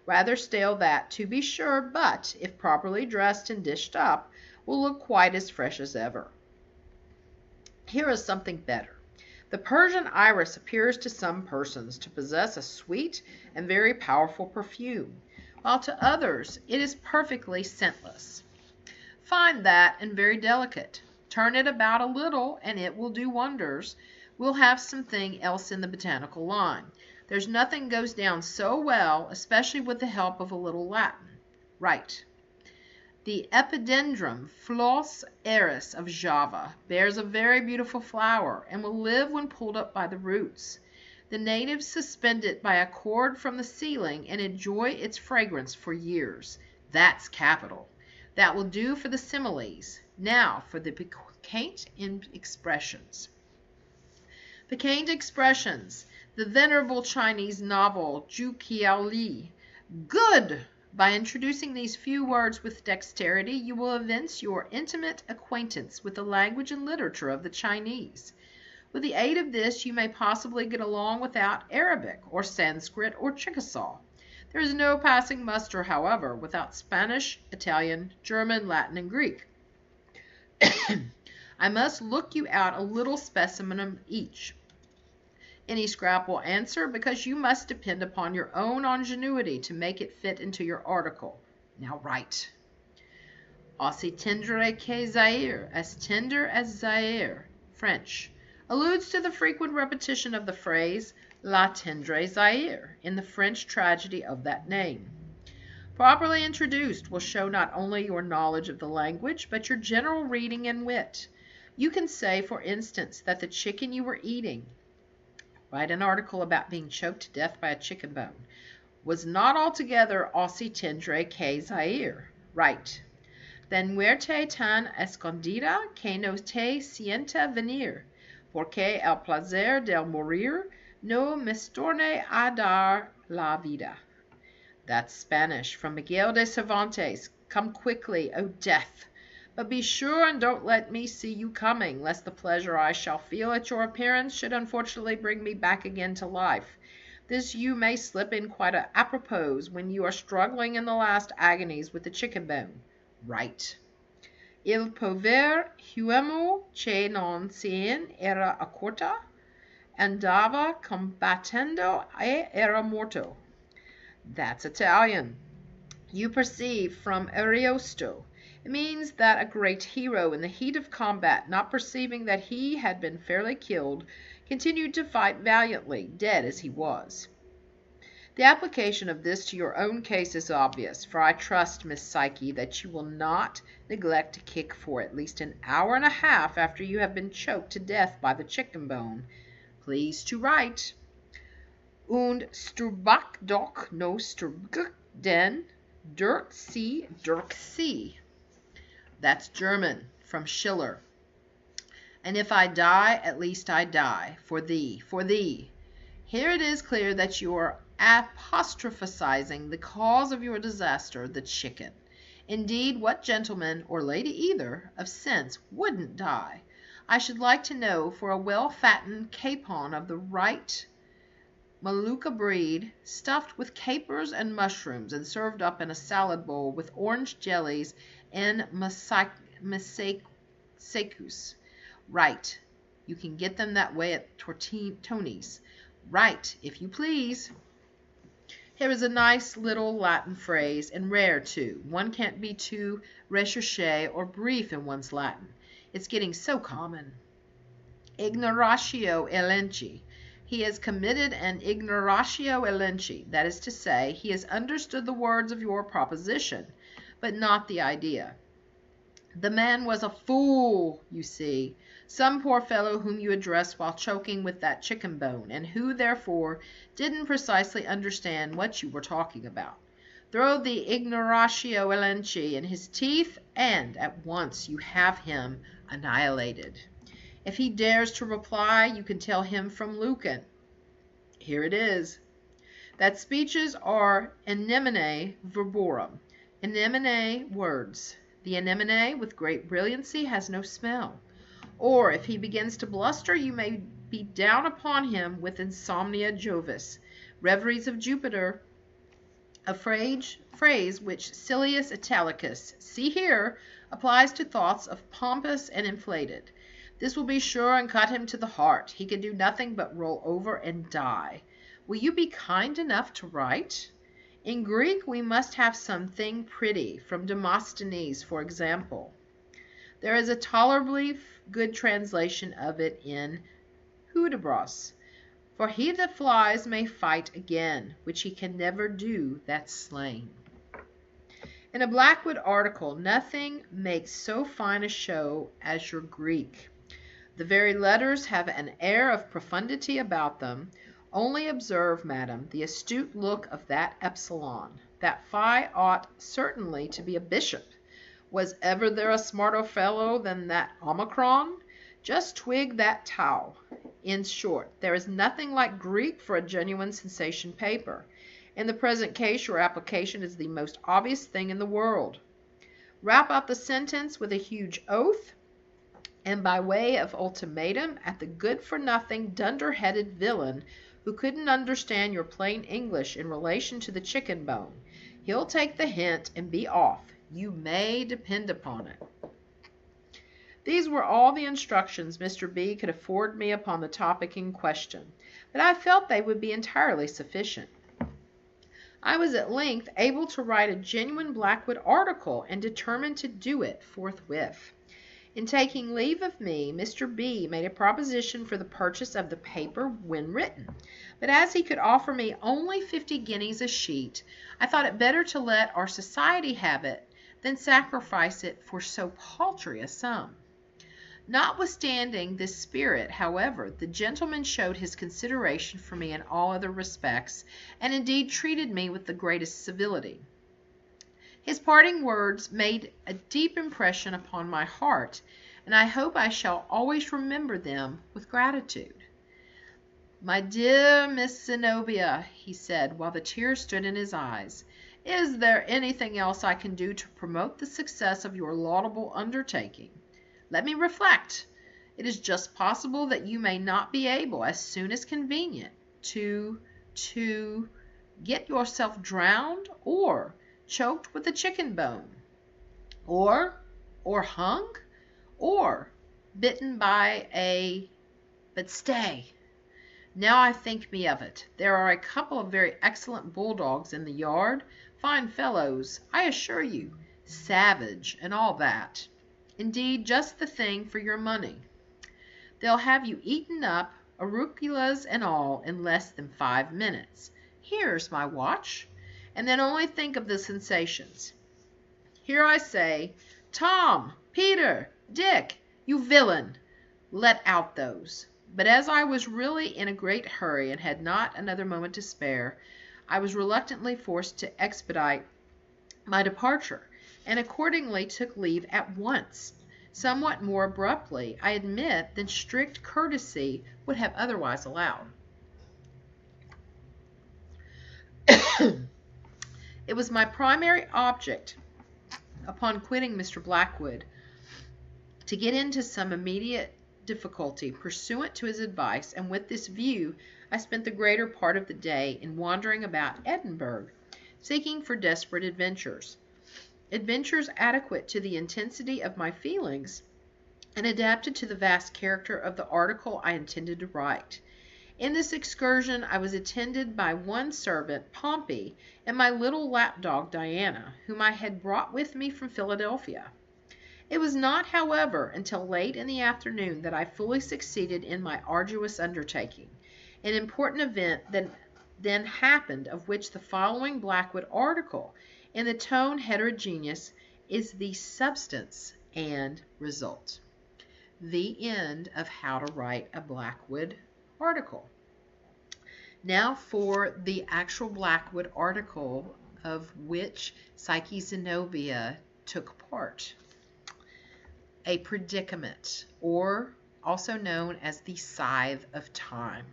Rather stale that, to be sure, but, if properly dressed and dished up, will look quite as fresh as ever. Here is something better. The Persian iris appears to some persons to possess a sweet and very powerful perfume, while to others it is perfectly scentless. Find that and very delicate. Turn it about a little, and it will do wonders. We'll have something else in the botanical line. There's nothing goes down so well, especially with the help of a little Latin. Right. The Epidendrum flos aeris of Java bears a very beautiful flower, and will live when pulled up by the roots. The natives suspend it by a cord from the ceiling and enjoy its fragrance for years. That's capital. That will do for the similes. Now for the piquant expressions. Piquant expressions. The venerable Chinese novel, Ju Kiao Li. Good! By introducing these few words with dexterity, you will evince your intimate acquaintance with the language and literature of the Chinese. With the aid of this, you may possibly get along without Arabic, or Sanskrit, or Chickasaw. There is no passing muster, however, without Spanish, Italian, German, Latin, and Greek. I must look you out a little specimen of each. Any scrap will answer, because you must depend upon your own ingenuity to make it fit into your article. Now write. Aussi tendre que Zaire, as tender as Zaire, French, alludes to the frequent repetition of the phrase La tendre Zaire in the French tragedy of that name. Properly introduced will show not only your knowledge of the language, but your general reading and wit. You can say, for instance, that the chicken you were eating, write an article about being choked to death by a chicken bone, was not altogether aussi tendre que Zaire. Right. Then muerte tan escondida que no te sienta venir, porque el placer del morir no me torne a dar la vida. That's Spanish from Miguel de Cervantes. Come quickly, O death! But be sure and don't let me see you coming, lest the pleasure I shall feel at your appearance should unfortunately bring me back again to life. This you may slip in quite apropos when you are struggling in the last agonies with the chicken bone. Right. Il pover uomo che non sien era accorta, andava combattendo e era morto. That's Italian. You perceive from Ariosto. It means that a great hero in the heat of combat, not perceiving that he had been fairly killed, continued to fight valiantly, dead as he was. The application of this to your own case is obvious, for I trust, Miss Psyche, that you will not neglect to kick for at least an hour and a half after you have been choked to death by the chicken bone. Please to write. Und Sturbach doch no Sturbach den Dirk sie. That's German, from Schiller. And if I die, at least I die, for thee, for thee. Here it is clear that you are apostrophizing the cause of your disaster, the chicken. Indeed, what gentleman, or lady either, of sense wouldn't die? I should like to know, for a well-fattened capon of the right Maluka breed, stuffed with capers and mushrooms, and served up in a salad bowl with orange jellies and secus. Right. You can get them that way at Tony's. Right, if you please. Here is a nice little Latin phrase, and rare too. One can't be too recherché or brief in one's Latin. It's getting so common. Ignoratio elenchi. He has committed an ignoratio elenchi, that is to say, he has understood the words of your proposition, but not the idea. The man was a fool, you see, some poor fellow whom you addressed while choking with that chicken bone, and who, therefore, didn't precisely understand what you were talking about. Throw the ignoratio elenchi in his teeth, and at once you have him annihilated. If he dares to reply, you can tell him from Lucan. Here it is. That speeches are anemone verborum. Anemone words. The anemone with great brilliancy has no smell. Or if he begins to bluster, you may be down upon him with insomnia Jovis, reveries of Jupiter, a phrase which Silius Italicus, see here, applies to thoughts of pompous and inflated. This will be sure and cut him to the heart. He can do nothing but roll over and die. Will you be kind enough to write? In Greek we must have something pretty, from Demosthenes, for example. There is a tolerably good translation of it in Hudibras. For he that flies may fight again, which he can never do that's slain. In a Blackwood article, nothing makes so fine a show as your Greek. The very letters have an air of profundity about them. Only observe, madam, the astute look of that epsilon. That phi ought certainly to be a bishop. Was ever there a smarter fellow than that omicron? Just twig that tau. In short, there is nothing like Greek for a genuine sensation paper. In the present case, your application is the most obvious thing in the world. Wrap up the sentence with a huge oath, and by way of ultimatum at the good-for-nothing, dunder-headed villain who couldn't understand your plain English in relation to the chicken bone. He'll take the hint and be off. You may depend upon it. These were all the instructions Mr. B. could afford me upon the topic in question, but I felt they would be entirely sufficient. I was at length able to write a genuine Blackwood article, and determined to do it forthwith. In taking leave of me, Mr. B. made a proposition for the purchase of the paper when written, but as he could offer me only 50 guineas a sheet, I thought it better to let our society have it than sacrifice it for so paltry a sum. Notwithstanding this spirit, however, the gentleman showed his consideration for me in all other respects, and indeed treated me with the greatest civility. His parting words made a deep impression upon my heart, and I hope I shall always remember them with gratitude. "My dear Miss Zenobia," he said, while the tears stood in his eyes, "is there anything else I can do to promote the success of your laudable undertaking? Let me reflect. It is just possible that you may not be able, as soon as convenient, to get yourself drowned, or choked with a chicken bone, or hung, or bitten by a... But stay! Now I think me of it, there are a couple of very excellent bulldogs in the yard, fine fellows, I assure you, savage and all that. Indeed, just the thing for your money. They'll have you eaten up, auriculas and all, in less than 5 minutes. Here's my watch. And then only think of the sensations. Here I say, Tom, Peter, Dick, you villain, let out those. But as I was really in a great hurry and had not another moment to spare, I was reluctantly forced to expedite my departure, and accordingly took leave at once, somewhat more abruptly, I admit, than strict courtesy would have otherwise allowed. It was my primary object, upon quitting Mr. Blackwood, to get into some immediate difficulty, pursuant to his advice, and with this view I spent the greater part of the day in wandering about Edinburgh, seeking for desperate adventures adequate to the intensity of my feelings and adapted to the vast character of the article I intended to write. In this excursion I was attended by one servant, Pompey, and my little lapdog Diana, whom I had brought with me from Philadelphia. It was not, however, until late in the afternoon that I fully succeeded in my arduous undertaking. An important event then happened, of which the following Blackwood article, in the tone heterogeneous, is the substance and result. The end of how to write a Blackwood article. Now for the actual Blackwood article of which Psyche Zenobia took part. A predicament, or also known as the scythe of time.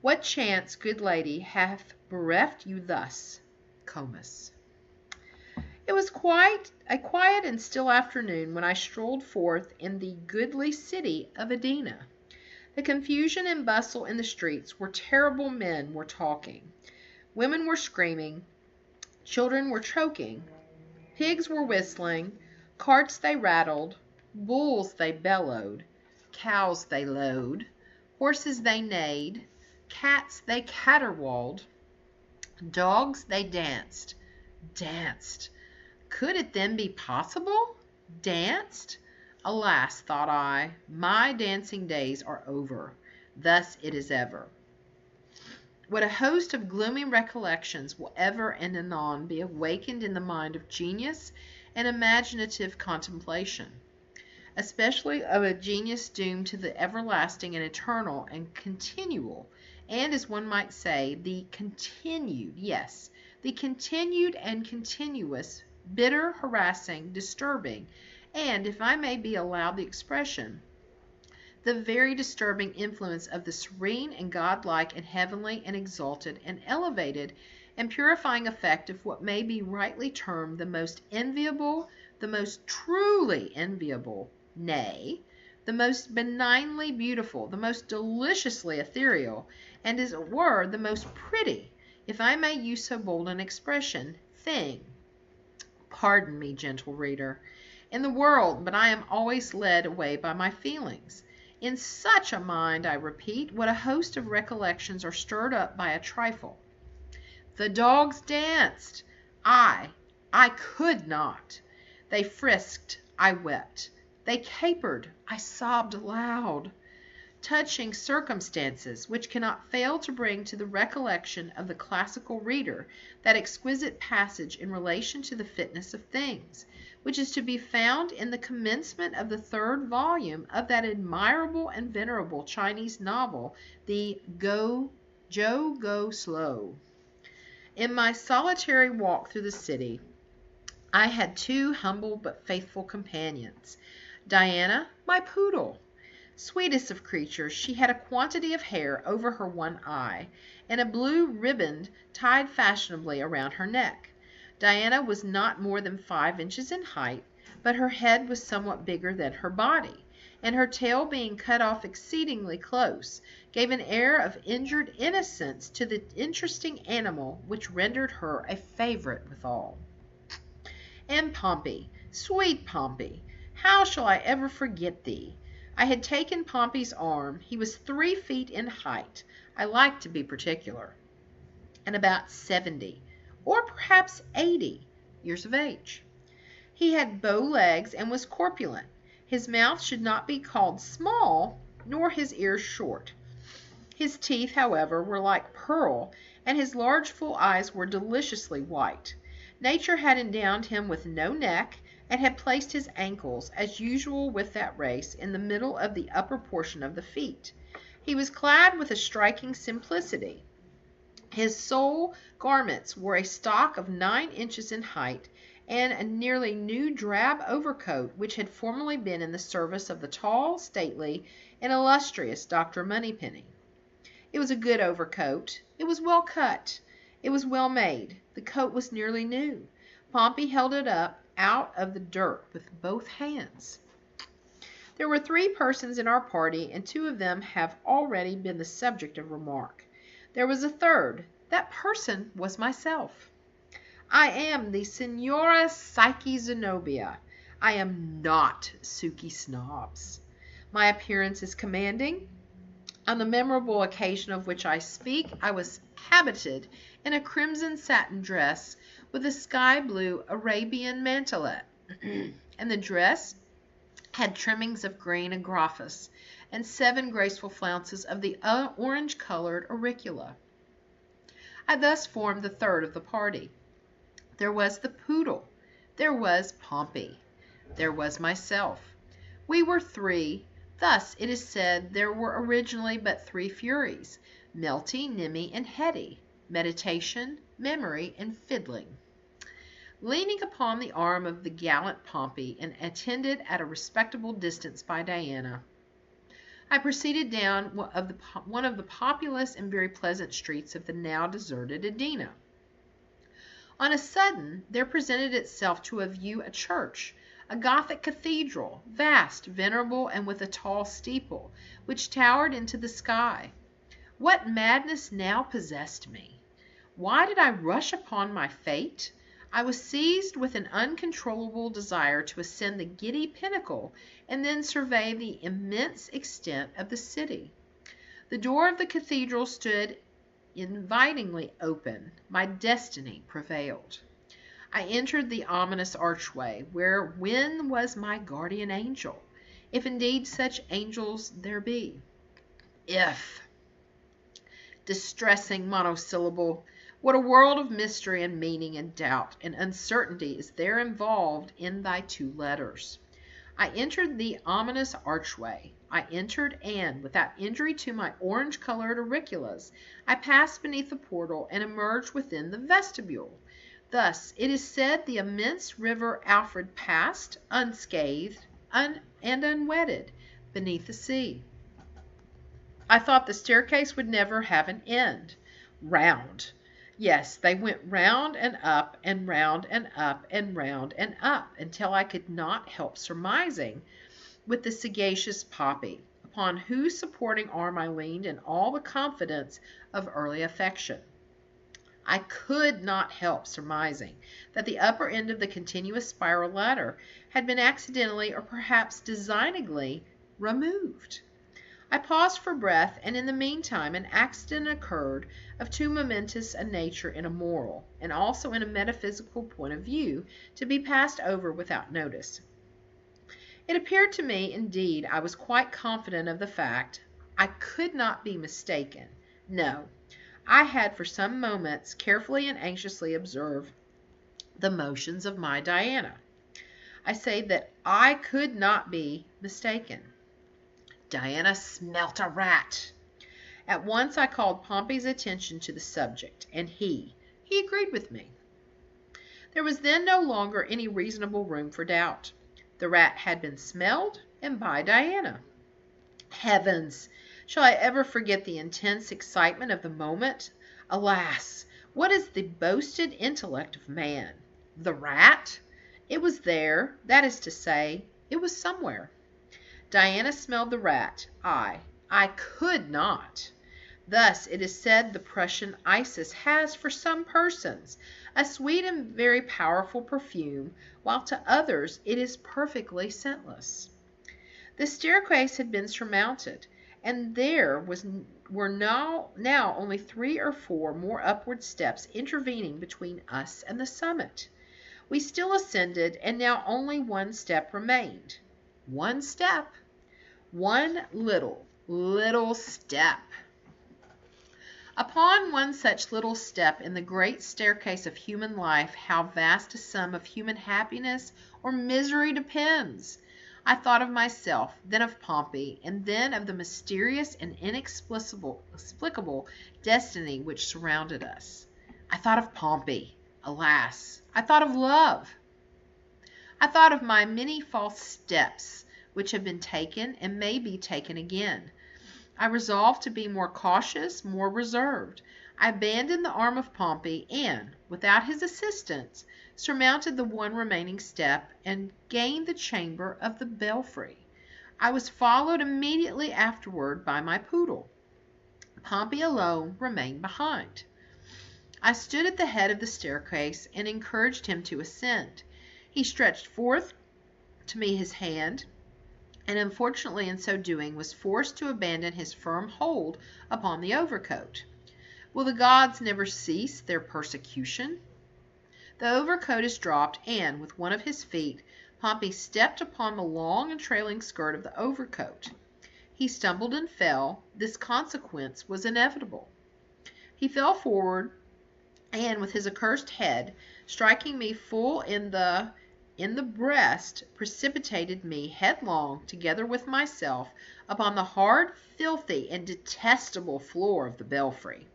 What chance, good lady, hath bereft you thus? Comus. It was quite a quiet and still afternoon when I strolled forth in the goodly city of Edina. The confusion and bustle in the streets where terrible men were talking. Women were screaming, children were choking, pigs were whistling, carts they rattled, bulls they bellowed, cows they lowed, horses they neighed, cats they caterwauled, dogs they danced. Danced. Could it then be possible? Danced? Alas, thought I, my dancing days are over. Thus it is ever. What a host of gloomy recollections will ever and anon be awakened in the mind of genius and imaginative contemplation, especially of a genius doomed to the everlasting and eternal and continual, and, as one might say, the continued and continuous, bitter, harassing, disturbing, and, if I may be allowed the expression, the very disturbing influence of the serene and godlike and heavenly and exalted and elevated and purifying effect of what may be rightly termed the most enviable, the most truly enviable, nay, the most benignly beautiful, the most deliciously ethereal, and, as it were, the most pretty, if I may use so bold an expression, thing. Pardon me, gentle reader, in the world, but I am always led away by my feelings. In such a mind, I repeat, what a host of recollections are stirred up by a trifle. The dogs danced. I could not. They frisked. I wept. They capered. I sobbed aloud. touching circumstances which cannot fail to bring to the recollection of the classical reader that exquisite passage in relation to the fitness of things, which is to be found in the commencement of the 3rd volume of that admirable and venerable Chinese novel, the Joe Go Slow. In my solitary walk through the city, I had 2 humble but faithful companions. Diana, my poodle. Sweetest of creatures, she had a quantity of hair over her one eye, and a blue riband tied fashionably around her neck. Diana was not more than 5 inches in height, but her head was somewhat bigger than her body, and her tail being cut off exceedingly close, gave an air of injured innocence to the interesting animal which rendered her a favorite with all. And Pompey, sweet Pompey, how shall I ever forget thee? I had taken Pompey's arm. He was 3 feet in height. I like to be particular, and about 70, or perhaps 80 years of age. He had bow legs and was corpulent. His mouth should not be called small, nor his ears short. His teeth, however, were like pearl, and his large full eyes were deliciously white. Nature had endowed him with no neck, and had placed his ankles, as usual with that race, in the middle of the upper portion of the feet. He was clad with a striking simplicity. His sole garments were a stock of 9 inches in height, and a nearly new drab overcoat which had formerly been in the service of the tall, stately, and illustrious Dr. Moneypenny. It was a good overcoat. It was well cut. It was well made. The coat was nearly new. Pompey held it up out of the dirt with both hands. There were 3 persons in our party, and 2 of them have already been the subject of remark. There was a 3rd. That person was myself. I am the Signora Psyche Zenobia. I am not Suki Snobbs. My appearance is commanding. On the memorable occasion of which I speak, I was habited in a crimson satin dress with a sky blue Arabian mantelet, and the dress had trimmings of green agraffas and 7 graceful flounces of the orange-colored auricula. I thus formed the 3rd of the party. There was the poodle. There was Pompey. There was myself. We were 3. Thus, it is said, there were originally but 3 furies, Melty, Nimmy, and Hetty, meditation, memory, and fiddling. Leaning upon the arm of the gallant Pompey, and attended at a respectable distance by Diana, I proceeded down one of the populous and very pleasant streets of the now deserted Edina. On a sudden, there presented itself to view a church, a Gothic cathedral, vast, venerable, and with a tall steeple, which towered into the sky. What madness now possessed me? Why did I rush upon my fate? I was seized with an uncontrollable desire to ascend the giddy pinnacle and then survey the immense extent of the city. The door of the cathedral stood invitingly open. My destiny prevailed. I entered the ominous archway, wherein was my guardian angel, if indeed such angels there be. If. Distressing monosyllable. What a world of mystery and meaning and doubt and uncertainty is there involved in thy 2 letters. I entered the ominous archway. I entered, and, without injury to my orange-colored auriculas, I passed beneath the portal and emerged within the vestibule. Thus, it is said, the immense river Alfred passed, unscathed and unwetted, beneath the sea. I thought the staircase would never have an end. Round. Yes, they went round and up and round and up and round and up, until I could not help surmising, with the sagacious Pompey, upon whose supporting arm I leaned in all the confidence of early affection. I could not help surmising that the upper end of the continuous spiral ladder had been accidentally, or perhaps designedly, removed. I paused for breath, and in the meantime an accident occurred of too momentous a nature in a moral, and also in a metaphysical point of view, to be passed over without notice. It appeared to me, indeed, I was quite confident of the fact, I could not be mistaken. No, I had for some moments carefully and anxiously observed the motions of my Diana. I say that I could not be mistaken. Diana smelt a rat. At once I called Pompey's attention to the subject, and he agreed with me. There was then no longer any reasonable room for doubt. The rat had been smelled, and by Diana. Heavens! Shall I ever forget the intense excitement of the moment? Alas! What is the boasted intellect of man? The rat? It was there, that is to say, it was somewhere. Diana smelled the rat. I could not. Thus it is said the Prussian Isis has for some persons a sweet and very powerful perfume, while to others it is perfectly scentless. The staircase had been surmounted, and there were now only 3 or 4 more upward steps intervening between us and the summit. We still ascended, and now only 1 step remained. 1 step. 1 little step. Upon one such little step in the great staircase of human life, how vast a sum of human happiness or misery depends! I thought of myself, then of Pompey, and then of the mysterious and inexplicable destiny which surrounded us. I thought of Pompey. Alas! I thought of love. I thought of my many false steps, which have been taken and may be taken again. I resolved to be more cautious, more reserved. I abandoned the arm of Pompey, and, without his assistance, surmounted the 1 remaining step, and gained the chamber of the belfry. I was followed immediately afterward by my poodle. Pompey alone remained behind. I stood at the head of the staircase, and encouraged him to ascend. He stretched forth to me his hand, and unfortunately in so doing was forced to abandon his firm hold upon the overcoat. Will the gods never cease their persecution? The overcoat is dropped, and with one of his feet Pompey stepped upon the long and trailing skirt of the overcoat. He stumbled and fell. This consequence was inevitable. He fell forward, and with his accursed head, striking me full in the breast, precipitated me headlong, together with myself, upon the hard, filthy, and detestable floor of the belfry.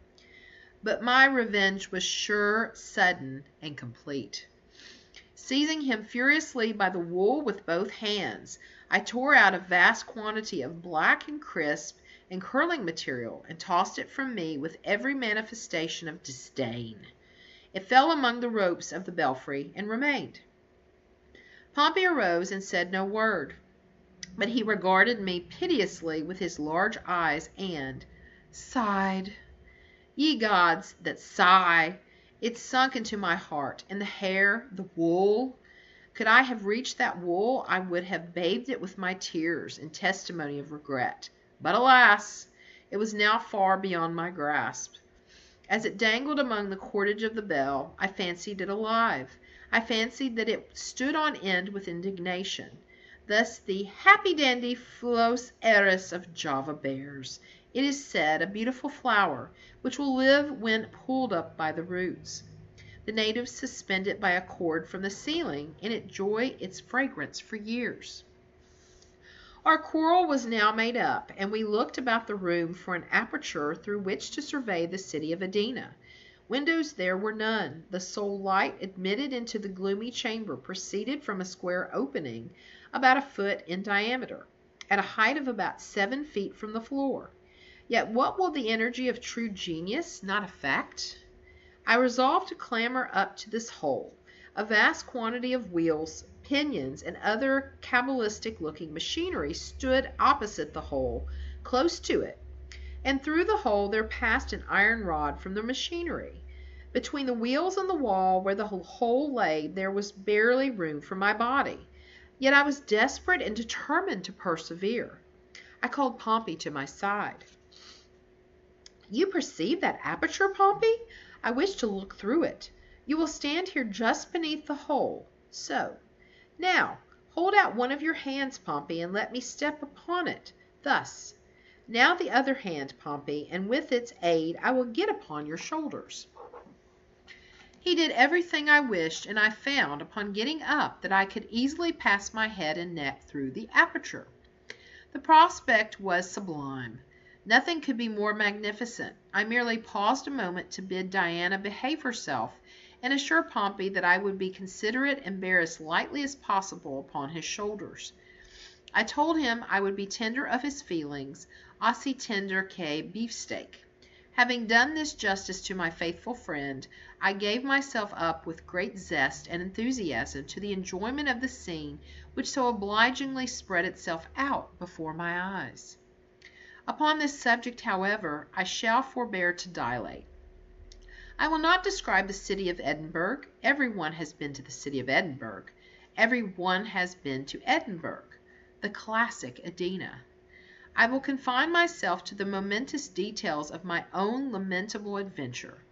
But my revenge was sure, sudden, and complete. Seizing him furiously by the wool with both hands, I tore out a vast quantity of black and crisp and curling material, and tossed it from me with every manifestation of disdain. It fell among the ropes of the belfry, and remained. Pompey arose and said no word, but he regarded me piteously with his large eyes, and sighed. Ye gods, that sigh! It sunk into my heart, and the hair, the wool. Could I have reached that wool, I would have bathed it with my tears in testimony of regret. But alas! It was now far beyond my grasp. As it dangled among the cordage of the bell, I fancied it alive. I fancied that it stood on end with indignation. Thus the happy-dandy Phlos eris of Java bears, it is said, a beautiful flower, which will live when pulled up by the roots. The natives suspend it by a cord from the ceiling, and enjoy its fragrance for years. Our quarrel was now made up, and we looked about the room for an aperture through which to survey the city of Edina. Windows there were none. The sole light admitted into the gloomy chamber proceeded from a square opening about 1 foot in diameter, at a height of about 7 feet from the floor. Yet what will the energy of true genius not effect? I resolved to clamber up to this hole. A vast quantity of wheels, pinions, and other cabalistic-looking machinery stood opposite the hole, close to it, and through the hole there passed an iron rod from the machinery. Between the wheels and the wall where the hole lay there was barely room for my body. Yet I was desperate and determined to persevere. I called Pompey to my side. You perceive that aperture, Pompey? I wish to look through it. You will stand here just beneath the hole. So. Now, hold out one of your hands, Pompey, and let me step upon it. Thus. Now the other hand, Pompey, and with its aid I will get upon your shoulders." He did everything I wished, and I found, upon getting up, that I could easily pass my head and neck through the aperture. The prospect was sublime. Nothing could be more magnificent. I merely paused a moment to bid Diana behave herself, and assure Pompey that I would be considerate and bear as lightly as possible upon his shoulders. I told him I would be tender of his feelings, aussi tender que beefsteak. Having done this justice to my faithful friend, I gave myself up with great zest and enthusiasm to the enjoyment of the scene which so obligingly spread itself out before my eyes. Upon this subject, however, I shall forbear to dilate. I will not describe the city of Edinburgh. Every one has been to the city of Edinburgh. Every one has been to Edinburgh, the classic Edina. I will confine myself to the momentous details of my own lamentable adventure.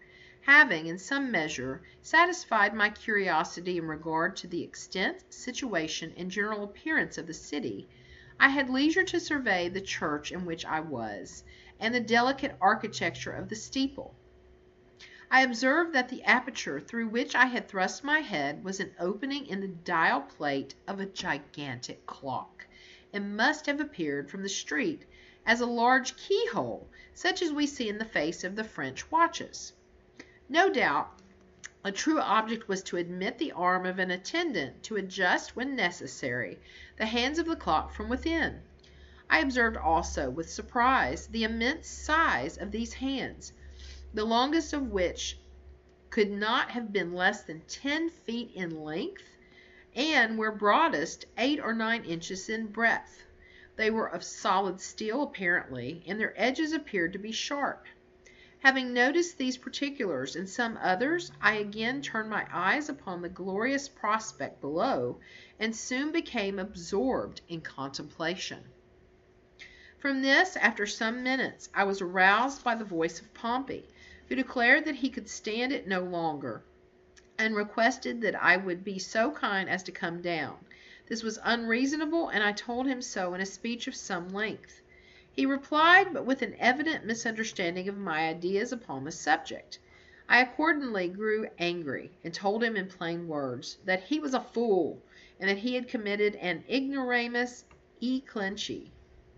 Having, in some measure, satisfied my curiosity in regard to the extent, situation, and general appearance of the city, I had leisure to survey the church in which I was, and the delicate architecture of the steeple. I observed that the aperture through which I had thrust my head was an opening in the dial plate of a gigantic clock, and must have appeared from the street as a large keyhole, such as we see in the face of the French watches. No doubt, a true object was to admit the arm of an attendant to adjust, when necessary, the hands of the clock from within. I observed also, with surprise, the immense size of these hands, the longest of which could not have been less than 10 feet in length, and where broadest 8 or 9 inches in breadth. They were of solid steel apparently, and their edges appeared to be sharp. Having noticed these particulars and some others, I again turned my eyes upon the glorious prospect below, and soon became absorbed in contemplation. From this, after some minutes, I was aroused by the voice of Pompey, who declared that he could stand it no longer, and requested that I would be so kind as to come down. This was unreasonable, and I told him so in a speech of some length. He replied, but with an evident misunderstanding of my ideas upon the subject. I accordingly grew angry, and told him in plain words that he was a fool, and that he had committed an ignoramus e clenchi,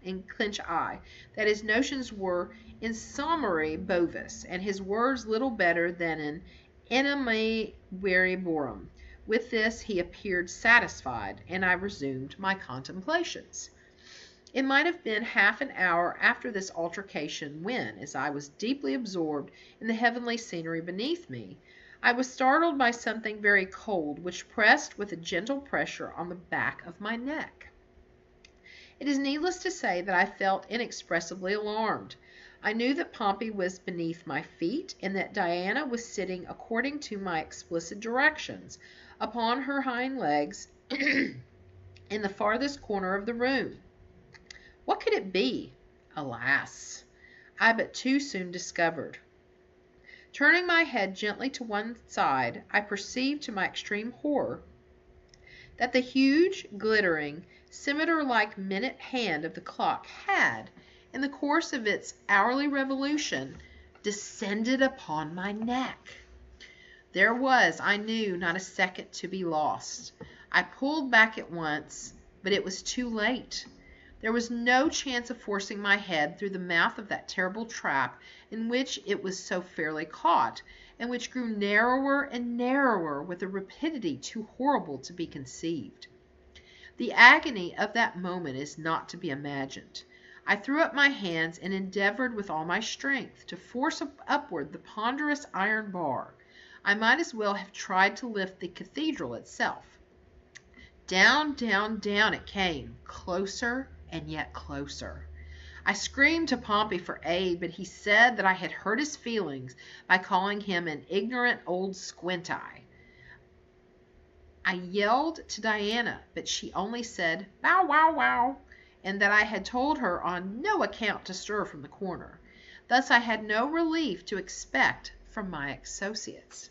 that his notions were in summary bovis, and his words little better than an enema verborum. With this he appeared satisfied, and I resumed my contemplations. It might have been half an hour after this altercation when, as I was deeply absorbed in the heavenly scenery beneath me, I was startled by something very cold which pressed with a gentle pressure on the back of my neck. It is needless to say that I felt inexpressibly alarmed. I knew that Pompey was beneath my feet, and that Diana was sitting according to my explicit directions, upon her hind legs in the farthest corner of the room. What could it be? Alas! I but too soon discovered. Turning my head gently to one side, I perceived to my extreme horror that the huge, glittering, scimitar-like minute hand of the clock had, in the course of its hourly revolution, descended upon my neck. There was, I knew, not a second to be lost. I pulled back at once, but it was too late. There was no chance of forcing my head through the mouth of that terrible trap in which it was so fairly caught, and which grew narrower and narrower with a rapidity too horrible to be conceived. The agony of that moment is not to be imagined. I threw up my hands and endeavored with all my strength to force upward the ponderous iron bar. I might as well have tried to lift the cathedral itself. Down, down, down it came, closer and yet closer. I screamed to Pompey for aid, but he said that I had hurt his feelings by calling him an ignorant old squint-eye. I yelled to Diana, but she only said, "Bow, wow, wow," and that I had told her on no account to stir from the corner. Thus I had no relief to expect from my associates.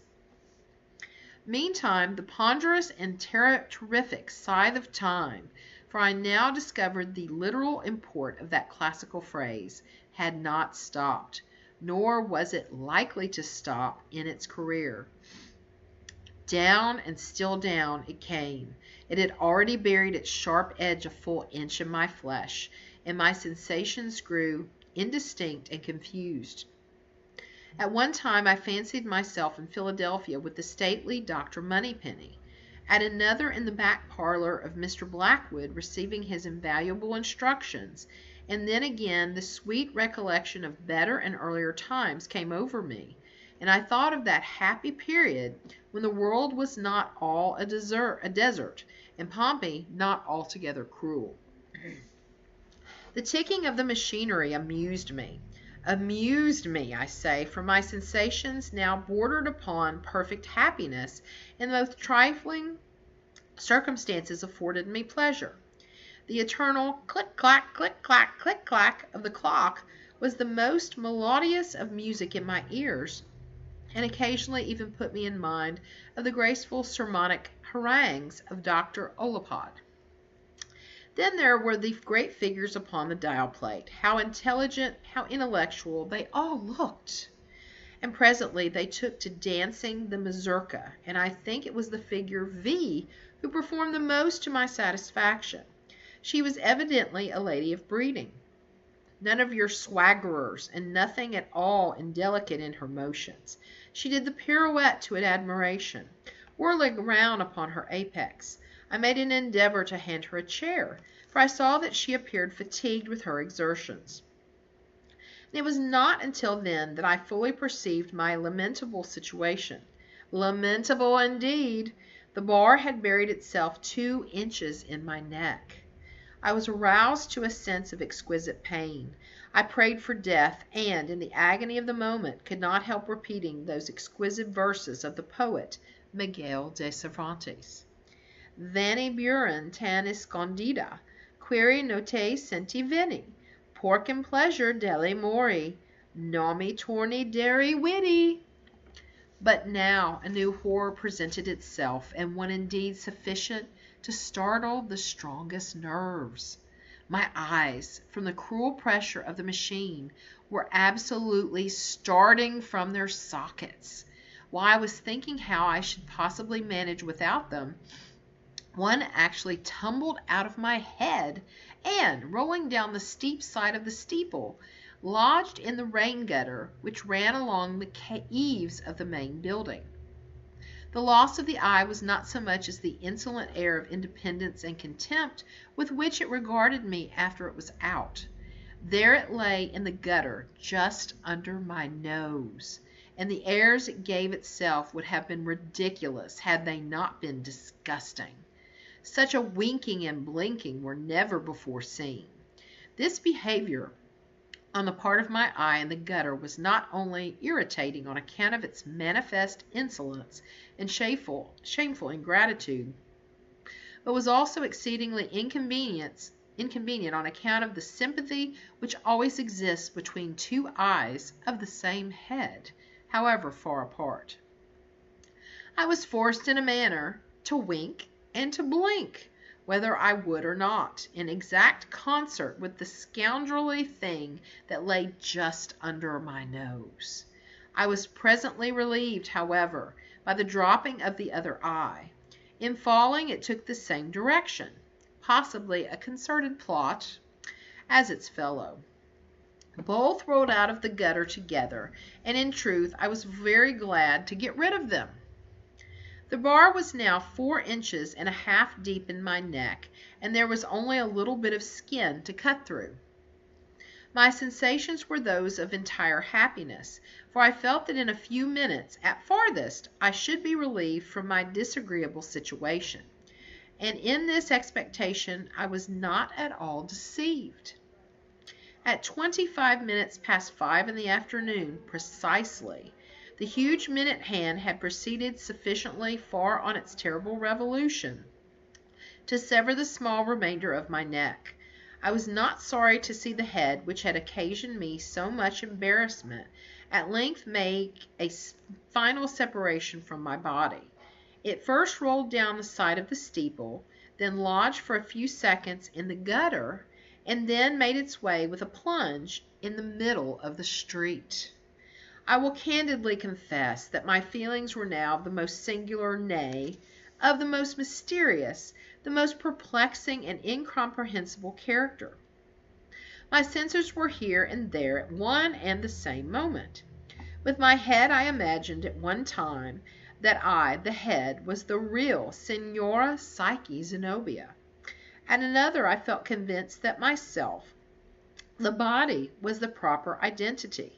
Meantime, the ponderous and terrific scythe of time, for I now discovered the literal import of that classical phrase, had not stopped, nor was it likely to stop in its career. Down and still down it came. It had already buried its sharp edge a full inch in my flesh, and my sensations grew indistinct and confused. At one time I fancied myself in Philadelphia with the stately Dr. Moneypenny, at another in the back parlor of Mr. Blackwood receiving his invaluable instructions, and then again the sweet recollection of better and earlier times came over me, and I thought of that happy period when the world was not all a desert, and Pompey not altogether cruel. The ticking of the machinery amused me. Amused me, I say, for my sensations now bordered upon perfect happiness, and the most trifling circumstances afforded me pleasure. The eternal click-clack, click-clack, click-clack of the clock was the most melodious of music in my ears, and occasionally even put me in mind of the graceful sermonic harangues of Dr. Olipod. Then there were the great figures upon the dial plate. How intelligent, how intellectual they all looked. And presently they took to dancing the mazurka, and I think it was the figure V who performed the most to my satisfaction. She was evidently a lady of breeding. None of your swaggerers, and nothing at all indelicate in her motions. She did the pirouette to admiration, whirling round upon her apex. I made an endeavor to hand her a chair, for I saw that she appeared fatigued with her exertions. And it was not until then that I fully perceived my lamentable situation. Lamentable indeed! The bar had buried itself 2 inches in my neck. I was aroused to a sense of exquisite pain. I prayed for death, and, in the agony of the moment, could not help repeating those exquisite verses of the poet Miguel de Cervantes. Veni buren tan escondida, quere note senti veni, porcem pleasure delle mori, nomi torni deri vidi. But now a new horror presented itself, and one indeed sufficient to startle the strongest nerves. My eyes, from the cruel pressure of the machine, were absolutely starting from their sockets. While I was thinking how I should possibly manage without them, one actually tumbled out of my head and, rolling down the steep side of the steeple, lodged in the rain gutter which ran along the eaves of the main building. The loss of the eye was not so much as the insolent air of independence and contempt with which it regarded me after it was out. There it lay in the gutter just under my nose, and the airs it gave itself would have been ridiculous had they not been disgusting. Such a winking and blinking were never before seen. This behavior on the part of my eye in the gutter was not only irritating on account of its manifest insolence and shameful ingratitude, but was also exceedingly inconvenient on account of the sympathy which always exists between 2 eyes of the same head, however far apart. I was forced in a manner to wink and to blink, whether I would or not, in exact concert with the scoundrelly thing that lay just under my nose. I was presently relieved, however, by the dropping of the other eye. In falling it took the same direction, possibly a concerted plot, as its fellow. Both rolled out of the gutter together, and in truth I was very glad to get rid of them. The bar was now 4.5 inches deep in my neck, and there was only a little bit of skin to cut through. My sensations were those of entire happiness, for I felt that in a few minutes, at farthest, I should be relieved from my disagreeable situation, and in this expectation I was not at all deceived. At 25 minutes past 5 in the afternoon, precisely, the huge minute hand had proceeded sufficiently far on its terrible revolution to sever the small remainder of my neck. I was not sorry to see the head, which had occasioned me so much embarrassment, at length make a final separation from my body. It first rolled down the side of the steeple, then lodged for a few seconds in the gutter, and then made its way with a plunge in the middle of the street. I will candidly confess that my feelings were now of the most singular, nay, of the most mysterious, the most perplexing and incomprehensible character. My senses were here and there at one and the same moment. With my head I imagined at one time that I, the head, was the real Signora Psyche Zenobia. At another I felt convinced that myself, the body, was the proper identity.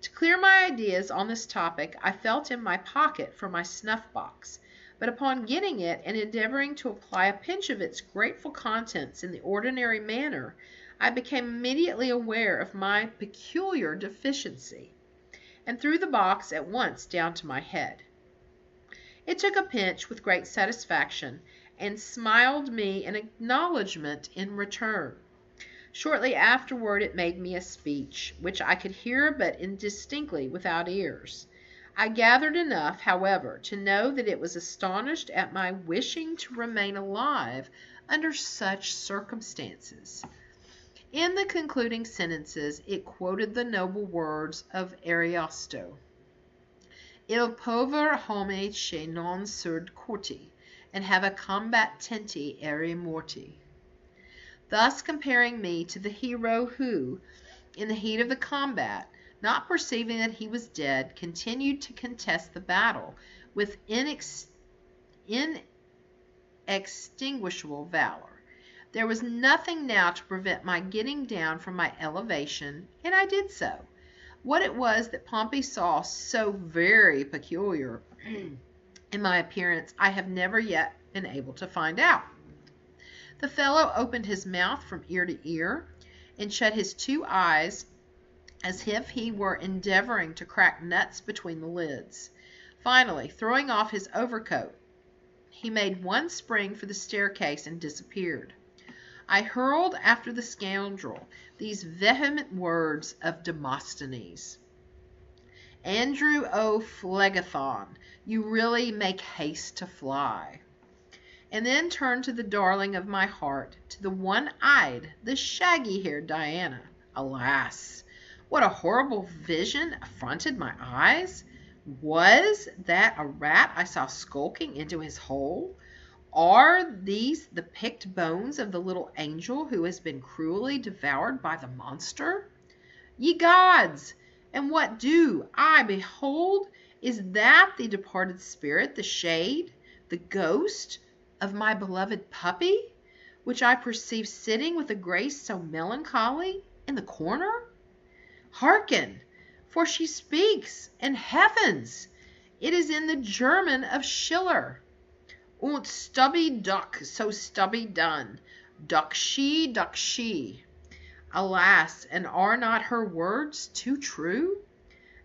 To clear my ideas on this topic, I felt in my pocket for my snuff-box, but upon getting it and endeavoring to apply a pinch of its grateful contents in the ordinary manner, I became immediately aware of my peculiar deficiency, and threw the box at once down to my head. It took a pinch with great satisfaction, and smiled me an acknowledgment in return. Shortly afterward it made me a speech, which I could hear but indistinctly without ears. I gathered enough, however, to know that it was astonished at my wishing to remain alive under such circumstances. In the concluding sentences it quoted the noble words of Ariosto: Il povero homme che non sud curti, and have a combattenti ere morti, thus comparing me to the hero who, in the heat of the combat, not perceiving that he was dead, continued to contest the battle with inextinguishable valor. There was nothing now to prevent my getting down from my elevation, and I did so. What it was that Pompey saw so very peculiar in my appearance, I have never yet been able to find out. The fellow opened his mouth from ear to ear, and shut his two eyes as if he were endeavoring to crack nuts between the lids. Finally, throwing off his overcoat, he made one spring for the staircase and disappeared. I hurled after the scoundrel these vehement words of Demosthenes: Andrew O. Phlegethon, you really make haste to fly. And then turned to the darling of my heart, to the one-eyed, the shaggy-haired Diana. Alas! What a horrible vision affronted my eyes! Was that a rat I saw skulking into his hole? Are these the picked bones of the little angel who has been cruelly devoured by the monster? Ye gods! And what do I behold? Is that the departed spirit, the shade, the ghost of my beloved puppy, which I perceive sitting with a grace so melancholy in the corner? Hearken, for she speaks, and heavens! It is in the German of Schiller. Und stubby duck, so stubby done, duck she, duck she. Alas, and are not her words too true?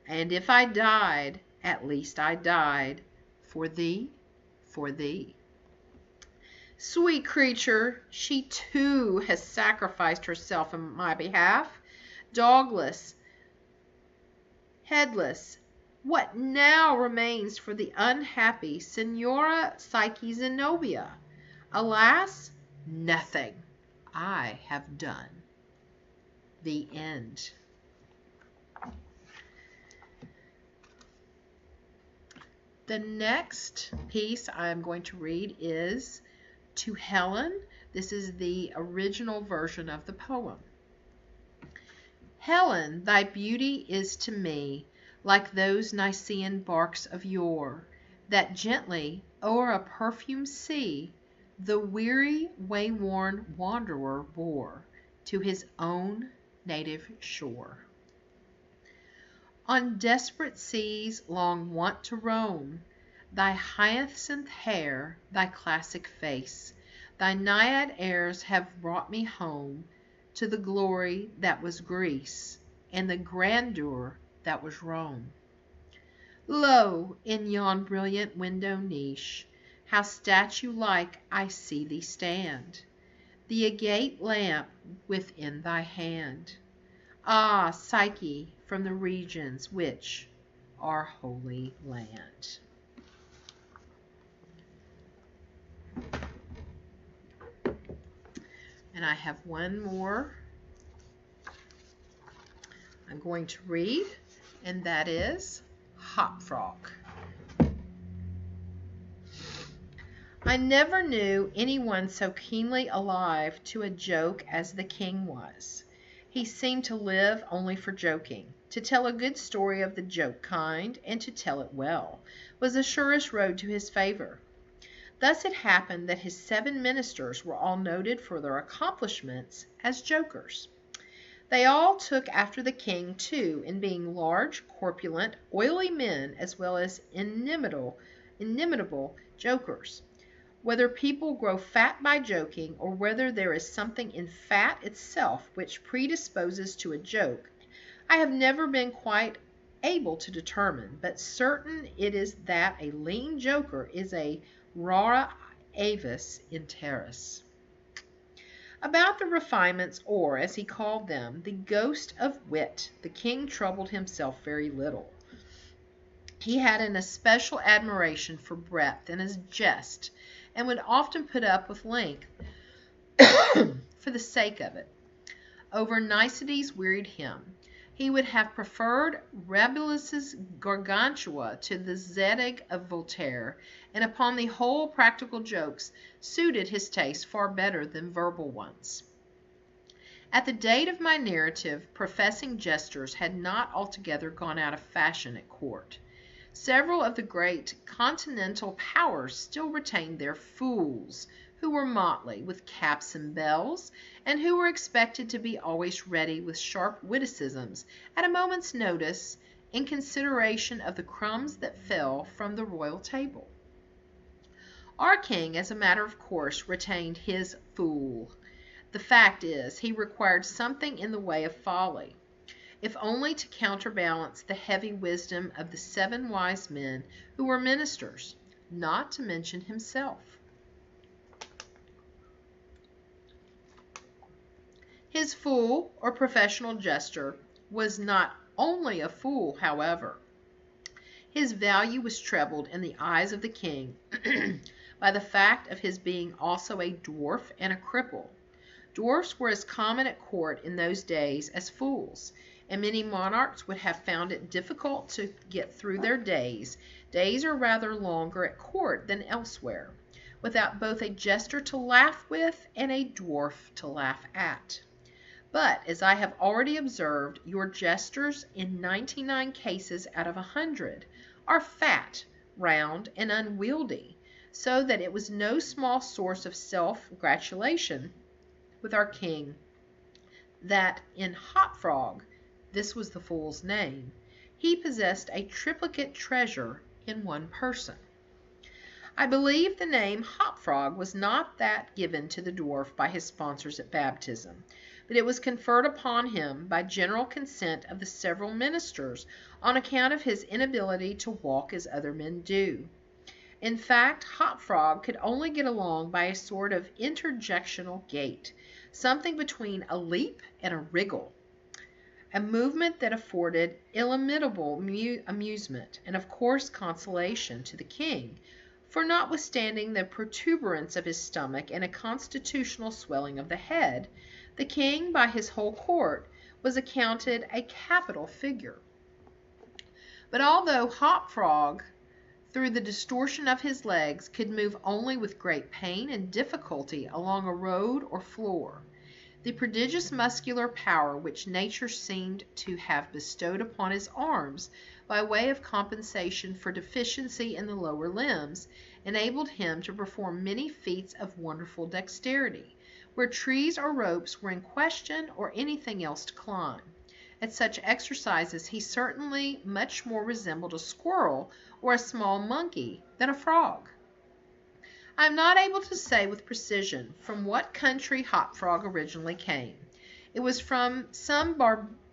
And if I died, at least I died for thee, for thee. Sweet creature, she too has sacrificed herself in my behalf. Dogless, headless, what now remains for the unhappy Signora Psyche Zenobia? Alas, nothing. I have done. The end. The next piece I'm going to read is To Helen. This is the original version of the poem. Helen, thy beauty is to me like those Nicean barks of yore, that gently o'er a perfumed sea the weary, way-worn wanderer bore to his own native shore. On desperate seas long wont to roam, thy hyacinth hair, thy classic face, thy naiad airs have brought me home to the glory that was Greece, and the grandeur that was Rome. Lo, in yon brilliant window niche, how statue-like I see thee stand, the agate lamp within thy hand. Ah, Psyche, from the regions which are Holy Land. And I have one more I'm going to read, and that is Hop Frog. I never knew anyone so keenly alive to a joke as the king was. He seemed to live only for joking. To tell a good story of the joke kind, and to tell it well, was the surest road to his favor. Thus it happened that his 7 ministers were all noted for their accomplishments as jokers. They all took after the king, too, in being large, corpulent, oily men, as well as inimitable jokers. Whether people grow fat by joking, or whether there is something in fat itself which predisposes to a joke, I have never been quite able to determine, but certain it is that a lean joker is a rara avis in terris. About the refinements, or, as he called them, the ghost of wit, the king troubled himself very little. He had an especial admiration for breadth in his jest, and would often put up with length for the sake of it. Over niceties wearied him. He would have preferred Rabulus's Gargantua to the Zadig of Voltaire, and upon the whole practical jokes suited his taste far better than verbal ones. At the date of my narrative, professing jesters had not altogether gone out of fashion at court. Several of the great continental powers still retained their fools, who were motley, with caps and bells, and who were expected to be always ready with sharp witticisms at a moment's notice, in consideration of the crumbs that fell from the royal table. Our king, as a matter of course, retained his fool. The fact is, he required something in the way of folly, if only to counterbalance the heavy wisdom of the 7 wise men who were ministers, not to mention himself. His fool, or professional jester, was not only a fool, however. His value was trebled in the eyes of the king by the fact of his being also a dwarf and a cripple. Dwarfs were as common at court in those days as fools, and many monarchs would have found it difficult to get through their days are rather longer at court than elsewhere, without both a jester to laugh with and a dwarf to laugh at. But, as I have already observed, your jesters, in 99 cases out of 100, are fat, round, and unwieldy, so that it was no small source of self-gratulation with our king that in Hop Frog, this was the fool's name, he possessed a triplicate treasure in one person. I believe the name Hop Frog was not that given to the dwarf by his sponsors at baptism, but it was conferred upon him by general consent of the several ministers on account of his inability to walk as other men do. In fact, Hop Frog could only get along by a sort of interjectional gait, something between a leap and a wriggle, a movement that afforded illimitable amusement, and of course consolation to the king, for notwithstanding the protuberance of his stomach and a constitutional swelling of the head, the king, by his whole court, was accounted a capital figure. But although Hop Frog, through the distortion of his legs, could move only with great pain and difficulty along a road or floor, the prodigious muscular power which nature seemed to have bestowed upon his arms by way of compensation for deficiency in the lower limbs enabled him to perform many feats of wonderful dexterity, where trees or ropes were in question, or anything else to climb. At such exercises he certainly much more resembled a squirrel or a small monkey than a frog. I am not able to say with precision from what country Hop Frog originally came. It was from some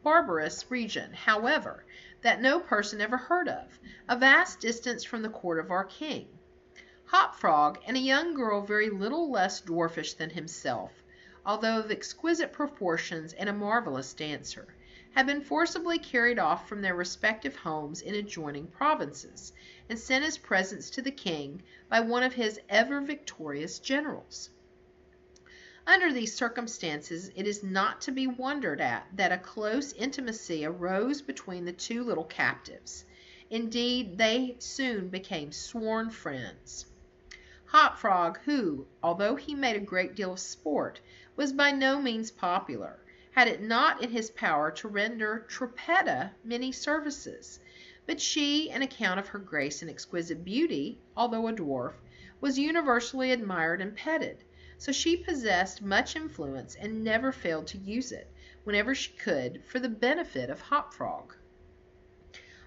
barbarous region, however, that no person ever heard of, a vast distance from the court of our king. Hop Frog and a young girl very little less dwarfish than himself, although of exquisite proportions and a marvelous dancer, had been forcibly carried off from their respective homes in adjoining provinces, and sent as presents to the king by one of his ever victorious generals. Under these circumstances, it is not to be wondered at that a close intimacy arose between the two little captives. Indeed, they soon became sworn friends. Hop Frog, who, although he made a great deal of sport, was by no means popular, had it not in his power to render Trippetta many services, but she, on account of her grace and exquisite beauty, although a dwarf, was universally admired and petted, so she possessed much influence and never failed to use it, whenever she could, for the benefit of Hop Frog.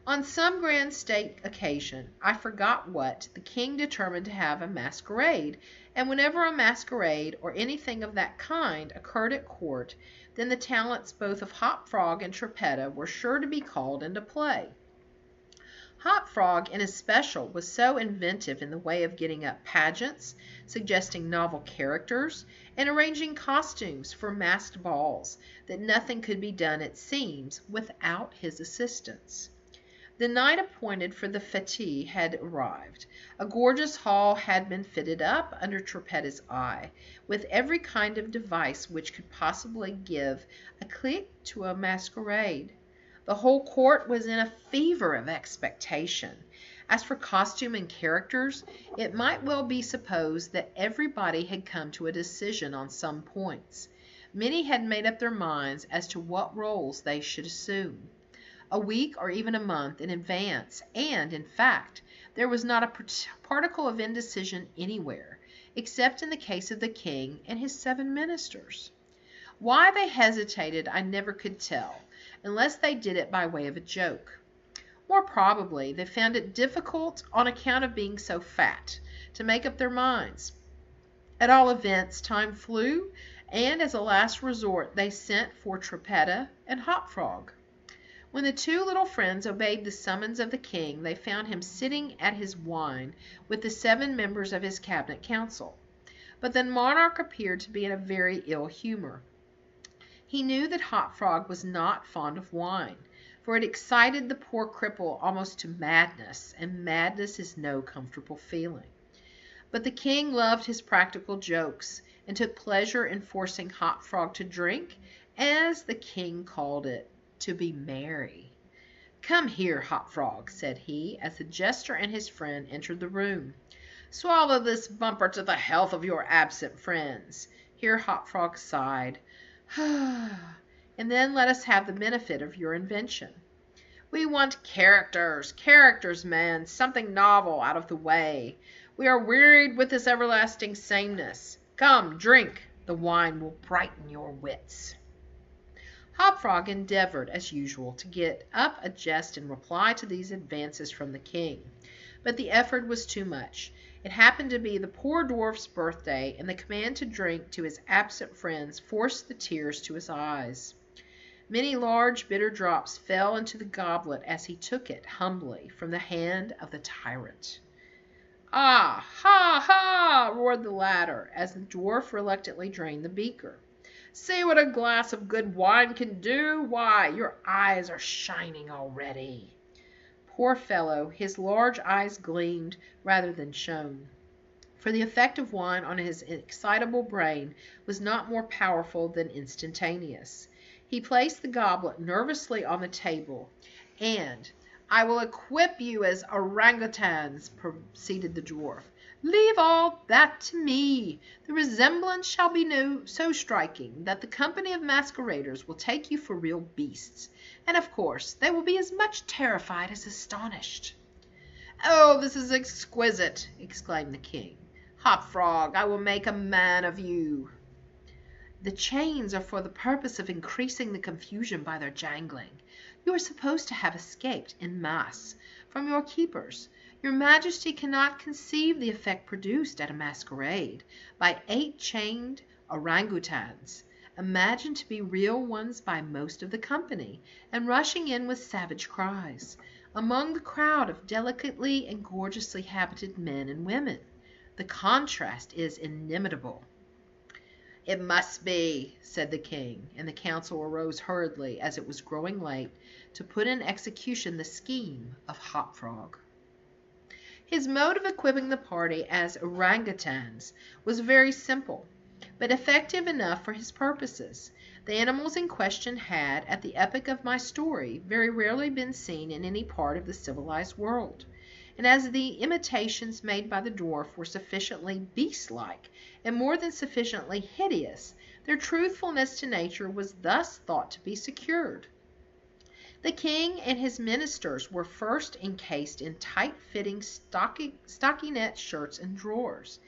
On some grand state occasion, I forgot what, the king determined to have a masquerade, and whenever a masquerade, or anything of that kind, occurred at court, then the talents both of Hop Frog and Trippetta were sure to be called into play. Hop Frog, in especial, was so inventive in the way of getting up pageants, suggesting novel characters, and arranging costumes for masked balls, that nothing could be done, it seems, without his assistance. The night appointed for the fete had arrived. A gorgeous hall had been fitted up under Trippetta's eye, with every kind of device which could possibly give a clique to a masquerade. The whole court was in a fever of expectation. As for costume and characters, it might well be supposed that everybody had come to a decision on some points. Many had made up their minds as to what roles they should assume, a week or even a month in advance, and, in fact, there was not a particle of indecision anywhere, except in the case of the king and his 7 ministers. Why they hesitated I never could tell, unless they did it by way of a joke. More probably, they found it difficult, on account of being so fat, to make up their minds. At all events, time flew, and as a last resort they sent for Trippetta and Hop Frog. When the 2 little friends obeyed the summons of the king, they found him sitting at his wine with the 7 members of his cabinet council. But the monarch appeared to be in a very ill humor. He knew that Hop Frog was not fond of wine, for it excited the poor cripple almost to madness, and madness is no comfortable feeling. But the king loved his practical jokes, and took pleasure in forcing Hop Frog to drink, as the king called it, to be merry. "Come here, Hop Frog," said he, as the jester and his friend entered the room. "Swallow this bumper to the health of your absent friends." Here Hop Frog sighed. "And then let us have the benefit of your invention." "We want characters, man, something novel out of the way. We are wearied with this everlasting sameness. Come, drink. The wine will brighten your wits." Hop Frog endeavored, as usual, to get up a jest in reply to these advances from the king, but the effort was too much. It happened to be the poor dwarf's birthday, and the command to drink to his absent friends forced the tears to his eyes. Many large bitter drops fell into the goblet as he took it humbly from the hand of the tyrant. "Ah, ha, ha!" roared the latter, as the dwarf reluctantly drained the beaker. "See what a glass of good wine can do. Why, your eyes are shining already." Poor fellow, his large eyes gleamed rather than shone, for the effect of wine on his excitable brain was not more powerful than instantaneous. He placed the goblet nervously on the table, and, "I will equip you as orangutans," proceeded the dwarf. "Leave all that to me. The resemblance shall be so striking that the company of masqueraders will take you for real beasts, and of course they will be as much terrified as astonished." "Oh, this is exquisite!" exclaimed the king. "Hop Frog, I will make a man of you." "The chains are for the purpose of increasing the confusion by their jangling. You are supposed to have escaped en masse from your keepers. Your Majesty cannot conceive the effect produced at a masquerade by 8 chained orangutans, imagined to be real ones by most of the company, and rushing in with savage cries, among the crowd of delicately and gorgeously habited men and women. The contrast is inimitable." "It must be," said the king, and the council arose hurriedly, as it was growing late, to put in execution the scheme of Hop Frog. His mode of equipping the party as orangutans was very simple. but effective enough for his purposes. The animals in question had, at the epoch of my story, very rarely been seen in any part of the civilized world. And as the imitations made by the dwarf were sufficiently beast-like and more than sufficiently hideous, their truthfulness to nature was thus thought to be secured. The king and his ministers were first encased in tight-fitting stockinette shirts and drawers.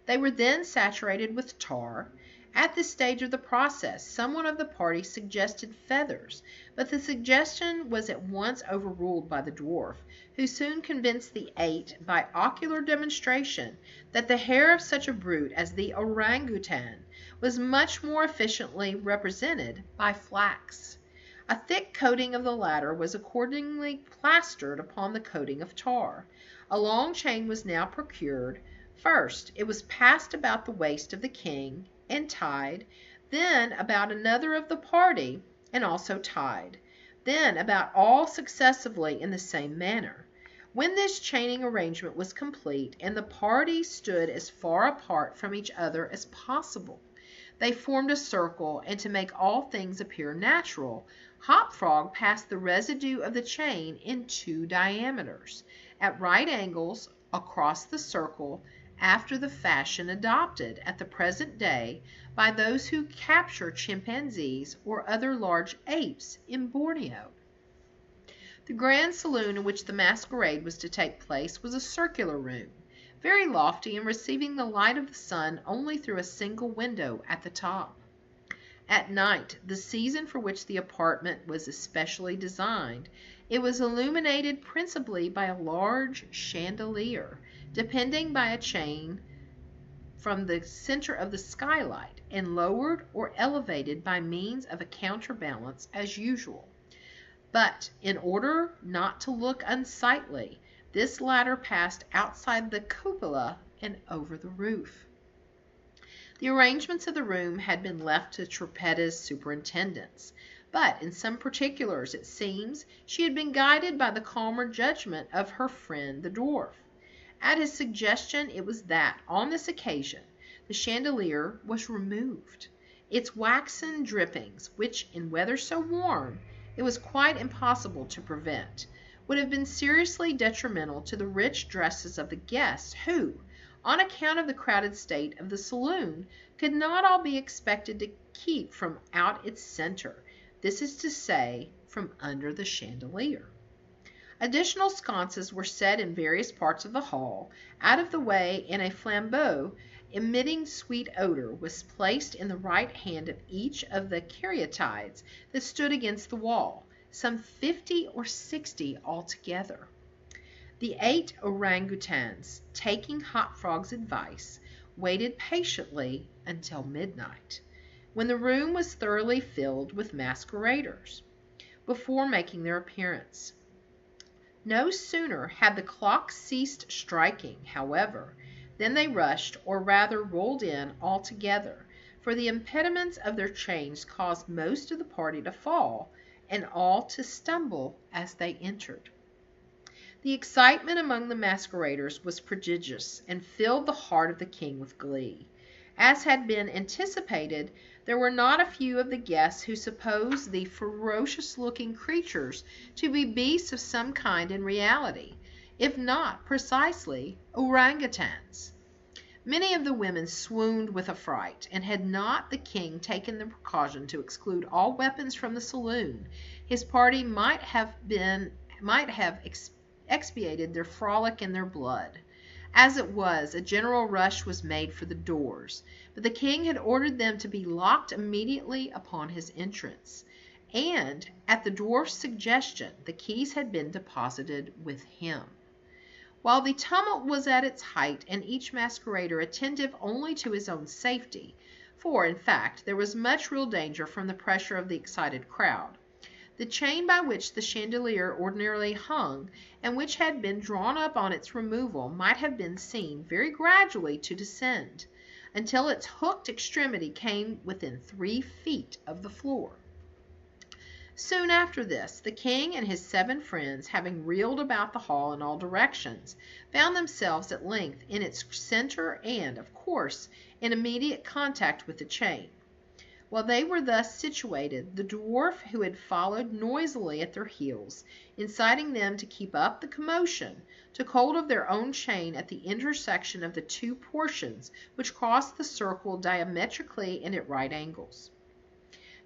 They were then saturated with tar. At this stage of the process, someone of the party suggested feathers, but the suggestion was at once overruled by the dwarf, who soon convinced the 8 by ocular demonstration that the hair of such a brute as the orangutan was much more efficiently represented by flax. A thick coating of the latter was accordingly plastered upon the coating of tar. A long chain was now procured. First, it was passed about the waist of the king and tied, then about another of the party and also tied, then about all successively in the same manner. When this chaining arrangement was complete and the party stood as far apart from each other as possible, they formed a circle, and to make all things appear natural, Hop Frog passed the residue of the chain in 2 diameters, at right angles across the circle, after the fashion adopted at the present day by those who capture chimpanzees or other large apes in Borneo. The grand saloon in which the masquerade was to take place was a circular room, very lofty and receiving the light of the sun only through a single window at the top. At night, the season for which the apartment was especially designed, it was illuminated principally by a large chandelier, depending by a chain from the center of the skylight, and lowered or elevated by means of a counterbalance as usual. But in order not to look unsightly, this ladder passed outside the cupola and over the roof. The arrangements of the room had been left to Trippetta's superintendence, but in some particulars, it seems, she had been guided by the calmer judgment of her friend the dwarf. At his suggestion it was that, on this occasion, the chandelier was removed. Its waxen drippings, which, in weather so warm, it was quite impossible to prevent, would have been seriously detrimental to the rich dresses of the guests who, on account of the crowded state of the saloon, could not all be expected to keep from out its center, this is to say, from under the chandelier. Additional sconces were set in various parts of the hall. Out of the way, in a flambeau emitting sweet odor was placed in the right hand of each of the caryatides that stood against the wall, some 50 or 60 altogether. The 8 orangutans, taking Hop Frog's advice, waited patiently until midnight, when the room was thoroughly filled with masqueraders, before making their appearance. No sooner had the clock ceased striking, however, than they rushed, or rather rolled in altogether, for the impediments of their chains caused most of the party to fall, and all to stumble as they entered. The excitement among the masqueraders was prodigious, and filled the heart of the king with glee. As had been anticipated, there were not a few of the guests who supposed the ferocious-looking creatures to be beasts of some kind in reality, if not precisely orangutans. Many of the women swooned with affright, and had not the king taken the precaution to exclude all weapons from the saloon, his party might have expiated their frolic in their blood. As it was, a general rush was made for the doors, but the king had ordered them to be locked immediately upon his entrance, and, at the dwarf's suggestion, the keys had been deposited with him. While the tumult was at its height, and each masquerader attentive only to his own safety, for, in fact, there was much real danger from the pressure of the excited crowd, the chain by which the chandelier ordinarily hung, and which had been drawn up on its removal, might have been seen very gradually to descend, until its hooked extremity came within 3 feet of the floor. Soon after this, the king and his 7 friends, having reeled about the hall in all directions, found themselves at length in its center and, of course, in immediate contact with the chain. While they were thus situated, the dwarf, who had followed noisily at their heels, inciting them to keep up the commotion, took hold of their own chain at the intersection of the 2 portions which crossed the circle diametrically and at right angles.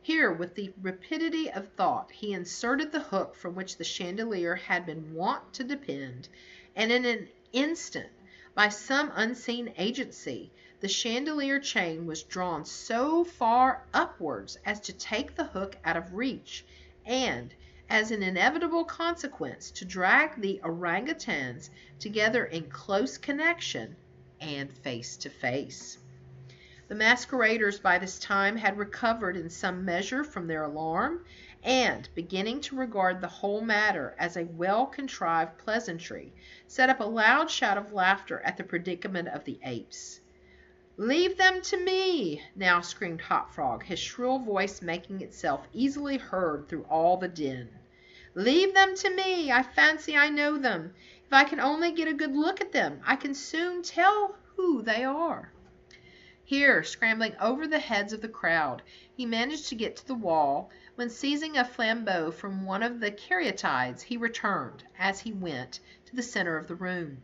Here, with the rapidity of thought, he inserted the hook from which the chandelier had been wont to depend, and in an instant, by some unseen agency, the chandelier chain was drawn so far upwards as to take the hook out of reach, and, as an inevitable consequence, to drag the orangutans together in close connection and face to face. The masqueraders by this time had recovered in some measure from their alarm, and, beginning to regard the whole matter as a well-contrived pleasantry, set up a loud shout of laughter at the predicament of the apes. "Leave them to me!" now screamed Hop Frog, his shrill voice making itself easily heard through all the din. "Leave them to me! I fancy I know them. If I can only get a good look at them, I can soon tell who they are." Here, scrambling over the heads of the crowd, he managed to get to the wall, when seizing a flambeau from one of the caryatides, he returned, as he went, to the center of the room.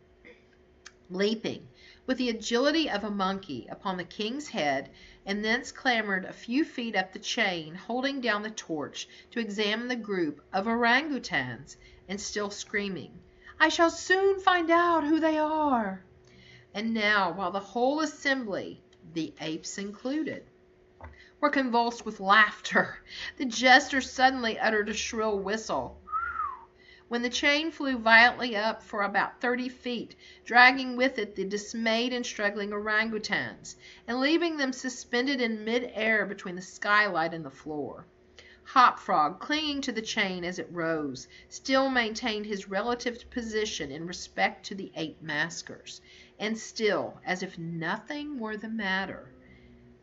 Leaping, with the agility of a monkey, upon the king's head, and thence clambered a few feet up the chain, holding down the torch to examine the group of orangutans, and still screaming, "I shall soon find out who they are." And now, while the whole assembly, the apes included, were convulsed with laughter, the jester suddenly uttered a shrill whistle, when the chain flew violently up for about 30 feet, dragging with it the dismayed and struggling orangutans, and leaving them suspended in mid-air between the skylight and the floor. Hop Frog, clinging to the chain as it rose, still maintained his relative position in respect to the 8 maskers, and still, as if nothing were the matter,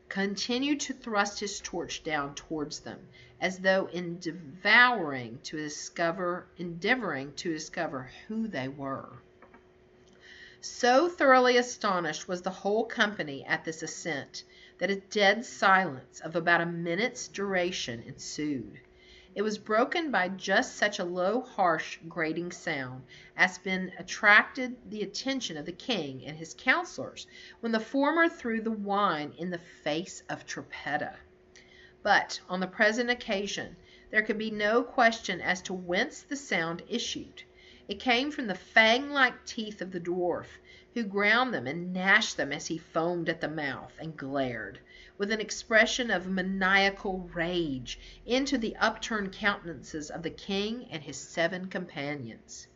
continued to thrust his torch down towards them, as though endeavoring to discover who they were. So thoroughly astonished was the whole company at this ascent, that a dead silence of about a minute's duration ensued. It was broken by just such a low, harsh, grating sound as attracted the attention of the king and his counselors, when the former threw the wine in the face of Trippetta. But, on the present occasion, there could be no question as to whence the sound issued. It came from the fang-like teeth of the dwarf, who ground them and gnashed them as he foamed at the mouth and glared, with an expression of maniacal rage, into the upturned countenances of the king and his 7 companions.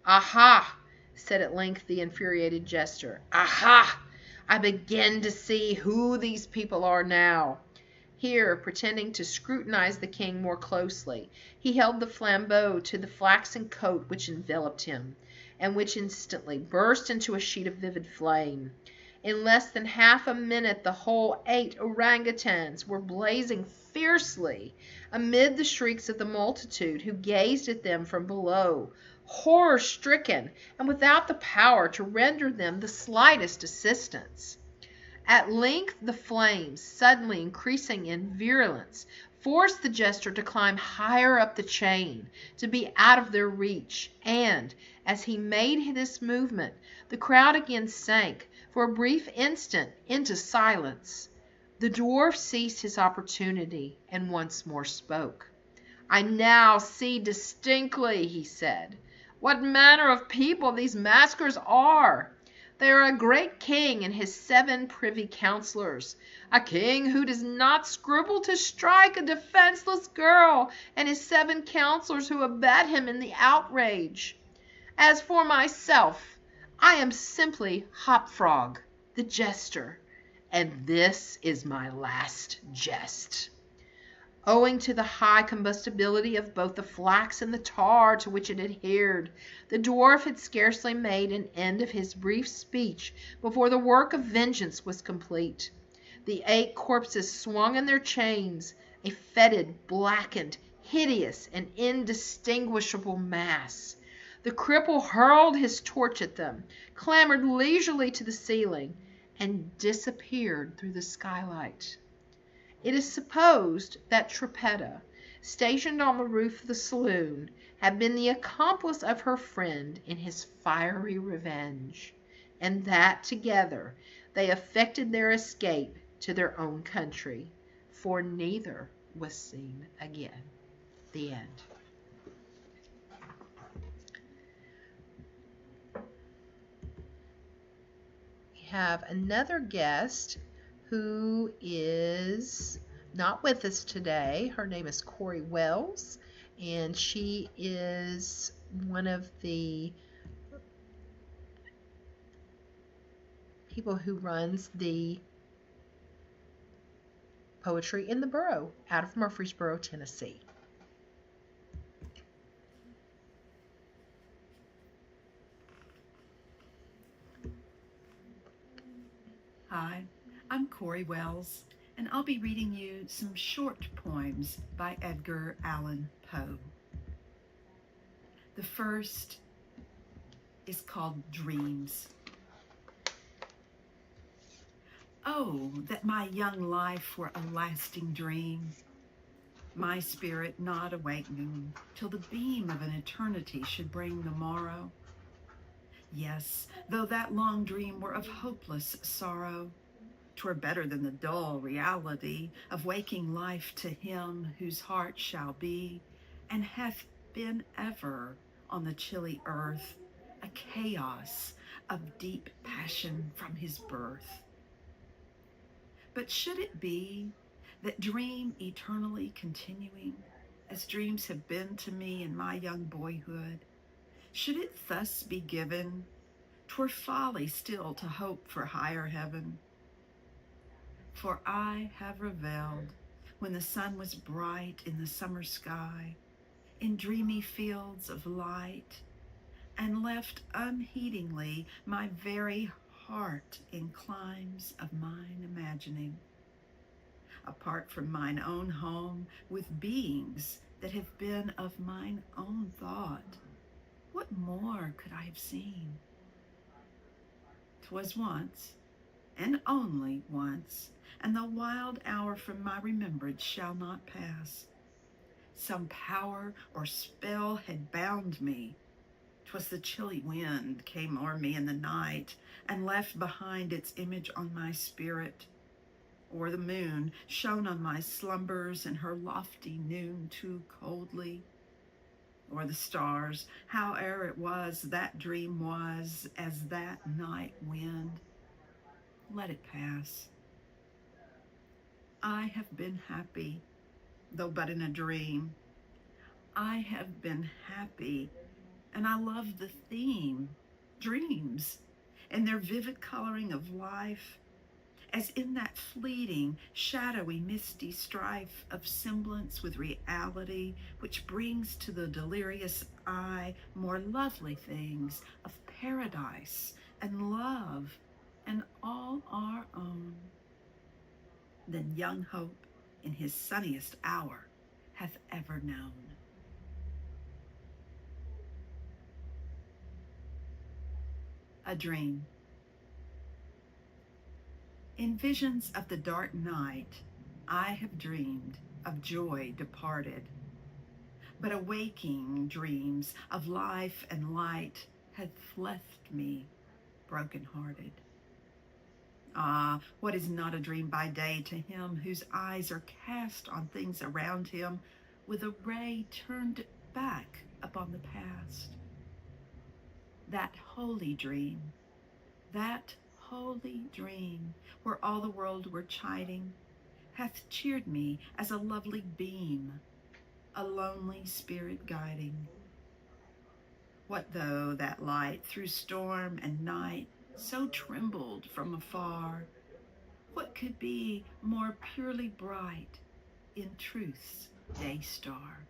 "Aha!" said at length the infuriated jester. "Aha! I begin to see who these people are now." Here, pretending to scrutinize the king more closely, he held the flambeau to the flaxen coat which enveloped him, and which instantly burst into a sheet of vivid flame. In less than half a minute the whole 8 orangutans were blazing fiercely, amid the shrieks of the multitude, who gazed at them from below, horror-stricken, and without the power to render them the slightest assistance. At length the flames, suddenly increasing in virulence, forced the jester to climb higher up the chain, to be out of their reach, and, as he made this movement, the crowd again sank, for a brief instant, into silence. The dwarf seized his opportunity, and once more spoke. "I now see distinctly," he said, "what manner of people these maskers are. They are a great king and his 7 privy councillors, a king who does not scruple to strike a defenseless girl, and his 7 councillors who abet him in the outrage. As for myself, I am simply Hop Frog, the jester, and this is my last jest." Owing to the high combustibility of both the flax and the tar to which it adhered, the dwarf had scarcely made an end of his brief speech before the work of vengeance was complete. The 8 corpses swung in their chains, a fetid, blackened, hideous and indistinguishable mass. The cripple hurled his torch at them, clambered leisurely to the ceiling, and disappeared through the skylight. It is supposed that Trippetta, stationed on the roof of the saloon, had been the accomplice of her friend in his fiery revenge, and that together they effected their escape to their own country, for neither was seen again. The end. We have another guest who is not with us today. Her name is Corey Wells, and she is one of the people who runs the Poetry in the Burrow out of Murfreesboro, Tennessee. Hi, I'm Corey Wells, and I'll be reading you some short poems by Edgar Allan Poe. The first is called Dreams. Oh, that my young life were a lasting dream, my spirit not awakening till the beam of an eternity should bring the morrow. Yes, though that long dream were of hopeless sorrow, 'twere better than the dull reality of waking life to him whose heart shall be, and hath been ever on the chilly earth, a chaos of deep passion from his birth. But should it be that dream eternally continuing, as dreams have been to me in my young boyhood, should it thus be given, 'twere folly still to hope for higher heaven. For I have reveled when the sun was bright in the summer sky, in dreamy fields of light, and left unheedingly my very heart in climes of mine imagining, apart from mine own home, with beings that have been of mine own thought. What more could I have seen? 'Twas once, and only once, and the wild hour from my remembrance shall not pass. Some power or spell had bound me. 'Twas the chilly wind came o'er me in the night, and left behind its image on my spirit. Or the moon shone on my slumbers in her lofty noon too coldly. Or the stars, howe'er it was, that dream was as that night wind. Let it pass. I have been happy, though but in a dream. I have been happy, and I love the theme, dreams, and their vivid coloring of life, as in that fleeting, shadowy, misty strife of semblance with reality, which brings to the delirious eye more lovely things of paradise and love and all our own than young hope in his sunniest hour hath ever known. A dream. In visions of the dark night, I have dreamed of joy departed, but awaking dreams of life and light had left me broken-hearted. Ah, what is not a dream by day to him whose eyes are cast on things around him with a ray turned back upon the past? That holy dream, where all the world were chiding, hath cheered me as a lovely beam, a lonely spirit guiding. What though that light through storm and night so trembled from afar? What could be more purely bright in truth's day star?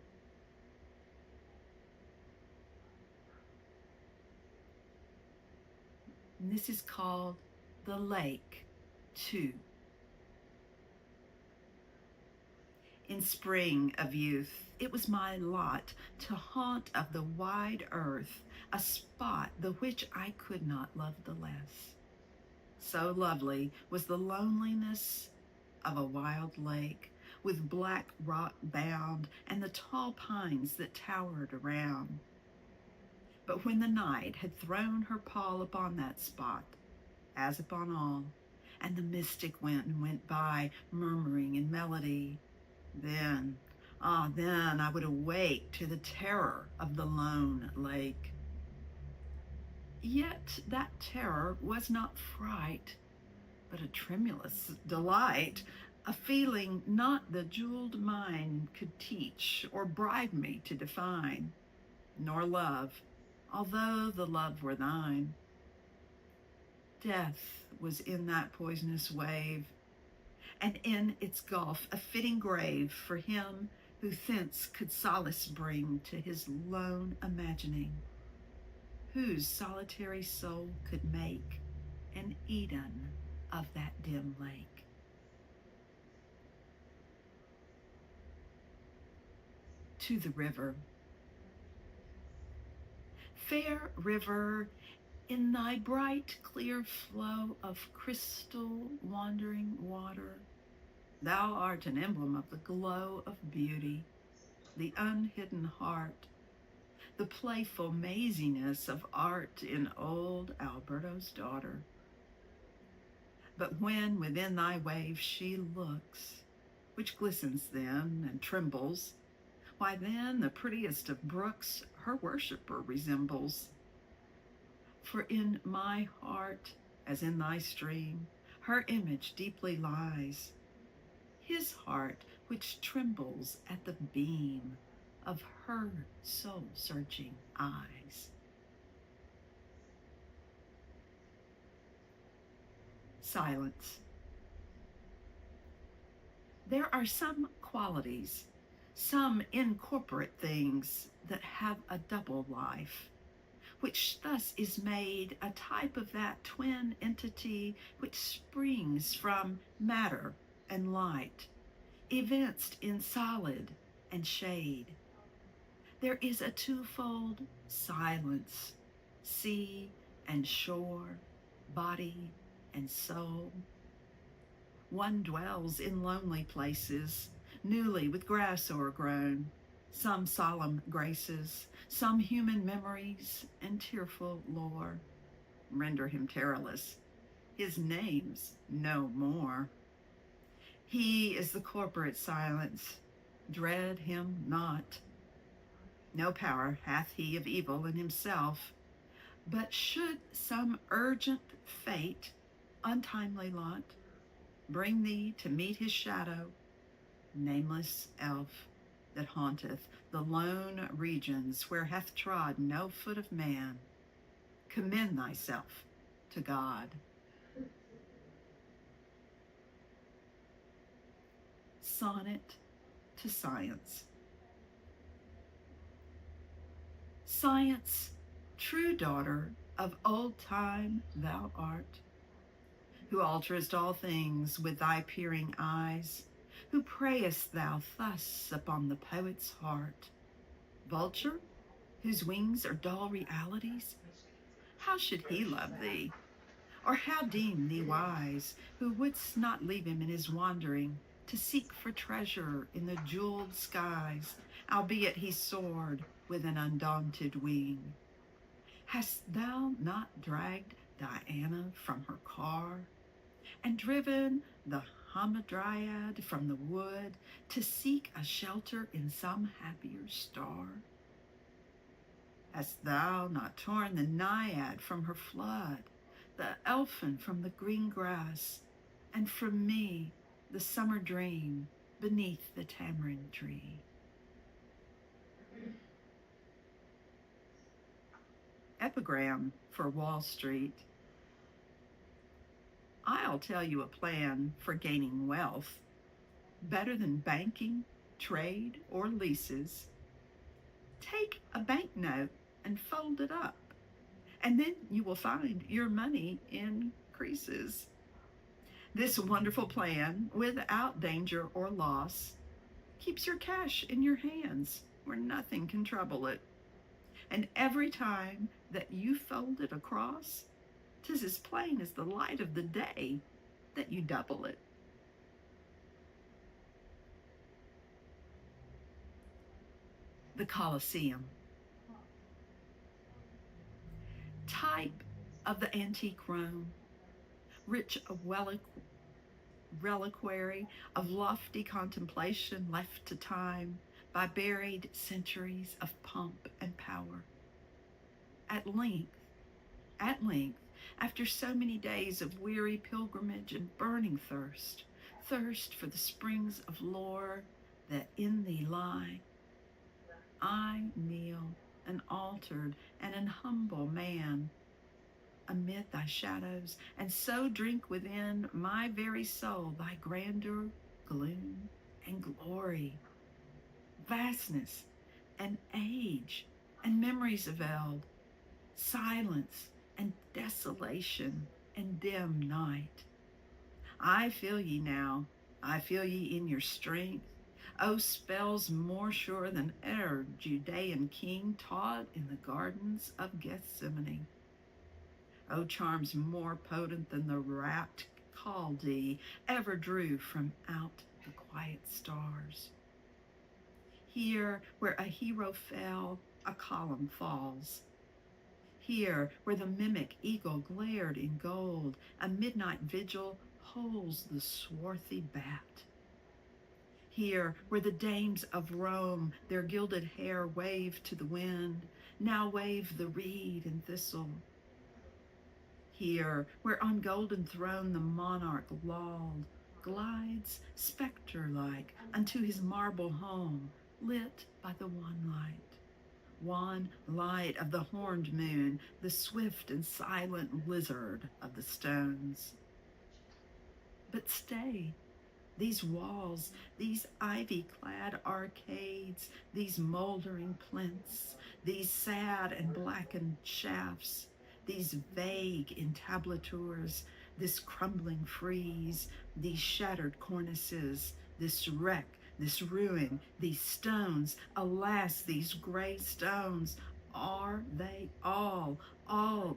And this is called The Lake 2. In spring of youth, it was my lot to haunt of the wide earth a spot the which I could not love the less. So lovely was the loneliness of a wild lake, with black rock bound and the tall pines that towered around. But when the night had thrown her pall upon that spot, as upon all, and the mystic wind went by, murmuring in melody, then I would awake to the terror of the lone lake. Yet that terror was not fright, but a tremulous delight, a feeling not the jeweled mind could teach or bribe me to define, nor love, although the love were thine. Death was in that poisonous wave, and in its gulf a fitting grave for him who thence could solace bring to his lone imagining, whose solitary soul could make an Eden of that dim lake. To the river. Fair river, in thy bright clear flow of crystal wandering water, thou art an emblem of the glow of beauty, the unhidden heart, the playful maziness of art in old Alberto's daughter. But when within thy waves she looks, which glistens then and trembles, why then the prettiest of brooks her worshipper resembles. For in my heart, as in thy stream, her image deeply lies, his heart which trembles at the beam of her soul-searching eyes. Silence. There are some qualities, some incorporate things that have a double life, which thus is made a type of that twin entity which springs from matter and light, evinced in solid and shade. There is a twofold silence, sea and shore, body and soul. One dwells in lonely places, newly with grass o'ergrown, some solemn graces, some human memories and tearful lore render him terrorless, his name's no more. He is the corporate silence, dread him not. No power hath he of evil in himself, but should some urgent fate, untimely lot, bring thee to meet his shadow, nameless elf that haunteth the lone regions where hath trod no foot of man, commend thyself to God. Sonnet to Science. Science, true daughter of old time thou art, who alterest all things with thy peering eyes, who preyest thou thus upon the poet's heart. Vulture, whose wings are dull realities, how should he love thee? Or how deem thee wise, who wouldst not leave him in his wandering, to seek for treasure in the jeweled skies, albeit he soared with an undaunted wing? Hast thou not dragged Diana from her car, and driven the Hamadryad from the wood to seek a shelter in some happier star? Hast thou not torn the Naiad from her flood, the elfin from the green grass, and from me the summer dream beneath the tamarind tree? Epigram for Wall Street. I'll tell you a plan for gaining wealth, better than banking, trade, or leases. Take a banknote and fold it up, and then you will find your money increases. This wonderful plan, without danger or loss, keeps your cash in your hands where nothing can trouble it. And every time that you fold it across, 'tis as plain as the light of the day that you double it. The Colosseum. Type of the antique Rome, rich of reliquary of lofty contemplation left to time by buried centuries of pomp and power. At length, after so many days of weary pilgrimage and burning thirst for the springs of lore that in thee lie, I kneel, an altered and an humble man, amid thy shadows, and so drink within my very soul thy grandeur, gloom, and glory, vastness, and age, and memories of eld, silence, and desolation, and dim night. I feel ye now, I feel ye in your strength, O spells more sure than e'er Judean king taught in the gardens of Gethsemane. O charms more potent than the rapt Chaldee ever drew from out the quiet stars. Here where a hero fell, a column falls. Here where the mimic eagle glared in gold, a midnight vigil holds the swarthy bat. Here where the dames of Rome their gilded hair waved to the wind, now wave the reed and thistle. Here where on golden throne the monarch lolled, glides spectre-like unto his marble home, lit by the wan light of the horned moon, the swift and silent lizard of the stones. But stay, these walls, these ivy-clad arcades, these moldering plinths, these sad and blackened shafts, these vague entablatures, this crumbling frieze, these shattered cornices, this wreck, this ruin, these stones, alas, these gray stones, are they all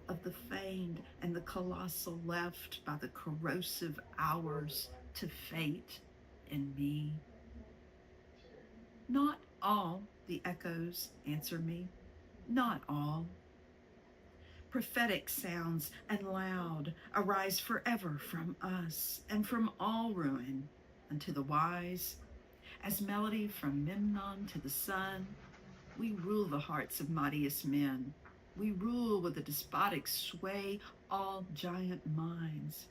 of the famed and the colossal left by the corrosive hours to fate and me? Not all, the echoes answer me, not all. Prophetic sounds and loud arise forever from us and from all ruin unto the wise. As melody from Memnon to the sun, we rule the hearts of mightiest men. We rule with a despotic sway all giant minds.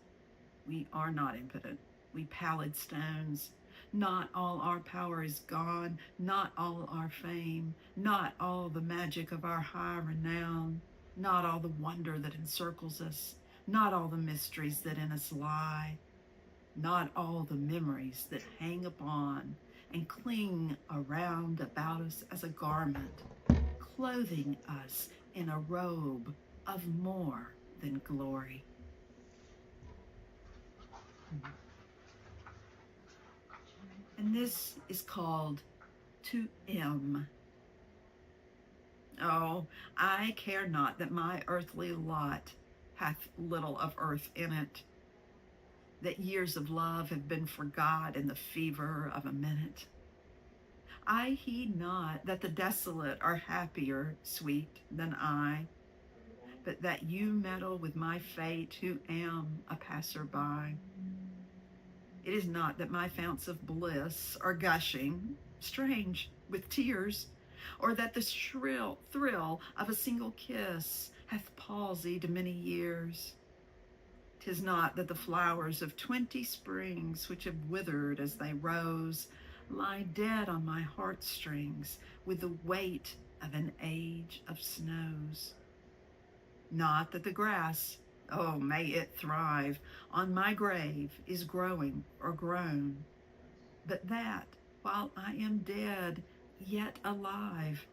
We are not impotent, we pallid stones. Not all our power is gone, not all our fame, not all the magic of our high renown, not all the wonder that encircles us, not all the mysteries that in us lie, not all the memories that hang upon and cling around about us as a garment, clothing us in a robe of more than glory. And this is called To M. Oh, I care not that my earthly lot hath little of earth in it, that years of love have been forgot in the fever of a minute. I heed not that the desolate are happier, sweet, than I, but that you meddle with my fate who am a passer-by. It is not that my founts of bliss are gushing, strange, with tears, or that the shrill thrill of a single kiss hath palsied many years. 'Tis not that the flowers of 20 springs, which have withered as they rose, lie dead on my heartstrings with the weight of an age of snows. Not that the grass, oh, may it thrive, on my grave is growing or grown, but that, while I am dead, yet alive,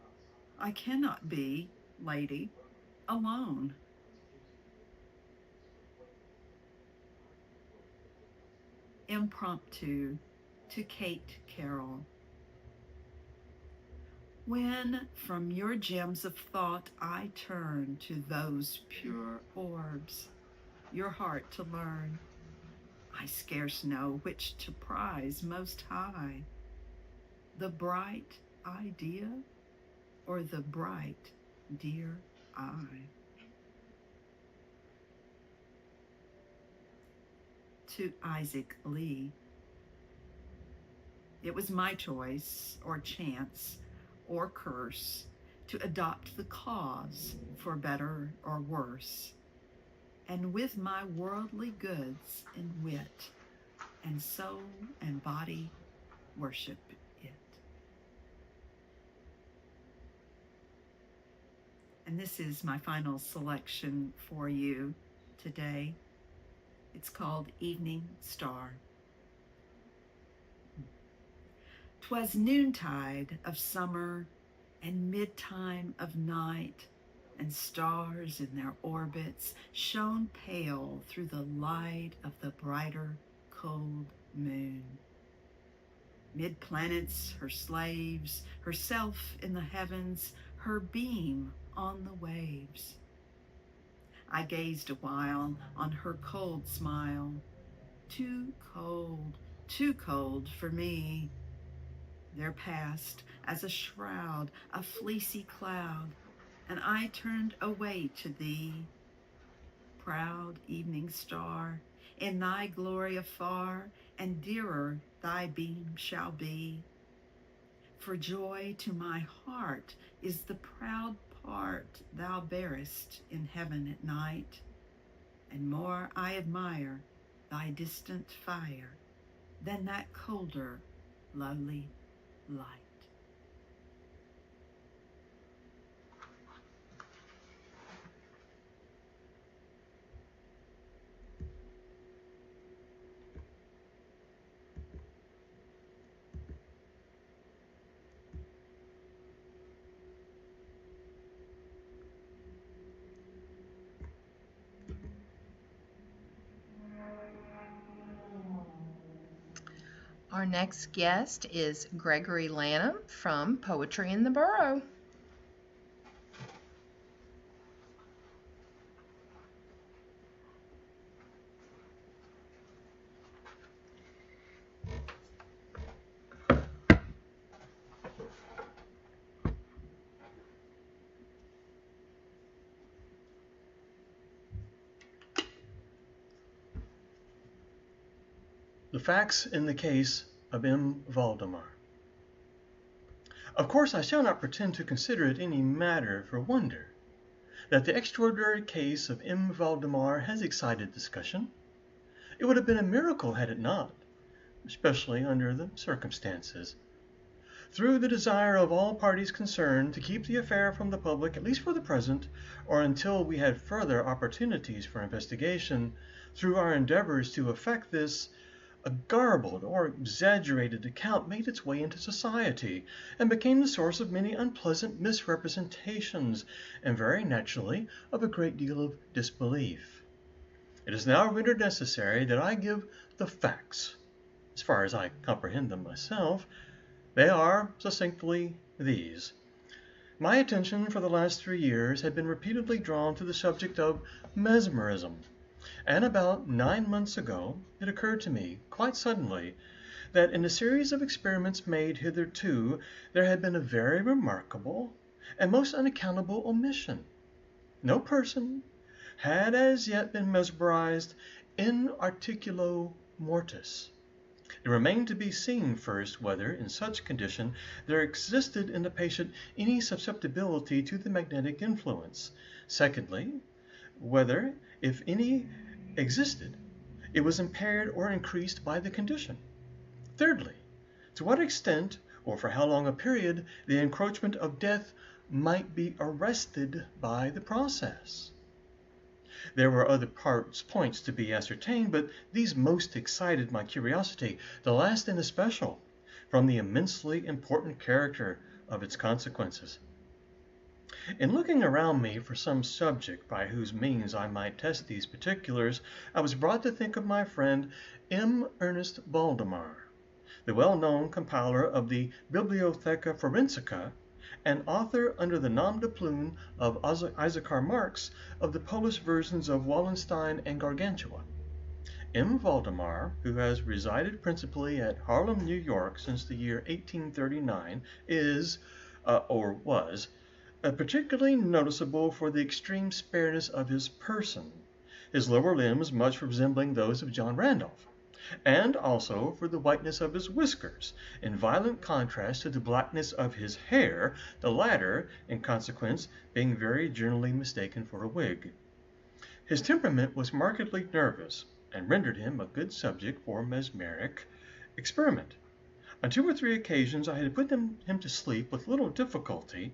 I cannot be, lady, alone. Impromptu to Kate Carroll. When from your gems of thought I turn to those pure orbs, your heart to learn, I scarce know which to prize most high, the bright idea or the bright, dear eye. To Isaac Lee. It was my choice, or chance, or curse, to adopt the cause for better or worse, and with my worldly goods and wit, and soul and body worship it. And this is my final selection for you today. It's called Evening Star. 'Twas noontide of summer and mid-time of night, and stars in their orbits shone pale through the light of the brighter, cold moon. Mid-planets her slaves, herself in the heavens, her beam on the waves. I gazed a while on her cold smile, too cold for me. There passed as a shroud a fleecy cloud, and I turned away to thee. Proud evening star, in thy glory afar, and dearer thy beam shall be. For joy to my heart is the proud part thou bearest in heaven at night, and more I admire thy distant fire than that colder, lowly light. Our next guest is Gregory Lanham from Poetry in the Burrow. The facts in the case of M. Valdemar. Of course, I shall not pretend to consider it any matter for wonder that the extraordinary case of M. Valdemar has excited discussion. It would have been a miracle had it not, especially under the circumstances. Through the desire of all parties concerned to keep the affair from the public, at least for the present, or until we had further opportunities for investigation, through our endeavors to effect this, a garbled or exaggerated account made its way into society and became the source of many unpleasant misrepresentations and very naturally of a great deal of disbelief. It is now rendered necessary that I give the facts, as far as I comprehend them myself. They are succinctly these. My attention for the last 3 years had been repeatedly drawn to the subject of mesmerism. And about 9 months ago, it occurred to me, quite suddenly, that in a series of experiments made hitherto, there had been a very remarkable and most unaccountable omission. No person had as yet been mesmerized in articulo mortis. It remained to be seen first whether, in such condition, there existed in the patient any susceptibility to the magnetic influence. Secondly, whether, if any existed, it was impaired or increased by the condition. Thirdly, to what extent or for how long a period the encroachment of death might be arrested by the process. There were other points to be ascertained, but these most excited my curiosity, the last in especial, from the immensely important character of its consequences. In looking around me for some subject by whose means I might test these particulars, I was brought to think of my friend M. Ernest Valdemar, the well-known compiler of the Bibliotheca Forensica and author under the nom de plume of Isaac Marx of the Polish versions of Wallenstein and Gargantua. M. Valdemar, who has resided principally at Harlem, New York since the year 1839, is, or was, particularly noticeable for the extreme spareness of his person, his lower limbs much resembling those of John Randolph, and also for the whiteness of his whiskers, in violent contrast to the blackness of his hair, the latter, in consequence, being very generally mistaken for a wig. His temperament was markedly nervous, and rendered him a good subject for mesmeric experiment. On 2 or 3 occasions I had put him to sleep with little difficulty,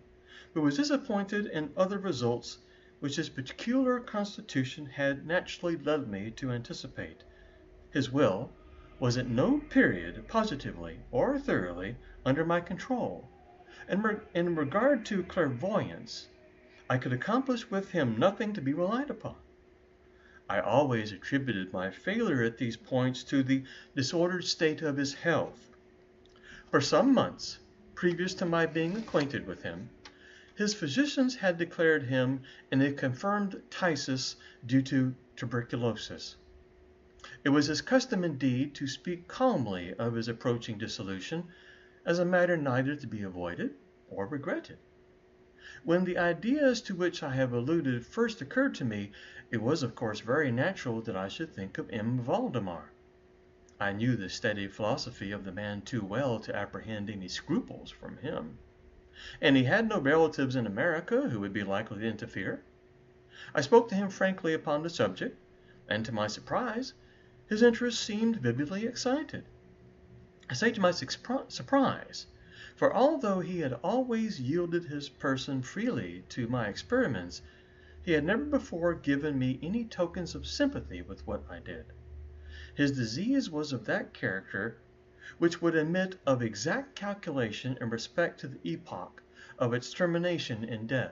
but was disappointed in other results which his peculiar constitution had naturally led me to anticipate. His will was at no period positively or thoroughly under my control, and in regard to clairvoyance, I could accomplish with him nothing to be relied upon. I always attributed my failure at these points to the disordered state of his health. For some months, previous to my being acquainted with him, his physicians had declared him in a confirmed phthisis due to tuberculosis. It was his custom indeed to speak calmly of his approaching dissolution as a matter neither to be avoided or regretted. When the ideas to which I have alluded first occurred to me, it was of course very natural that I should think of M. Valdemar. I knew the steady philosophy of the man too well to apprehend any scruples from him, and he had no relatives in America who would be likely to interfere. I spoke to him frankly upon the subject, and to my surprise, his interest seemed vividly excited. I say to my surprise, for although he had always yielded his person freely to my experiments, he had never before given me any tokens of sympathy with what I did. His disease was of that character which would admit of exact calculation in respect to the epoch of its termination in death,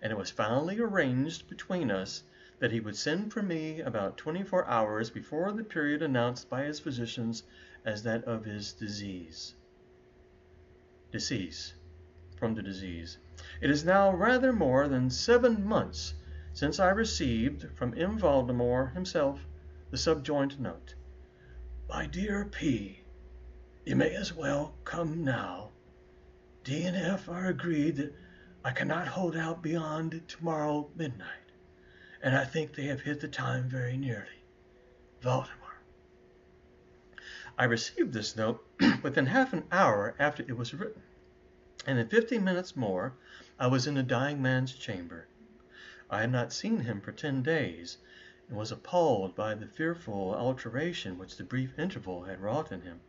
and it was finally arranged between us that he would send for me about 24 hours before the period announced by his physicians as that of his decease. From the disease. It is now rather more than 7 months since I received from M. Valdemar himself the subjoined note. My dear P., you may as well come now. D and F are agreed that I cannot hold out beyond tomorrow midnight, and I think they have hit the time very nearly. Valdemar. I received this note within half an hour after it was written, and in 15 minutes more I was in the dying man's chamber. I had not seen him for 10 days, and was appalled by the fearful alteration which the brief interval had wrought in him.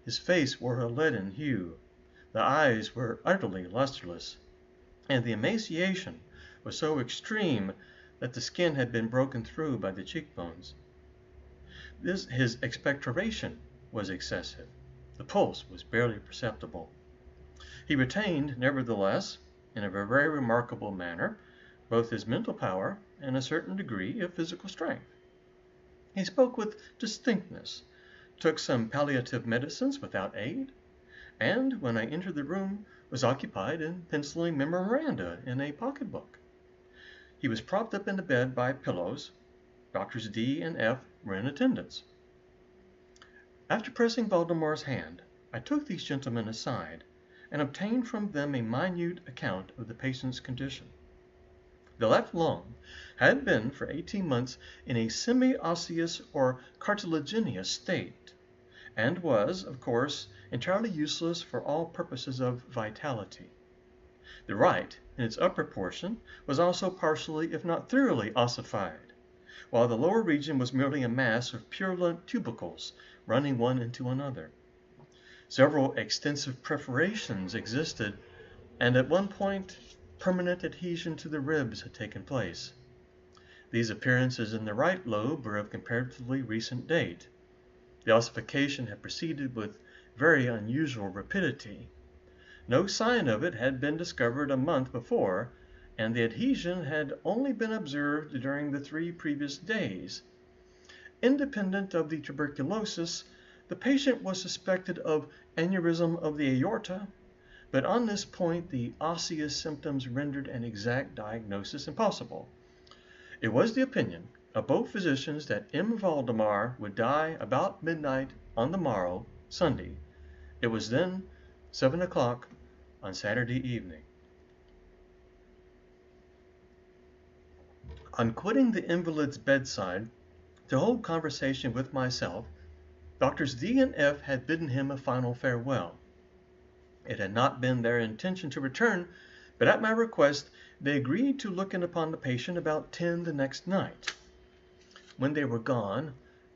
His face wore a leaden hue, the eyes were utterly lustreless, and the emaciation was so extreme that the skin had been broken through by the cheekbones. His expectoration was excessive. The pulse was barely perceptible. He retained, nevertheless, in a very remarkable manner, both his mental power and a certain degree of physical strength. He spoke with distinctness, took some palliative medicines without aid, and, when I entered the room, was occupied in penciling memoranda in a pocketbook. He was propped up in the bed by pillows. Doctors D and F were in attendance. After pressing Valdemar's hand, I took these gentlemen aside, and obtained from them a minute account of the patient's condition. The left lung had been for 18 months in a semi-osseous or cartilaginous state, and was, of course, entirely useless for all purposes of vitality. The right, in its upper portion, was also partially, if not thoroughly, ossified, while the lower region was merely a mass of purulent tubercles running one into another. Several extensive perforations existed, and at one point permanent adhesion to the ribs had taken place. These appearances in the right lobe were of comparatively recent date. The ossification had proceeded with very unusual rapidity. No sign of it had been discovered a month before, and the adhesion had only been observed during the 3 previous days. Independent of the tuberculosis, the patient was suspected of aneurysm of the aorta, but on this point the osseous symptoms rendered an exact diagnosis impossible. It was the opinion of both physicians that M. Valdemar would die about midnight on the morrow, Sunday. It was then 7 o'clock on Saturday evening. On quitting the invalid's bedside to hold conversation with myself, Doctors D and F had bidden him a final farewell. It had not been their intention to return, but at my request they agreed to look in upon the patient about 10 the next night. When they were gone,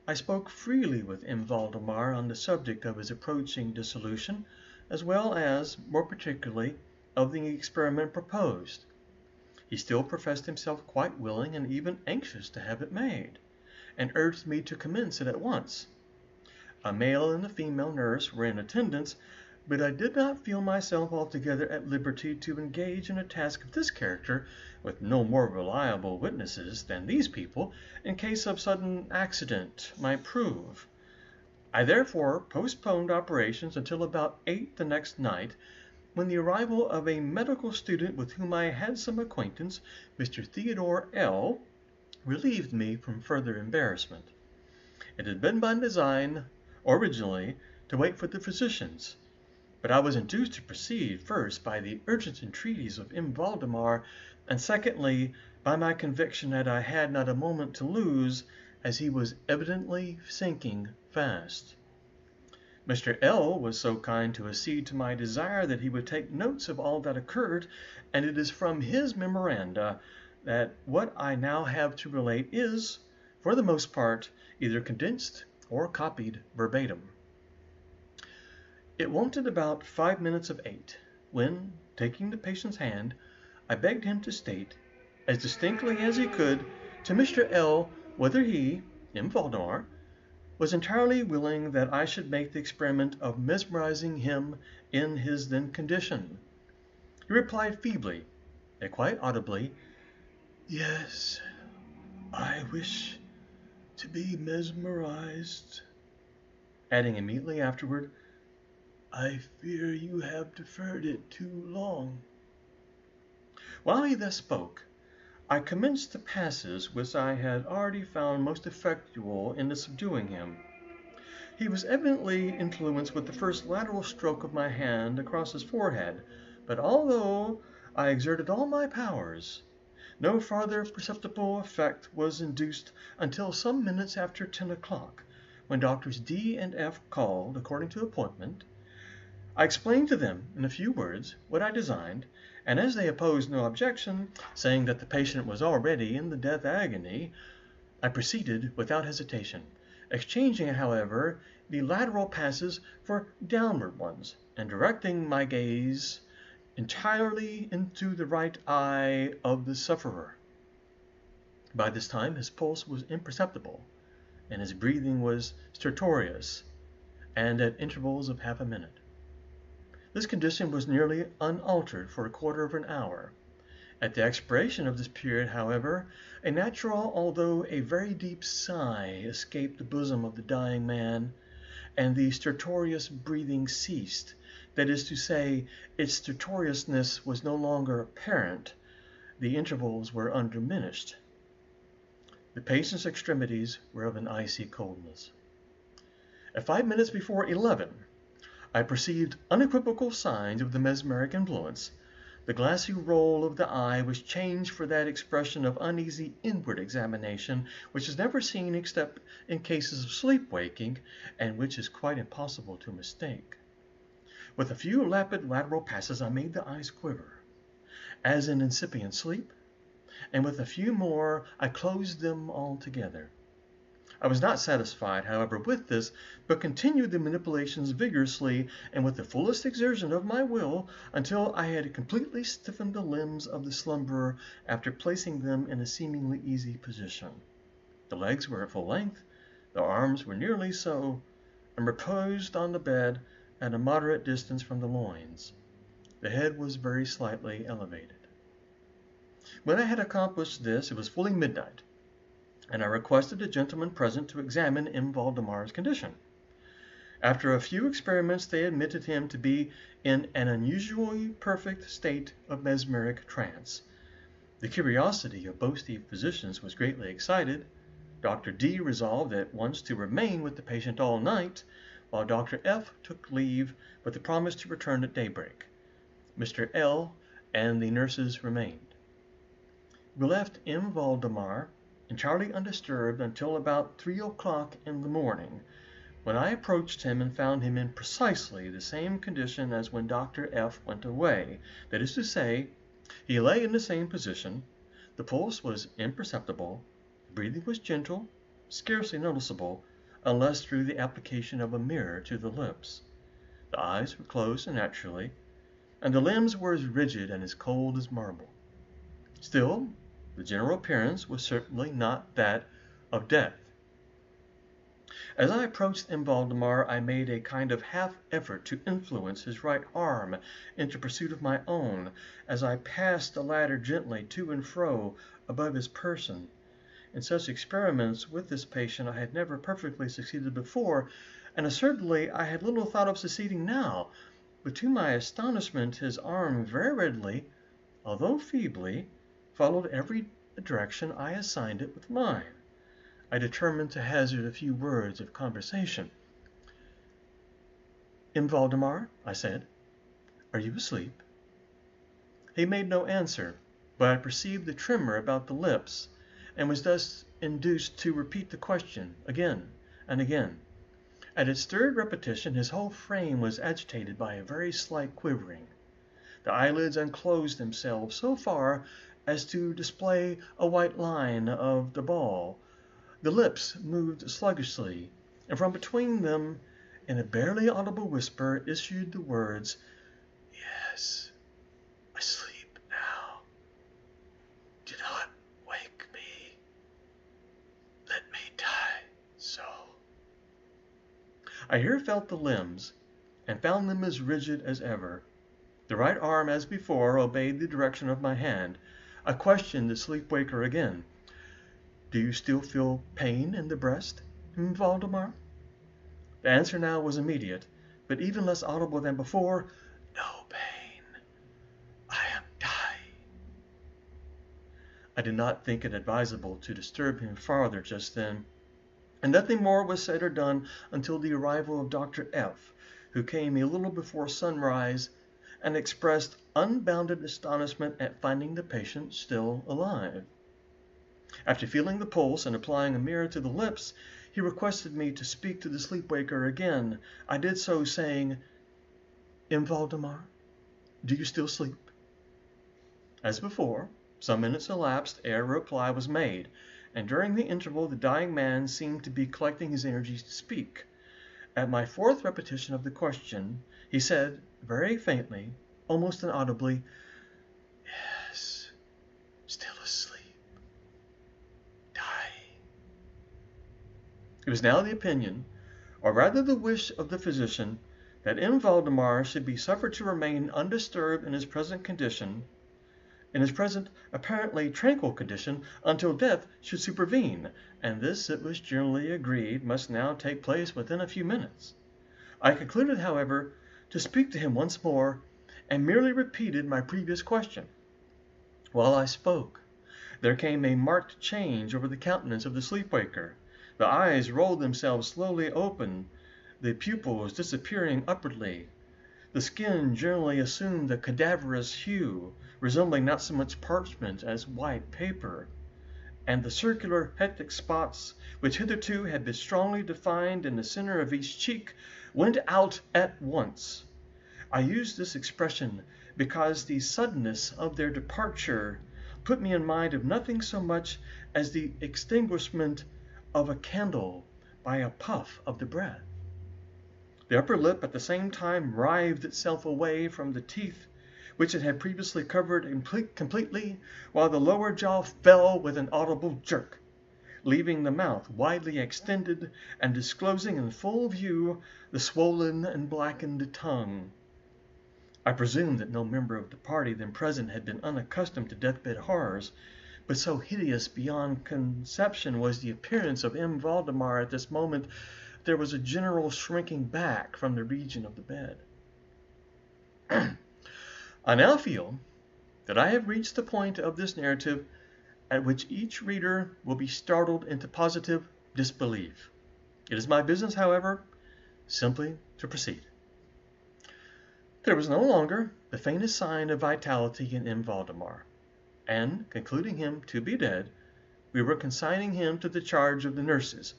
I spoke freely with M. Valdemar on the subject of his approaching dissolution, as well as, more particularly, of the experiment proposed. He still professed himself quite willing and even anxious to have it made, and urged me to commence it at once. A male and a female nurse were in attendance, but I did not feel myself altogether at liberty to engage in a task of this character with no more reliable witnesses than these people, in case of sudden accident might prove. I therefore postponed operations until about 8 the next night, when the arrival of a medical student with whom I had some acquaintance, Mr. Theodore L., relieved me from further embarrassment. It had been my design, originally, to wait for the physicians, but I was induced to proceed first by the urgent entreaties of M. Valdemar, and secondly by my conviction that I had not a moment to lose, as he was evidently sinking fast. Mr. L. was so kind to accede to my desire that he would take notes of all that occurred, and it is from his memoranda that what I now have to relate is, for the most part, either condensed or copied verbatim. It wanted about 5 minutes of 8, when, taking the patient's hand, I begged him to state, as distinctly as he could, to Mr. L. whether he, M. Valdemar, was entirely willing that I should make the experiment of mesmerizing him in his then condition. He replied feebly, and quite audibly, "Yes, I wish to be mesmerized," adding immediately afterward, "I fear you have deferred it too long." While he thus spoke, I commenced the passes which I had already found most effectual in subduing him. He was evidently influenced with the first lateral stroke of my hand across his forehead, but although I exerted all my powers, no farther perceptible effect was induced until some minutes after 10 o'clock, when Doctors D and F called according to appointment. I explained to them in a few words what I designed, and as they opposed no objection, saying that the patient was already in the death agony, I proceeded without hesitation, exchanging, however, the lateral passes for downward ones, and directing my gaze entirely into the right eye of the sufferer. By this time his pulse was imperceptible, and his breathing was stertorous, and at intervals of half a minute. This condition was nearly unaltered for a quarter of an hour. At the expiration of this period, however, a natural, although a very deep sigh escaped the bosom of the dying man, and the stertorous breathing ceased. That is to say, its stertorousness was no longer apparent. The intervals were undiminished. The patient's extremities were of an icy coldness. At 5 minutes before 11, I perceived unequivocal signs of the mesmeric influence. The glassy roll of the eye was changed for that expression of uneasy inward examination which is never seen except in cases of sleep-waking, and which is quite impossible to mistake. With a few rapid lateral passes I made the eyes quiver, as in incipient sleep, and with a few more I closed them altogether. I was not satisfied, however, with this, but continued the manipulations vigorously and with the fullest exertion of my will until I had completely stiffened the limbs of the slumberer after placing them in a seemingly easy position. The legs were at full length, the arms were nearly so, and reposed on the bed at a moderate distance from the loins. The head was very slightly elevated. When I had accomplished this, it was fully midnight, and I requested the gentlemen present to examine M. Valdemar's condition. After a few experiments, they admitted him to be in an unusually perfect state of mesmeric trance. The curiosity of both the physicians was greatly excited. Dr. D resolved at once to remain with the patient all night, while Dr. F took leave with the promise to return at daybreak. Mr. L and the nurses remained. We left M. Valdemar entirely undisturbed until about 3 o'clock in the morning, when I approached him and found him in precisely the same condition as when Dr. F went away. That is to say, he lay in the same position, the pulse was imperceptible, the breathing was gentle, scarcely noticeable, unless through the application of a mirror to the lips. The eyes were closed naturally, and the limbs were as rigid and as cold as marble. Still, the general appearance was certainly not that of death. As I approached M. Valdemar, I made a kind of half effort to influence his right arm into pursuit of my own, as I passed the latter gently to and fro above his person. In such experiments with this patient I had never perfectly succeeded before, and assuredly I had little thought of succeeding now, but to my astonishment his arm very readily, although feebly, followed every direction I assigned it with mine. I determined to hazard a few words of conversation. M. Valdemar, I said, are you asleep? He made no answer, but I perceived the tremor about the lips, and was thus induced to repeat the question again and again. At its third repetition his whole frame was agitated by a very slight quivering. The eyelids unclosed themselves so far as to display a white line of the ball. The lips moved sluggishly, and from between them, in a barely audible whisper, issued the words, "Yes, I sleep now. Do not wake me. Let me die so." I here felt the limbs, and found them as rigid as ever. The right arm, as before, obeyed the direction of my hand. I questioned the sleep-waker again. "Do you still feel pain in the breast, M. Valdemar?" The answer now was immediate, but even less audible than before. "No pain. I am dying." I did not think it advisable to disturb him farther just then, and nothing more was said or done until the arrival of Dr. F, who came a little before sunrise and expressed unbounded astonishment at finding the patient still alive. After feeling the pulse and applying a mirror to the lips, he requested me to speak to the sleep-waker again. I did so, saying, "M. Valdemar, do you still sleep?" As before, some minutes elapsed ere a reply was made, and during the interval the dying man seemed to be collecting his energies to speak. At my fourth repetition of the question, he said, very faintly, almost inaudibly, "Yes, still asleep. It was now the opinion, or rather the wish of the physician, that M. Valdemar should be suffered to remain undisturbed in his present condition, in his present apparently tranquil condition, until death should supervene, and this, it was generally agreed, must now take place within a few minutes. I concluded, however, to speak to him once more, and merely repeated my previous question. While I spoke, there came a marked change over the countenance of the sleep-waker. The eyes rolled themselves slowly open, the pupils disappearing upwardly. The skin generally assumed a cadaverous hue, resembling not so much parchment as white paper, and the circular hectic spots, which hitherto had been strongly defined in the center of each cheek, went out at once. I use this expression because the suddenness of their departure put me in mind of nothing so much as the extinguishment of a candle by a puff of the breath. The upper lip at the same time writhed itself away from the teeth which it had previously covered completely, while the lower jaw fell with an audible jerk, leaving the mouth widely extended and disclosing in full view the swollen and blackened tongue. I presume that no member of the party then present had been unaccustomed to deathbed horrors, but so hideous beyond conception was the appearance of M. Valdemar at this moment, there was a general shrinking back from the region of the bed. I now feel that I have reached the point of this narrative at which each reader will be startled into positive disbelief. It is my business, however, simply to proceed. There was no longer the faintest sign of vitality in M. Valdemar, and, concluding him to be dead, we were consigning him to the charge of the nurses,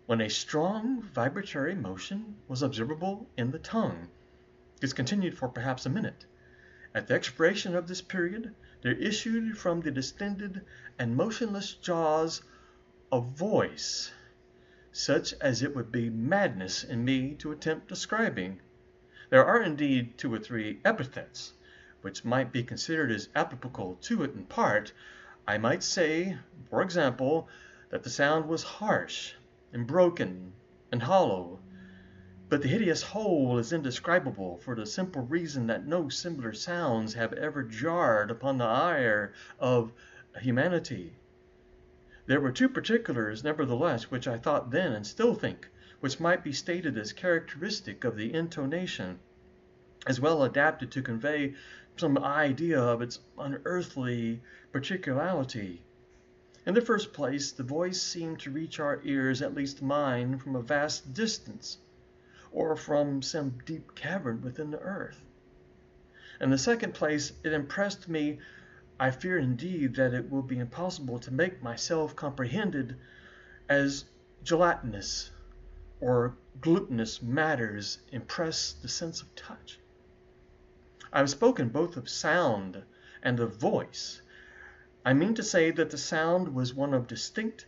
when a strong vibratory motion was observable in the tongue. This continued for perhaps a minute. At the expiration of this period, there issued from the distended and motionless jaws a voice, such as it would be madness in me to attempt describing. There are indeed 2 or 3 epithets which might be considered as applicable to it in part. I might say, for example, that the sound was harsh and broken and hollow, but the hideous whole is indescribable for the simple reason that no similar sounds have ever jarred upon the ear of humanity. There were 2 particulars, nevertheless, which I thought then and still think, which might be stated as characteristic of the intonation, as well adapted to convey some idea of its unearthly particularity. In the first place, the voice seemed to reach our ears, at least mine, from a vast distance, or from some deep cavern within the earth. In the second place, it impressed me, I fear indeed that it will be impossible to make myself comprehended, as gelatinous or glutinous matters impress the sense of touch. I have spoken both of sound and of voice. I mean to say that the sound was one of distinct,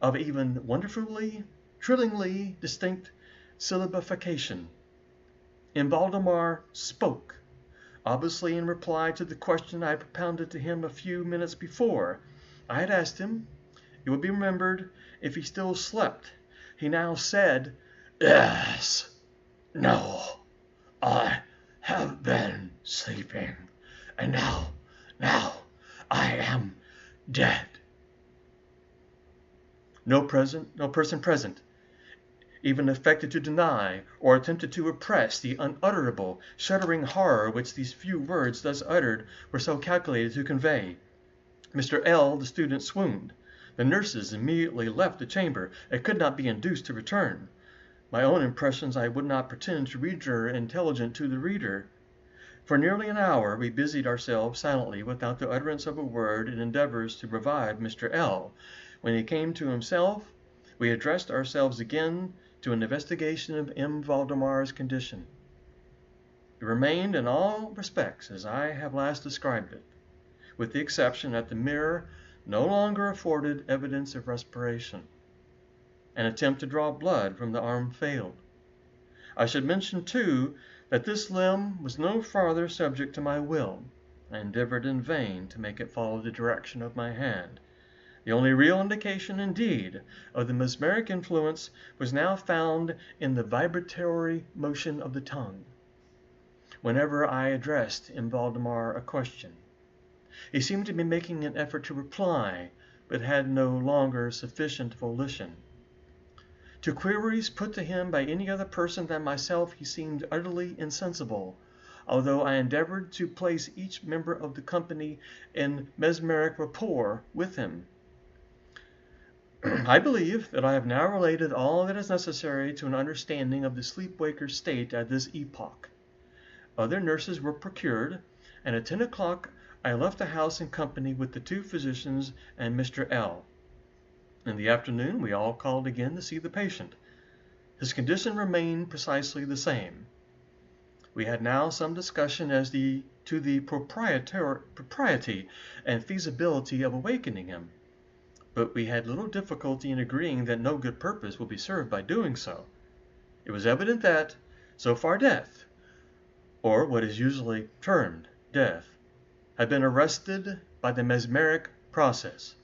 of even wonderfully, thrillingly distinct syllabification. M. Valdemar spoke, obviously in reply to the question I propounded to him a few minutes before. I had asked him, it will be remembered, if he still slept. He now said, "Yes, no, I have been sleeping, and now I am dead." No person present even affected to deny or attempted to repress the unutterable, shuddering horror which these few words thus uttered were so calculated to convey. Mr. L., the student, swooned. The nurses immediately left the chamber and could not be induced to return. My own impressions I would not pretend to render intelligent to the reader. For nearly an hour we busied ourselves silently without the utterance of a word in endeavors to revive Mr. L. When he came to himself, we addressed ourselves again to an investigation of M. Valdemar's condition. It remained in all respects as I have last described it, with the exception that the mirror no longer afforded evidence of respiration. An attempt to draw blood from the arm failed. I should mention, too, that this limb was no farther subject to my will. I endeavored in vain to make it follow the direction of my hand. The only real indication, indeed, of the mesmeric influence was now found in the vibratory motion of the tongue, whenever I addressed M. Valdemar a question. He seemed to be making an effort to reply, but had no longer sufficient volition. To queries put to him by any other person than myself he seemed utterly insensible, although I endeavored to place each member of the company in mesmeric rapport with him. I believe that I have now related all that is necessary to an understanding of the sleep-waker's state at this epoch. Other nurses were procured, and at 10 o'clock I left the house in company with the 2 physicians and Mr. L. In the afternoon we all called again to see the patient. His condition remained precisely the same. We had now some discussion as to the propriety and feasibility of awakening him, but we had little difficulty in agreeing that no good purpose would be served by doing so. It was evident that, so far death, or what is usually termed death, had been arrested by the mesmeric process.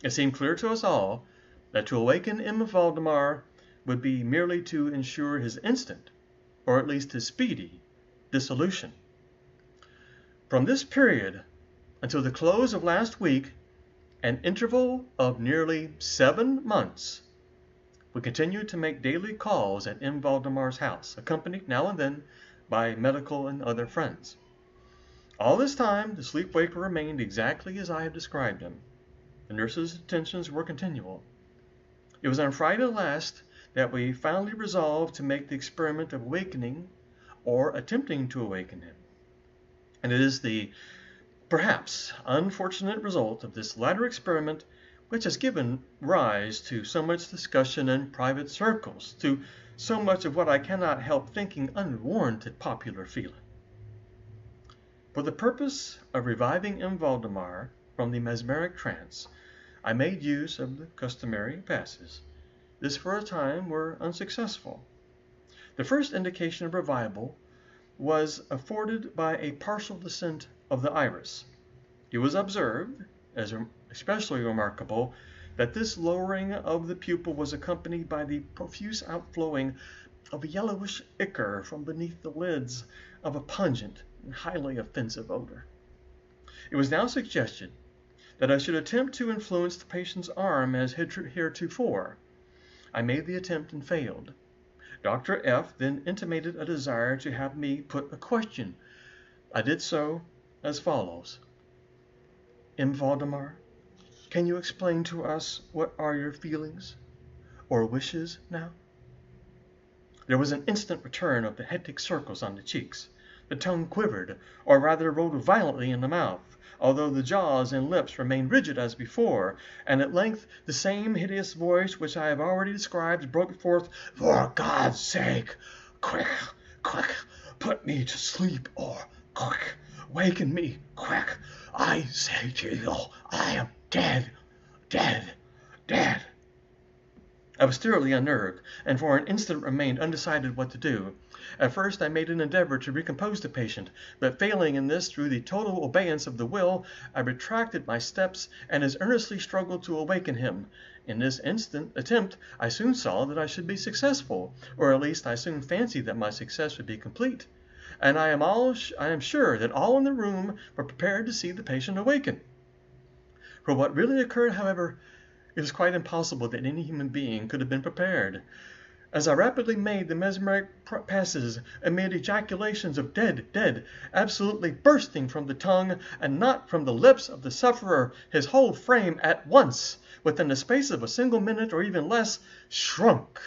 It seemed clear to us all that to awaken M. Valdemar would be merely to ensure his instant, or at least his speedy, dissolution. From this period until the close of last week, an interval of nearly 7 months, We continued to make daily calls at M. Valdemar's house, accompanied now and then by medical and other friends. All this time, the sleepwaker remained exactly as I have described him. The nurse's attentions were continual. It was on Friday last that we finally resolved to make the experiment of awakening or attempting to awaken him. And it is the perhaps unfortunate result of this latter experiment which has given rise to so much discussion in private circles, to so much of what I cannot help thinking unwarranted popular feeling. For the purpose of reviving M. Valdemar from the mesmeric trance, I made use of the customary passes. This for a time were unsuccessful. The first indication of revival was afforded by a partial descent of the iris. It was observed, as especially remarkable, that this lowering of the pupil was accompanied by the profuse outflowing of a yellowish ichor from beneath the lids of a pungent and highly offensive odor. It was now suggested that I should attempt to influence the patient's arm as heretofore. I made the attempt and failed. Dr. F. then intimated a desire to have me put a question. I did so as follows. M. Valdemar, can you explain to us what are your feelings or wishes now? There was an instant return of the hectic circles on the cheeks. The tongue quivered, or rather rolled violently in the mouth, although the jaws and lips remained rigid as before, and at length the same hideous voice which I have already described broke forth, "For God's sake, quick, quick, put me to sleep, or quick, waken me, quick. I say to you, I am dead, dead, dead." I was thoroughly unnerved, and for an instant remained undecided what to do. At first I made an endeavor to recompose the patient, but failing in this through the total obeyance of the will, I retracted my steps and as earnestly struggled to awaken him. In this instant attempt I soon saw that I should be successful, or at least I soon fancied that my success would be complete, and I am sure that all in the room were prepared to see the patient awaken. For what really occurred, however, it is quite impossible that any human being could have been prepared. As I rapidly made the mesmeric passes amid ejaculations of "dead, dead," absolutely bursting from the tongue and not from the lips of the sufferer, his whole frame at once, within the space of a single minute or even less, shrunk,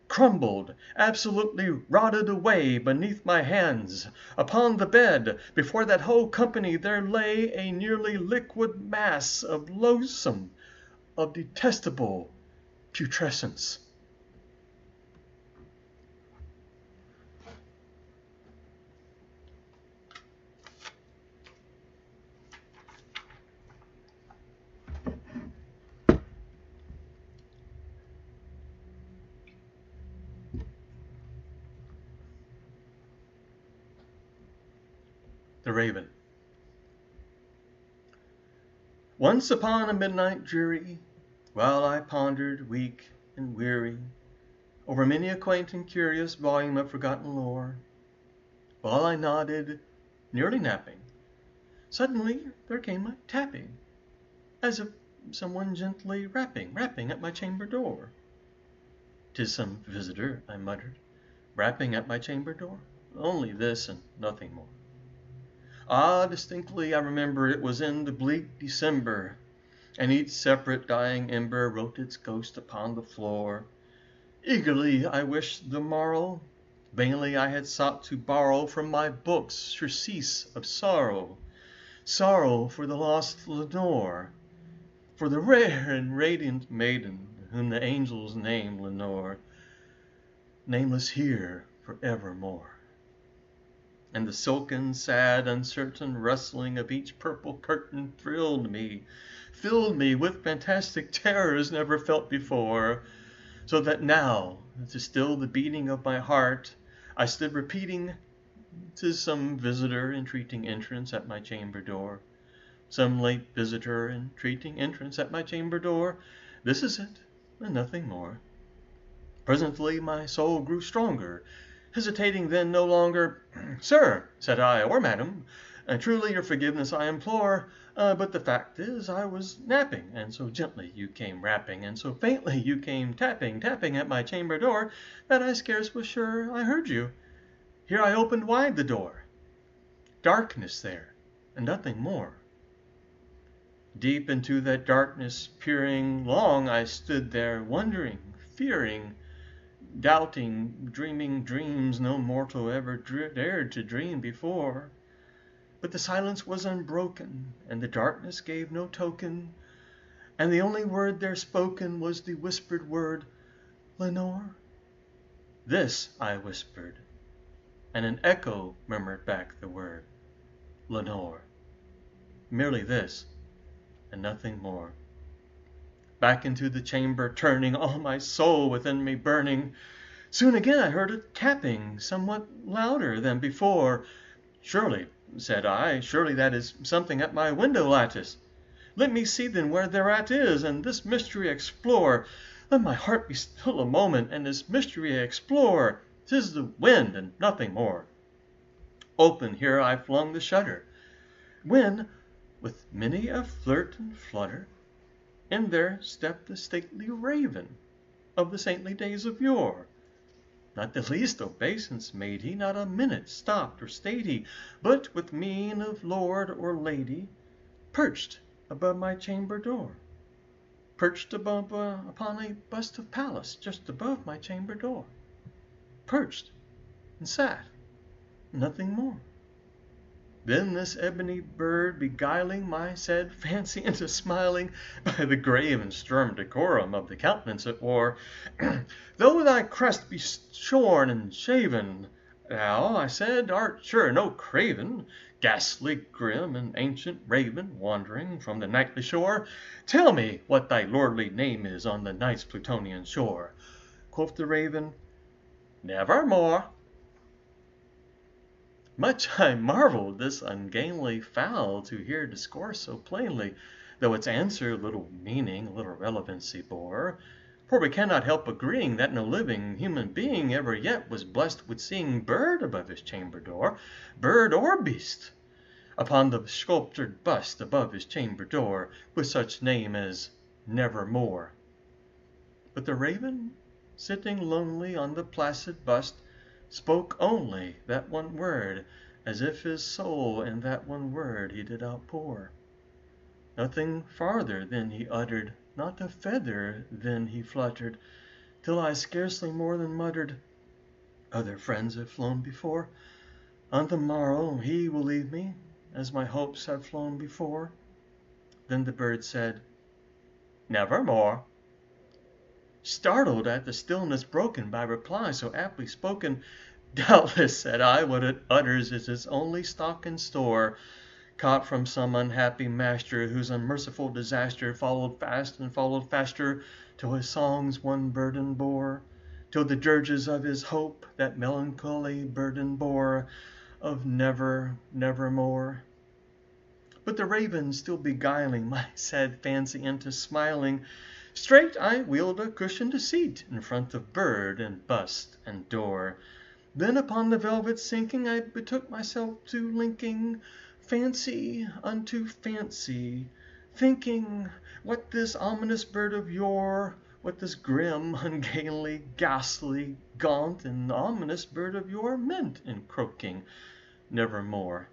crumbled, absolutely rotted away beneath my hands. Upon the bed, before that whole company, there lay a nearly liquid mass of loathsome, of detestable putrescence. The Raven. Once upon a midnight dreary, while I pondered, weak and weary, over many a quaint and curious volume of forgotten lore, while I nodded, nearly napping, suddenly there came a tapping, as if someone gently rapping at my chamber door. "'Tis some visitor," I muttered, "rapping at my chamber door. Only this and nothing more." Ah, distinctly I remember it was in the bleak December, and each separate dying ember wrote its ghost upon the floor. Eagerly I wished the morrow. Vainly I had sought to borrow from my books surcease of sorrow. Sorrow for the lost Lenore, for the rare and radiant maiden whom the angels name Lenore, nameless here for evermore. And the silken, sad, uncertain rustling of each purple curtain filled me with fantastic terrors never felt before, so that now, to still the beating of my heart, I stood repeating, "'Tis some visitor entreating entrance at my chamber door. Some late visitor entreating entrance at my chamber door. This is it, and nothing more." Presently my soul grew stronger. Hesitating then no longer, "Sir," said I, "or madam, Truly your forgiveness I implore, but the fact is I was napping, and so gently you came rapping, and so faintly you came tapping, tapping at my chamber door, that I scarce was sure I heard you. Here I opened wide the door. Darkness there, and nothing more. Deep into that darkness peering, long I stood there, wondering, fearing, doubting, dreaming dreams no mortal ever dared to dream before. But the silence was unbroken, and the darkness gave no token, and the only word there spoken was the whispered word, Lenore. This I whispered, and an echo murmured back the word, Lenore. Merely this, and nothing more. Back into the chamber turning, all my soul within me burning. Soon again I heard a tapping, somewhat louder than before. Surely, said I, surely that is something at my window lattice. Let me see then where thereat is, and this mystery explore. Let my heart be still a moment, and this mystery explore. 'Tis the wind, and nothing more. Open here I flung the shutter, when, with many a flirt and flutter, in there stepped the stately raven of the saintly days of yore. Not the least obeisance made he, not a minute stopped or stayed he, but with mien of lord or lady, perched above my chamber door, perched above upon a bust of Pallas just above my chamber door, perched and sat, nothing more. Then this ebony bird, beguiling my said fancy into smiling, by the grave and stern decorum of the countenance it wore, though thy crest be shorn and shaven, thou, I said, art sure no craven, ghastly, grim, and ancient raven, wandering from the nightly shore. Tell me what thy lordly name is on the night's Plutonian shore. Quoth the raven, Nevermore. Much I marveled this ungainly fowl to hear discourse so plainly, though its answer little meaning, little relevancy bore. For we cannot help agreeing that no living human being ever yet was blessed with seeing bird above his chamber door, bird or beast, upon the sculptured bust above his chamber door, with such name as Nevermore. But the raven, sitting lonely on the placid bust, spoke only that one word, as if his soul in that one word he did outpour. Nothing farther then he uttered, not a feather then he fluttered, till I scarcely more than muttered, Other friends have flown before. On the morrow he will leave me, as my hopes have flown before. Then the bird said, Nevermore. Startled at the stillness broken by reply so aptly spoken, Doubtless, said I, what it utters is its only stock and store, caught from some unhappy master, whose unmerciful disaster followed fast and followed faster, till his songs one burden bore, till the dirges of his hope that melancholy burden bore, of never, nevermore. But the raven still beguiling my sad fancy into smiling, straight I wheeled a cushioned seat in front of bird and bust and door. Then upon the velvet sinking, I betook myself to linking fancy unto fancy, thinking what this ominous bird of yore, what this grim, ungainly, ghastly, gaunt, and ominous bird of yore meant in croaking Nevermore.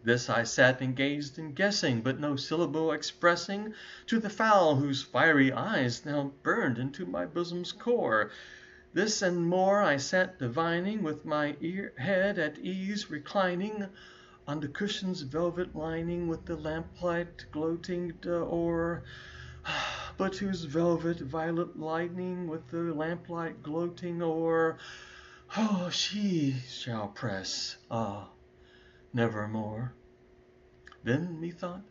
This I sat and gazed and guessing, but no syllable expressing to the fowl whose fiery eyes now burned into my bosom's core. This and more I sat divining, with my head at ease reclining on the cushion's velvet lining, with the lamplight gloating o'er, but whose velvet violet lining, with the lamplight gloating o'er, oh, she shall press, nevermore. Then, methought,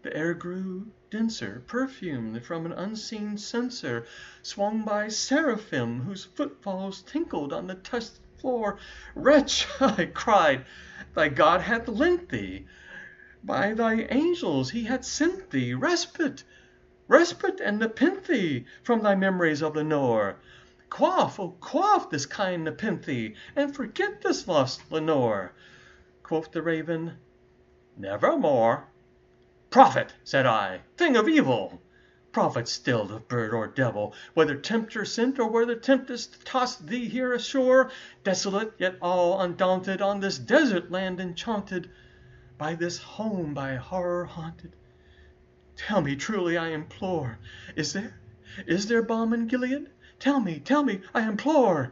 the air grew denser, perfumed from an unseen censer, swung by seraphim, whose footfalls tinkled on the touched floor. Wretch, I cried, thy God hath lent thee, by thy angels he hath sent thee respite, and nepenthe from thy memories of Lenore. Quaff, oh quaff this kind nepenthe, and forget this lost Lenore. Quoth the raven, nevermore. Prophet, said I, thing of evil! Prophet still of bird or devil, whether tempter sent or whether tempest tossed thee here ashore, desolate yet all undaunted, on this desert land enchanted, by this home by horror haunted. Tell me truly, I implore, is there balm in Gilead? Tell me, I implore.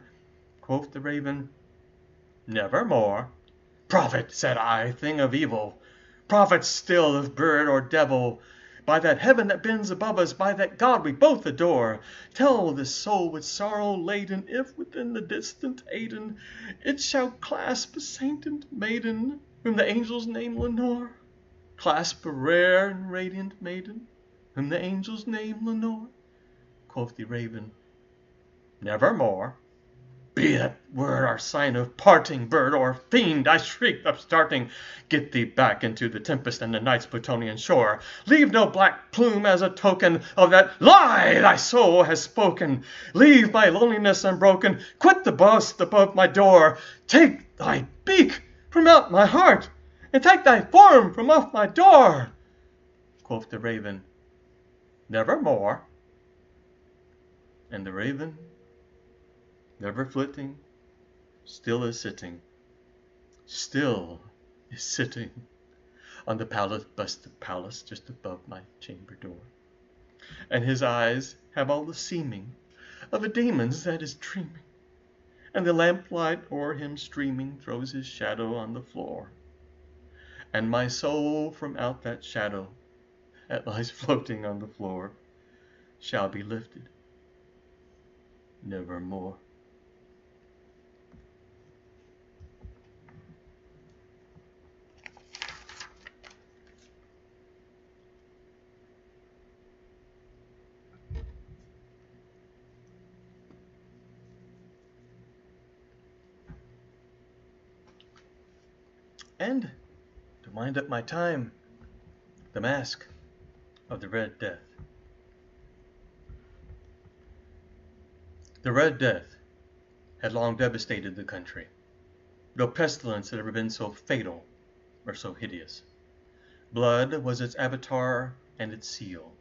Quoth the raven, nevermore. Prophet, said I, thing of evil! Prophet still of bird or devil! By that heaven that bends above us, by that God we both adore, tell this soul with sorrow laden, if within the distant Aidenn it shall clasp a saint and maiden, whom the angels name Lenore. Clasp a rare and radiant maiden, whom the angels name Lenore. Quoth the raven, nevermore. Be that word our sign of parting, bird or fiend, I shrieked, upstarting. Get thee back into the tempest and the night's Plutonian shore. Leave no black plume as a token of that lie thy soul has spoken. Leave my loneliness unbroken. Quit the bust above my door. Take thy beak from out my heart, and take thy form from off my door. Quoth the raven, nevermore. And the raven, never flitting, still is sitting on the busted palace just above my chamber door. And his eyes have all the seeming of a demon's that is dreaming, and the lamplight o'er him streaming throws his shadow on the floor. And my soul from out that shadow that lies floating on the floor shall be lifted nevermore. And, to wind up my time, the Mask of the Red Death. The Red Death had long devastated the country. No pestilence had ever been so fatal or so hideous. Blood was its avatar and its seal,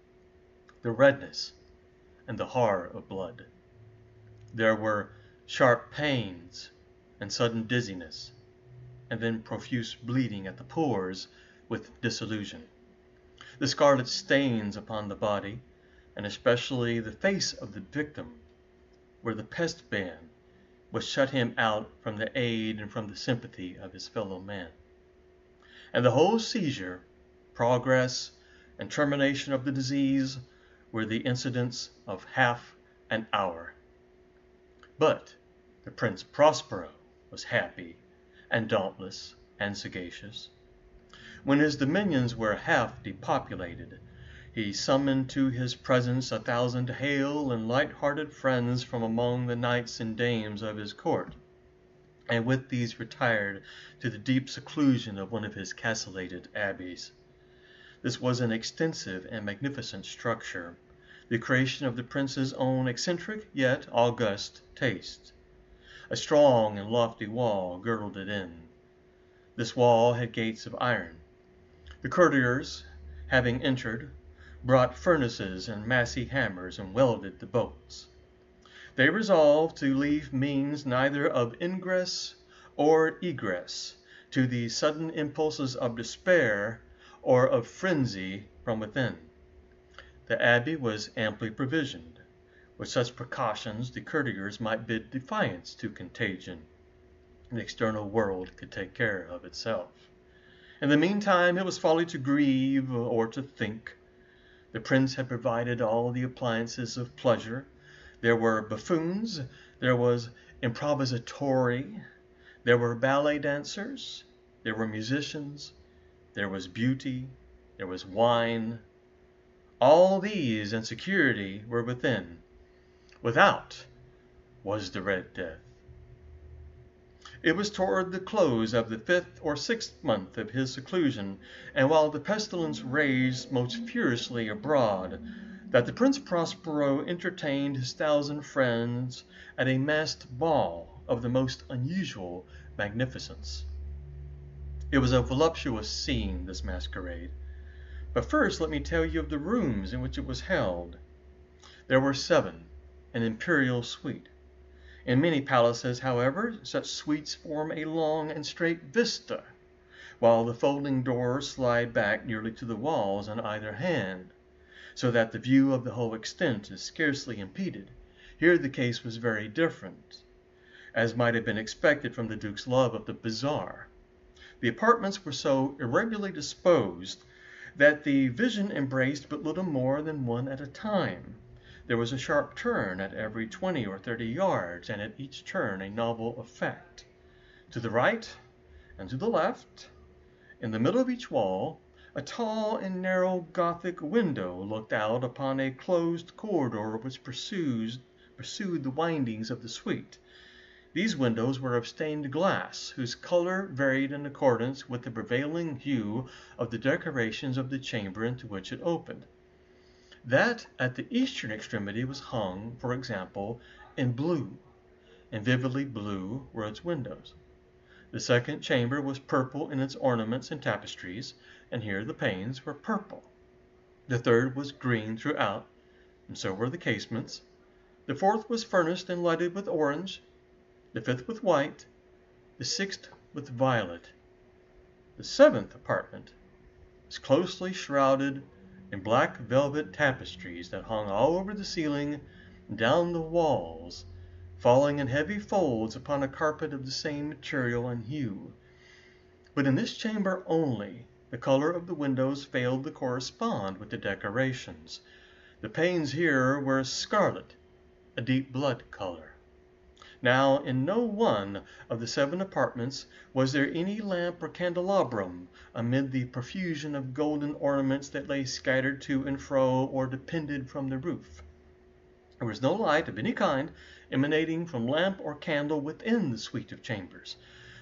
the redness and the horror of blood. There were sharp pains and sudden dizziness, and then profuse bleeding at the pores with dissolution. The scarlet stains upon the body, and especially the face of the victim, where the pest ban was shut him out from the aid and from the sympathy of his fellow man. And the whole seizure, progress, and termination of the disease were the incidents of half an hour. But the Prince Prospero was happy and dauntless and sagacious. When his dominions were half depopulated, he summoned to his presence 1,000 hale and light-hearted friends from among the knights and dames of his court, and with these retired to the deep seclusion of one of his castellated abbeys. This was an extensive and magnificent structure, the creation of the prince's own eccentric yet august taste. A strong and lofty wall girdled it in. This wall had gates of iron. The courtiers, having entered, brought furnaces and massy hammers and welded the bolts. They resolved to leave means neither of ingress or egress to the sudden impulses of despair or of frenzy from within. The abbey was amply provisioned. With such precautions, the courtiers might bid defiance to contagion. The external world could take care of itself. In the meantime, it was folly to grieve or to think. The prince had provided all the appliances of pleasure. There were buffoons, there was improvisatori, there were ballet dancers, there were musicians, there was beauty, there was wine. All these and security were within. Without was the Red Death. It was toward the close of the 5th or 6th month of his seclusion, and while the pestilence raged most furiously abroad, that the Prince Prospero entertained his 1,000 friends at a masked ball of the most unusual magnificence. It was a voluptuous scene, this masquerade. But first let me tell you of the rooms in which it was held. There were 7, an imperial suite. In many palaces, however, such suites form a long and straight vista, while the folding doors slide back nearly to the walls on either hand, so that the view of the whole extent is scarcely impeded. Here the case was very different, as might have been expected from the Duke's love of the bizarre. The apartments were so irregularly disposed that the vision embraced but little more than one at a time. There was a sharp turn at every 20 or 30 yards, and at each turn a novel effect. To the right and to the left, in the middle of each wall, a tall and narrow Gothic window looked out upon a closed corridor which pursued the windings of the suite. These windows were of stained glass, whose color varied in accordance with the prevailing hue of the decorations of the chamber into which it opened. That at the eastern extremity was hung, for example, in blue, and vividly blue were its windows. The second chamber was purple in its ornaments and tapestries, and here the panes were purple. The third was green throughout, and so were the casements. The fourth was furnished and lighted with orange, the fifth with white, the sixth with violet. The 7th apartment was closely shrouded in black velvet tapestries that hung all over the ceiling and down the walls, falling in heavy folds upon a carpet of the same material and hue. But in this chamber only, the color of the windows failed to correspond with the decorations. The panes here were scarlet, a deep blood color. Now, in no one of the 7 apartments was there any lamp or candelabrum amid the profusion of golden ornaments that lay scattered to and fro or depended from the roof. There was no light of any kind emanating from lamp or candle within the suite of chambers,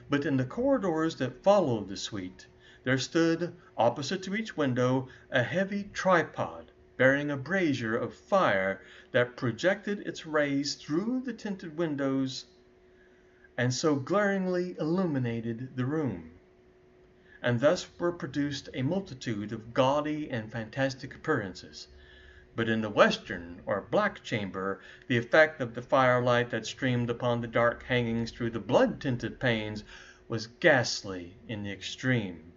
but in the corridors that followed the suite there stood, opposite to each window, a heavy tripod bearing a brazier of fire that projected its rays through the tinted windows and so glaringly illuminated the room. And thus were produced a multitude of gaudy and fantastic appearances. But in the western or black chamber, the effect of the firelight that streamed upon the dark hangings through the blood-tinted panes was ghastly in the extreme,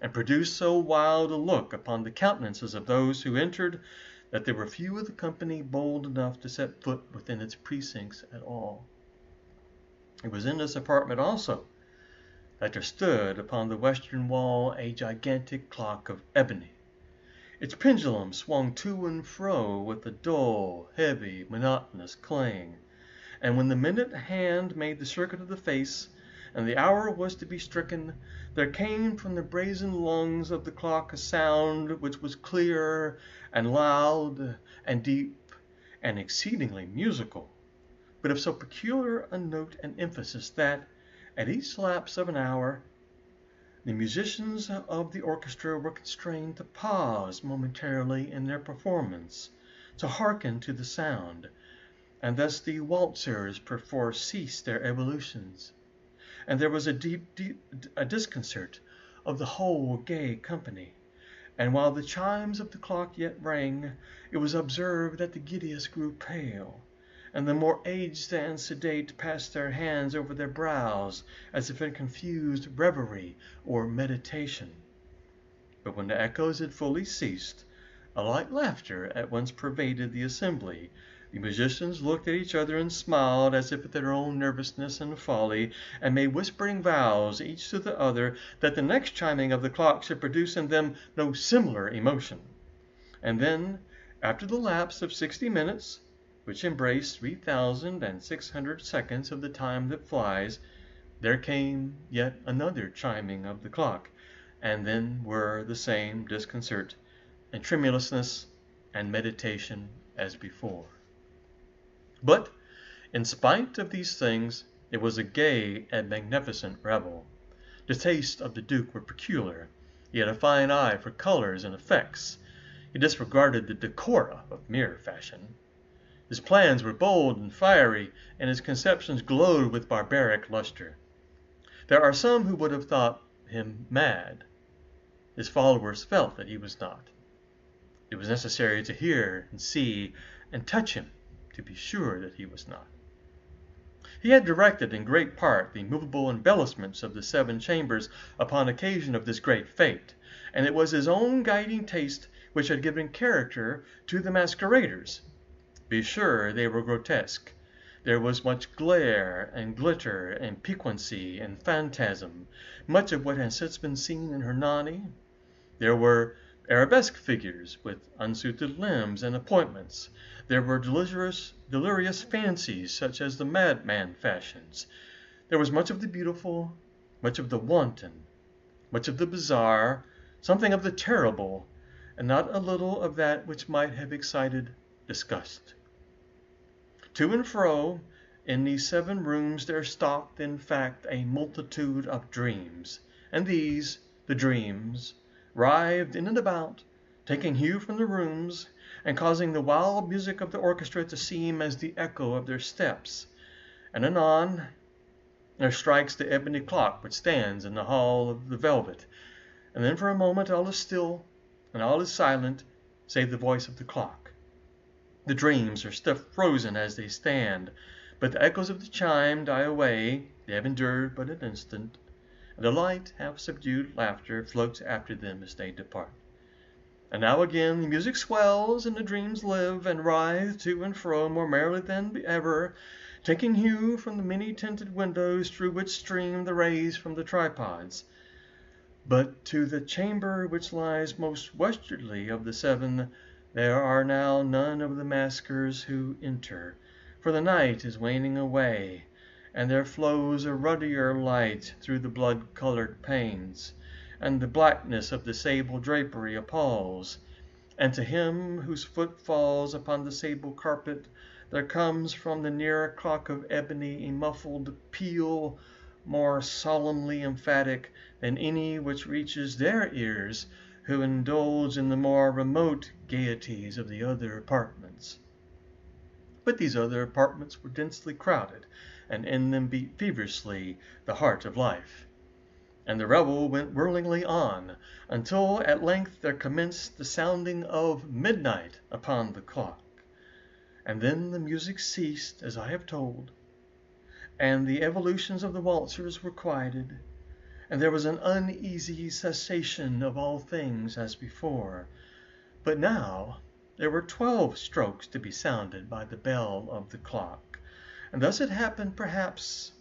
and produced so wild a look upon the countenances of those who entered that there were few of the company bold enough to set foot within its precincts at all. It was in this apartment also that there stood upon the western wall a gigantic clock of ebony. Its pendulum swung to and fro with a dull, heavy, monotonous clang, and when the minute hand made the circuit of the face, and the hour was to be stricken, there came from the brazen lungs of the clock a sound which was clear and loud and deep and exceedingly musical, but of so peculiar a note and emphasis that, at each lapse of an hour, the musicians of the orchestra were constrained to pause momentarily in their performance, to hearken to the sound, and thus the waltzers perforce ceased their evolutions, and there was a deep disconcert of the whole gay company. And while the chimes of the clock yet rang, it was observed that the giddiest grew pale, and the more aged and sedate passed their hands over their brows, as if in confused reverie or meditation. But when the echoes had fully ceased, a light laughter at once pervaded the assembly. The musicians looked at each other and smiled as if at their own nervousness and folly, and made whispering vows, each to the other, that the next chiming of the clock should produce in them no similar emotion. And then, after the lapse of 60 minutes, which embraced 3,600 seconds of the time that flies, there came yet another chiming of the clock, and then were the same disconcert and tremulousness and meditation as before. But, in spite of these things, it was a gay and magnificent revel. The tastes of the Duke were peculiar. He had a fine eye for colors and effects. He disregarded the decora of mere fashion. His plans were bold and fiery, and his conceptions glowed with barbaric luster. There are some who would have thought him mad. His followers felt that he was not. It was necessary to hear and see and touch him to be sure that he was not. He had directed in great part the movable embellishments of the 7 chambers upon occasion of this great fete, and it was his own guiding taste which had given character to the masqueraders. Be sure they were grotesque. There was much glare and glitter and piquancy and phantasm, much of what has since been seen in Hernani. There were arabesque figures with unsuited limbs and appointments. There were delirious fancies such as the madman fashions. There was much of the beautiful, much of the wanton, much of the bizarre, something of the terrible, and not a little of that which might have excited disgust. To and fro in these 7 rooms there stalked, in fact, a multitude of dreams, and these, the dreams, writhed in and about, taking hue from the rooms, and causing the wild music of the orchestra to seem as the echo of their steps. And anon there strikes the ebony clock which stands in the hall of the velvet, and then for a moment all is still, and all is silent, save the voice of the clock. The dreams are stiff frozen as they stand, but the echoes of the chime die away. They have endured but an instant, and a light, half-subdued laughter floats after them as they depart. And now again the music swells, and the dreams live and writhe to and fro more merrily than ever, taking hue from the many-tinted windows through which stream the rays from the tripods. But to the chamber which lies most westwardly of the 7, there are now none of the maskers who enter, for the night is waning away, and there flows a ruddier light through the blood-colored panes, and the blackness of the sable drapery appalls, and to him whose foot falls upon the sable carpet there comes from the nearer clock of ebony a muffled peal more solemnly emphatic than any which reaches their ears who indulge in the more remote gaieties of the other apartments. But these other apartments were densely crowded, and in them beat feverishly the heart of life. And the revel went whirlingly on, until at length there commenced the sounding of midnight upon the clock. And then the music ceased, as I have told, and the evolutions of the waltzers were quieted, and there was an uneasy cessation of all things as before. But now there were 12 strokes to be sounded by the bell of the clock, and thus it happened, perhaps,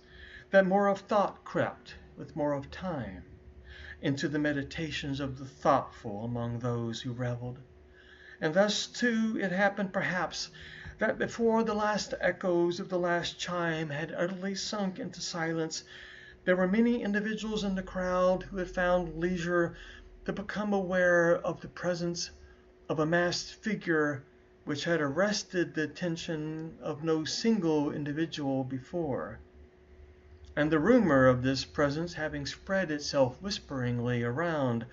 that more of thought crept, with more of time, into the meditations of the thoughtful among those who revelled. And thus, too, it happened, perhaps, that before the last echoes of the last chime had utterly sunk into silence, there were many individuals in the crowd who had found leisure to become aware of the presence of a masked figure which had arrested the attention of no single individual before. And the rumor of this presence having spread itself whisperingly around,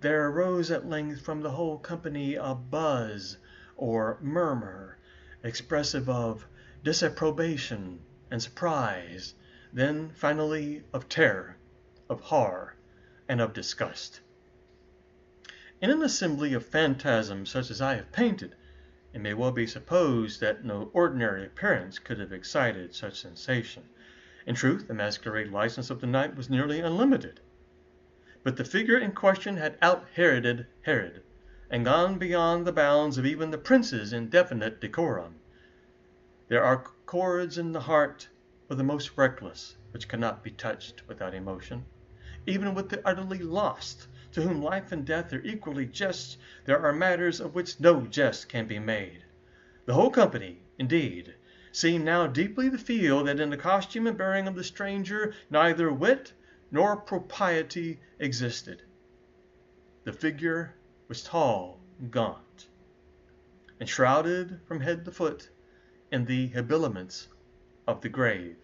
there arose at length from the whole company a buzz or murmur, expressive of disapprobation and surprise, then finally of terror, of horror, and of disgust. In an assembly of phantasms such as I have painted, it may well be supposed that no ordinary appearance could have excited such sensation. In truth, the masquerade license of the night was nearly unlimited. But the figure in question had out-Heroded Herod, and gone beyond the bounds of even the prince's indefinite decorum. There are chords in the heart of the most reckless which cannot be touched without emotion. Even with the utterly lost, to whom life and death are equally jests, there are matters of which no jest can be made. The whole company, indeed, seemed now deeply to feel that in the costume and bearing of the stranger neither wit nor propriety existed. The figure was tall and gaunt, and shrouded from head to foot in the habiliments of the grave.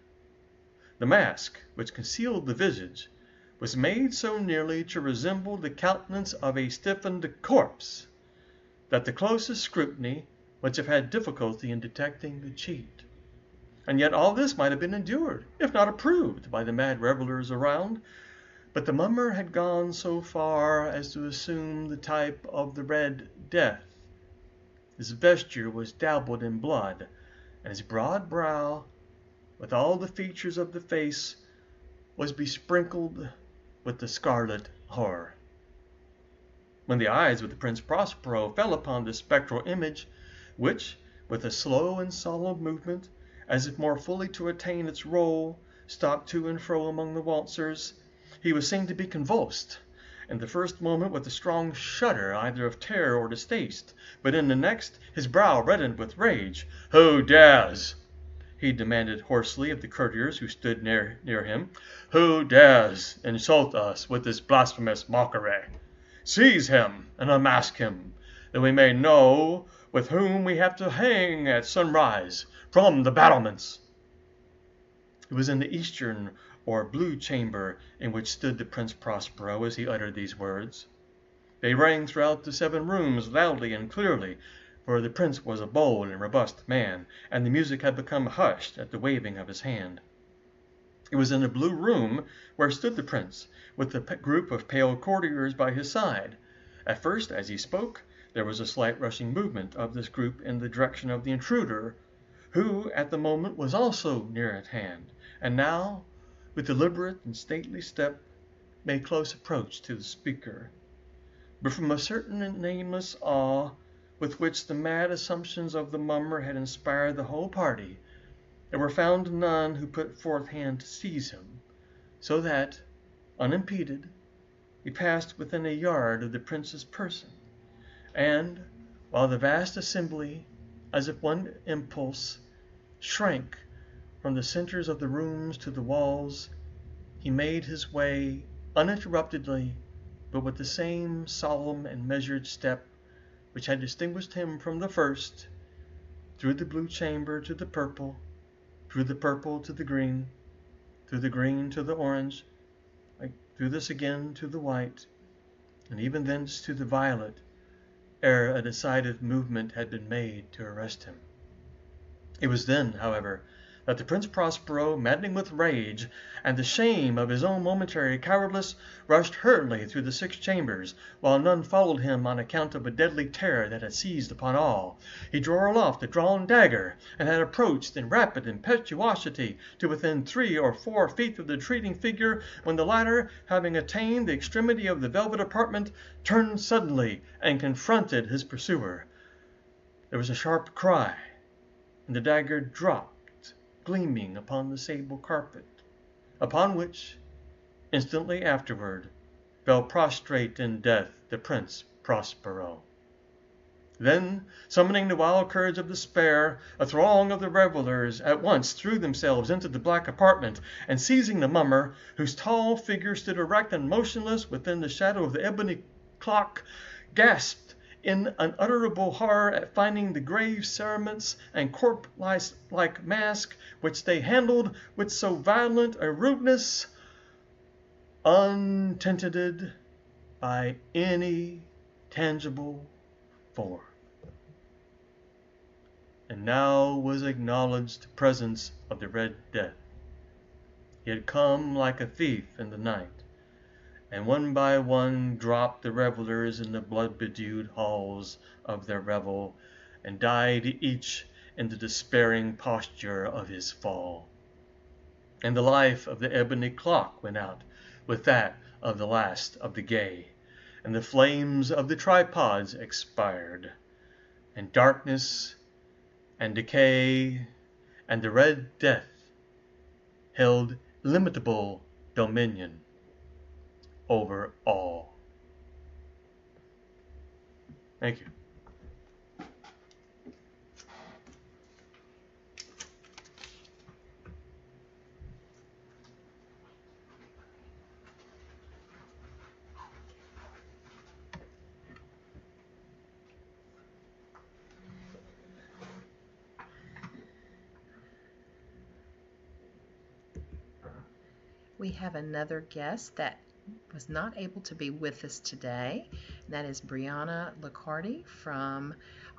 The mask which concealed the visage was made so nearly to resemble the countenance of a stiffened corpse that the closest scrutiny must have had difficulty in detecting the cheat. And yet all this might have been endured, if not approved, by the mad revellers around. But the mummer had gone so far as to assume the type of the Red Death. His vesture was dabbled in blood, and his broad brow, with all the features of the face, was besprinkled with the scarlet horror. When the eyes of the Prince Prospero fell upon this spectral image, which, with a slow and solemn movement, as if more fully to attain its role, stalked to and fro among the waltzers, he was seen to be convulsed, in the first moment with a strong shudder either of terror or distaste, but in the next his brow reddened with rage. "Who dares?" he demanded hoarsely of the courtiers who stood near him. "Who dares insult us with this blasphemous mockery? Seize him and unmask him, that we may know with whom we have to hang at sunrise from the battlements." It was in the eastern or blue chamber in which stood the Prince Prospero as he uttered these words. They rang throughout the 7 rooms loudly and clearly, for the prince was a bold and robust man, and the music had become hushed at the waving of his hand. It was in the blue room where stood the prince, with the group of pale courtiers by his side. At first, as he spoke, there was a slight rushing movement of this group in the direction of the intruder, who at the moment was also near at hand, and now, with deliberate and stately step, made close approach to the speaker. But from a certain nameless awe with which the mad assumptions of the mummer had inspired the whole party, there were found none who put forth hand to seize him, so that, unimpeded, he passed within a yard of the prince's person, and, while the vast assembly, as if one impulse, shrank from the centers of the rooms to the walls, he made his way uninterruptedly, but with the same solemn and measured step which had distinguished him from the first, through the blue chamber to the purple, through the purple to the green, through the green to the orange, through this again to the white, and even thence to the violet, ere a decided movement had been made to arrest him. It was then, however, that the Prince Prospero, maddening with rage and the shame of his own momentary cowardice, rushed hurriedly through the 6 chambers, while none followed him on account of a deadly terror that had seized upon all. He drew aloft a drawn dagger, and had approached in rapid impetuosity to within 3 or 4 feet of the retreating figure, when the latter, having attained the extremity of the velvet apartment, turned suddenly and confronted his pursuer. There was a sharp cry, and the dagger dropped gleaming upon the sable carpet, upon which, instantly afterward, fell prostrate in death the Prince Prospero. Then, summoning the wild courage of despair, a throng of the revelers at once threw themselves into the black apartment, and seizing the mummer, whose tall figure stood erect and motionless within the shadow of the ebony clock, gasped in unutterable horror at finding the grave cerements and corpse-like mask which they handled with so violent a rudeness, untenanted by any tangible form. And now was acknowledged the presence of the Red Death. He had come like a thief in the night, and one by one dropped the revelers in the blood-bedewed halls of their revel, and died each in the despairing posture of his fall. And the life of the ebony clock went out with that of the last of the gay, and the flames of the tripods expired, and darkness and decay and the Red Death held illimitable dominion over all. Thank you. We have another guest that was not able to be with us today. And that is Brianna Licardi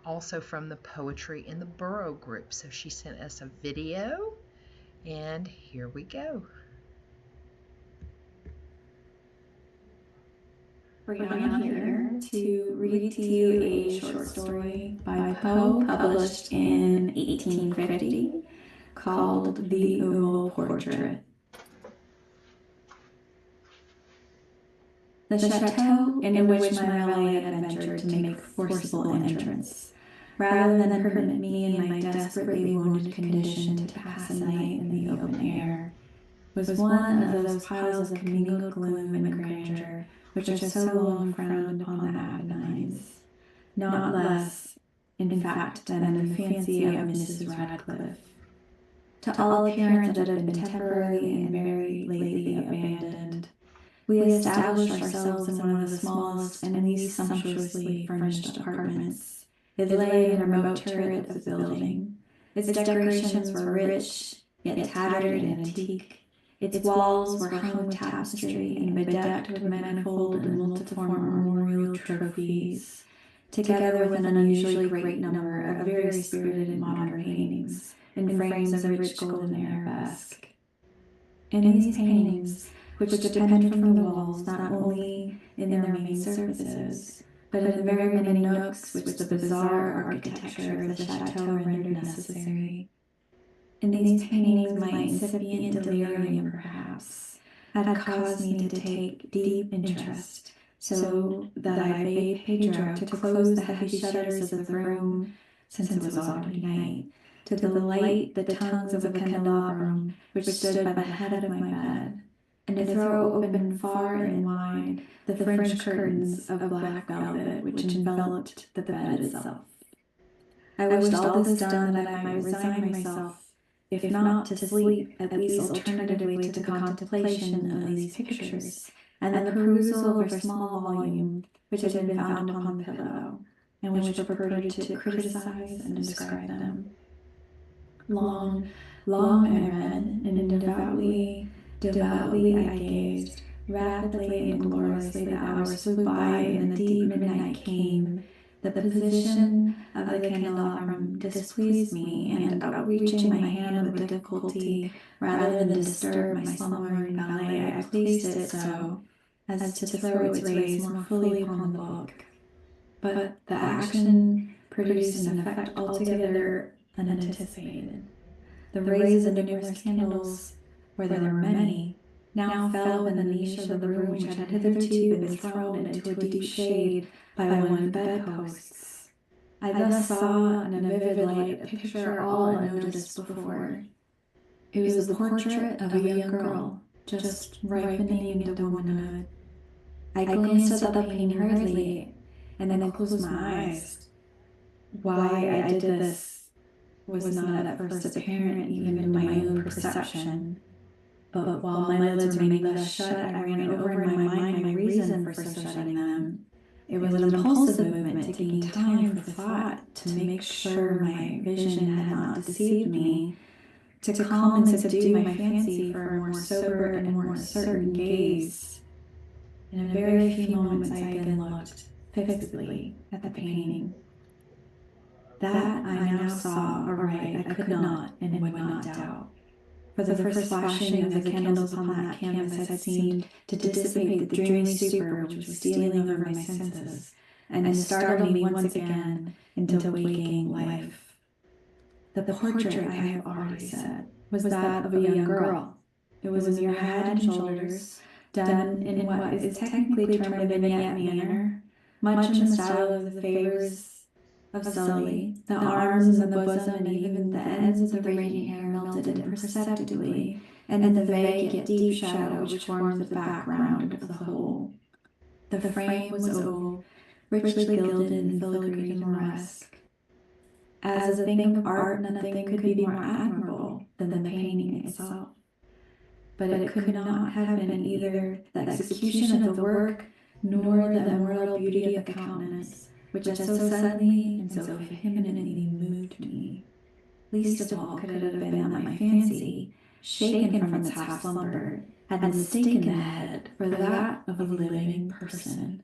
also from the Poetry in the Burrow group. So she sent us a video, and here we go. Brianna here to read to you a short story by Poe published in 1850 called The Oval Portrait. The chateau into which my valet had ventured to make forcible entrance, rather than permit me in my desperately wounded condition to pass a night in the open air, was one of those piles of commingled gloom and grandeur which are so long frowned upon the Apennines, not less, in fact, than the fancy of Mrs. Radcliffe. To all appearance it had been temporarily and very lately abandoned. We established ourselves in one of the smallest and least sumptuously furnished apartments. It lay in a remote turret of the building. Its decorations were rich, yet tattered and antique. Its walls were hung with tapestry and bedecked with manifold and multiform memorial trophies, together with an unusually great number of very spirited and modern paintings in frames of rich golden arabesque. In these paintings, which depended from the walls not only in their main surfaces, but in the very many nooks which the bizarre architecture of the chateau rendered necessary. In these paintings my incipient delirium, perhaps, had caused me to take deep interest, so that I bade Pedro to close the heavy shutters of the room, since it was already night, to the light the tongues of a candelabrum which stood by the head of my bed, and to throw open far and wide the French curtains of black velvet which enveloped the bed itself. I wished all this done that I might resign myself, if not to sleep, at least alternatively to the contemplation of these pictures, and the perusal of a small volume which had been found upon the pillow, and which purported to criticize and describe them. Long, long I read, and devoutly I gazed. Rapidly and gloriously the hours flew by, and the deep midnight came. The position of the candelabrum displeased me, and outreaching my hand with difficulty, rather than disturb my slumbering valet, I placed it so as to throw its rays more fully upon the book. But the action produced an effect altogether unanticipated. The rays of the numerous candles, where there were many, now fell in the niche of the room which had hitherto been thrown into a deep shade by one of the bedposts. I thus saw in a vivid light a picture all unnoticed before. It was the portrait of a young girl, just ripening into womanhood. I glanced at the painting hurriedly, and then closed my eyes. Why I did this was not at first apparent even to my own perception. But while my lids remained thus shut, I ran over in my mind my reason for so shutting them. It was an impulsive movement, taking time for thought to make sure my vision had not deceived me, to calm and subdue my fancy for a more sober and more certain gaze. In a very few moments I again looked fixedly at the painting. That I now saw aright I could not and would not doubt. For the first flashing of the candles upon that canvas had seemed to dissipate the dreamy stupor which was stealing over my senses, and to startle me once again into waking life. The portrait, I have already said, was that of a young girl. It was a mere head and shoulders, done in what is technically termed a vignette manner, much in the style of the favors of Sully. The arms and the bosom and even the ends of the radiant hair melted imperceptibly, and the vague yet deep shadow which formed the background of the whole. The frame was oval, richly gilded and filigreed and moresque. As a thing of art, nothing could be more admirable than the painting itself. But it could not have been either the execution of the work, nor the immortal beauty of the countenance, which had so suddenly and so vehemently moved me. Least of all could it have been that my fancy, shaken from its half-slumber, had mistaken the head for that of a living person.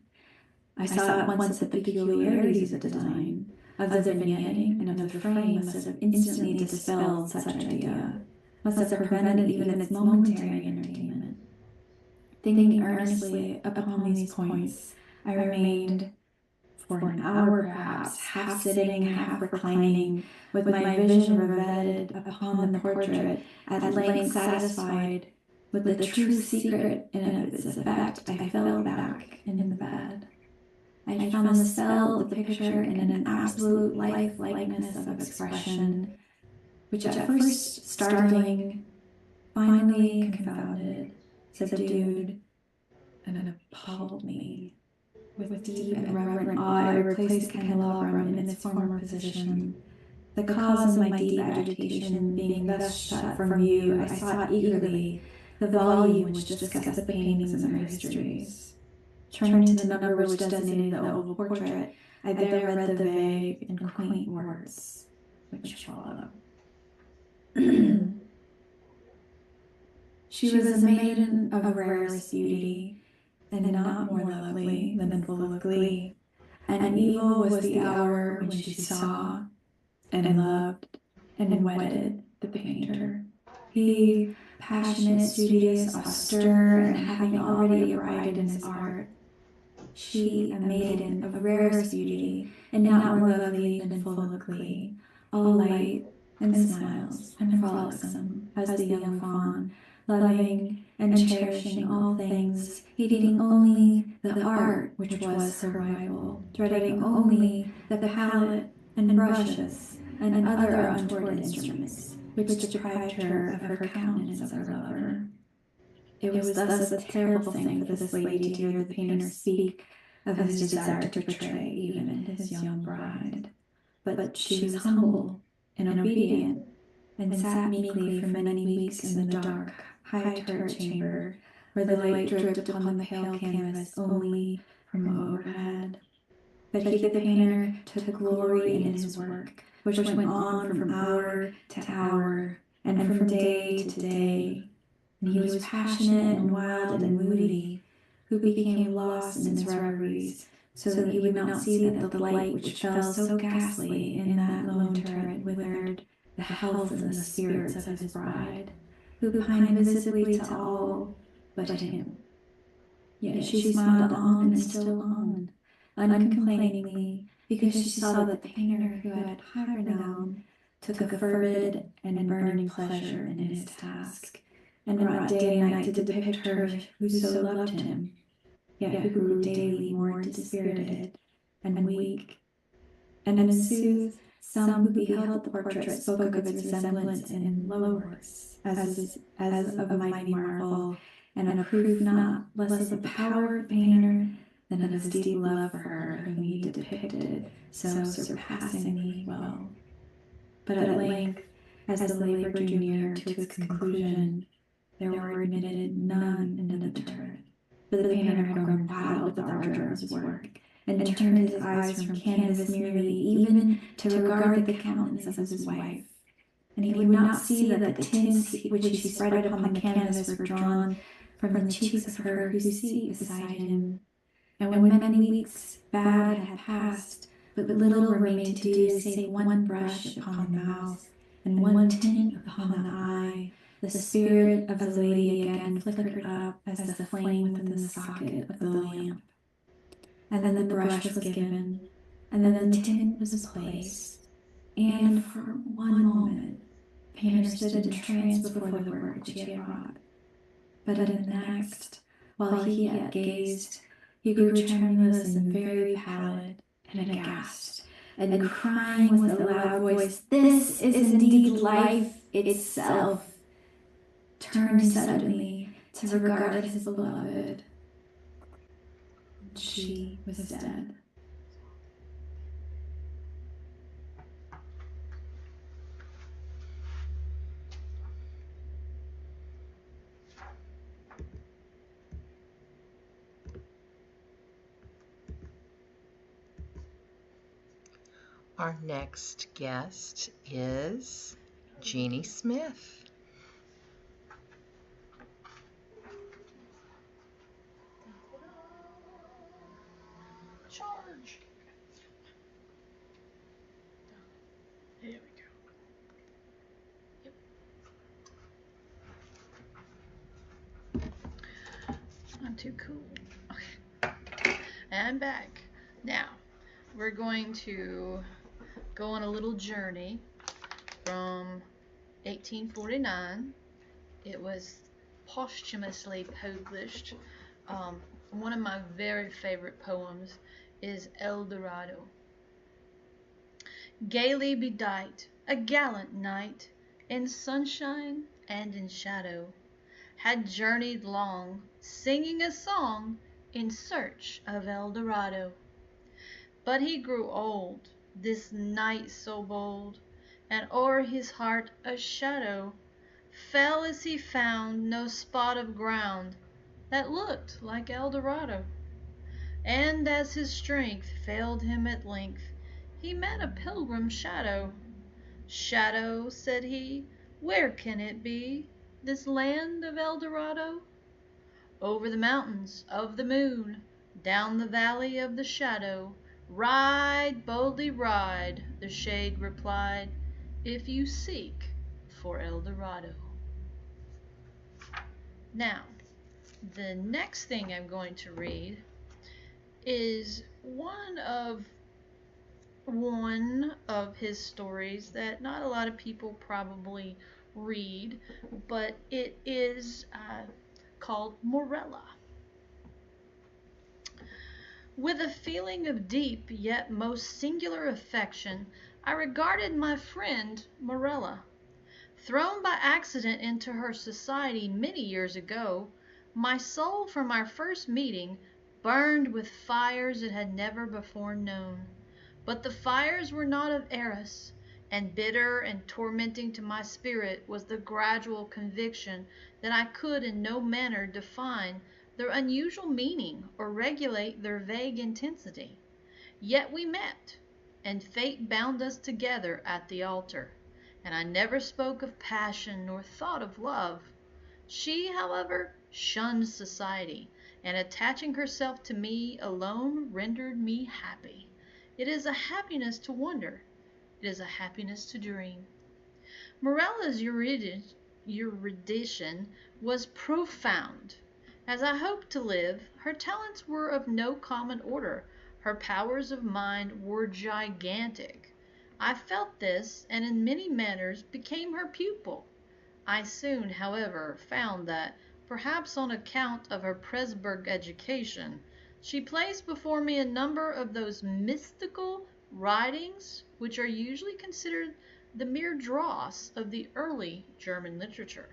I saw at once that the peculiarities of the design, of the vignetting, and of the frame must have instantly dispelled such idea, must have prevented even its momentary entertainment. Thinking earnestly upon these points, I remained for an hour perhaps, half sitting, half reclining, with my vision riveted upon the portrait, at length satisfied with the true secret and of its effect, I fell back in the bed. I found the spell of the picture in an absolute likeness of expression, which at first startling, finally confounded, subdued, and appalled me. With deep and reverent awe, I replaced the candelabrum in its former position. The cause of my deep agitation being thus shut from view, I sought eagerly the volume which discussed the paintings and their histories. Turning to the number which designated the oval portrait, I there read the vague and quaint words which follow. She was a maiden of rarest beauty, and not more lovely than full of glee. And evil was the hour when she saw, and loved, and wedded the painter. He, passionate, studious, austere, and having already a bride in his art. She, a maiden of rarest beauty, and not more lovely than full of glee, all light, and smiles, and frolicsome, as the young fawn, loving and cherishing all things, heeding only the art which was her rival, dreading only the palette and brushes and other untoward instruments, which deprived her of her countenance of her lover. It was thus a terrible thing for this lady to hear the painter speak of his desire to betray even his young bride. But she was humble and obedient, and sat meekly for many weeks in the dark, high turret chamber, where the light dripped upon the pale canvas only from overhead. But he, the painter, took glory in his work, which went on from hour to hour, and from day to day. And he was passionate and wild and moody, who became lost in his reveries, so that he would not see that the light which fell so ghastly in that lone turret withered the health and the spirits of his bride, who pined visibly to all but him. Yet she smiled on and still on, uncomplainingly, because she saw that the painter, who had high renown, took a fervid and burning pleasure in his task, and wrought day and night to depict her who so loved him, yet who grew daily more dispirited and weak. And in sooth, some who beheld the portrait spoke of its resemblance in low words, as of mighty marvel, and approved not less of the power of the painter than of his deep love for her whom he depicted so surpassingly well. But at length, as the labor drew near to its conclusion, there were admitted none into the turret, for the painter had grown wild with the ardor of his work, and turned his eyes from canvas merely even to regard the countenance of his wife. And he would not see that the tints which he spread upon the canvas were drawn from the cheeks of her who sat beside him. And when many weeks bad had passed, but little remained to do save one brush upon the mouth, and one tint upon the eye, the spirit of the lady again flickered up as the flame within the socket of the lamp. And then the brush was given, and then the tint was placed, and for one moment, the painter stood entranced before the work which he had wrought. But in the next, while he yet gazed, he grew tremulous and very pallid and aghast, and crying with a loud voice, "This is indeed life itself," turned suddenly to regard his beloved. She was dead. Our next guest is Jeannie Smith. Charge. There we go. Yep. I'm too cool. Okay. and back. Now, we're going to go on a little journey from 1849. It was posthumously published. One of my very favorite poems is El Dorado. Gaily bedight, a gallant knight, in sunshine and in shadow, had journeyed long, singing a song in search of El Dorado. But he grew old, this knight so bold, and o'er his heart a shadow fell as he found no spot of ground that looked like El Dorado. And as his strength failed him at length, he met a pilgrim shadow. Shadow, said he, where can it be, this land of El Dorado? Over the mountains of the moon, down the valley of the shadow, ride, boldly ride, the shade replied, if you seek for El Dorado. Now, the next thing I'm going to read is one of his stories that not a lot of people probably read, but it is called Morella. With a feeling of deep yet most singular affection, I regarded my friend Morella. Thrown by accident into her society many years ago, my soul from our first meeting burned with fires it had never before known. But the fires were not of Eros, and bitter and tormenting to my spirit was the gradual conviction that I could in no manner define their unusual meaning or regulate their vague intensity. Yet we met, and fate bound us together at the altar, and I never spoke of passion nor thought of love. She, however, shunned society, and attaching herself to me alone rendered me happy. It is a happiness to wonder. It is a happiness to dream. Morella's erudition was profound. As I hoped to live, her talents were of no common order. Her powers of mind were gigantic. I felt this, and in many manners became her pupil. I soon, however, found that, perhaps on account of her Presburg education, she placed before me a number of those mystical writings which are usually considered the mere dross of the early German literature.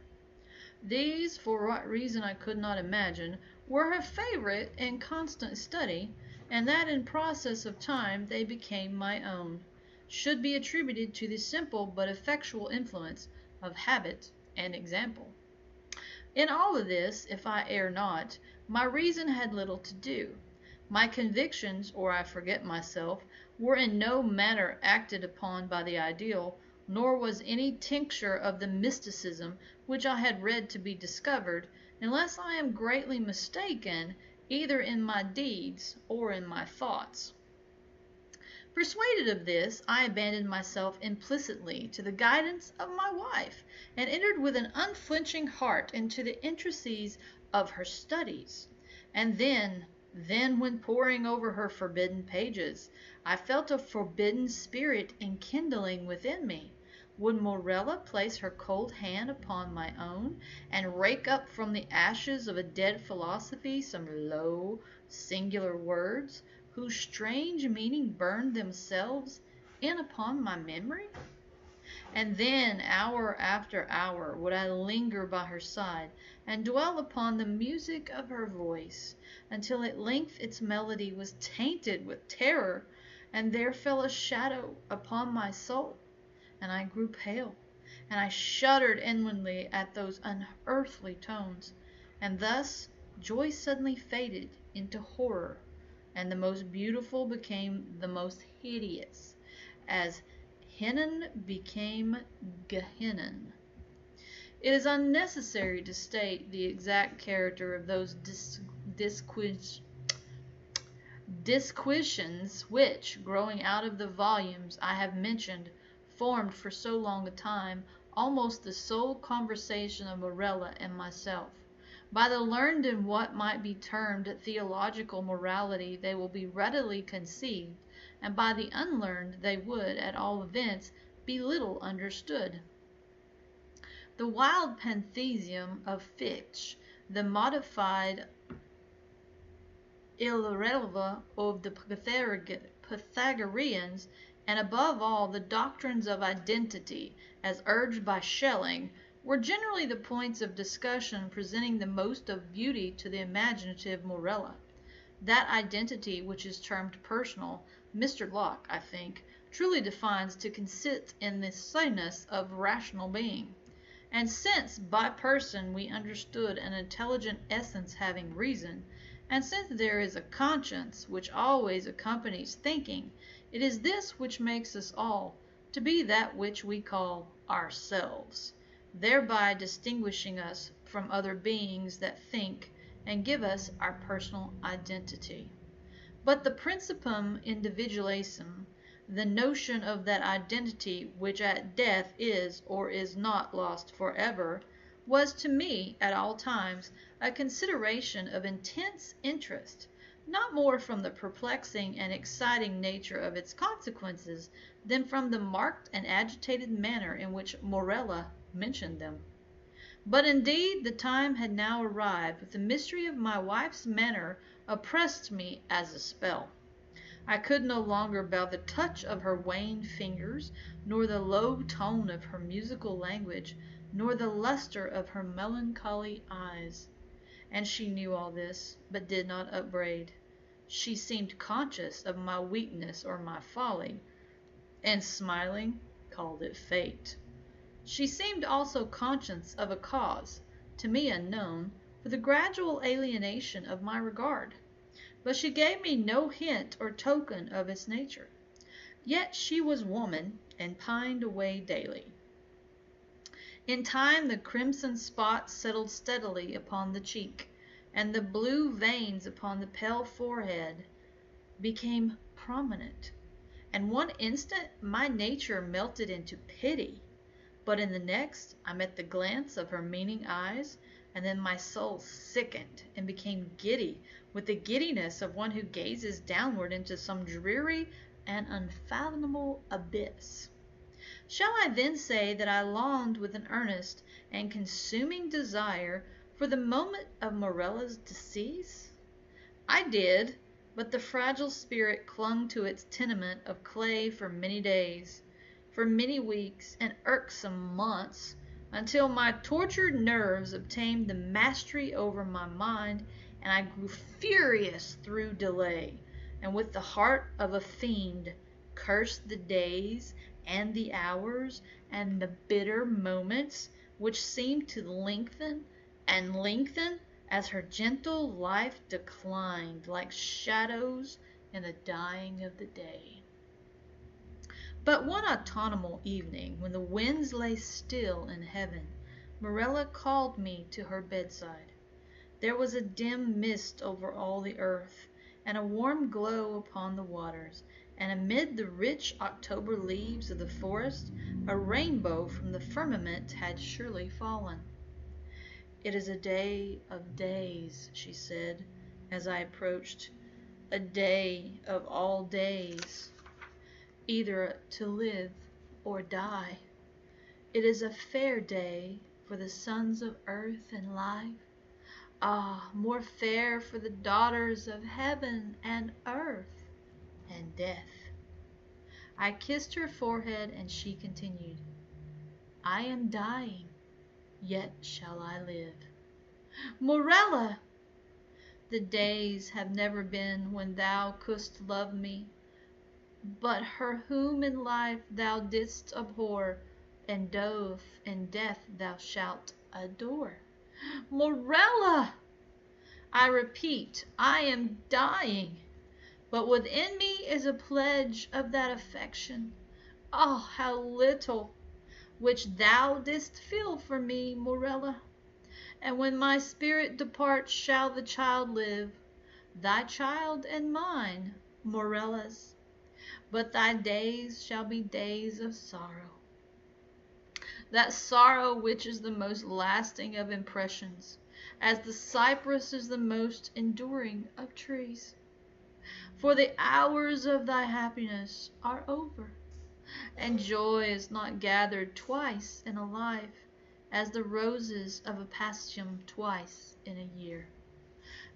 These, for what reason I could not imagine, were her favorite and constant study, and that in process of time they became my own, should be attributed to the simple but effectual influence of habit and example. In all of this, if I err not, my reason had little to do. My convictions, or I forget myself, were in no manner acted upon by the ideal, nor was any tincture of the mysticism which I had read to be discovered, unless I am greatly mistaken, either in my deeds or in my thoughts. Persuaded of this, I abandoned myself implicitly to the guidance of my wife, and entered with an unflinching heart into the intricacies of her studies. And then when poring over her forbidden pages, I felt a forbidden spirit enkindling within me. Would Morella place her cold hand upon my own, and rake up from the ashes of a dead philosophy some low, singular words, whose strange meaning burned themselves in upon my memory? And then, hour after hour, would I linger by her side, and dwell upon the music of her voice, until at length its melody was tainted with terror, and there fell a shadow upon my soul, and I grew pale, and I shuddered inwardly at those unearthly tones, and thus joy suddenly faded into horror, and the most beautiful became the most hideous, as Hinnon became Gehenna. It is unnecessary to state the exact character of those disquisitions which, growing out of the volumes I have mentioned, formed for so long a time almost the sole conversation of Morella and myself. By the learned in what might be termed theological morality they will be readily conceived, and by the unlearned they would, at all events, be little understood. The wild pantheism of Fichte, the modified irreleva of the Pythagoreans, and above all the doctrines of identity, as urged by Schelling, were generally the points of discussion presenting the most of beauty to the imaginative Morella. That identity which is termed personal, Mr. Locke, I think, truly defines to consist in the saneness of rational being. And since by person we understood an intelligent essence having reason, and since there is a conscience which always accompanies thinking, it is this which makes us all to be that which we call ourselves, thereby distinguishing us from other beings that think and give us our personal identity. But the principium individualism, the notion of that identity which at death is or is not lost forever, was to me at all times a consideration of intense interest, not more from the perplexing and exciting nature of its consequences than from the marked and agitated manner in which Morella mentioned them. But indeed the time had now arrived when the mystery of my wife's manner oppressed me as a spell. I could no longer bear the touch of her wan fingers, nor the low tone of her musical language, nor the lustre of her melancholy eyes. And she knew all this, but did not upbraid. She seemed conscious of my weakness or my folly, and smiling, called it fate. She seemed also conscious of a cause, to me unknown, for the gradual alienation of my regard. But she gave me no hint or token of its nature. Yet she was woman, and pined away daily. In time the crimson spots settled steadily upon the cheek, and the blue veins upon the pale forehead became prominent. And one instant my nature melted into pity, but in the next I met the glance of her meaning eyes, and then my soul sickened and became giddy with the giddiness of one who gazes downward into some dreary and unfathomable abyss. Shall I then say that I longed with an earnest and consuming desire for the moment of Morella's decease? I did, but the fragile spirit clung to its tenement of clay for many days, for many weeks, and irksome months, until my tortured nerves obtained the mastery over my mind, and I grew furious through delay, and with the heart of a fiend cursed the days and the hours and the bitter moments which seemed to lengthen and lengthen as her gentle life declined like shadows in the dying of the day. But one autumnal evening, when the winds lay still in heaven, Morella called me to her bedside. There was a dim mist over all the earth, and a warm glow upon the waters, and amid the rich October leaves of the forest, a rainbow from the firmament had surely fallen. "It is a day of days," she said, as I approached, "a day of all days, either to live or die. It is a fair day for the sons of earth and life. Ah, more fair for the daughters of heaven and earth and death." I kissed her forehead, and she continued, "I am dying, yet shall I live." Morella! The days have never been when thou couldst love me, but her whom in life thou didst abhor, and doth in death thou shalt adore. Morella! I repeat, I am dying, but within me is a pledge of that affection, oh, how little, which thou didst feel for me, Morella. And when my spirit departs shall the child live, thy child and mine, Morella's. But thy days shall be days of sorrow, that sorrow which is the most lasting of impressions, as the cypress is the most enduring of trees. For the hours of thy happiness are over, and joy is not gathered twice in a life, as the roses of a passion twice in a year.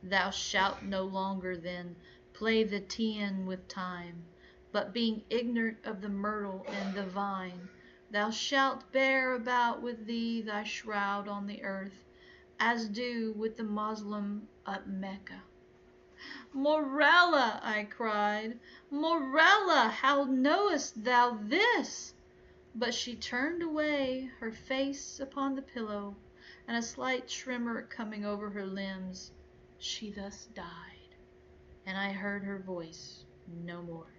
Thou shalt no longer then play the Teian with time, but being ignorant of the myrtle and the vine, thou shalt bear about with thee thy shroud on the earth, as do with the Moslem at Mecca. Morella, I cried, Morella, how knowest thou this? But she turned away, her face upon the pillow, and a slight tremor coming over her limbs. She thus died, and I heard her voice no more.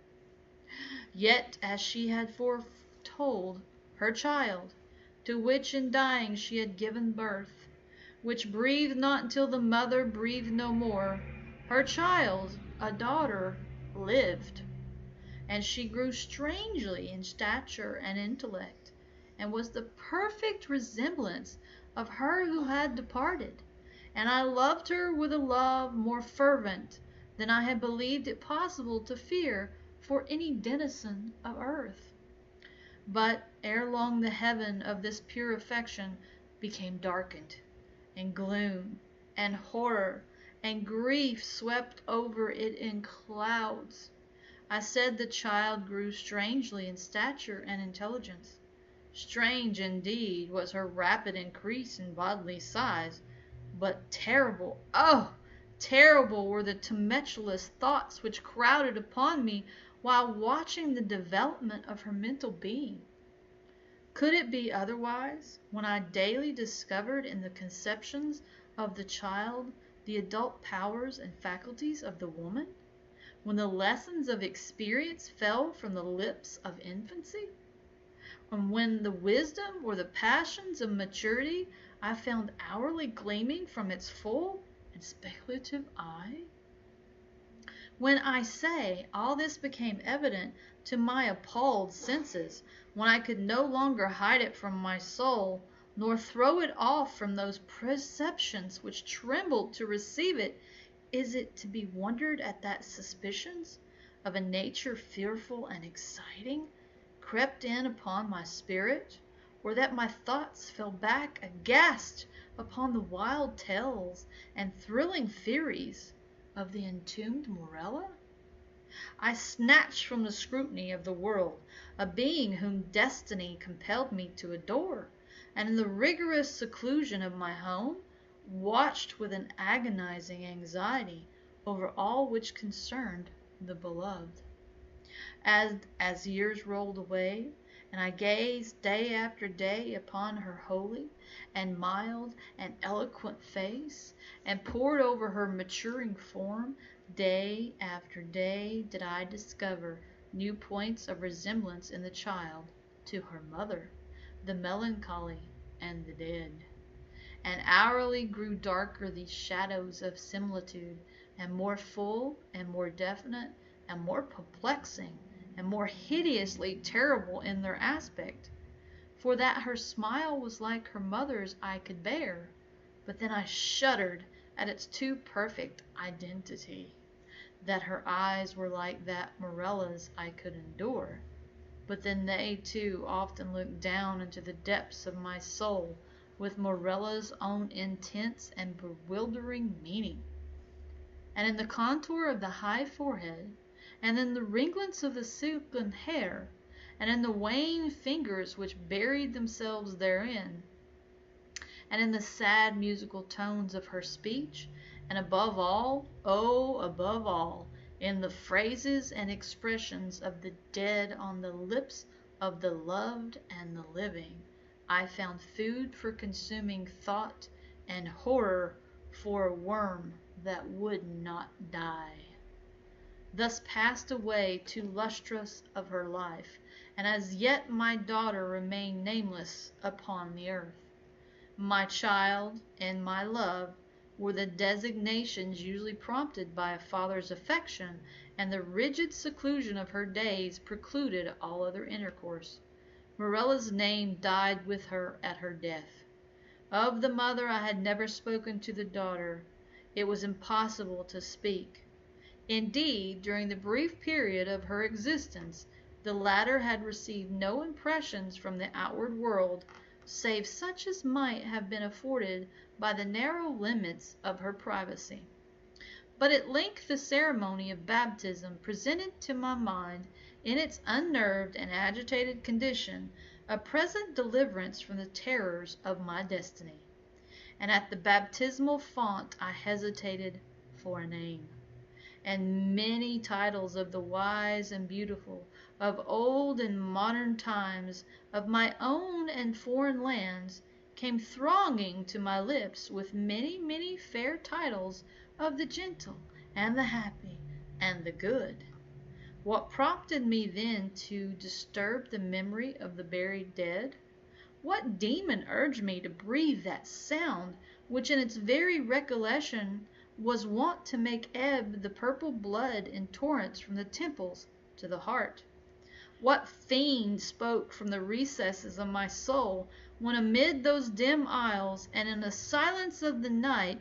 Yet, as she had foretold, her child, to which in dying she had given birth, which breathed not until the mother breathed no more, her child, a daughter, lived, and she grew strangely in stature and intellect, and was the perfect resemblance of her who had departed. And I loved her with a love more fervent than I had believed it possible to fear for any denizen of earth. But ere long the heaven of this pure affection became darkened, and gloom and horror and grief swept over it in clouds. I said the child grew strangely in stature and intelligence. Strange indeed was her rapid increase in bodily size, but terrible, oh, terrible were the tumultuous thoughts which crowded upon me while watching the development of her mental being. Could it be otherwise when I daily discovered in the conceptions of the child the adult powers and faculties of the woman? When the lessons of experience fell from the lips of infancy? And when the wisdom or the passions of maturity I found hourly gleaming from its full and speculative eye? When I say all this became evident to my appalled senses, when I could no longer hide it from my soul, nor throw it off from those perceptions which trembled to receive it, is it to be wondered at that suspicions of a nature fearful and exciting crept in upon my spirit, or that my thoughts fell back aghast upon the wild tales and thrilling theories of the entombed Morella? I snatched from the scrutiny of the world a being whom destiny compelled me to adore, and in the rigorous seclusion of my home watched with an agonizing anxiety over all which concerned the beloved. As years rolled away, and I gazed day after day upon her holy and mild and eloquent face, and pored over her maturing form, day after day did I discover new points of resemblance in the child to her mother, the melancholy and the dead. And hourly grew darker these shadows of similitude, and more full and more definite and more perplexing and more hideously terrible in their aspect. For that her smile was like her mother's I could bear, but then I shuddered at its too perfect identity. That her eyes were like that Morella's I could endure, but then they too often looked down into the depths of my soul with Morella's own intense and bewildering meaning. And in the contour of the high forehead, and in the ringlets of the silken hair, and in the wan fingers which buried themselves therein, and in the sad musical tones of her speech, and above all, oh, above all, in the phrases and expressions of the dead on the lips of the loved and the living, I found food for consuming thought and horror for a worm that would not die. Thus passed away 2 lustres of her life, and as yet my daughter remained nameless upon the earth. My child and my love were the designations usually prompted by a father's affection, and the rigid seclusion of her days precluded all other intercourse. Morella's name died with her at her death. Of the mother I had never spoken to the daughter. It was impossible to speak. Indeed, during the brief period of her existence, the latter had received no impressions from the outward world, save such as might have been afforded by the narrow limits of her privacy. But at length the ceremony of baptism presented to my mind, in its unnerved and agitated condition, a present deliverance from the terrors of my destiny. And at the baptismal font I hesitated for a name. And many titles of the wise and beautiful, of old and modern times, of my own and foreign lands, came thronging to my lips with many, many fair titles of the gentle and the happy and the good. What prompted me then to disturb the memory of the buried dead? What demon urged me to breathe that sound which in its very recollection was wont to make ebb the purple blood in torrents from the temples to the heart? What fiend spoke from the recesses of my soul when amid those dim aisles and in the silence of the night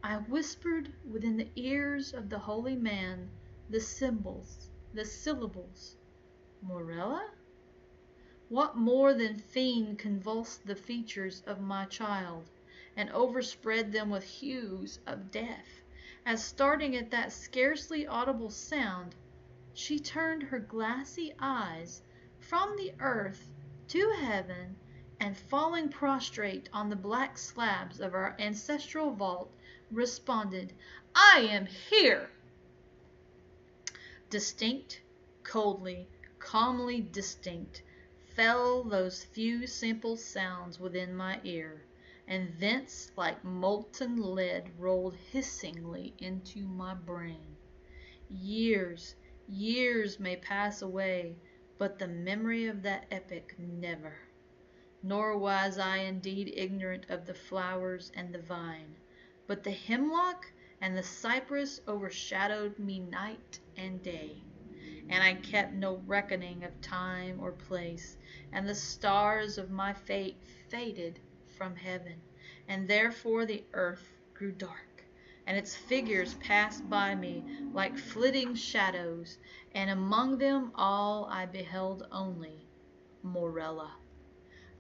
I whispered within the ears of the holy man the syllables, Morella? What more than fiend convulsed the features of my child, and overspread them with hues of death, as starting at that scarcely audible sound, she turned her glassy eyes from the earth to heaven, and falling prostrate on the black slabs of our ancestral vault, responded, "I am here!" Distinct, coldly, calmly distinct, fell those few simple sounds within my ear, and thence like molten lead rolled hissingly into my brain. Years, years may pass away, but the memory of that epoch never. Nor was I indeed ignorant of the flowers and the vine, but the hemlock and the cypress overshadowed me night and day, and I kept no reckoning of time or place, and the stars of my fate faded from heaven, and therefore the earth grew dark, and its figures passed by me like flitting shadows, and among them all I beheld only Morella.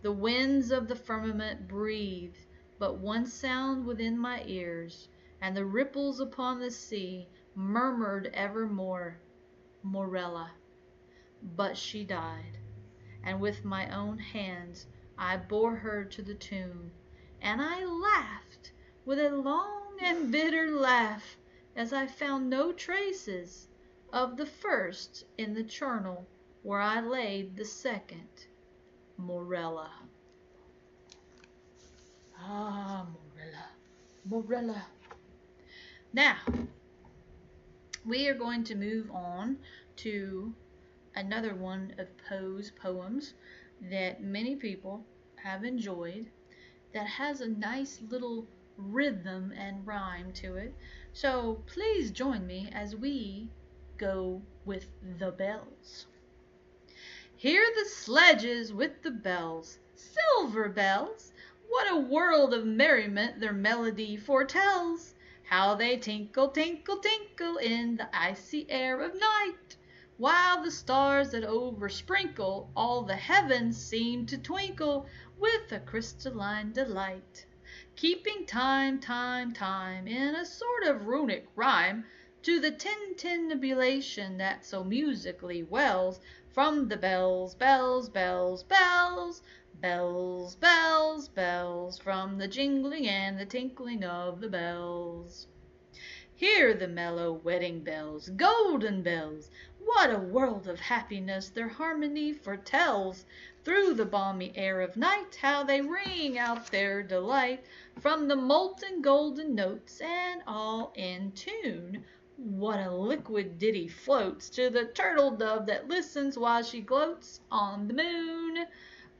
The winds of the firmament breathed but one sound within my ears, and the ripples upon the sea murmured evermore, Morella. But she died, and with my own hands I bore her to the tomb, and I laughed with a long and bitter laugh as I found no traces of the first in the charnel where I laid the second, Morella. Ah, Morella, Morella. Now, we are going to move on to another one of Poe's poems that many people have enjoyed, that has a nice little rhythm and rhyme to it. So please join me as we go with the bells. Hear the sledges with the bells, silver bells! What a world of merriment their melody foretells! How they tinkle, tinkle, tinkle in the icy air of night, while the stars that oversprinkle all the heavens seem to twinkle with a crystalline delight, keeping time, time, time, in a sort of runic rhyme, to the tintinnabulation that so musically wells from the bells, bells, bells, bells, bells, bells, bells, from the jingling and the tinkling of the bells. Hear the mellow wedding bells, golden bells! What a world of happiness their harmony foretells! Through the balmy air of night, how they ring out their delight from the molten golden notes, and all in tune. What a liquid ditty floats to the turtle dove that listens while she gloats on the moon!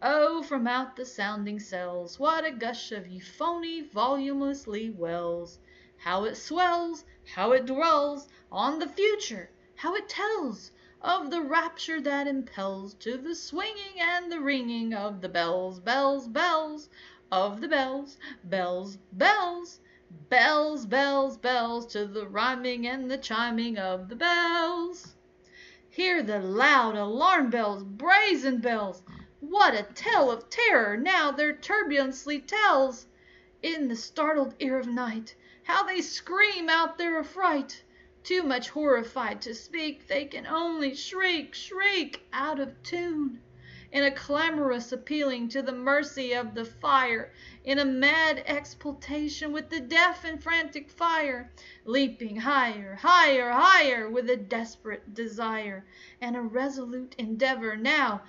Oh, from out the sounding cells, what a gush of euphony voluminously wells! How it swells, how it dwells on the future, how it tells of the rapture that impels to the swinging and the ringing of the bells, bells, bells! of the bells, bells, bells, bells, bells, bells, to the rhyming and the chiming of the bells. Hear the loud alarm bells, brazen bells! What a tale of terror now their turbulency tells! In the startled ear of night, how they scream out their affright! Too much horrified to speak, they can only shriek, shriek, out of tune, in a clamorous appealing to the mercy of the fire, in a mad exultation with the deaf and frantic fire, leaping higher, higher, higher, with a desperate desire, and a resolute endeavor now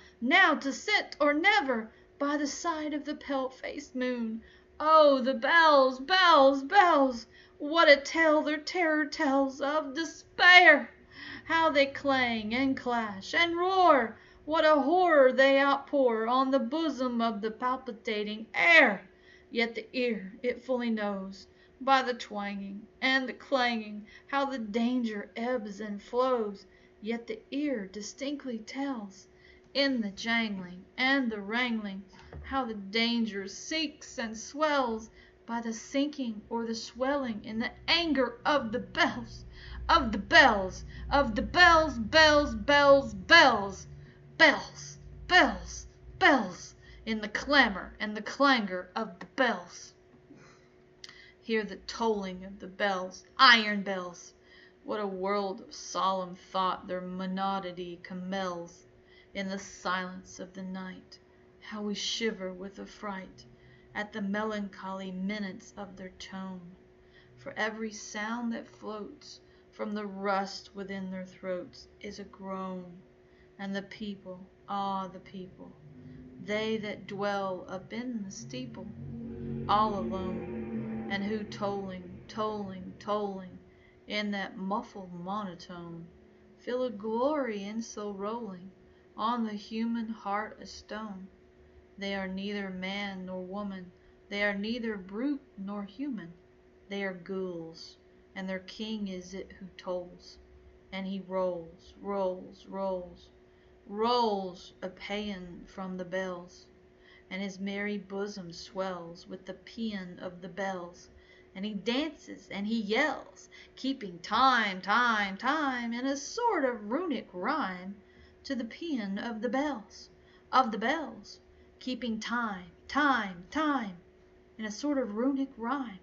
to sit or never, by the side of the pale-faced moon. Oh, the bells, bells, bells! What a tale their terror tells of despair! How they clang and clash and roar! What a horror they outpour on the bosom of the palpitating air! Yet the ear, it fully knows, by the twanging and the clanging, how the danger ebbs and flows. Yet the ear distinctly tells, in the jangling and the wrangling, how the danger sinks and swells, by the sinking or the swelling in the anger of the bells, of the bells, of the bells, bells, bells, bells, bells, bells, bells, in the clamor and the clangor of the bells. Hear the tolling of the bells, iron bells! What a world of solemn thought their monody compels! In the silence of the night, how we shiver with affright at the melancholy menace of their tone! For every sound that floats from the rust within their throats is a groan. And the people, ah, the people, they that dwell up in the steeple, all alone, and who tolling, tolling, tolling, in that muffled monotone, feel a glory in so rolling on the human heart a stone. They are neither man nor woman, they are neither brute nor human, they are ghouls, and their king is it who tolls, and he rolls, rolls, rolls, rolls a paean from the bells, and his merry bosom swells with the paean of the bells, and he dances and he yells, keeping time, time, time, in a sort of runic rhyme, to the paean of the bells, keeping time, time, time, in a sort of runic rhyme,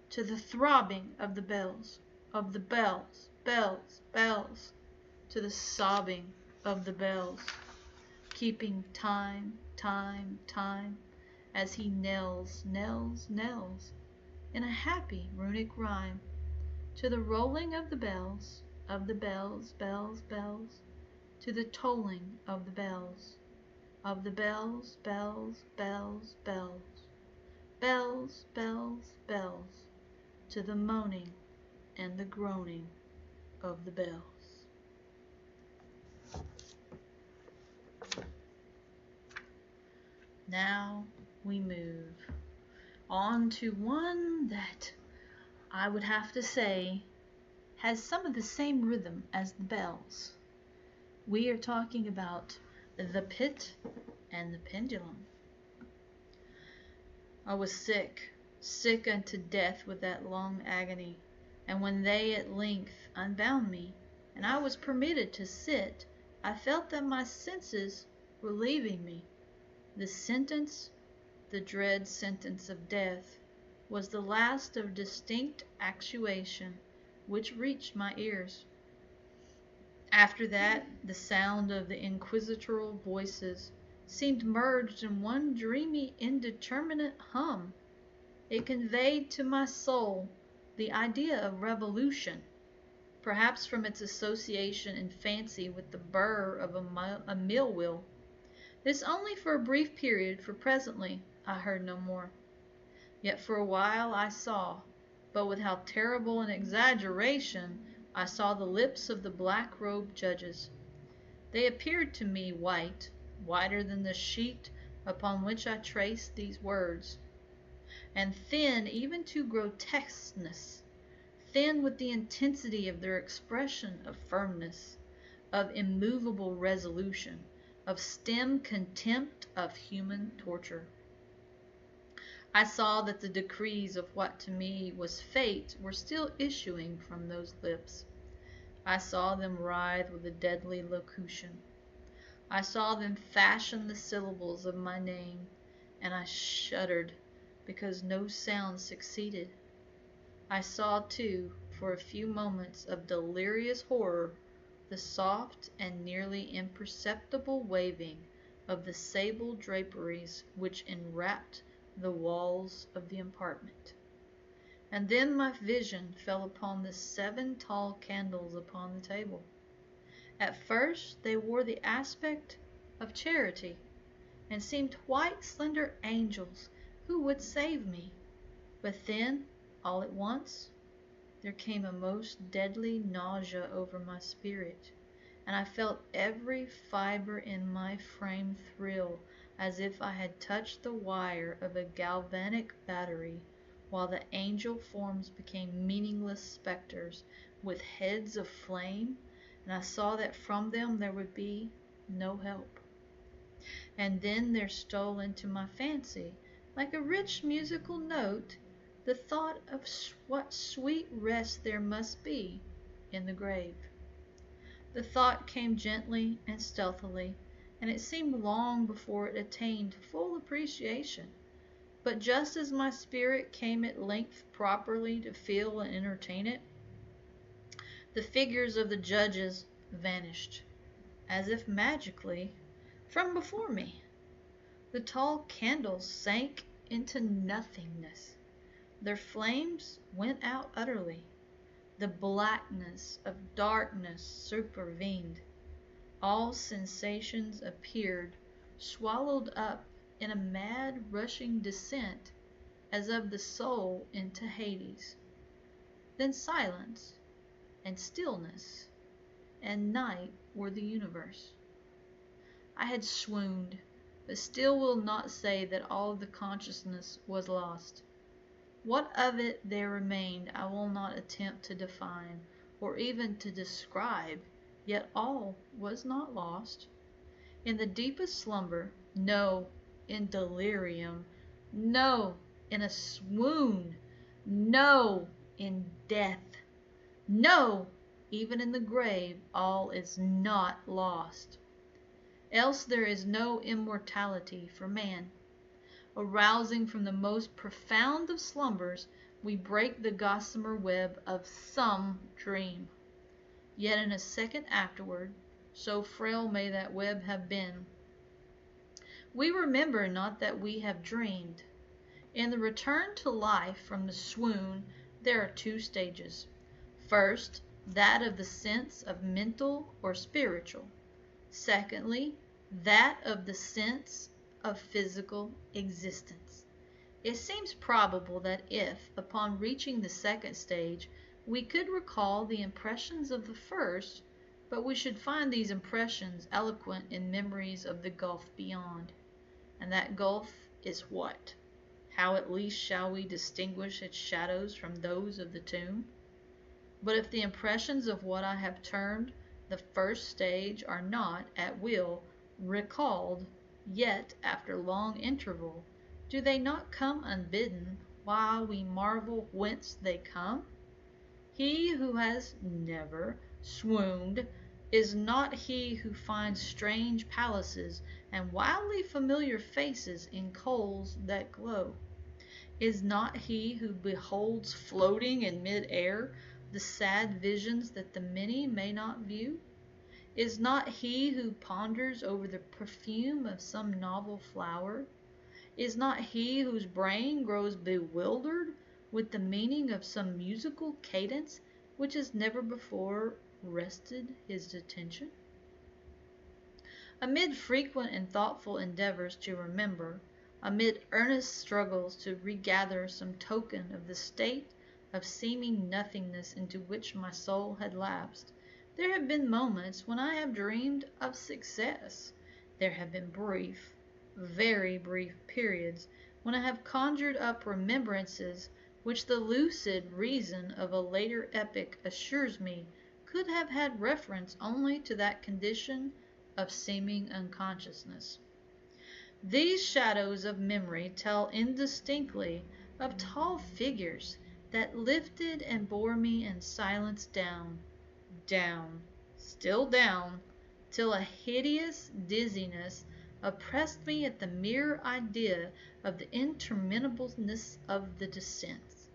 to the throbbing of the bells, bells, bells, to the sobbing of the bells, keeping time, time, time, as he knells, knells, knells, in a happy runic rhyme, to the rolling of the bells, bells, bells, to the tolling of the bells, bells, bells, bells, bells, bells, bells, to the moaning and the groaning of the bells. Now we move on to one that I would have to say has some of the same rhythm as the bells. We are talking about the pit and the pendulum. I was sick, sick unto death with that long agony, and when they at length unbound me, and I was permitted to sit, I felt that my senses were leaving me. The sentence, the dread sentence of death, was the last of distinct actuation which reached my ears. After that, the sound of the inquisitorial voices seemed merged in one dreamy, indeterminate hum. It conveyed to my soul the idea of revolution, perhaps from its association in fancy with the burr of a mill wheel. This only for a brief period, for presently I heard no more. Yet for a while I saw, but with how terrible an exaggeration, I saw the lips of the black-robed judges. They appeared to me white, whiter than the sheet upon which I traced these words, and thin even to grotesqueness, thin with the intensity of their expression of firmness, of immovable resolution, of stern contempt of human torture. I saw that the decrees of what to me was fate were still issuing from those lips. I saw them writhe with a deadly locution. I saw them fashion the syllables of my name, and I shuddered because no sound succeeded. I saw, too, for a few moments of delirious horror, the soft and nearly imperceptible waving of the sable draperies which enwrapped the walls of the apartment. And then my vision fell upon the 7 tall candles upon the table. At first they wore the aspect of charity, and seemed white slender angels who would save me. But then, all at once, there came a most deadly nausea over my spirit, and I felt every fibre in my frame thrill as if I had touched the wire of a galvanic battery, while the angel forms became meaningless spectres with heads of flame, and I saw that from them there would be no help. And then there stole into my fancy, like a rich musical note, the thought of what sweet rest there must be in the grave. The thought came gently and stealthily, and it seemed long before it attained full appreciation. But just as my spirit came at length properly to feel and entertain it, the figures of the judges vanished, as if magically, from before me. The tall candles sank into nothingness. Their flames went out utterly. The blackness of darkness supervened. All sensations appeared swallowed up in a mad rushing descent as of the soul into Hades. Then silence and stillness and night were the universe. I had swooned, but still will not say that all the consciousness was lost. What of it there remained I will not attempt to define, or even to describe, yet all was not lost. In the deepest slumber, no, in delirium, no, in a swoon, no, in death, no, even in the grave, all is not lost. Else there is no immortality for man. Arousing from the most profound of slumbers, we break the gossamer web of some dream. Yet in a second afterward, so frail may that web have been, we remember not that we have dreamed. In the return to life from the swoon, there are 2 stages. First, that of the sense of mental or spiritual. Secondly, that of the sense of physical existence. It seems probable that if, upon reaching the second stage, we could recall the impressions of the first, but we should find these impressions eloquent in memories of the gulf beyond. And that gulf is what? How at least shall we distinguish its shadows from those of the tomb? But if the impressions of what I have termed the first stage are not, at will, recalled, yet, after long interval, do they not come unbidden, while we marvel whence they come? He who has never swooned is not he who finds strange palaces and wildly familiar faces in coals that glow. Is not he who beholds floating in mid-air the sad visions that the many may not view? Is not he who ponders over the perfume of some novel flower? Is not he whose brain grows bewildered with the meaning of some musical cadence which has never before rested his attention? Amid frequent and thoughtful endeavors to remember, amid earnest struggles to regather some token of the state of seeming nothingness into which my soul had lapsed, there have been moments when I have dreamed of success. There have been brief, very brief periods when I have conjured up remembrances which the lucid reason of a later epoch assures me could have had reference only to that condition of seeming unconsciousness. These shadows of memory tell indistinctly of tall figures that lifted and bore me in silence down, down, still down, till a hideous dizziness oppressed me at the mere idea of the interminableness of the descents.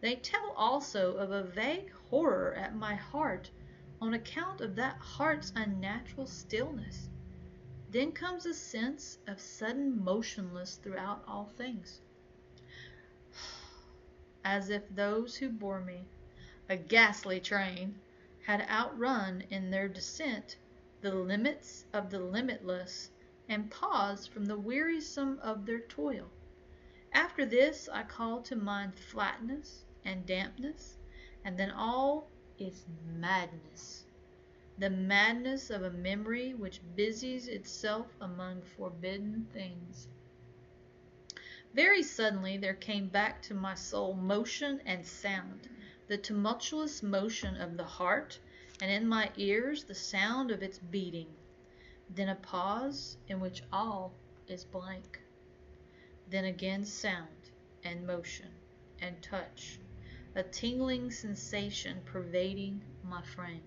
They tell also of a vague horror at my heart on account of that heart's unnatural stillness. Then comes a sense of sudden motionlessness throughout all things, as if those who bore me, a ghastly train, had outrun in their descent the limits of the limitless, and paused from the wearisome of their toil. After this I call to mind flatness and dampness, and then all is madness, the madness of a memory which busies itself among forbidden things. Very suddenly there came back to my soul motion and sound, the tumultuous motion of the heart, and in my ears the sound of its beating. Then a pause in which all is blank. Then again sound and motion and touch, a tingling sensation pervading my frame.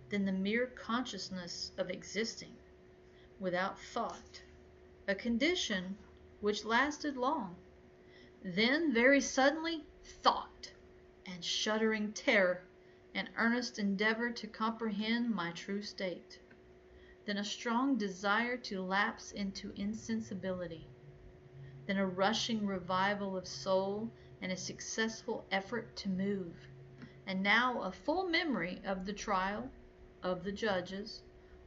Then the mere consciousness of existing, without thought, a condition which lasted long. Then very suddenly thought, and shuddering terror, and earnest endeavor to comprehend my true state. Then a strong desire to lapse into insensibility. Then a rushing revival of soul, and a successful effort to move. And now a full memory of the trial, of the judges,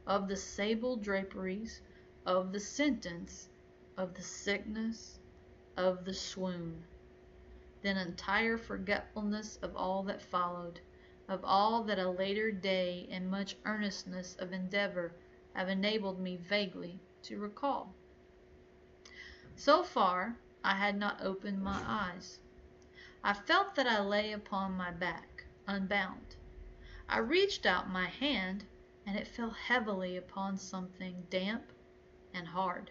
of the sable draperies, of the sentence, of the sickness, of the swoon. Then entire forgetfulness of all that followed, of all that a later day and much earnestness of endeavor have enabled me vaguely to recall. So far I had not opened my eyes. I felt that I lay upon my back, unbound. I reached out my hand, and it fell heavily upon something damp and hard.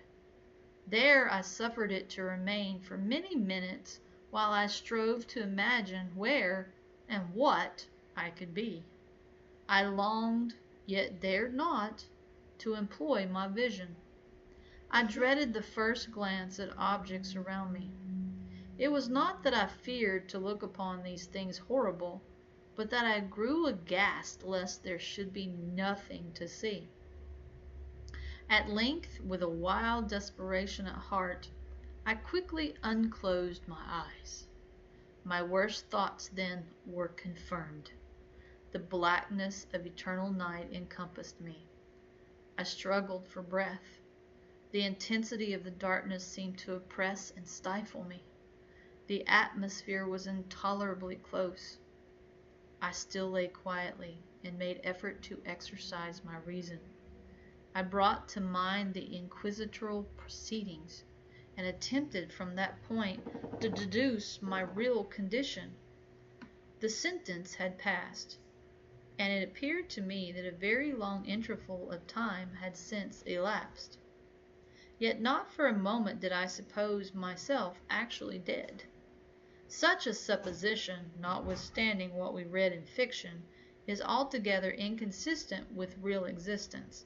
There I suffered it to remain for many minutes while I strove to imagine where and what I could be. I longed, yet dared not, to employ my vision. I dreaded the first glance at objects around me. It was not that I feared to look upon these things horrible, but that I grew aghast lest there should be nothing to see. At length, with a wild desperation at heart, I quickly unclosed my eyes. My worst thoughts then were confirmed. The blackness of eternal night encompassed me. I struggled for breath. The intensity of the darkness seemed to oppress and stifle me. The atmosphere was intolerably close. I still lay quietly and made effort to exercise my reason. I brought to mind the inquisitorial proceedings, and attempted from that point to deduce my real condition. The sentence had passed, and it appeared to me that a very long interval of time had since elapsed. Yet not for a moment did I suppose myself actually dead. Such a supposition, notwithstanding what we read in fiction, is altogether inconsistent with real existence.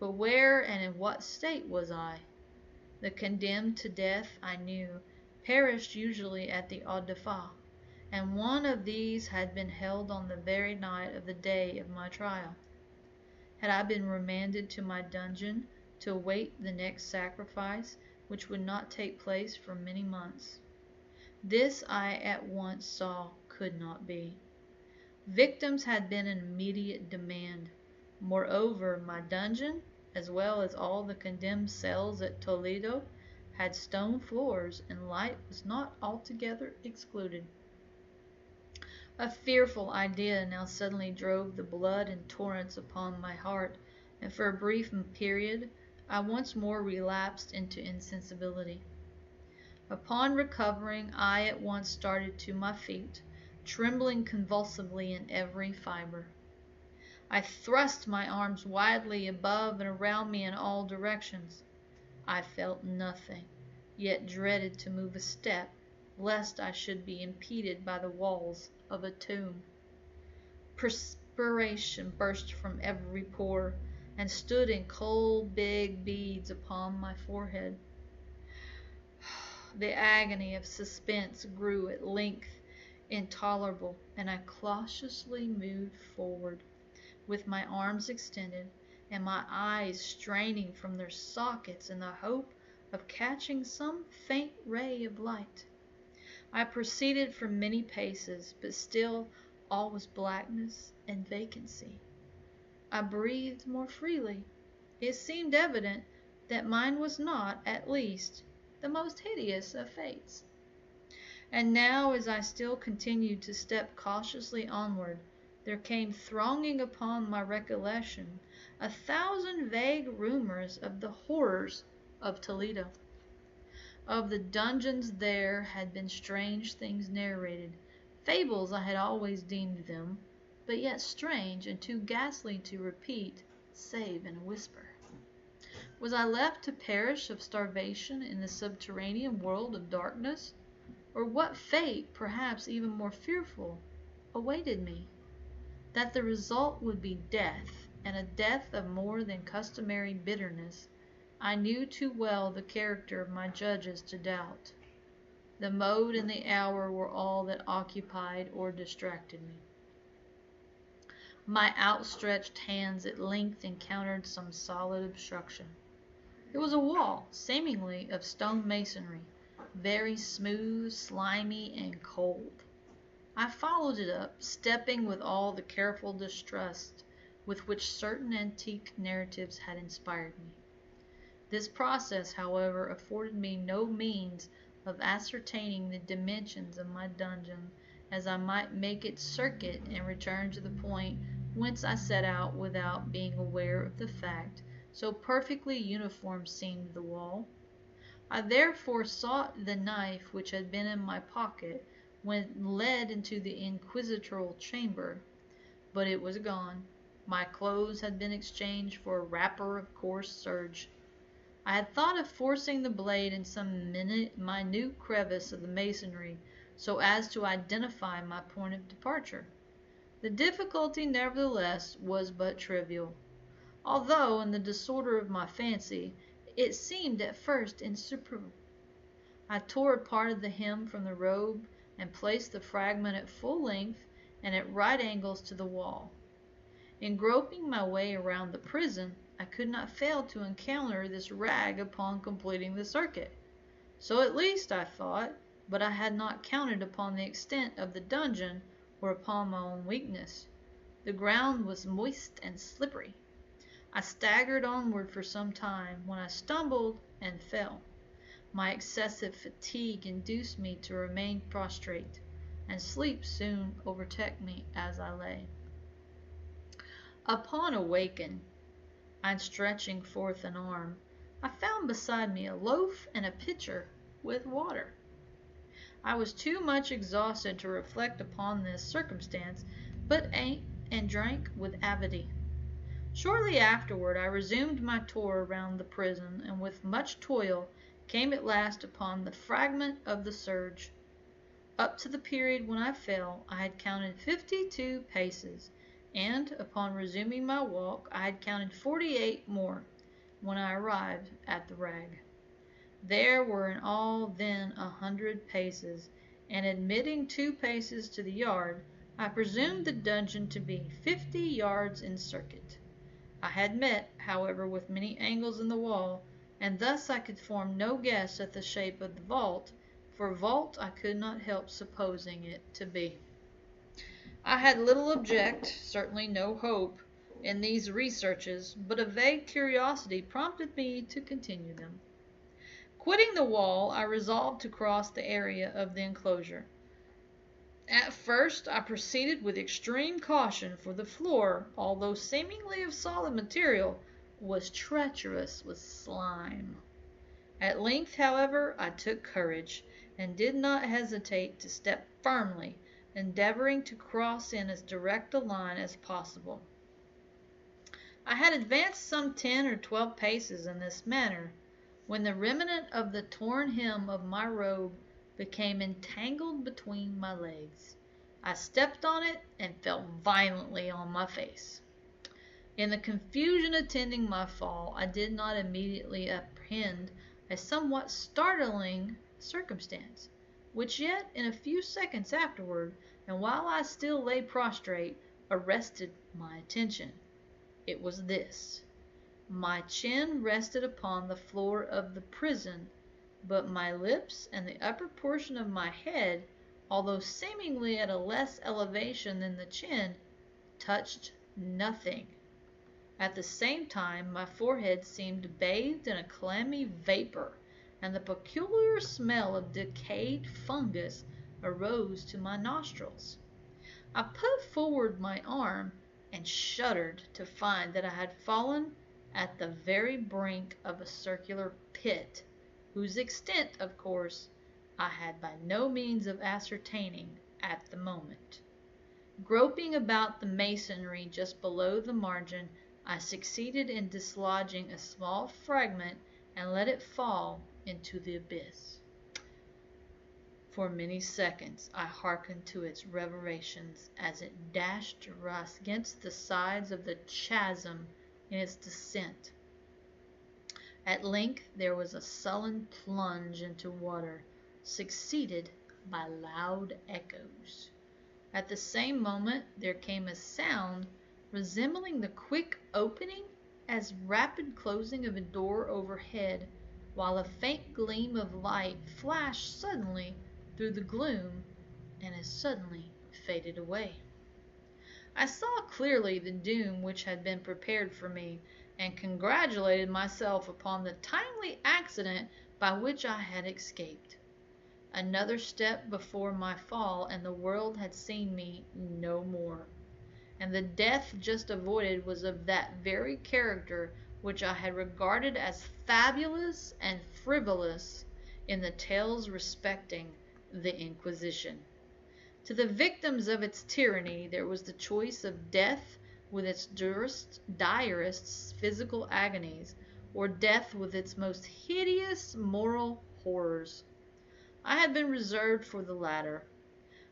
But where and in what state was I? The condemned to death, I knew, perished usually at the Auto da Fe, and one of these had been held on the very night of the day of my trial. Had I been remanded to my dungeon to await the next sacrifice, which would not take place for many months? This I at once saw could not be. Victims had been in immediate demand. Moreover, my dungeon, as well as all the condemned cells at Toledo, had stone floors, and light was not altogether excluded. A fearful idea now suddenly drove the blood in torrents upon my heart, and for a brief period I once more relapsed into insensibility. Upon recovering, I at once started to my feet, trembling convulsively in every fiber. I thrust my arms widely above and around me in all directions. I felt nothing, yet dreaded to move a step, lest I should be impeded by the walls of a tomb. Perspiration burst from every pore, and stood in cold big beads upon my forehead. The agony of suspense grew at length intolerable, and I cautiously moved forward, with my arms extended, and my eyes straining from their sockets in the hope of catching some faint ray of light. I proceeded for many paces, but still all was blackness and vacancy. I breathed more freely. It seemed evident that mine was not, at least, the most hideous of fates. And now, as I still continued to step cautiously onward, there came thronging upon my recollection 1,000 vague rumors of the horrors of Toledo. Of the dungeons there had been strange things narrated, fables I had always deemed them, but yet strange and too ghastly to repeat, save in a whisper. Was I left to perish of starvation in the subterranean world of darkness? Or what fate, perhaps even more fearful, awaited me? That the result would be death, and a death of more than customary bitterness, I knew too well the character of my judges to doubt. The mode and the hour were all that occupied or distracted me. My outstretched hands at length encountered some solid obstruction. It was a wall, seemingly of stone masonry, very smooth, slimy, and cold. I followed it up, stepping with all the careful distrust with which certain antique narratives had inspired me. This process, however, afforded me no means of ascertaining the dimensions of my dungeon, as I might make its circuit and return to the point whence I set out without being aware of the fact, so perfectly uniform seemed the wall. I therefore sought the knife which had been in my pocket when led into the inquisitorial chamber, but it was gone. My clothes had been exchanged for a wrapper of coarse serge. I had thought of forcing the blade in some minute crevice of the masonry, so as to identify my point of departure. The difficulty, nevertheless, was but trivial, although, in the disorder of my fancy, it seemed at first insuperable. I tore a part of the hem from the robe, and placed the fragment at full length and at right angles to the wall. In groping my way around the prison, I could not fail to encounter this rag upon completing the circuit. So at least I thought, but I had not counted upon the extent of the dungeon or upon my own weakness. The ground was moist and slippery. I staggered onward for some time, when I stumbled and fell. My excessive fatigue induced me to remain prostrate, and sleep soon overtook me as I lay. Upon awaking, and stretching forth an arm, I found beside me a loaf and a pitcher with water. I was too much exhausted to reflect upon this circumstance, but ate and drank with avidity. Shortly afterward I resumed my tour around the prison, and with much toil came at last upon the fragment of the serge. Up to the period when I fell, I had counted 52 paces, and, upon resuming my walk, I had counted 48 more, when I arrived at the rag. There were in all then 100 paces, and admitting 2 paces to the yard, I presumed the dungeon to be 50 yards in circuit. I had met, however, with many angles in the wall, and thus I could form no guess at the shape of the vault, for vault I could not help supposing it to be. I had little object, certainly no hope, in these researches, but a vague curiosity prompted me to continue them. Quitting the wall, I resolved to cross the area of the enclosure. At first I proceeded with extreme caution, for the floor, although seemingly of solid material, was treacherous with slime. At length, however, I took courage, and did not hesitate to step firmly, endeavoring to cross in as direct a line as possible. I had advanced some 10 or 12 paces in this manner, when the remnant of the torn hem of my robe became entangled between my legs. I stepped on it and fell violently on my face. In the confusion attending my fall, I did not immediately apprehend a somewhat startling circumstance, which yet in a few seconds afterward, and while I still lay prostrate, arrested my attention. It was this. My chin rested upon the floor of the prison, but my lips and the upper portion of my head, although seemingly at a less elevation than the chin, touched nothing. At the same time, my forehead seemed bathed in a clammy vapor, and the peculiar smell of decayed fungus arose to my nostrils. I put forward my arm and shuddered to find that I had fallen at the very brink of a circular pit, whose extent, of course, I had by no means of ascertaining at the moment. Groping about the masonry just below the margin, I succeeded in dislodging a small fragment and let it fall into the abyss. For many seconds I hearkened to its reverberations as it dashed against the sides of the chasm in its descent. At length there was a sullen plunge into water, succeeded by loud echoes. At the same moment there came a sound resembling the quick opening as rapid closing of a door overhead, while a faint gleam of light flashed suddenly through the gloom and as suddenly faded away. I saw clearly the doom which had been prepared for me, and congratulated myself upon the timely accident by which I had escaped. Another step before my fall, and the world had seen me no more, and the death just avoided was of that very character which I had regarded as fabulous and frivolous in the tales respecting the Inquisition. To the victims of its tyranny there was the choice of death with its direst physical agonies, or death with its most hideous moral horrors. I had been reserved for the latter.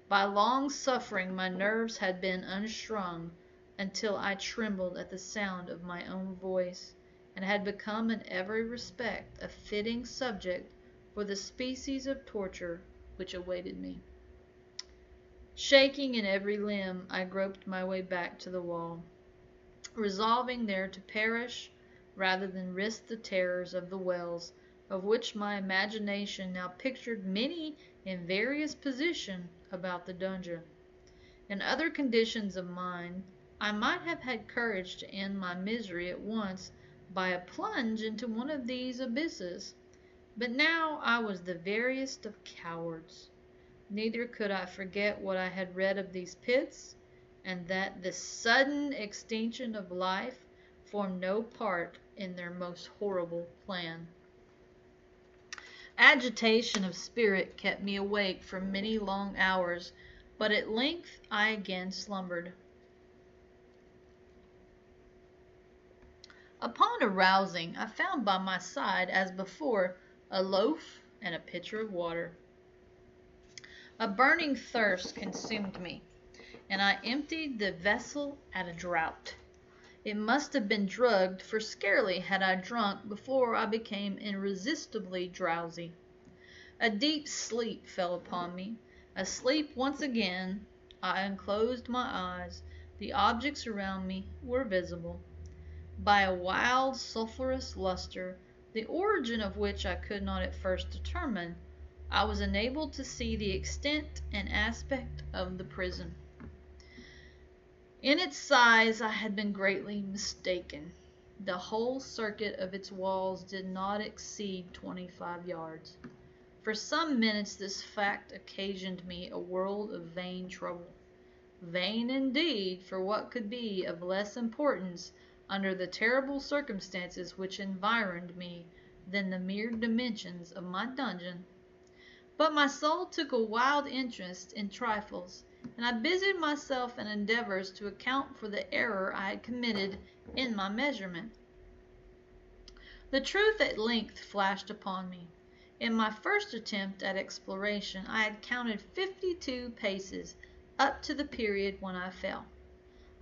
By long suffering my nerves had been unstrung until I trembled at the sound of my own voice, and had become in every respect a fitting subject for the species of torture which awaited me. Shaking in every limb, I groped my way back to the wall, resolving there to perish rather than risk the terrors of the wells, of which my imagination now pictured many in various positions about the dungeon. In other conditions of mind, I might have had courage to end my misery at once by a plunge into one of these abysses, but now I was the veriest of cowards. Neither could I forget what I had read of these pits, and that the sudden extinction of life formed no part in their most horrible plan. Agitation of spirit kept me awake for many long hours, but at length I again slumbered. Upon arousing, I found by my side, as before, a loaf and a pitcher of water. A burning thirst consumed me, and I emptied the vessel at a draught. It must have been drugged, for scarcely had I drunk before I became irresistibly drowsy. A deep sleep fell upon me. Asleep once again, I unclosed my eyes. The objects around me were visible. By a wild sulphurous luster, the origin of which I could not at first determine, I was enabled to see the extent and aspect of the prison. In its size I had been greatly mistaken. The whole circuit of its walls did not exceed 25 yards. For some minutes this fact occasioned me a world of vain trouble. Vain indeed, for what could be of less importance under the terrible circumstances which environed me than the mere dimensions of my dungeon? But my soul took a wild interest in trifles, and I busied myself in endeavors to account for the error I had committed in my measurement. The truth at length flashed upon me. In my first attempt at exploration I had counted 52 paces up to the period when I fell.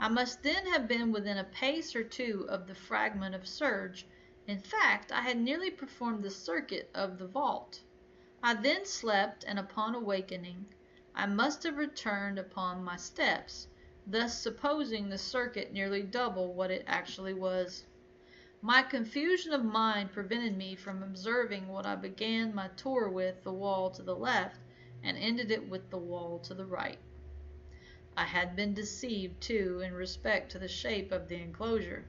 I must then have been within a pace or two of the fragment of surge. In fact, I had nearly performed the circuit of the vault. I then slept, and upon awakening, I must have returned upon my steps, thus supposing the circuit nearly double what it actually was. My confusion of mind prevented me from observing what I began my tour with the wall to the left, and ended it with the wall to the right. I had been deceived, too, in respect to the shape of the enclosure.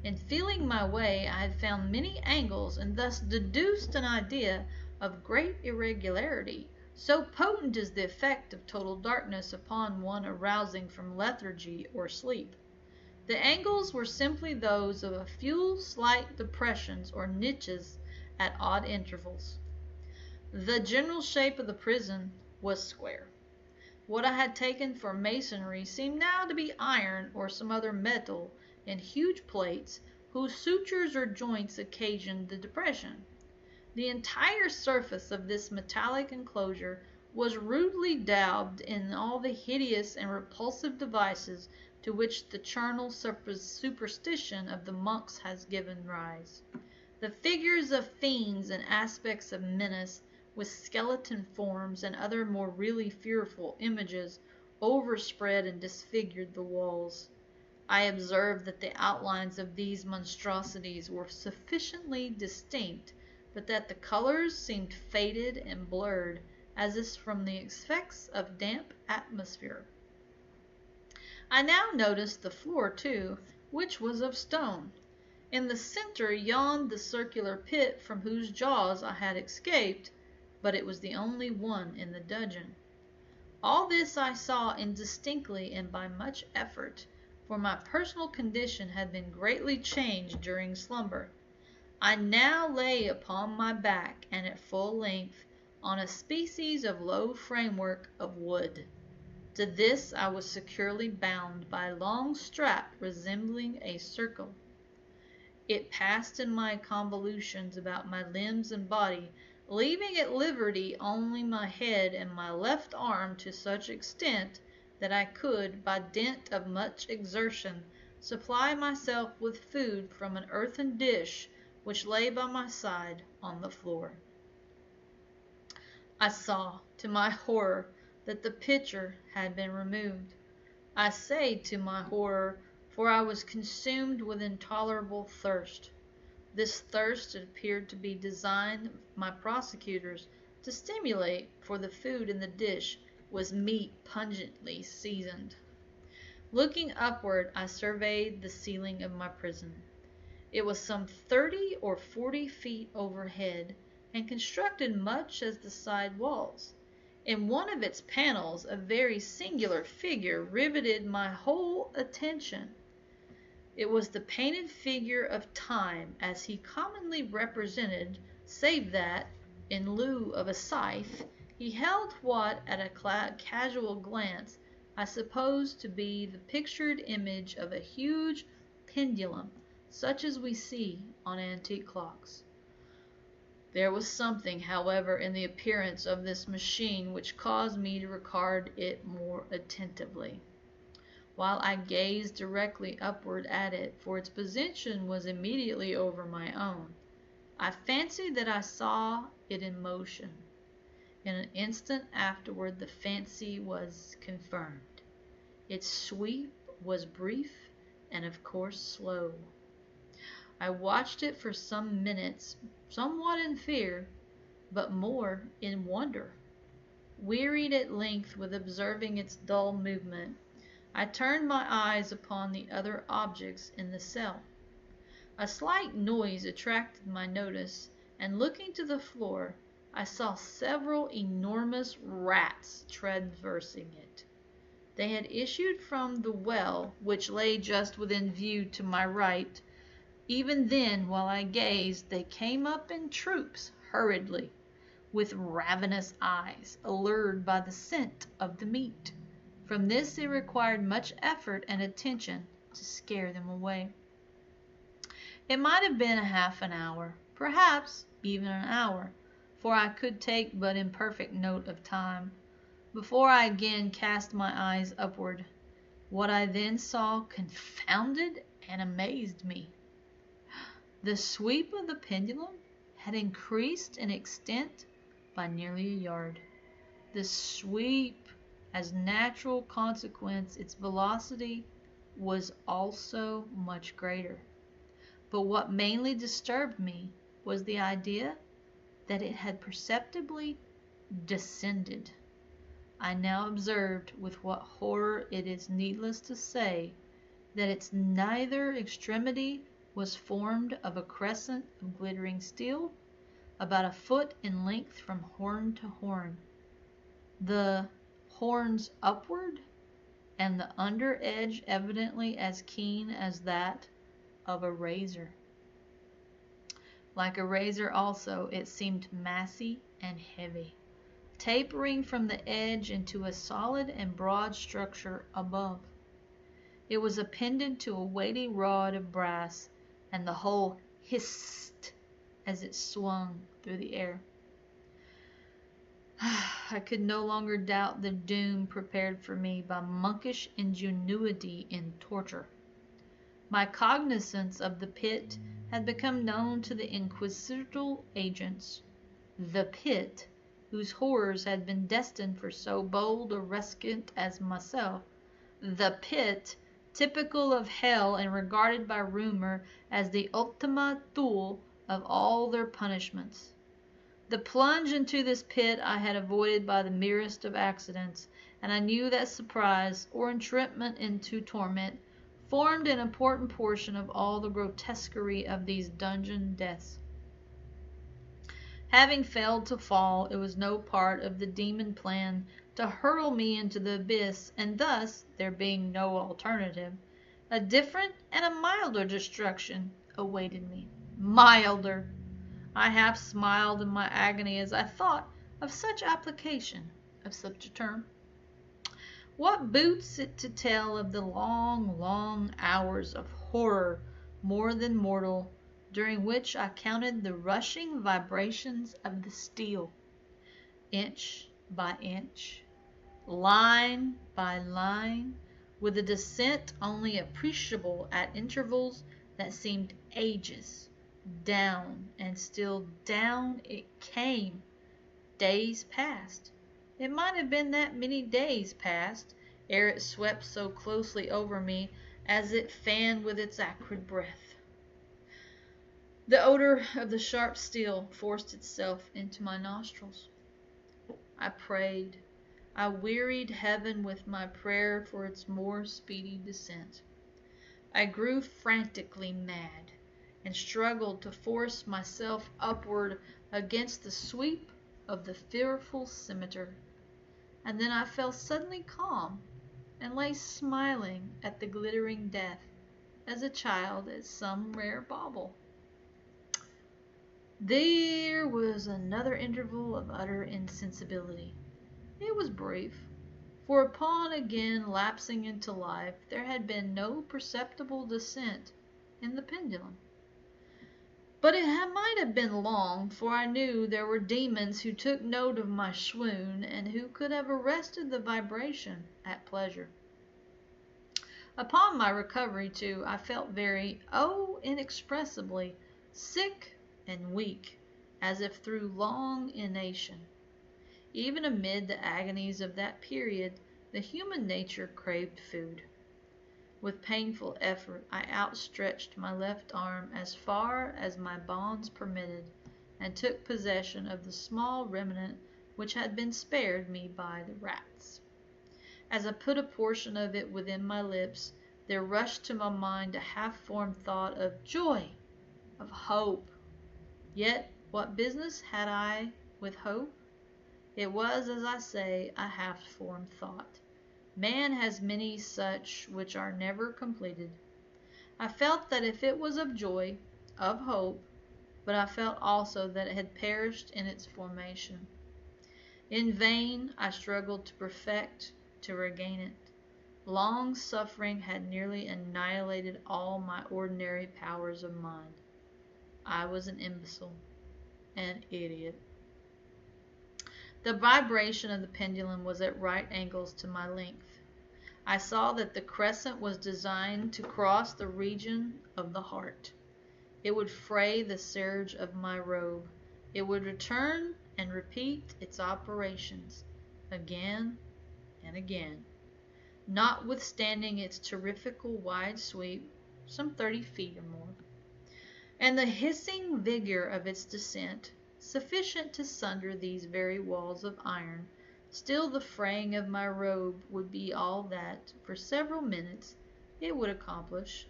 In feeling my way I had found many angles, and thus deduced an idea of great irregularity, so potent is the effect of total darkness upon one arousing from lethargy or sleep. The angles were simply those of a few slight depressions or niches at odd intervals. The general shape of the prison was square. What I had taken for masonry seemed now to be iron or some other metal in huge plates whose sutures or joints occasioned the depression. The entire surface of this metallic enclosure was rudely daubed in all the hideous and repulsive devices to which the charnel superstition of the monks has given rise. The figures of fiends and aspects of menace, with skeleton forms and other more really fearful images, overspread and disfigured the walls. I observed that the outlines of these monstrosities were sufficiently distinct, but that the colors seemed faded and blurred, as if from the effects of damp atmosphere. I now noticed the floor, too, which was of stone. In the center yawned the circular pit from whose jaws I had escaped, but it was the only one in the dungeon. All this I saw indistinctly and by much effort, for my personal condition had been greatly changed during slumber. I now lay upon my back and at full length on a species of low framework of wood. To this I was securely bound by a long strap resembling a circle. It passed in my convolutions about my limbs and body, leaving at liberty only my head and my left arm to such extent that I could, by dint of much exertion, supply myself with food from an earthen dish which lay by my side on the floor. I saw, to my horror, that the pitcher had been removed. I say to my horror, for I was consumed with intolerable thirst. This thirst it appeared to be designed my prosecutors to stimulate, for the food in the dish was meat pungently seasoned. Looking upward, I surveyed the ceiling of my prison. It was some 30 or 40 feet overhead, and constructed much as the side walls. In one of its panels a very singular figure riveted my whole attention. It was the painted figure of Time, as he commonly represented, save that, in lieu of a scythe, he held what, at a casual glance, I supposed to be the pictured image of a huge pendulum, such as we see on antique clocks. There was something, however, in the appearance of this machine which caused me to regard it more attentively. While I gazed directly upward at it, for its position was immediately over my own, I fancied that I saw it in motion. In an instant afterward the fancy was confirmed. Its sweep was brief and of course slow. I watched it for some minutes, somewhat in fear, but more in wonder. Wearied at length with observing its dull movement, I turned my eyes upon the other objects in the cell. A slight noise attracted my notice, and looking to the floor, I saw several enormous rats traversing it. They had issued from the well, which lay just within view to my right. Even then, while I gazed, they came up in troops, hurriedly, with ravenous eyes, allured by the scent of the meat. From this it required much effort and attention to scare them away. It might have been a half an hour, perhaps even an hour, for I could take but imperfect note of time, before I again cast my eyes upward. What I then saw confounded and amazed me. The sweep of the pendulum had increased in extent by nearly a yard. The sweep, as natural consequence, its velocity was also much greater. But what mainly disturbed me was the idea that it had perceptibly descended. I now observed with what horror it is needless to say that its neither extremity was formed of a crescent of glittering steel, about a foot in length from horn to horn, the horns upward, and the under edge evidently as keen as that of a razor. Like a razor also, it seemed massy and heavy, tapering from the edge into a solid and broad structure above. It was appended to a weighty rod of brass, and the whole hissed as it swung through the air. I could no longer doubt the doom prepared for me by monkish ingenuity in torture. My cognizance of the pit had become known to the inquisitorial agents. The pit, whose horrors had been destined for so bold a recreant as myself. The pit, typical of hell and regarded by rumor as the ultima thule of all their punishments. The plunge into this pit I had avoided by the merest of accidents, and I knew that surprise, or entrapment into torment, formed an important portion of all the grotesquerie of these dungeon deaths. Having failed to fall, it was no part of the demon plan to hurl me into the abyss, and thus, there being no alternative, a different and a milder destruction awaited me. Milder! I half smiled in my agony as I thought of such application of such a term. What boots it to tell of the long, long hours of horror more than mortal, during which I counted the rushing vibrations of the steel, inch by inch, line by line, with a descent only appreciable at intervals that seemed ages. Down, and still down it came. Days passed. It might have been that many days passed ere it swept so closely over me as it fanned with its acrid breath. The odor of the sharp steel forced itself into my nostrils. I prayed. I wearied heaven with my prayer for its more speedy descent. I grew frantically mad, and struggled to force myself upward against the sweep of the fearful scimitar. And then I felt suddenly calm, and lay smiling at the glittering death, as a child at some rare bauble. There was another interval of utter insensibility. It was brief, for upon again lapsing into life there had been no perceptible descent in the pendulum. But it might have been long, for I knew there were demons who took note of my swoon, and who could have arrested the vibration at pleasure. Upon my recovery, too, I felt very, inexpressibly, sick and weak, as if through long inanition. Even amid the agonies of that period, the human nature craved food. With painful effort I outstretched my left arm as far as my bonds permitted, and took possession of the small remnant which had been spared me by the rats. As I put a portion of it within my lips, there rushed to my mind a half-formed thought of joy, of hope. Yet what business had I with hope? It was, as I say, a half-formed thought. Man has many such which are never completed. I felt that if it was of joy, of hope, but I felt also that it had perished in its formation. In vain I struggled to perfect, to regain it. Long suffering had nearly annihilated all my ordinary powers of mind. I was an imbecile, an idiot. The vibration of the pendulum was at right angles to my length. I saw that the crescent was designed to cross the region of the heart. It would fray the serge of my robe. It would return and repeat its operations again and again, notwithstanding its terrifical wide sweep, some 30 feet or more, and the hissing vigor of its descent, sufficient to sunder these very walls of iron. Still the fraying of my robe would be all that, for several minutes, it would accomplish.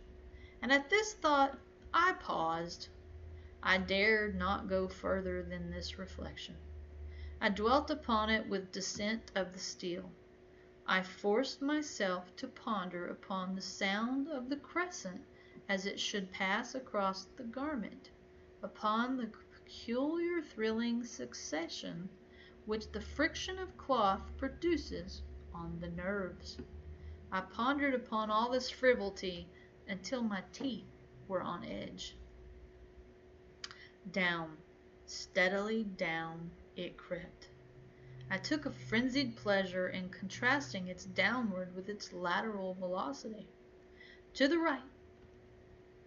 And at this thought I paused. I dared not go further than this reflection. I dwelt upon it with descent of the steel. I forced myself to ponder upon the sound of the crescent as it should pass across the garment, upon the peculiar thrilling succession which the friction of cloth produces on the nerves. I pondered upon all this frivolity until my teeth were on edge. Down, steadily down, it crept. I took a frenzied pleasure in contrasting its downward with its lateral velocity. To the right,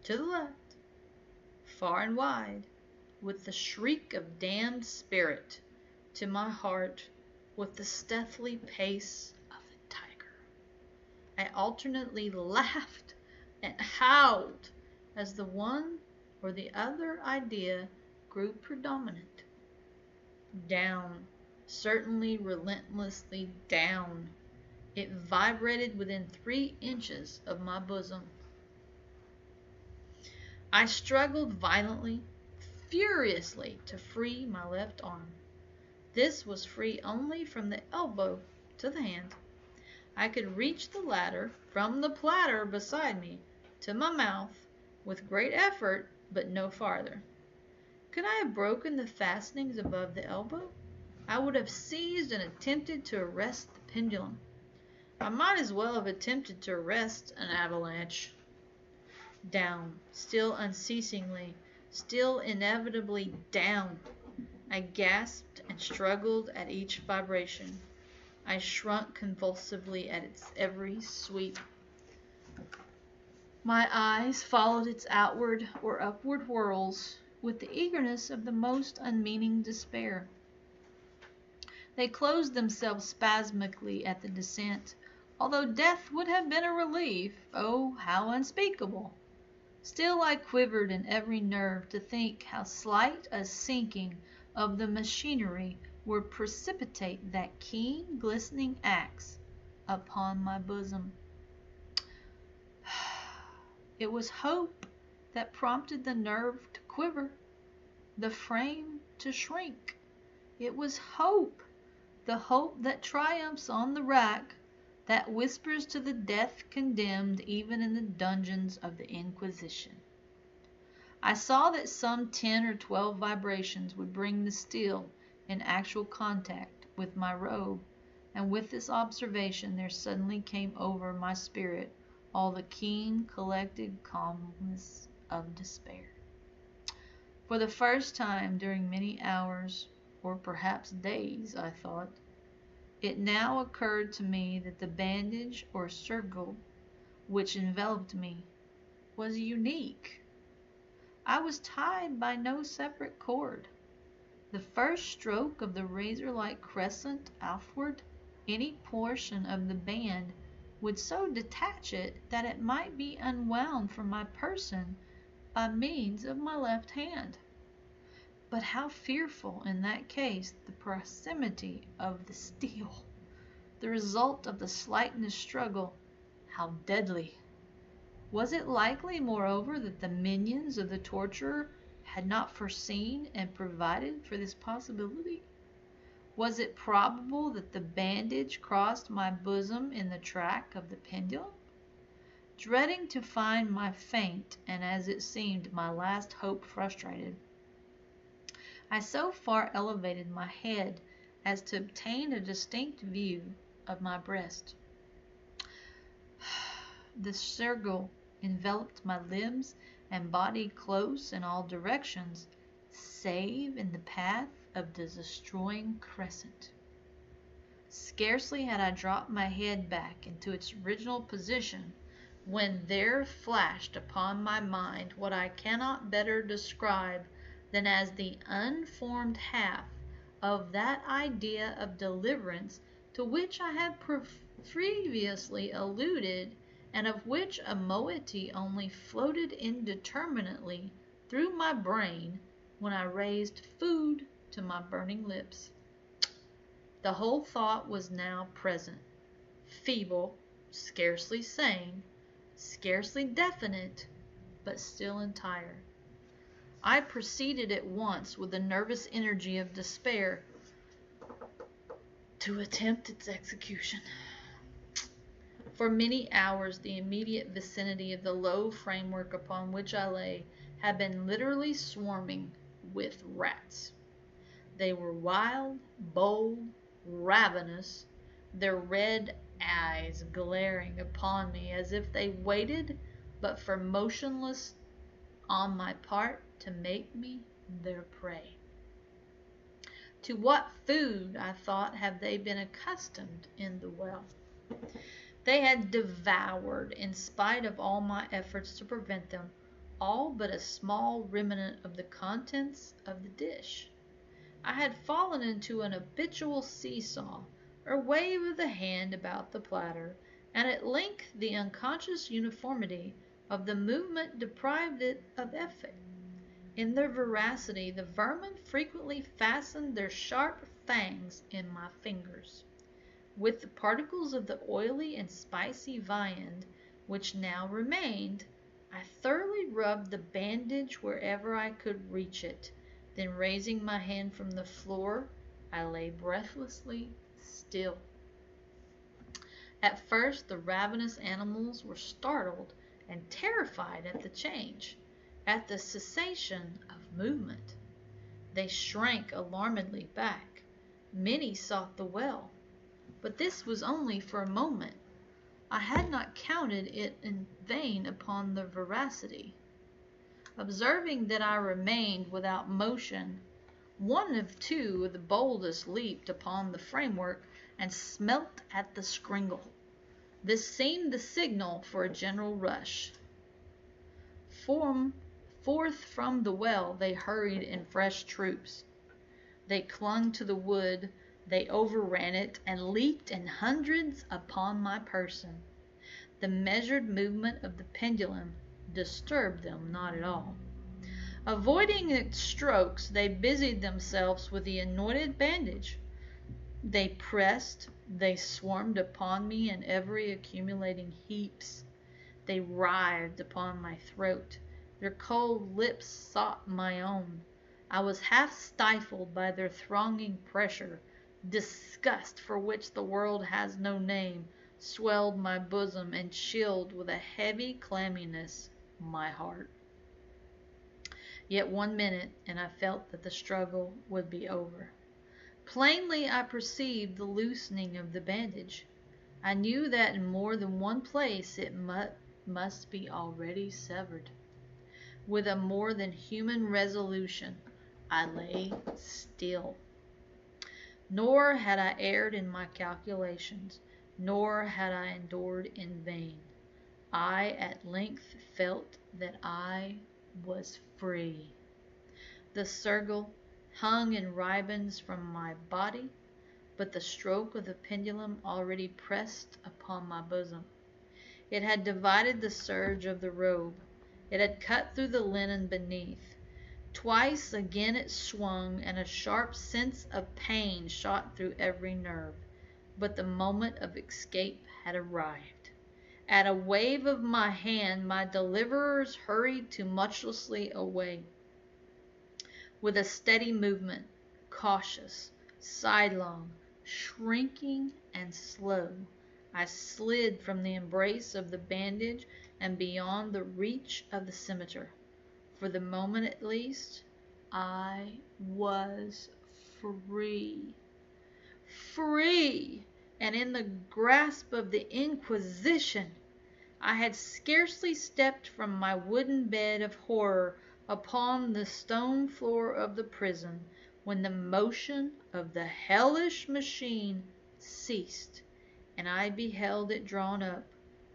to the left, far and wide, with the shriek of damned spirit, to my heart, with the stealthy pace of a tiger. I alternately laughed and howled as the one or the other idea grew predominant. Down, certainly relentlessly down, it vibrated within 3 inches of my bosom. I struggled violently, furiously, to free my left arm. This was free only from the elbow to the hand. I could reach the latter from the platter beside me to my mouth with great effort, but no farther. Could I have broken the fastenings above the elbow, I would have seized and attempted to arrest the pendulum. I might as well have attempted to arrest an avalanche. Down, still unceasingly, still inevitably down. I gasped and struggled at each vibration. I shrunk convulsively at its every sweep. My eyes followed its outward or upward whirls with the eagerness of the most unmeaning despair. They closed themselves spasmically at the descent, although death would have been a relief, oh, how unspeakable! Still I quivered in every nerve to think how slight a sinking of the machinery would precipitate that keen, glistening axe upon my bosom. It was hope that prompted the nerve to quiver, the frame to shrink. It was hope, the hope that triumphs on the rack, that whispers to the death condemned even in the dungeons of the Inquisition. I saw that some 10 or 12 vibrations would bring the steel in actual contact with my robe, and with this observation there suddenly came over my spirit all the keen, collected calmness of despair. For the first time during many hours, or perhaps days, I thought, it now occurred to me that the bandage or circle which enveloped me was unique. I was tied by no separate cord. The first stroke of the razor-like crescent outward, any portion of the band would so detach it that it might be unwound from my person by means of my left hand. But how fearful in that case the proximity of the steel, the result of the slightest struggle, how deadly! Was it likely, moreover, that the minions of the torturer had not foreseen and provided for this possibility? Was it probable that the bandage crossed my bosom in the track of the pendulum? Dreading to find my faint, and as it seemed my last hope frustrated, I so far elevated my head as to obtain a distinct view of my breast. The circle enveloped my limbs and body close in all directions, save in the path of the destroying crescent. Scarcely had I dropped my head back into its original position when there flashed upon my mind what I cannot better describe than as the unformed half of that idea of deliverance to which I had previously alluded, and of which a moiety only floated indeterminately through my brain when I raised food to my burning lips. The whole thought was now present, feeble, scarcely sane, scarcely definite, but still entire. I proceeded at once with the nervous energy of despair to attempt its execution. For many hours the immediate vicinity of the low framework upon which I lay had been literally swarming with rats. They were wild, bold, ravenous, their red eyes glaring upon me as if they waited but for motionless on my part to make me their prey. To what food, I thought, have they been accustomed in the well? They had devoured, in spite of all my efforts to prevent them, all but a small remnant of the contents of the dish. I had fallen into an habitual seesaw, or wave of the hand about the platter, and at length the unconscious uniformity of the movement deprived it of effect. In their voracity, the vermin frequently fastened their sharp fangs in my fingers. With the particles of the oily and spicy viand which now remained, I thoroughly rubbed the bandage wherever I could reach it. Then raising my hand from the floor, I lay breathlessly still. At first the ravenous animals were startled and terrified at the change, at the cessation of movement. They shrank alarmedly back. Many sought the well, but this was only for a moment. I had not counted it in vain upon their voracity. Observing that I remained without motion, one of two of the boldest leaped upon the framework and smelt at the scringle. This seemed the signal for a general rush. Forth from the well they hurried in fresh troops. They clung to the wood, they overran it, and leaped in hundreds upon my person. The measured movement of the pendulum disturbed them not at all. Avoiding its strokes, they busied themselves with the anointed bandage. They pressed, they swarmed upon me in ever accumulating heaps. They writhed upon my throat. Their cold lips sought my own. I was half stifled by their thronging pressure. Disgust, for which the world has no name, swelled my bosom and chilled with a heavy clamminess my heart. Yet 1 minute, and I felt that the struggle would be over. Plainly I perceived the loosening of the bandage. I knew that in more than one place it must be already severed. With a more than human resolution, I lay still. Nor had I erred in my calculations, nor had I endured in vain. I at length felt that I was free. The circle hung in ribands from my body, but the stroke of the pendulum already pressed upon my bosom. It had divided the serge of the robe. It had cut through the linen beneath. Twice again it swung, and a sharp sense of pain shot through every nerve. But the moment of escape had arrived. At a wave of my hand, my deliverers hurried tumultuously away. With a steady movement, cautious, sidelong, shrinking, and slow, I slid from the embrace of the bandage and beyond the reach of the scimitar. For the moment at least, I was free. Free! And in the grasp of the Inquisition! I had scarcely stepped from my wooden bed of horror upon the stone floor of the prison when the motion of the hellish machine ceased, and I beheld it drawn up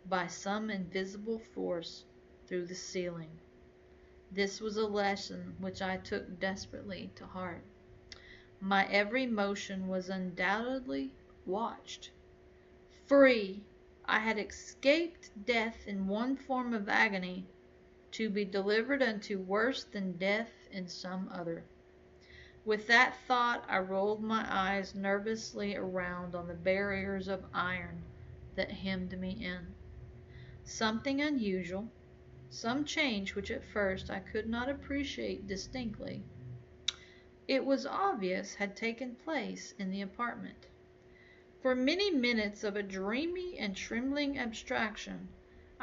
by some invisible force through the ceiling. This was a lesson which I took desperately to heart. My every motion was undoubtedly watched. Free, I had escaped death in one form of agony, to be delivered unto worse than death in some other. With that thought, I rolled my eyes nervously around on the barriers of iron that hemmed me in. Something unusual, some change which at first I could not appreciate distinctly, it was obvious had taken place in the apartment. For many minutes of a dreamy and trembling abstraction,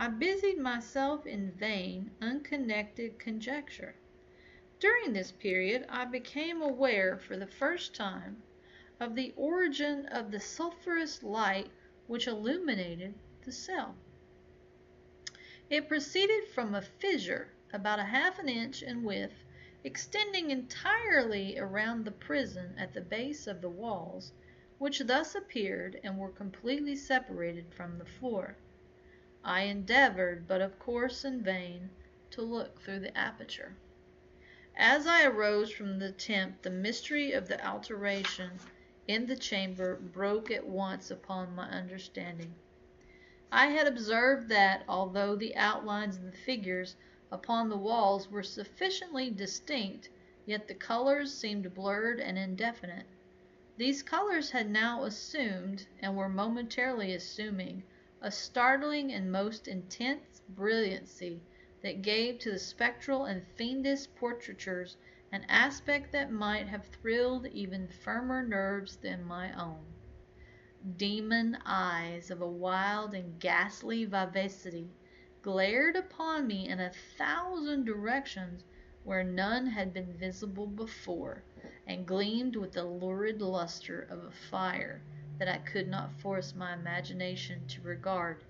I busied myself in vain, unconnected conjecture. During this period I became aware for the first time of the origin of the sulphurous light which illuminated the cell. It proceeded from a fissure about half an inch in width, extending entirely around the prison at the base of the walls, which thus appeared and were completely separated from the floor. I endeavored, but of course in vain, to look through the aperture. As I arose from the attempt, the mystery of the alteration in the chamber broke at once upon my understanding. I had observed that, although the outlines of the figures upon the walls were sufficiently distinct, yet the colors seemed blurred and indefinite. These colors had now assumed, and were momentarily assuming, a startling and most intense brilliancy that gave to the spectral and fiendish portraitures an aspect that might have thrilled even firmer nerves than my own. Demon eyes of a wild and ghastly vivacity glared upon me in 1,000 directions where none had been visible before, and gleamed with the lurid luster of a fire that I could not force my imagination to regard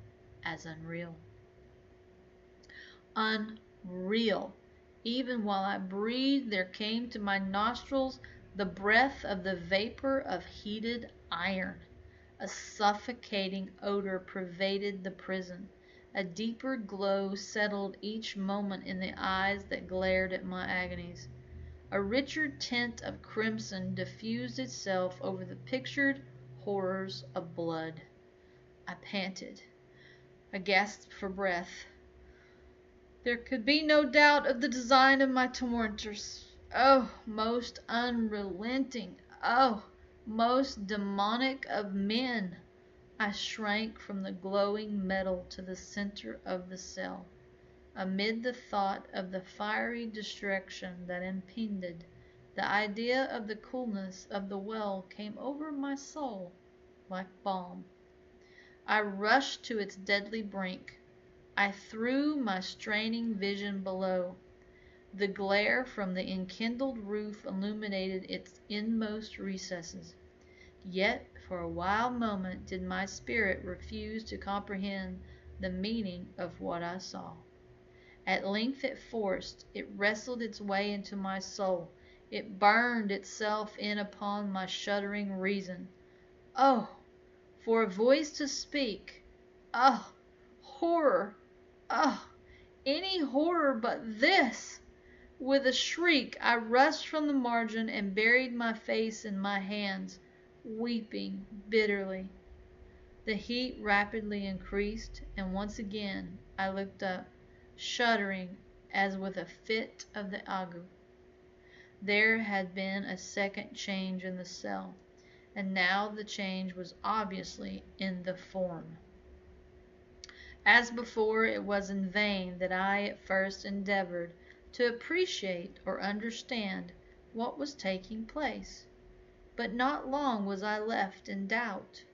as unreal. Unreal! Even while I breathed, there came to my nostrils the breath of the vapor of heated iron. A suffocating odor pervaded the prison. A deeper glow settled each moment in the eyes that glared at my agonies. A richer tint of crimson diffused itself over the pictured horrors of blood. I panted. I gasped for breath. There could be no doubt of the design of my tormentors. Oh, most unrelenting! Oh, most demonic of men! I shrank from the glowing metal to the center of the cell. Amid the thought of the fiery destruction that impended, the idea of the coolness of the well came over my soul like balm. I rushed to its deadly brink. I threw my straining vision below. The glare from the enkindled roof illuminated its inmost recesses. Yet for a wild moment did my spirit refuse to comprehend the meaning of what I saw. At length it wrestled its way into my soul. It burned itself in upon my shuddering reason. Oh, for a voice to speak! Oh, horror! Oh, any horror but this! With a shriek I rushed from the margin and buried my face in my hands, weeping bitterly. The heat rapidly increased, and once again I looked up, shuddering as with a fit of the ague. There had been a second change in the cell, and now the change was obviously in the form. As before, it was in vain that I at first endeavored to appreciate or understand what was taking place. But not long was I left in doubt.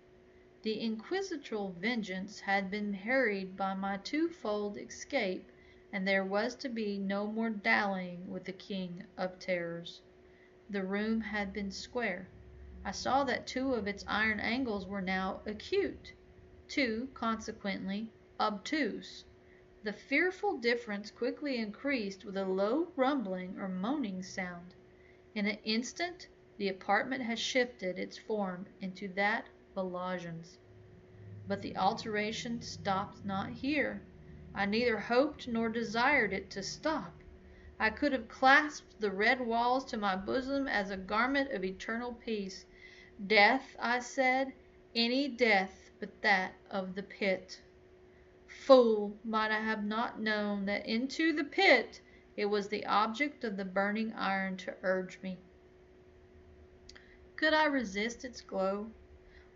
The inquisitorial vengeance had been hurried by my twofold escape, and there was to be no more dallying with the king of terrors. The room had been square. I saw that two of its iron angles were now acute. Two, consequently, obtuse. The fearful difference quickly increased with a low rumbling or moaning sound. In an instant the apartment had shifted its form into that of a lodgings. But the alteration stopped not here. I neither hoped nor desired it to stop. I could have clasped the red walls to my bosom as a garment of eternal peace. Death, I said, any death but that of the pit. Fool, might I have not known that into the pit it was the object of the burning iron to urge me. Could I resist its glow?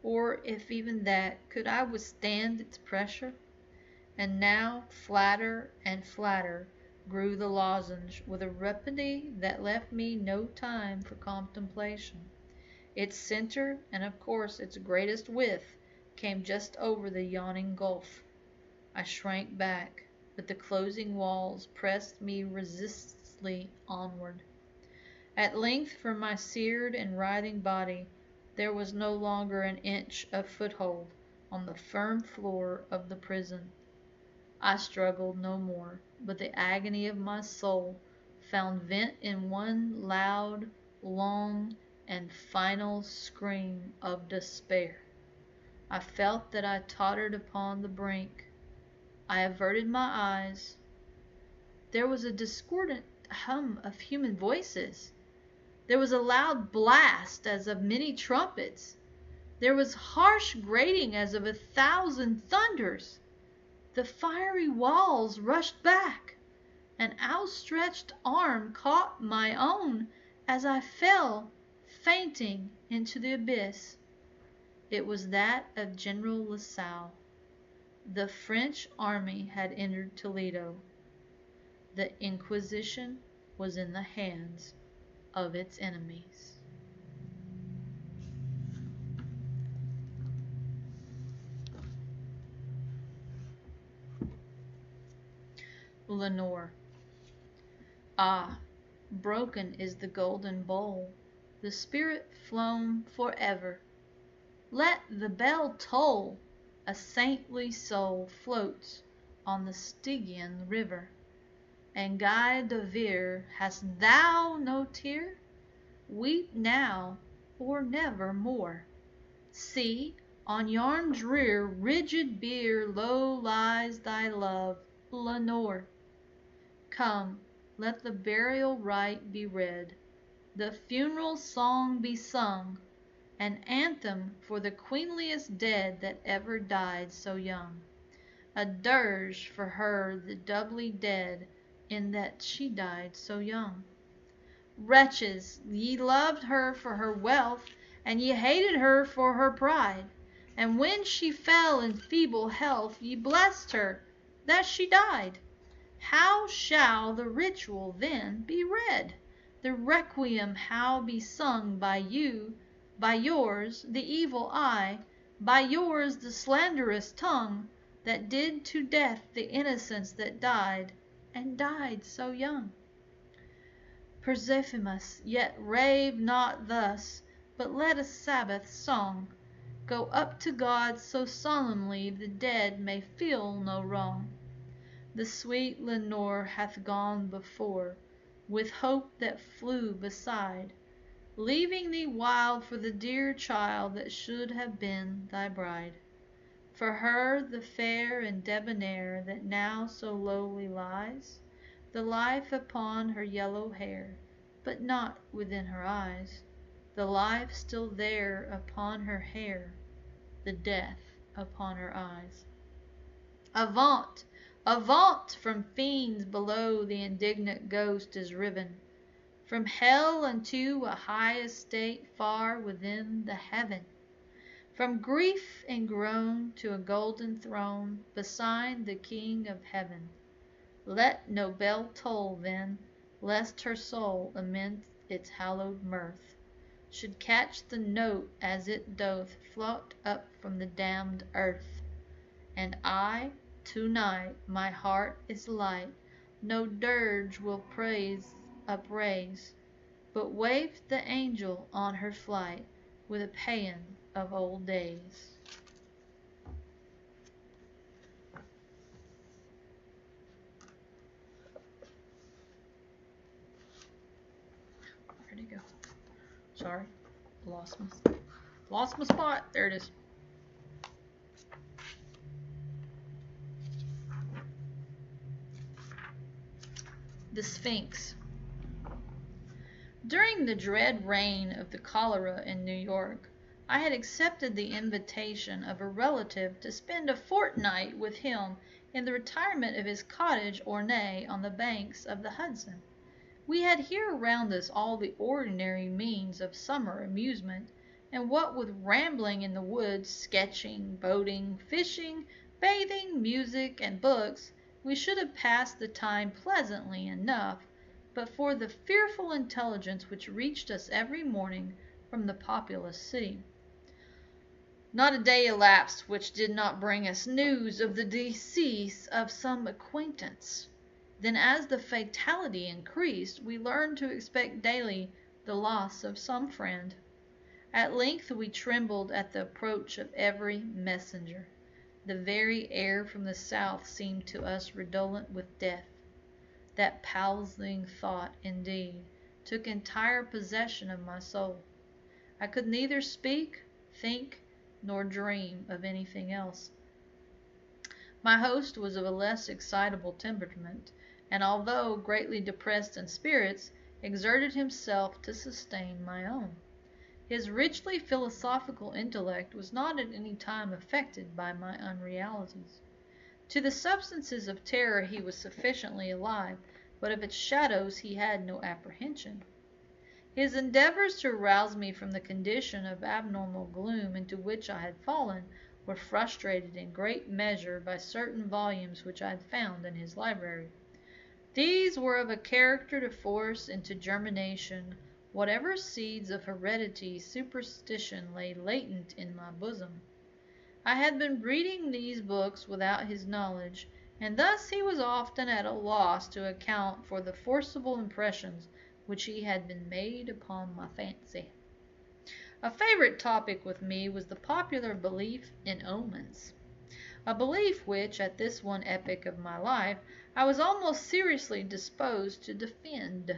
Or, if even that, could I withstand its pressure? And now, flatter and flatter grew the lozenge, with a rapidity that left me no time for contemplation. Its center, and of course its greatest width, came just over the yawning gulf. I shrank back, but the closing walls pressed me resistlessly onward. At length, for my seared and writhing body, there was no longer an inch of foothold on the firm floor of the prison. I struggled no more, but the agony of my soul found vent in one loud, long, and final scream of despair. I felt that I tottered upon the brink. I averted my eyes. There was a discordant hum of human voices. There was a loud blast as of many trumpets. There was harsh grating as of 1,000 thunders. The fiery walls rushed back. An outstretched arm caught my own as I fell, fainting, into the abyss. It was that of General Lasalle. The French army had entered Toledo. The Inquisition was in the hands of its enemies. Lenore. Ah, broken is the golden bowl, the spirit flown forever. Let the bell toll! A saintly soul floats on the Stygian river. And Guy de Vere, hast thou no tear? Weep now, or never more. See, on yon drear, rigid bier low lies thy love, Lenore. Come, let the burial rite be read, the funeral song be sung, an anthem for the queenliest dead that ever died so young. A dirge for her the doubly dead, in that she died so young. Wretches, ye loved her for her wealth, and ye hated her for her pride, and when she fell in feeble health, ye blessed her that she died. How shall the ritual then be read? The requiem how be sung by you, by yours the evil eye, by yours the slanderous tongue, that did to death the innocents that died, and died so young? Persephonus, yet rave not thus, but let a Sabbath song go up to God so solemnly the dead may feel no wrong. The sweet Lenore hath gone before, with hope that flew beside, leaving thee wild for the dear child that should have been thy bride. For her, the fair and debonair that now so lowly lies, the life upon her yellow hair, but not within her eyes, the life still there upon her hair, the death upon her eyes. Avaunt! Avaunt! From fiends below the indignant ghost is riven, from hell unto a high estate far within the heaven, from grief and groan to a golden throne beside the King of heaven. Let no bell toll then, lest her soul amid its hallowed mirth should catch the note as it doth float up from the damned earth. And I, to-night, my heart is light, no dirge will upraise, but waft the angel on her flight with a paean of old days. Sorry, lost my spot. There it is. The Sphinx. During the dread reign of the cholera in New York, I had accepted the invitation of a relative to spend a fortnight with him in the retirement of his cottage ornée on the banks of the Hudson. We had here around us all the ordinary means of summer amusement, and what with rambling in the woods, sketching, boating, fishing, bathing, music, and books, we should have passed the time pleasantly enough, but for the fearful intelligence which reached us every morning from the populous city. Not a day elapsed which did not bring us news of the decease of some acquaintance. Then as the fatality increased, we learned to expect daily the loss of some friend. At length we trembled at the approach of every messenger. The very air from the south seemed to us redolent with death. That palsying thought, indeed, took entire possession of my soul. I could neither speak, think, nor dream of anything else. My host was of a less excitable temperament, and although greatly depressed in spirits, exerted himself to sustain my own. His richly philosophical intellect was not at any time affected by my unrealities. To the substances of terror he was sufficiently alive, but of its shadows he had no apprehension. His endeavors to arouse me from the condition of abnormal gloom into which I had fallen were frustrated in great measure by certain volumes which I had found in his library. These were of a character to force into germination whatever seeds of heredity superstition lay latent in my bosom. I had been reading these books without his knowledge, and thus he was often at a loss to account for the forcible impressions which he had been made upon my fancy. A favorite topic with me was the popular belief in omens, a belief which, at this one epoch of my life, I was almost seriously disposed to defend.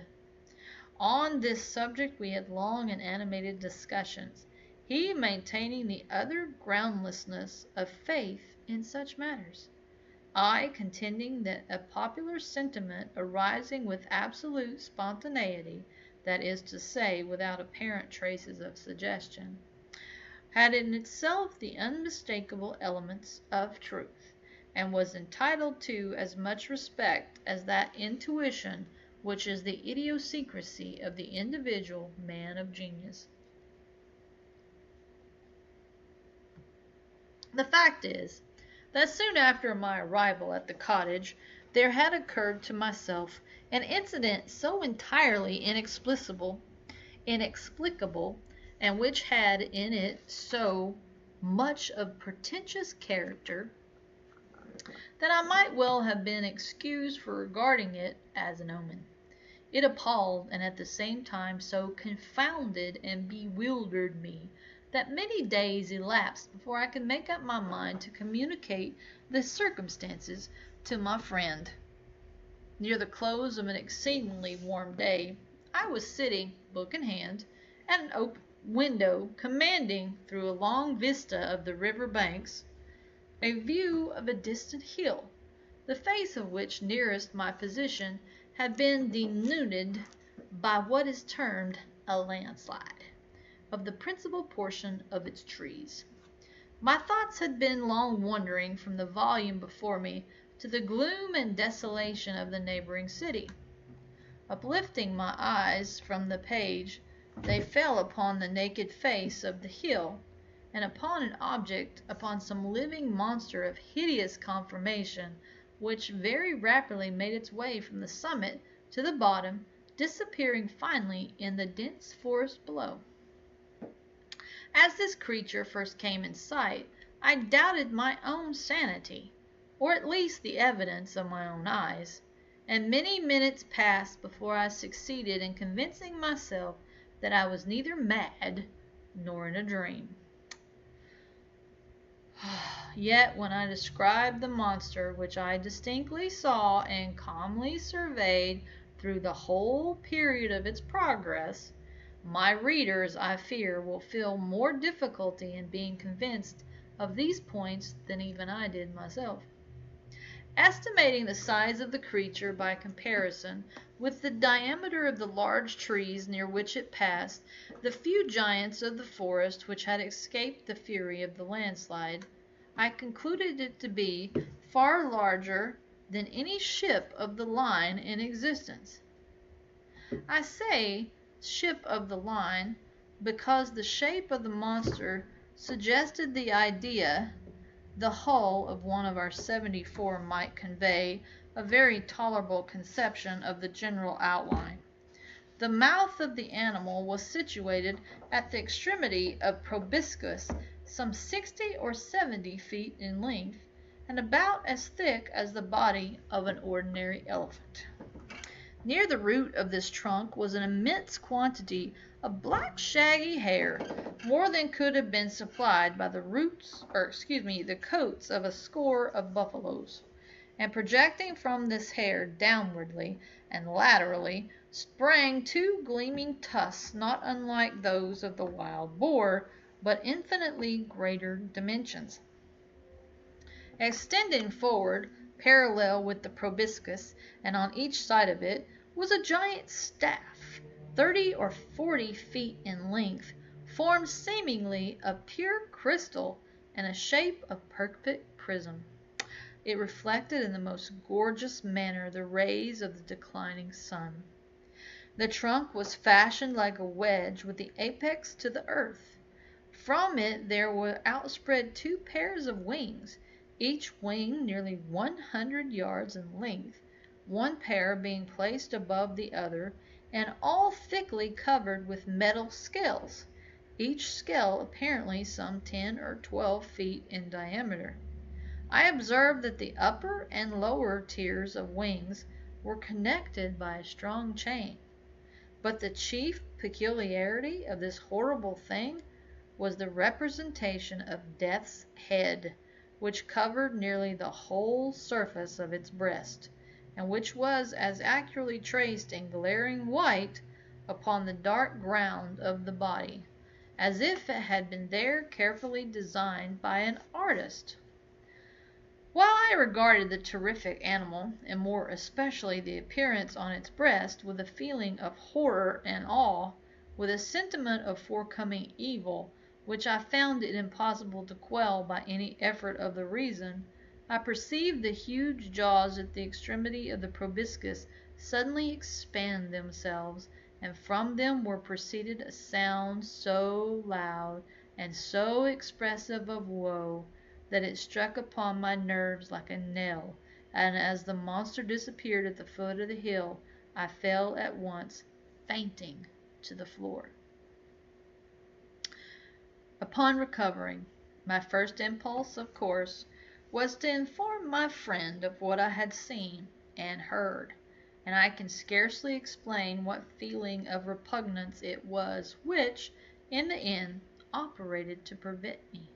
On this subject we had long and animated discussions, he maintaining the utter groundlessness of faith in such matters, I contending that a popular sentiment arising with absolute spontaneity, that is to say, without apparent traces of suggestion, had in itself the unmistakable elements of truth, and was entitled to as much respect as that intuition which is the idiosyncrasy of the individual man of genius. The fact is, that soon after my arrival at the cottage there had occurred to myself an incident so entirely inexplicable, and which had in it so much of portentous character, that I might well have been excused for regarding it as an omen. It appalled and at the same time so confounded and bewildered me that many days elapsed before I could make up my mind to communicate the circumstances to my friend. Near the close of an exceedingly warm day, I was sitting, book in hand, at an open window commanding, through a long vista of the river banks, a view of a distant hill, the face of which nearest my position had been denuded by what is termed a landslide of the principal portion of its trees. My thoughts had been long wandering from the volume before me to the gloom and desolation of the neighboring city. Uplifting my eyes from the page, they fell upon the naked face of the hill, and upon an object, upon some living monster of hideous conformation, which very rapidly made its way from the summit to the bottom, disappearing finally in the dense forest below. As this creature first came in sight, I doubted my own sanity, or at least the evidence of my own eyes, and many minutes passed before I succeeded in convincing myself that I was neither mad nor in a dream. Yet when I described the monster which I distinctly saw and calmly surveyed through the whole period of its progress, My readers, I fear, will feel more difficulty in being convinced of these points than even I did myself. Estimating the size of the creature by comparison with the diameter of the large trees near which it passed, the few giants of the forest which had escaped the fury of the landslide, I concluded it to be far larger than any ship of the line in existence. I say ship of the line because the shape of the monster suggested the idea the hull of one of our 74 might convey a very tolerable conception of the general outline. The mouth of the animal was situated at the extremity of proboscis, some 60 or 70 feet in length, and about as thick as the body of an ordinary elephant. Near the root of this trunk was an immense quantity of black shaggy hair, more than could have been supplied by the the coats of a score of buffaloes, and projecting from this hair downwardly and laterally sprang two gleaming tusks not unlike those of the wild boar, but infinitely greater dimensions. Extending forward, parallel with the proboscis, and on each side of it, was a giant staff, 30 or 40 feet in length, formed seemingly of pure crystal and a shape of perfect prism. It reflected in the most gorgeous manner the rays of the declining sun. The trunk was fashioned like a wedge with the apex to the earth. From it there were outspread two pairs of wings, each wing nearly 100 yards in length, one pair being placed above the other, and all thickly covered with metal scales, each scale apparently some 10 or 12 feet in diameter. I observed that the upper and lower tiers of wings were connected by a strong chain. But the chief peculiarity of this horrible thing was the representation of Death's head, which covered nearly the whole surface of its breast, and which was as accurately traced in glaring white upon the dark ground of the body, as if it had been there carefully designed by an artist. While I regarded the terrific animal, and more especially the appearance on its breast, with a feeling of horror and awe, with a sentiment of forecoming evil, which I found it impossible to quell by any effort of the reason, I perceived the huge jaws at the extremity of the proboscis suddenly expand themselves, and from them were proceeded a sound so loud and so expressive of woe that it struck upon my nerves like a knell, and as the monster disappeared at the foot of the hill, I fell at once, fainting, to the floor. Upon recovering, my first impulse, of course, was to inform my friend of what I had seen and heard, and I can scarcely explain what feeling of repugnance it was which, in the end, operated to prevent me.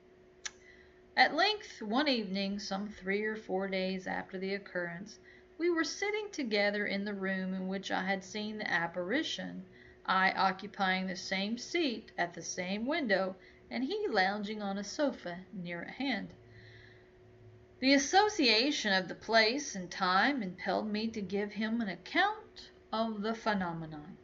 At length, one evening, some 3 or 4 days after the occurrence, we were sitting together in the room in which I had seen the apparition, I occupying the same seat at the same window, and he lounging on a sofa near at hand. The association of the place and time impelled me to give him an account of the phenomenon.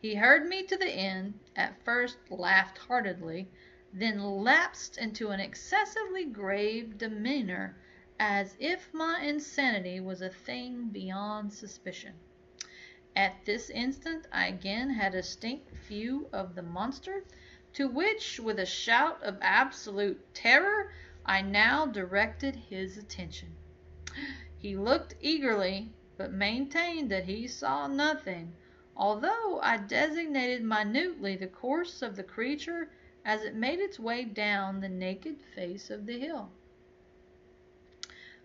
He heard me to the end, at first laughed heartily, then lapsed into an excessively grave demeanor, as if my insanity was a thing beyond suspicion. At this instant I again had a distinct view of the monster, to which, with a shout of absolute terror, I now directed his attention. He looked eagerly, but maintained that he saw nothing, although I designated minutely the course of the creature as it made its way down the naked face of the hill.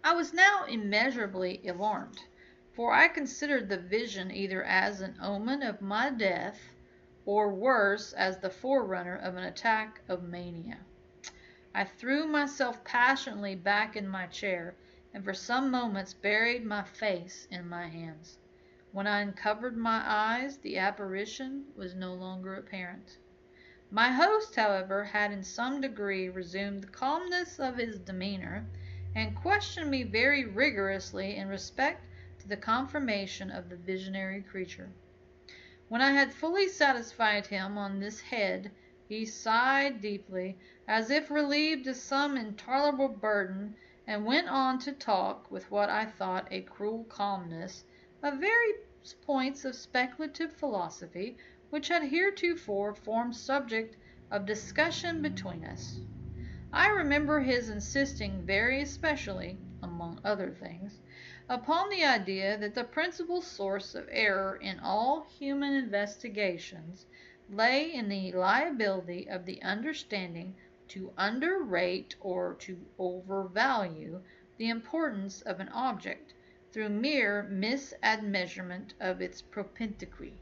I was now immeasurably alarmed, for I considered the vision either as an omen of my death, or worse, as the forerunner of an attack of mania. I threw myself passionately back in my chair, and for some moments buried my face in my hands. When I uncovered my eyes, the apparition was no longer apparent. My host, however, had in some degree resumed the calmness of his demeanor, and questioned me very rigorously in respect to the conformation of the visionary creature. When I had fully satisfied him on this head, he sighed deeply, as if relieved of some intolerable burden, and went on to talk, with what I thought a cruel calmness, of various points of speculative philosophy which had heretofore formed subject of discussion between us. I remember his insisting very especially, among other things, upon the idea that the principal source of error in all human investigations lay in the liability of the understanding to underrate or to overvalue the importance of an object through mere misadmeasurement of its propinquity.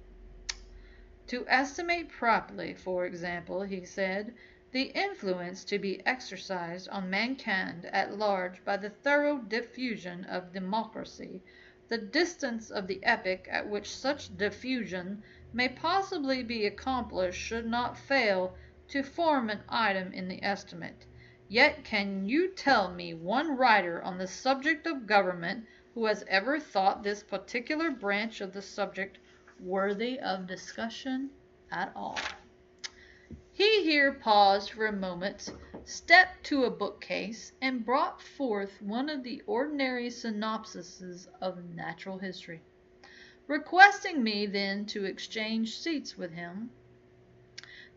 To estimate properly, for example, he said, the influence to be exercised on mankind at large by the thorough diffusion of democracy, the distance of the epoch at which such diffusion may possibly be accomplished should not fail to form an item in the estimate. Yet can you tell me one writer on the subject of government who has ever thought this particular branch of the subject worthy of discussion at all? He here paused for a moment, stepped to a bookcase, and brought forth one of the ordinary synopsises of natural history, requesting me then to exchange seats with him,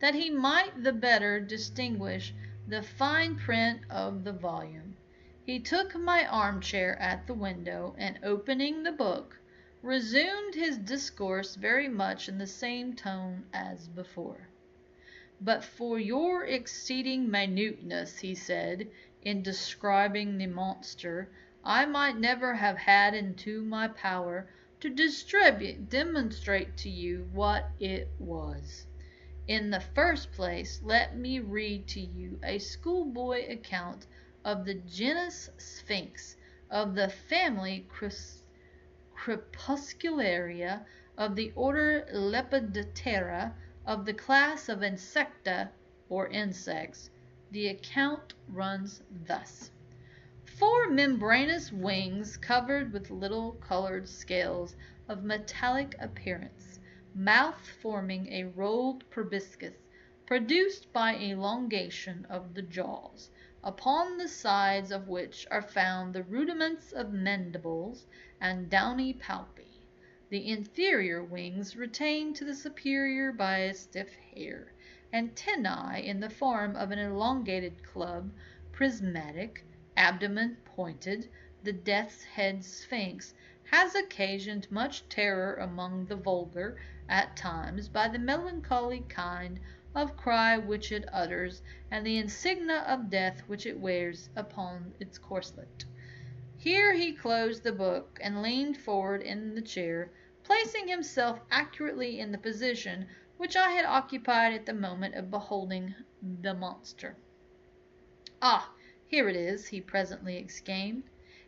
that he might the better distinguish the fine print of the volume. He took my armchair at the window, and opening the book, resumed his discourse very much in the same tone as before. But for your exceeding minuteness, he said, in describing the monster, I might never have had into my power to demonstrate to you what it was. In the first place, let me read to you a schoolboy account of the genus Sphinx, of the family Crepuscularia, of the order Lepidoptera, of the class of Insecta, or insects. The account runs thus. 4 membranous wings covered with little colored scales of metallic appearance, mouth forming a rolled proboscis, produced by elongation of the jaws, upon the sides of which are found the rudiments of mandibles and downy palpi. The inferior wings retained to the superior by a stiff hair, antennae in the form of an elongated club, prismatic, abdomen pointed. The death's head sphinx has occasioned much terror among the vulgar, at times, by the melancholy kind of cry which it utters, and the insignia of death which it wears upon its corselet. Here he closed the book and leaned forward in the chair, placing himself accurately in the position which I had occupied at the moment of beholding the monster. "Ah, here it is," he presently exclaimed.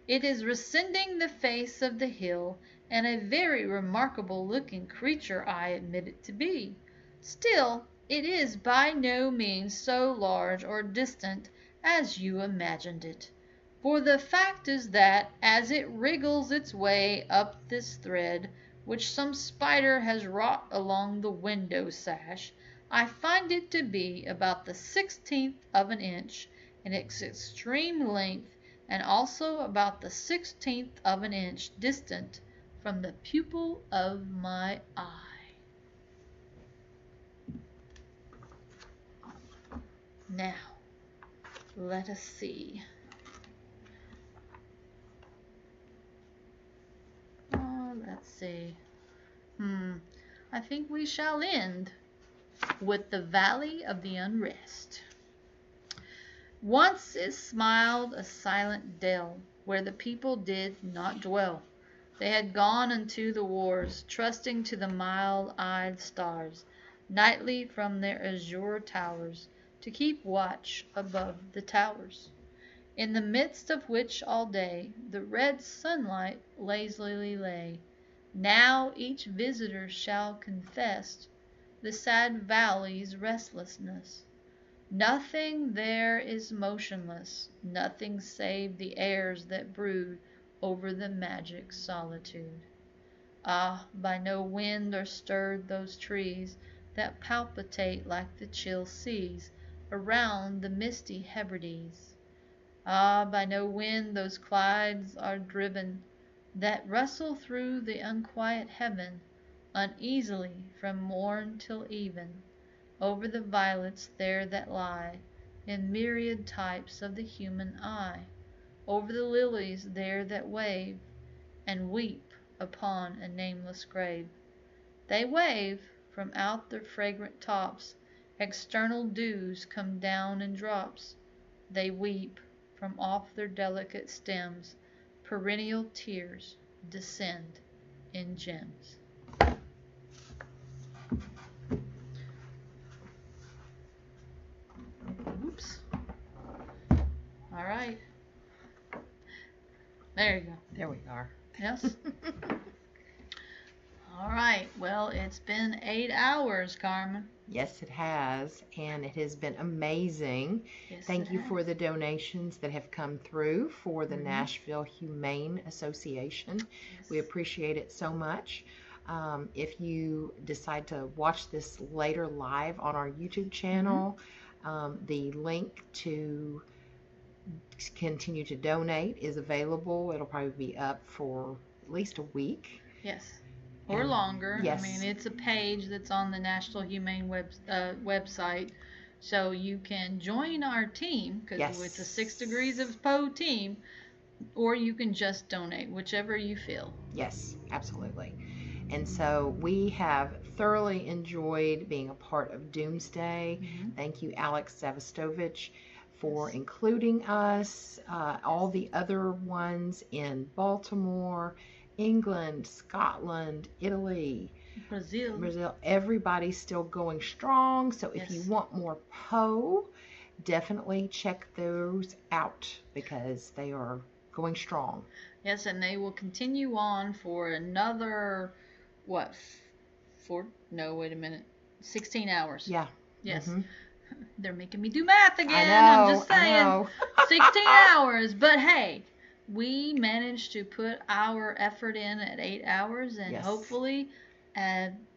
"It is rescinding the face of the hill, and a very remarkable looking creature I admit it to be. Still, it is by no means so large or distant as you imagined it. For the fact is that, as it wriggles its way up this thread, which some spider has wrought along the window sash, I find it to be about the 16th of an inch in its extreme length, and also about the 16th of an inch distant from the pupil of my eye." Now, let us see. Let's see. I think we shall end with the Valley of the Unrest. Once it smiled a silent dell, where the people did not dwell. They had gone unto the wars, trusting to the mild-eyed stars, nightly from their azure towers, to keep watch above the towers, in the midst of which all day the red sunlight lazily lay. Now each visitor shall confess the sad valley's restlessness. Nothing there is motionless, nothing save the airs that brood over the magic solitude. Ah, by no wind are stirred those trees that palpitate like the chill seas around the misty Hebrides. Ah, by no wind those clouds are driven that rustle through the unquiet heaven uneasily from morn till even over the violets there that lie in myriad types of the human eye, over the lilies there that wave and weep upon a nameless grave. They wave from out their fragrant tops, external dews come down in drops. They weep from off their delicate stems, perennial tears descend in gems. Oops. All right. There you go. There we are. Yes. All right. Well, it's been 8 hours, Carmen. Yes, it has, and it has been amazing. Yes, Thank it you has. for the donations that have come through for the Nashville Humane Association. Yes. We appreciate it so much. If you decide to watch this later live on our YouTube channel, the link to continue to donate is available. It'll probably be up for at least a week. Yes. Or And- longer. yes. I mean, it's a page that's on the National Humane website, so you can join our team because Yes. it's a 6 Degrees of Poe team, or you can just donate, whichever you feel. Yes, absolutely. And so we have thoroughly enjoyed being a part of Doomsday. Thank you, Alex Savastovich, for including us. All the other ones in Baltimore, England, Scotland, Italy, Brazil. Everybody's still going strong. So if Yes. you want more Poe, definitely check those out because they are going strong. Yes, and they will continue on for another, what, 16 hours. Yeah. Yes. Mhm. They're making me do math again. I know, I'm just saying. I know. 16 hours. But hey, we managed to put our effort in at 8 hours, and Yes. hopefully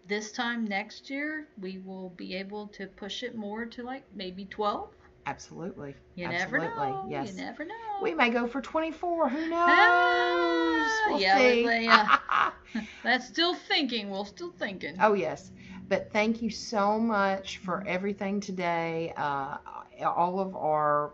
this time next year we will be able to push it more to like maybe 12. Absolutely. You Absolutely. never know. Yes. You never know. We may go for 24. Who knows? We'll yeah, see. That's still thinking. We're still thinking. Oh, yes. But thank you so much for everything today. All of our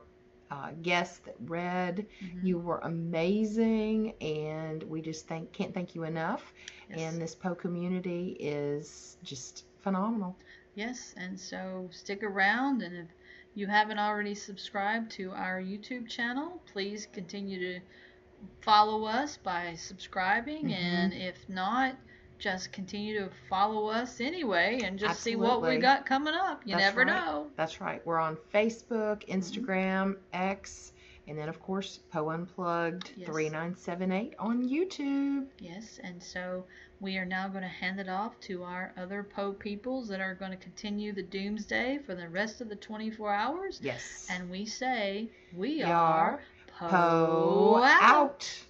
guests that read, you were amazing, and we just can't thank you enough. Yes. And this Poe community is just phenomenal. Yes, and so stick around, and if you haven't already subscribed to our YouTube channel, please continue to follow us by subscribing, and if not, just continue to follow us anyway and just see what we Absolutely. got coming up. You That's never right. know. That's right. We're on Facebook, Instagram, X, and then, of course, Poe Unplugged Yes. 3978 on YouTube. Yes, and so we are now going to hand it off to our other Poe peoples that are going to continue the Doomsday for the rest of the 24 hours. Yes. And we say, we We are are Poe out. out.